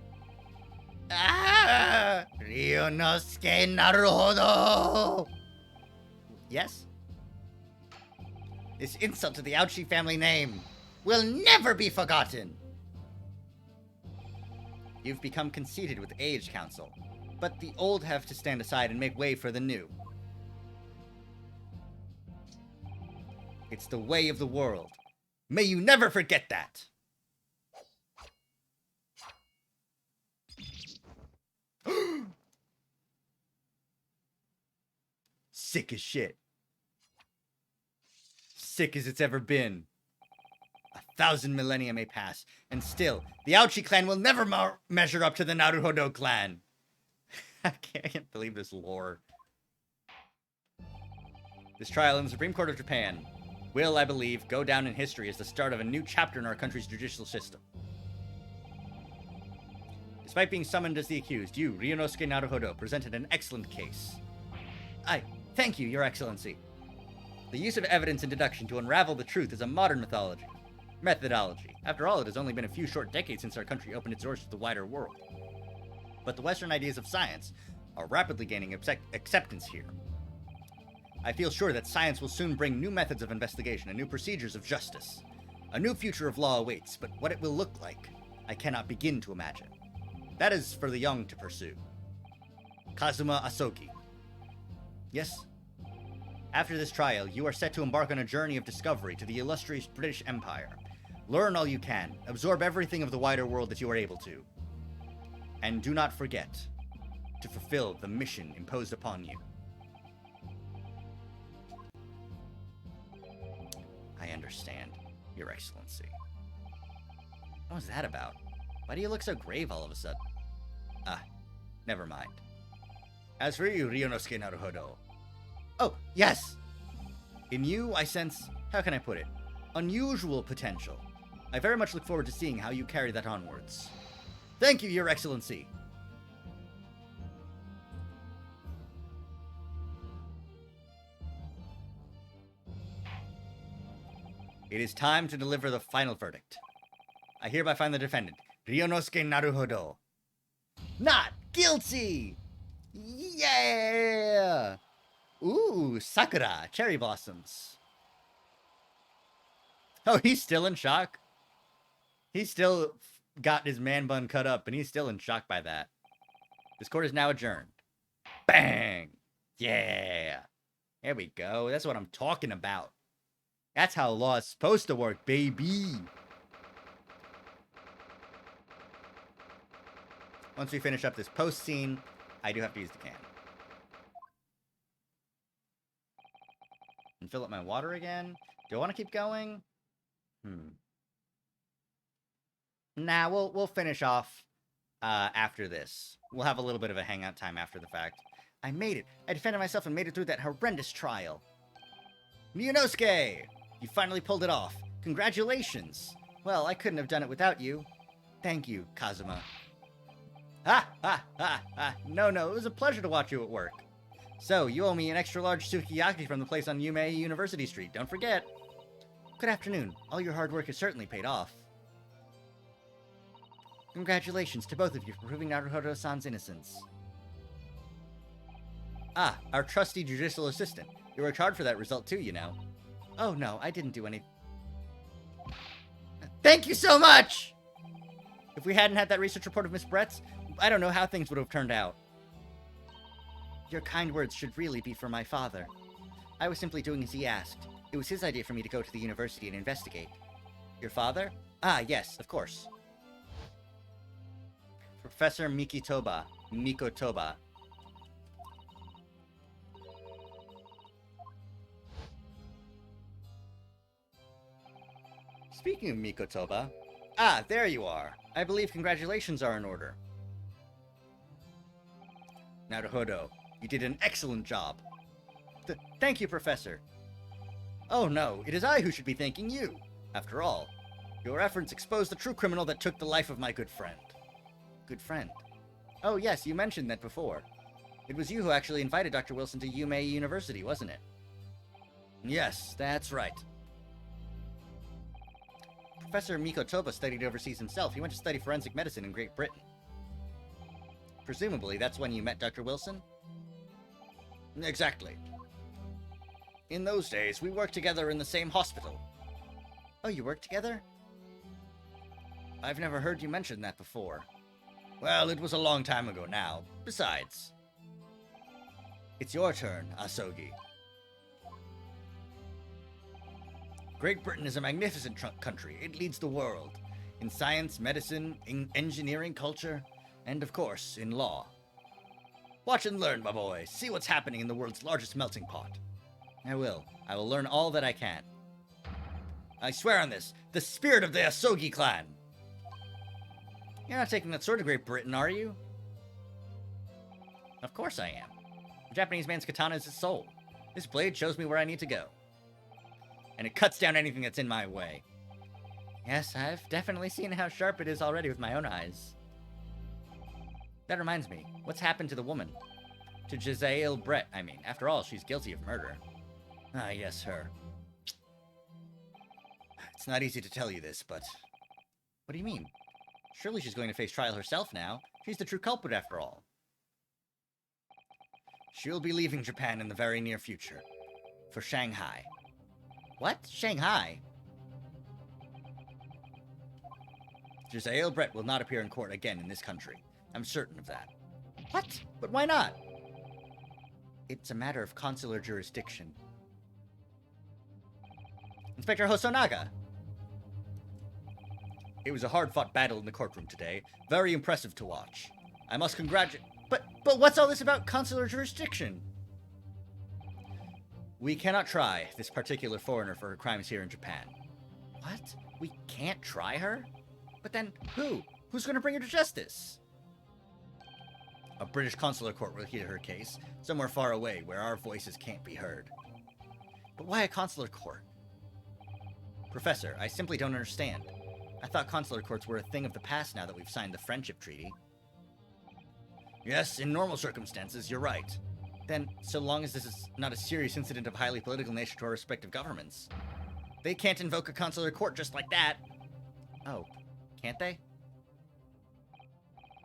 Ah! Ryunosuke Naruhodo! Yes? This insult to the Ouchie family name will never be forgotten! You've become conceited with age, Council, but the old have to stand aside and make way for the new. It's the way of the world. May you never forget that! Sick as shit. Sick as it's ever been. 1,000 millennia may pass, and still, the Ouchie clan will never measure up to the Naruhodo clan. I can't believe this lore. This trial in the Supreme Court of Japan will, I believe, go down in history as the start of a new chapter in our country's judicial system. Despite being summoned as the accused, you, Ryunosuke Naruhodo, presented an excellent case. Thank you, Your Excellency. The use of evidence and deduction to unravel the truth is a modern methodology. After all, it has only been a few short decades since our country opened its doors to the wider world. But the Western ideas of science are rapidly gaining acceptance here. I feel sure that science will soon bring new methods of investigation and new procedures of justice. A new future of law awaits, but what it will look like, I cannot begin to imagine. That is for the young to pursue. Kazuma Asogi. Yes? After this trial, you are set to embark on a journey of discovery to the illustrious British Empire. Learn all you can, absorb everything of the wider world that you are able to. And do not forget to fulfill the mission imposed upon you. I understand, Your Excellency. What was that about? Why do you look so grave all of a sudden? Never mind. As for you, Ryunosuke Naruhodo. Oh, yes! In you, I sense, how can I put it, unusual potential. I very much look forward to seeing how you carry that onwards. Thank you, Your Excellency! It is time to deliver the final verdict. I hereby find the defendant, Ryunosuke Naruhodo, not guilty! Yeah! Ooh, Sakura, cherry blossoms. Oh, he's still in shock. He's still got his man bun cut up, and he's still in shock by that. This court is now adjourned. Bang! Yeah! There we go. That's what I'm talking about. That's how law is supposed to work, baby. Once we finish up this post scene, I do have to use the can. And fill up my water again. Do I want to keep going? Nah, we'll finish off after this. We'll have a little bit of a hangout time after the fact. I made it. I defended myself and made it through that horrendous trial. Ryunosuke! You finally pulled it off. Congratulations. Well, I couldn't have done it without you. Thank you, Kazuma. Ha! No, it was a pleasure to watch you at work. So, you owe me an extra large sukiyaki from the place on Yume University Street, don't forget. Good afternoon. All your hard work has certainly paid off. Congratulations to both of you for proving Naruhodo-san's innocence. Our trusty judicial assistant. You worked hard for that result too, you know. Oh no, I didn't do anything. Thank you so much! If we hadn't had that research report of Miss Brett's, I don't know how things would have turned out. Your kind words should really be for my father. I was simply doing as he asked. It was his idea for me to go to the university and investigate. Your father? Yes, of course. Professor Mikotoba. Speaking of Mikotoba... there you are. I believe congratulations are in order. Naruhodo, You did an excellent job. Thank you, Professor. Oh no, it is I who should be thanking you. After all, your efforts exposed the true criminal that took the life of my good friend. Good friend? Oh yes, you mentioned that before. It was you who actually invited Dr. Wilson to Yume University, wasn't it? Yes, that's right. Professor Mikotoba studied overseas himself. He went to study forensic medicine in Great Britain. Presumably, that's when you met Dr. Wilson? Exactly. In those days, we worked together in the same hospital. Oh, you worked together? I've never heard you mention that before. Well, it was a long time ago now. Besides... It's your turn, Asogi. Great Britain is a magnificent country. It leads the world. In science, medicine, in engineering, culture, and of course, in law. Watch and learn, my boy. See what's happening in the world's largest melting pot. I will. I will learn all that I can. I swear on this. The spirit of the Asogi clan. You're not taking that sword to Great Britain, are you? Of course I am. The Japanese man's katana is his soul. This blade shows me where I need to go. And it cuts down anything that's in my way. Yes, I've definitely seen how sharp it is already with my own eyes. That reminds me, what's happened to the woman? To Giselle Brett, I mean. After all, she's guilty of murder. Ah, yes, her. It's not easy to tell you this, but... What do you mean? Surely she's going to face trial herself now. She's the true culprit, after all. She'll be leaving Japan in the very near future. For Shanghai. What? Shanghai? Giselle Brett will not appear in court again in this country. I'm certain of that. What? But why not? It's a matter of consular jurisdiction. Inspector Hosonaga! It was a hard-fought battle in the courtroom today. Very impressive to watch. I must congratulate... But what's all this about consular jurisdiction? We cannot try this particular foreigner for her crimes here in Japan. What? We can't try her? But then, who? Who's going to bring her to justice? A British consular court will hear her case, somewhere far away where our voices can't be heard. But why a consular court? Professor, I simply don't understand. I thought consular courts were a thing of the past now that we've signed the Friendship Treaty. Yes, in normal circumstances, you're right. Then, so long as this is not a serious incident of highly political nature to our respective governments. They can't invoke a consular court just like that. Oh, can't they?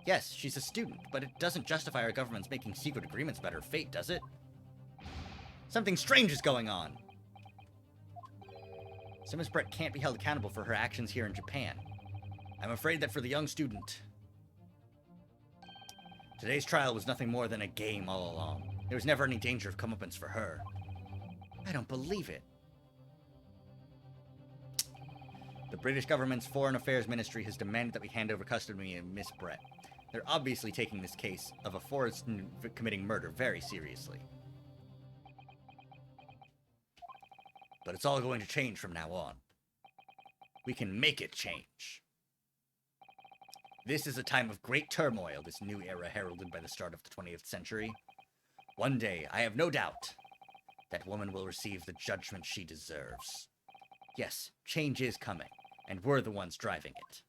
Yes, she's a student, but it doesn't justify our governments making secret agreements about her fate, does it? Something strange is going on. So Miss Brett can't be held accountable for her actions here in Japan. I'm afraid that for the young student... Today's trial was nothing more than a game all along. There was never any danger of comeuppance for her. I don't believe it. The British government's Foreign Affairs Ministry has demanded that we hand over custody of Miss Brett. They're obviously taking this case of a foreigner committing murder very seriously. But it's all going to change from now on. We can make it change. This is a time of great turmoil, this new era heralded by the start of the 20th century. One day, I have no doubt, that woman will receive the judgment she deserves. Yes, change is coming, and we're the ones driving it.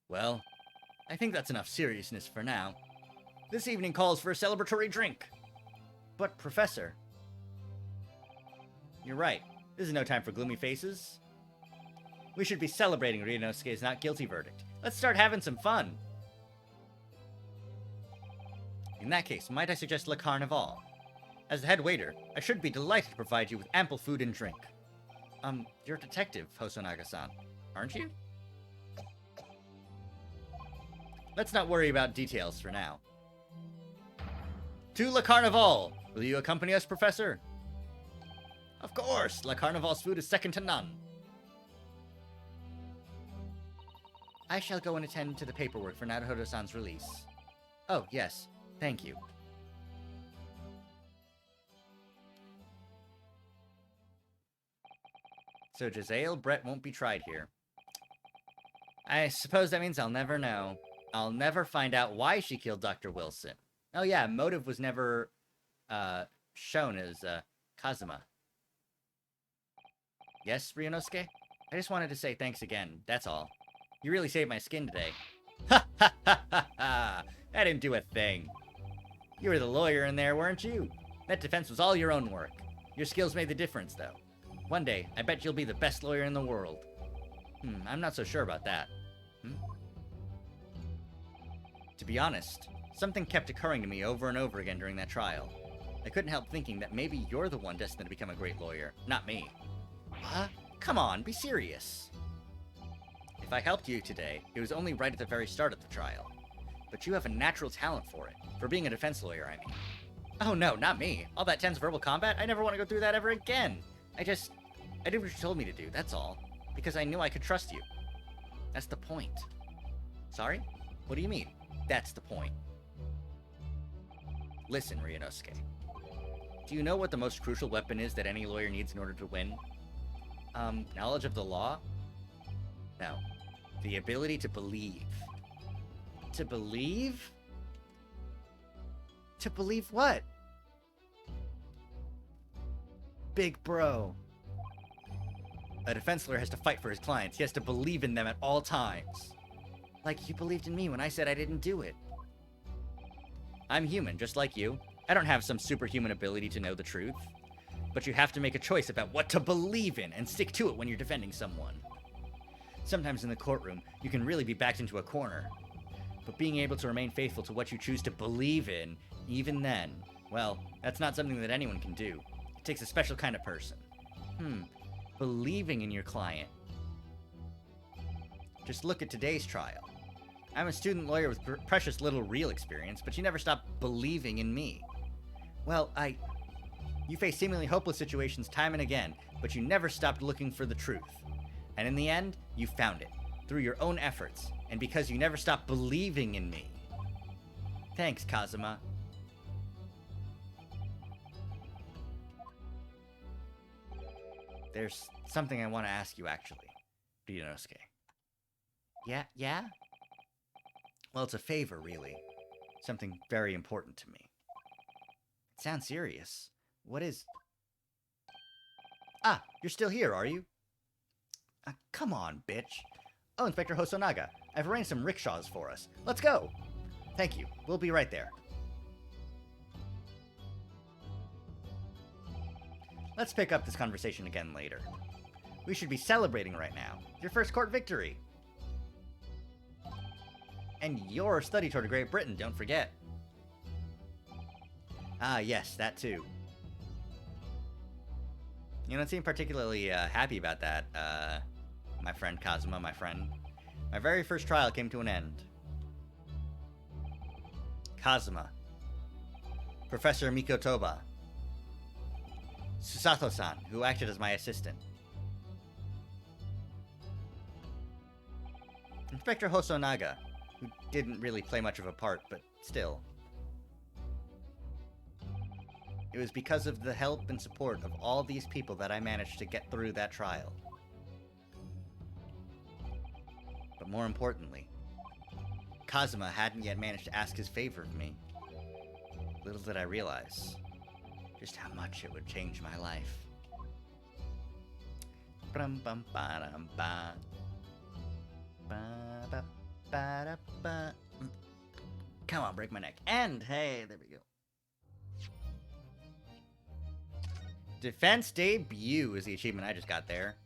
Well, I think that's enough seriousness for now. This evening calls for a celebratory drink. But, Professor... You're right. This is no time for gloomy faces. We should be celebrating Ryunosuke's not guilty verdict. Let's start having some fun. In that case, might I suggest Le Carnival? As the head waiter, I should be delighted to provide you with ample food and drink. You're a detective, Hosonaga-san, aren't you? Let's not worry about details for now. To Le Carnival! Will you accompany us, Professor? Of course! Le Carnival's food is second to none. I shall go and attend to the paperwork for Naruhodo-san's release. Oh, yes. Thank you. So Giselle Brett won't be tried here. I suppose that means I'll never know. I'll never find out why she killed Dr. Wilson. Oh yeah, motive was never shown as Kazuma. Yes, Ryunosuke? I just wanted to say thanks again, that's all. You really saved my skin today. Ha ha ha ha ha! I didn't do a thing. You were the lawyer in there, weren't you? That defense was all your own work. Your skills made the difference, though. One day, I bet you'll be the best lawyer in the world. I'm not so sure about that. To be honest, something kept occurring to me over and over again during that trial. I couldn't help thinking that maybe you're the one destined to become a great lawyer, not me. What? Come on, be serious. If I helped you today, it was only right at the very start of the trial. But you have a natural talent for it. For being a defense lawyer, I mean. Oh no, not me. All that tense verbal combat? I never want to go through that ever again. I did what you told me to do, that's all. Because I knew I could trust you. That's the point. Sorry? What do you mean? That's the point. Listen, Ryunosuke. Do you know what the most crucial weapon is that any lawyer needs in order to win? Knowledge of the law? No. The ability to believe. To believe? To believe what? Big bro. A defense lawyer has to fight for his clients. He has to believe in them at all times. Like you believed in me when I said I didn't do it. I'm human, just like you. I don't have some superhuman ability to know the truth. But you have to make a choice about what to believe in and stick to it when you're defending someone. Sometimes in the courtroom, you can really be backed into a corner. But being able to remain faithful to what you choose to believe in, even then, well, that's not something that anyone can do. It takes a special kind of person. Believing in your client. Just look at today's trial. I'm a student lawyer with precious little real experience, but you never stopped believing in me. Well, You face seemingly hopeless situations time and again, but you never stopped looking for the truth. And in the end, you found it, through your own efforts, and because you never stopped believing in me. Thanks, Kazuma. There's something I want to ask you, actually, Ryunosuke. Yeah? Well, it's a favor, really. Something very important to me. It sounds serious. What is... Ah, you're still here, are you? Come on, bitch. Oh, Inspector Hosonaga, I've arranged some rickshaws for us. Let's go! Thank you. We'll be right there. Let's pick up this conversation again later. We should be celebrating right now. Your first court victory. And your study tour to Great Britain, don't forget. Ah, yes, that too. You don't seem particularly happy about that, my friend Kazuma, my friend. My very first trial came to an end. Kazuma. Professor Mikotoba. Susato-san, who acted as my assistant. Inspector Hosonaga, who didn't really play much of a part, but still. It was because of the help and support of all these people that I managed to get through that trial. But more importantly, Kazuma hadn't yet managed to ask his favor of me. Little did I realize just how much it would change my life. Come on, break my neck. And hey, there we go. Defense debut is the achievement I just got there.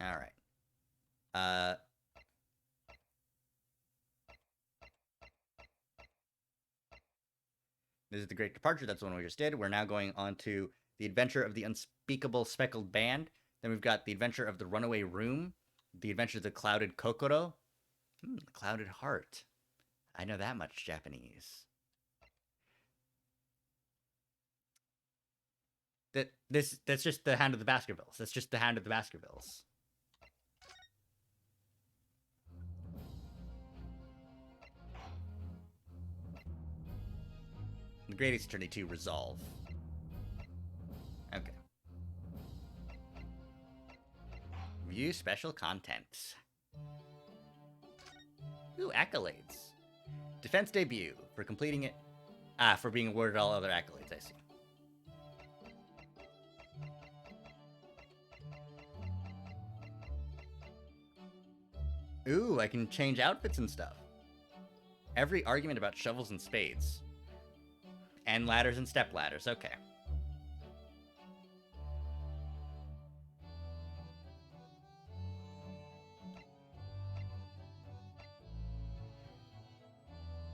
Alright. This is the Great Departure. That's the one we just did. We're now going on to the Adventure of the Unspeakable Speckled Band. Then we've got the Adventure of the Runaway Room. The Adventure of the Clouded Kokoro. Clouded Heart. I know that much Japanese. That's just the Hound of the Baskervilles. That's just the Hound of the Baskervilles. The Great Ace Attorney 2 Resolve. Okay. View special contents. Ooh, accolades. Defense debut for completing it. Ah, for being awarded all other accolades, I see. Ooh, I can change outfits and stuff. Every argument about shovels and spades. And ladders and step ladders, okay.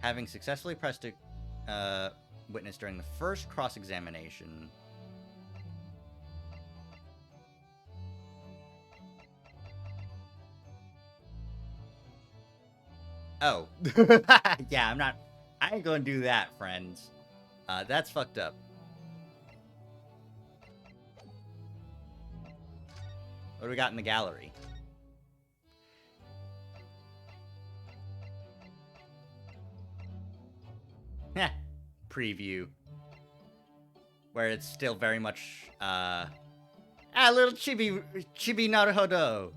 Having successfully pressed a witness during the first cross-examination. Oh. Yeah, I ain't gonna do that, friends. That's fucked up. What do we got in the gallery? Heh. Preview. Where it's still very much, little chibi naruhodo.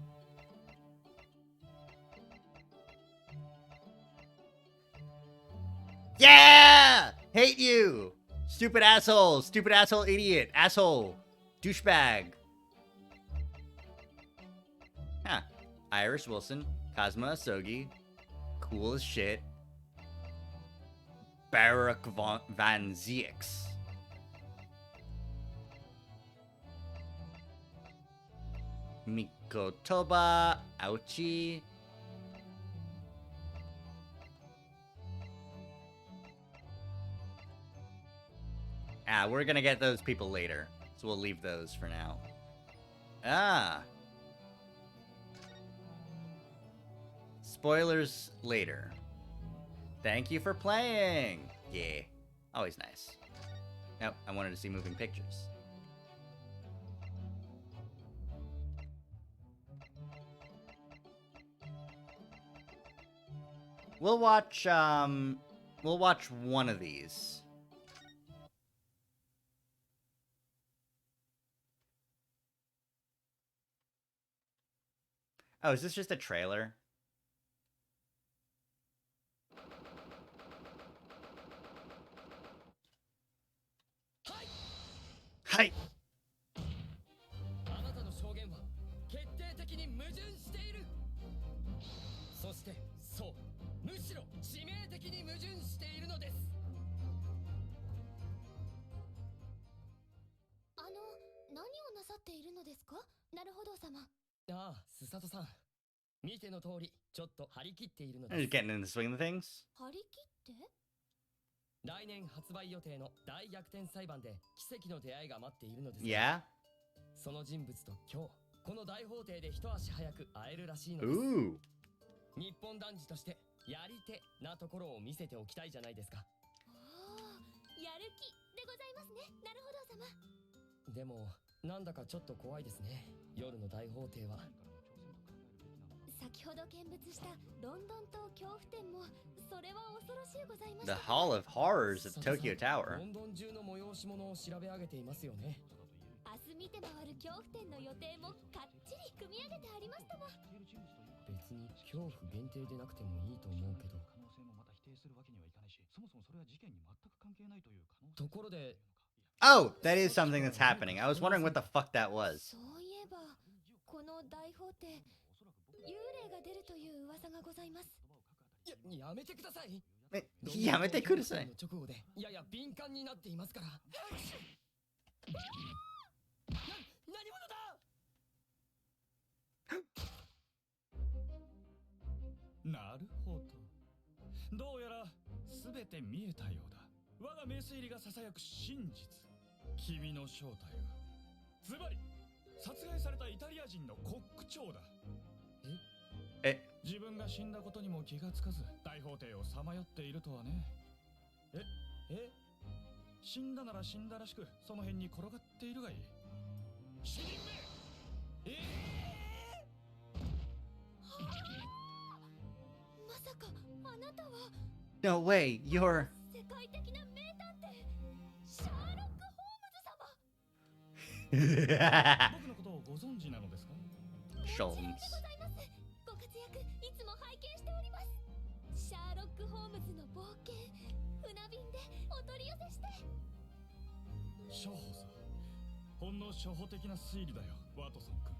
Yeah! Hate you! Stupid asshole! Stupid asshole idiot! Asshole! Douchebag! Huh. Iris Wilson. Kazuma Asogi. Cool as shit. Barak Van Zieks. Mikotoba. Ouchie. We're gonna get those people later, so we'll leave those for now. Spoilers later. Thank you for playing! Yeah, always nice. Nope, I wanted to see moving pictures. We'll watch one of these. Oh, is this just a trailer? Hi. あなたの証言は決定的に矛盾している。そしてそう、むしろ致命的に矛盾しているのです。何をなさっているのですか、なるほど様。ああ、スサトさん。見ての通り、ちょっと張り切っているの You're です。 getting in the swing of things. 張り切って？来年発売予定の大逆転裁判で奇跡の出会いが待っているのです。 Yeah? その人物と今日、この大法廷で一足早く会えるらしいのです。 Ooh. 日本男児としてやり手なところを見せておきたいじゃないですか。おー、やる気でございますね、なるほど様。でもなんだかちょっと怖いですね、夜の大法廷は。先ほど見物したロンドン島恐怖展もそれは恐ろしゅうございまし The た。 Hall of Horrors at 佐藤さん Tokyo Tower. ロンドン中の催し物を調べ上げていますよね。明日見て回る恐怖展の予定もかっちり組み上げてありましたもん。別に恐怖限定でなくてもいいと思うけど。ところで Oh, that is something that's happening. I was wondering what the fuck that was. そういえばこの大法廷幽霊が出るという噂がございます。やめてください。やめてください。の直後でやや敏感になっていますから。何者だ。なるほど。どうやら全て見えたようだ。我が名推理がささやく真実。君の正体はズバリ殺害されたイタリア人のコック長だ。自分が死んだことにも気がつかず大法廷をさまよっているとはね。死んだなら死んだらしくその辺に転がっているがいい。死人め。まさかあなたは No way, you're... 世界的な名探偵シャーロック・ホームズ様。僕のことをご存知なのですか？Sholmes. ございます。ご活躍いつも拝見しております。ク・ホームズの冒険船便でお取り寄せして。処方さ。ほんの初歩的な推理だよ、ワトソン君。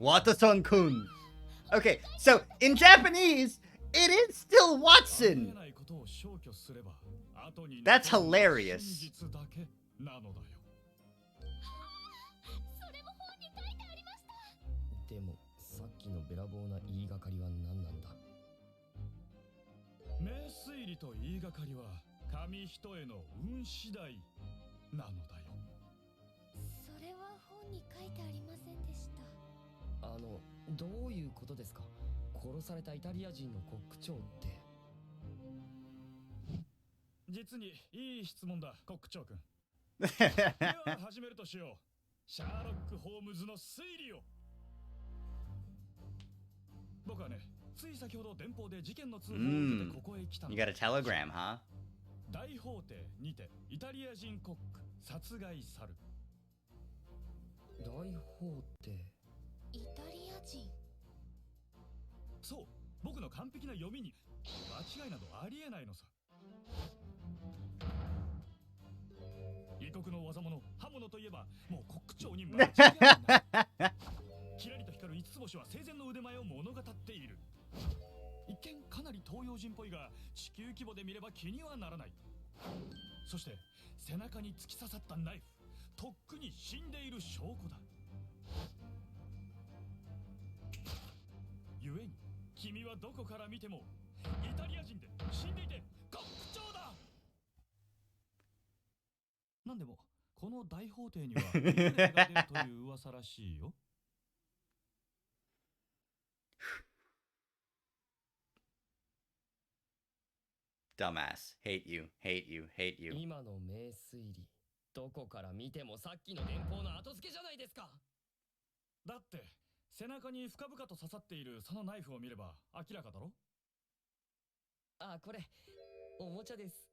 Watson-kun. Okay, so in Japanese, it is still あり Watson. えないことを消去すれば、後に That's 残る hilarious. 真実だけなのだよ。それも本に書いてありました。でもさっきのべらぼうな言いがかりは何なんだ。名推理と言いがかりは紙一重の運次第なのだよ。それは本に書いてありませんでした。どういうことですか。殺されたイタリア人のコック長って。実にいい質問だ、コック長君。うでは始めるとしよう。シャーロック・ホームズの推理を。僕はね、つい先ほど電報で事件の通報を受けてここへ来たの。 You got a telegram, huh? 大法廷にてイタリア人コック殺害さる。大法廷。イタリア人。そう、僕の完璧な読みに間違いなどありえないのさ。異国の技物、刃物といえばもうコック長に間違いないキラリと光る五つ星は生前の腕前を物語っている。一見かなり東洋人っぽいが、地球規模で見れば気にはならない。そして背中に突き刺さったナイフ、とっくに死んでいる証拠だ。ゆえに君はどこから見てもイタリア人で死んでいてコック長だ。なんでもこの大法廷には幽霊が出るという噂らしいよ。Dumbass. Hate you, hate you, hate you. 今の名推理、どこから見てもさっきの電報の後付けじゃないですか。だって背中に深々と刺さっているそのナイフを見れば明らかだろ。あ、これおもちゃです。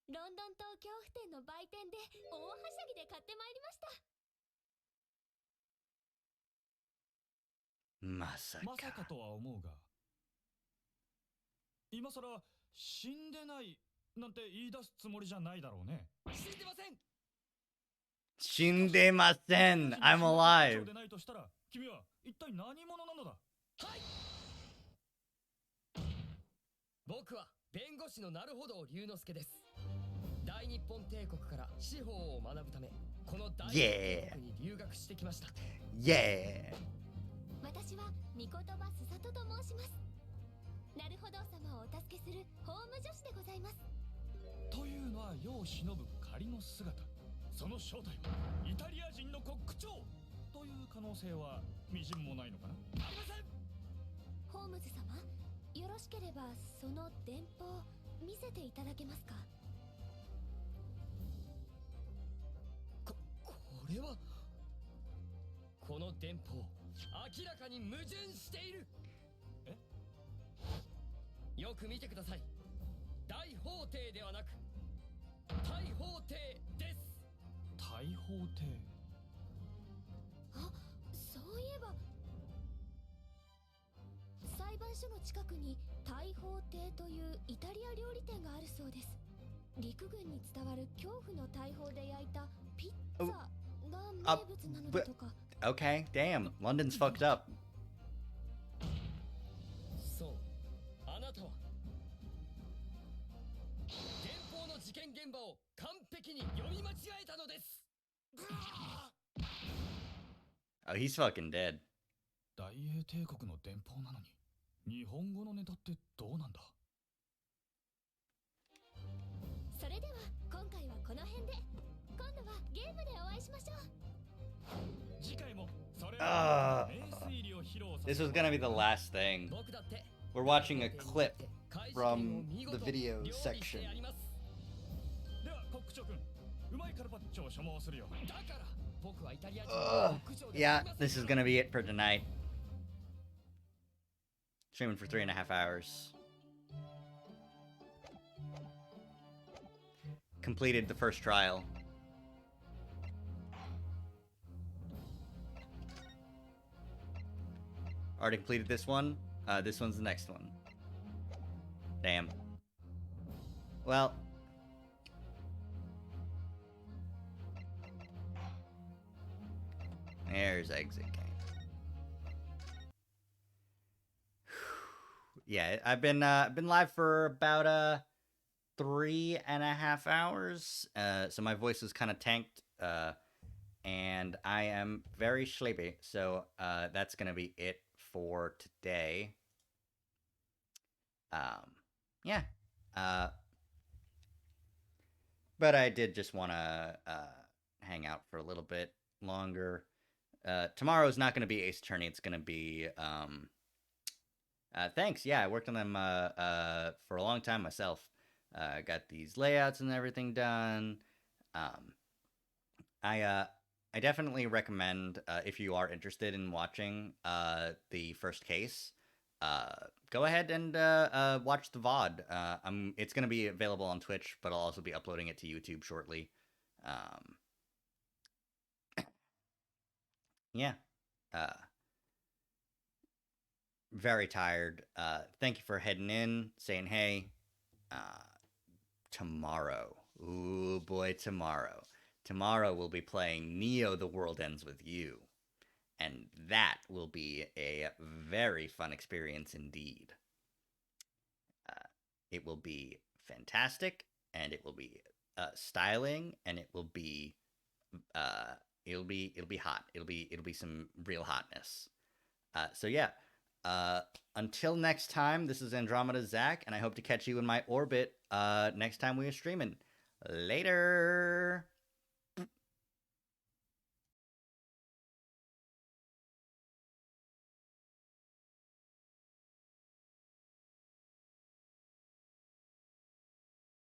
ロンドン東恐怖展の売店で大はしゃぎで買ってまいりました。まさかとは思うが、今さら死んでないなんて言い出すつもりじゃないだろうね。死んでません。 Shindemasen. I'm alive. でないとしたら君は一体何者なのだ。はい。僕は弁護士のなるほど龍之介です。大日本帝国から司法を学ぶためこの大日本帝国に留学してきました。Yeah. 私は御言葉すさとと申します。なるほど様をお助けする法務助手でございます。というのは世を忍ぶ仮の姿。その正体はイタリア人のコック長という可能性はみじんもないのかな。ありません。ホームズ様、よろしければその電報見せていただけますか。これはこの電報明らかに矛盾している。え？よく見てください。大法廷ではなく大法廷です。大法廷。あ、そういえば裁判所の近くに大法廷というイタリア料理店があるそうです。陸軍に伝わる恐怖の大砲で焼いたピッツァが名物なのだとか。Okay, damn. London's fucked up. そう、あなたは電報の事件現場を完璧に読み間違えたのです。Oh, he's fucking dead. 大英帝国の電報なのに日本語のネタってどうなんだ。それでは今回はこの辺で。今度はゲームでお会いしましょう。次回もそれ This 名推理を披露さ was せて gonna be the last thing. 僕だって We're watching a clip 開示権を from 見 the 事 video 料理して section. やります。ではコック長君、うまいカルパッチョを所望するよ。だから僕はイタリア人 Ugh. の屋上で Yeah, this is gonna be it for tonight. Streaming for 3.5 hours. Completed the first trial. Already completed this one. This one's the next one. Damn. Well. There's exit game. Yeah, I've been live for about 3.5 hours. So my voice is kind of tanked. And I am very sleepy. So that's gonna be it for today. Yeah. But I did just want to hang out for a little bit longer. Tomorrow's not going to be Ace Attorney. It's going to be thanks. Yeah, I worked on them for a long time myself. Got these layouts and everything done. I definitely recommend if you are interested in watching the first case, go ahead and watch the VOD. It's going to be available on Twitch, but I'll also be uploading it to YouTube shortly. Yeah. Very tired. Thank you for heading in, saying hey. Tomorrow. Ooh, boy, tomorrow. Tomorrow we'll be playing Neo The World Ends With You. And that will be a very fun experience indeed. It will be fantastic, and it will be styling, and it will be it'll be hot. It'll be some real hotness. So yeah. Until next time, this is Andromeda Zach, and I hope to catch you in my orbit next time we are streaming. Later.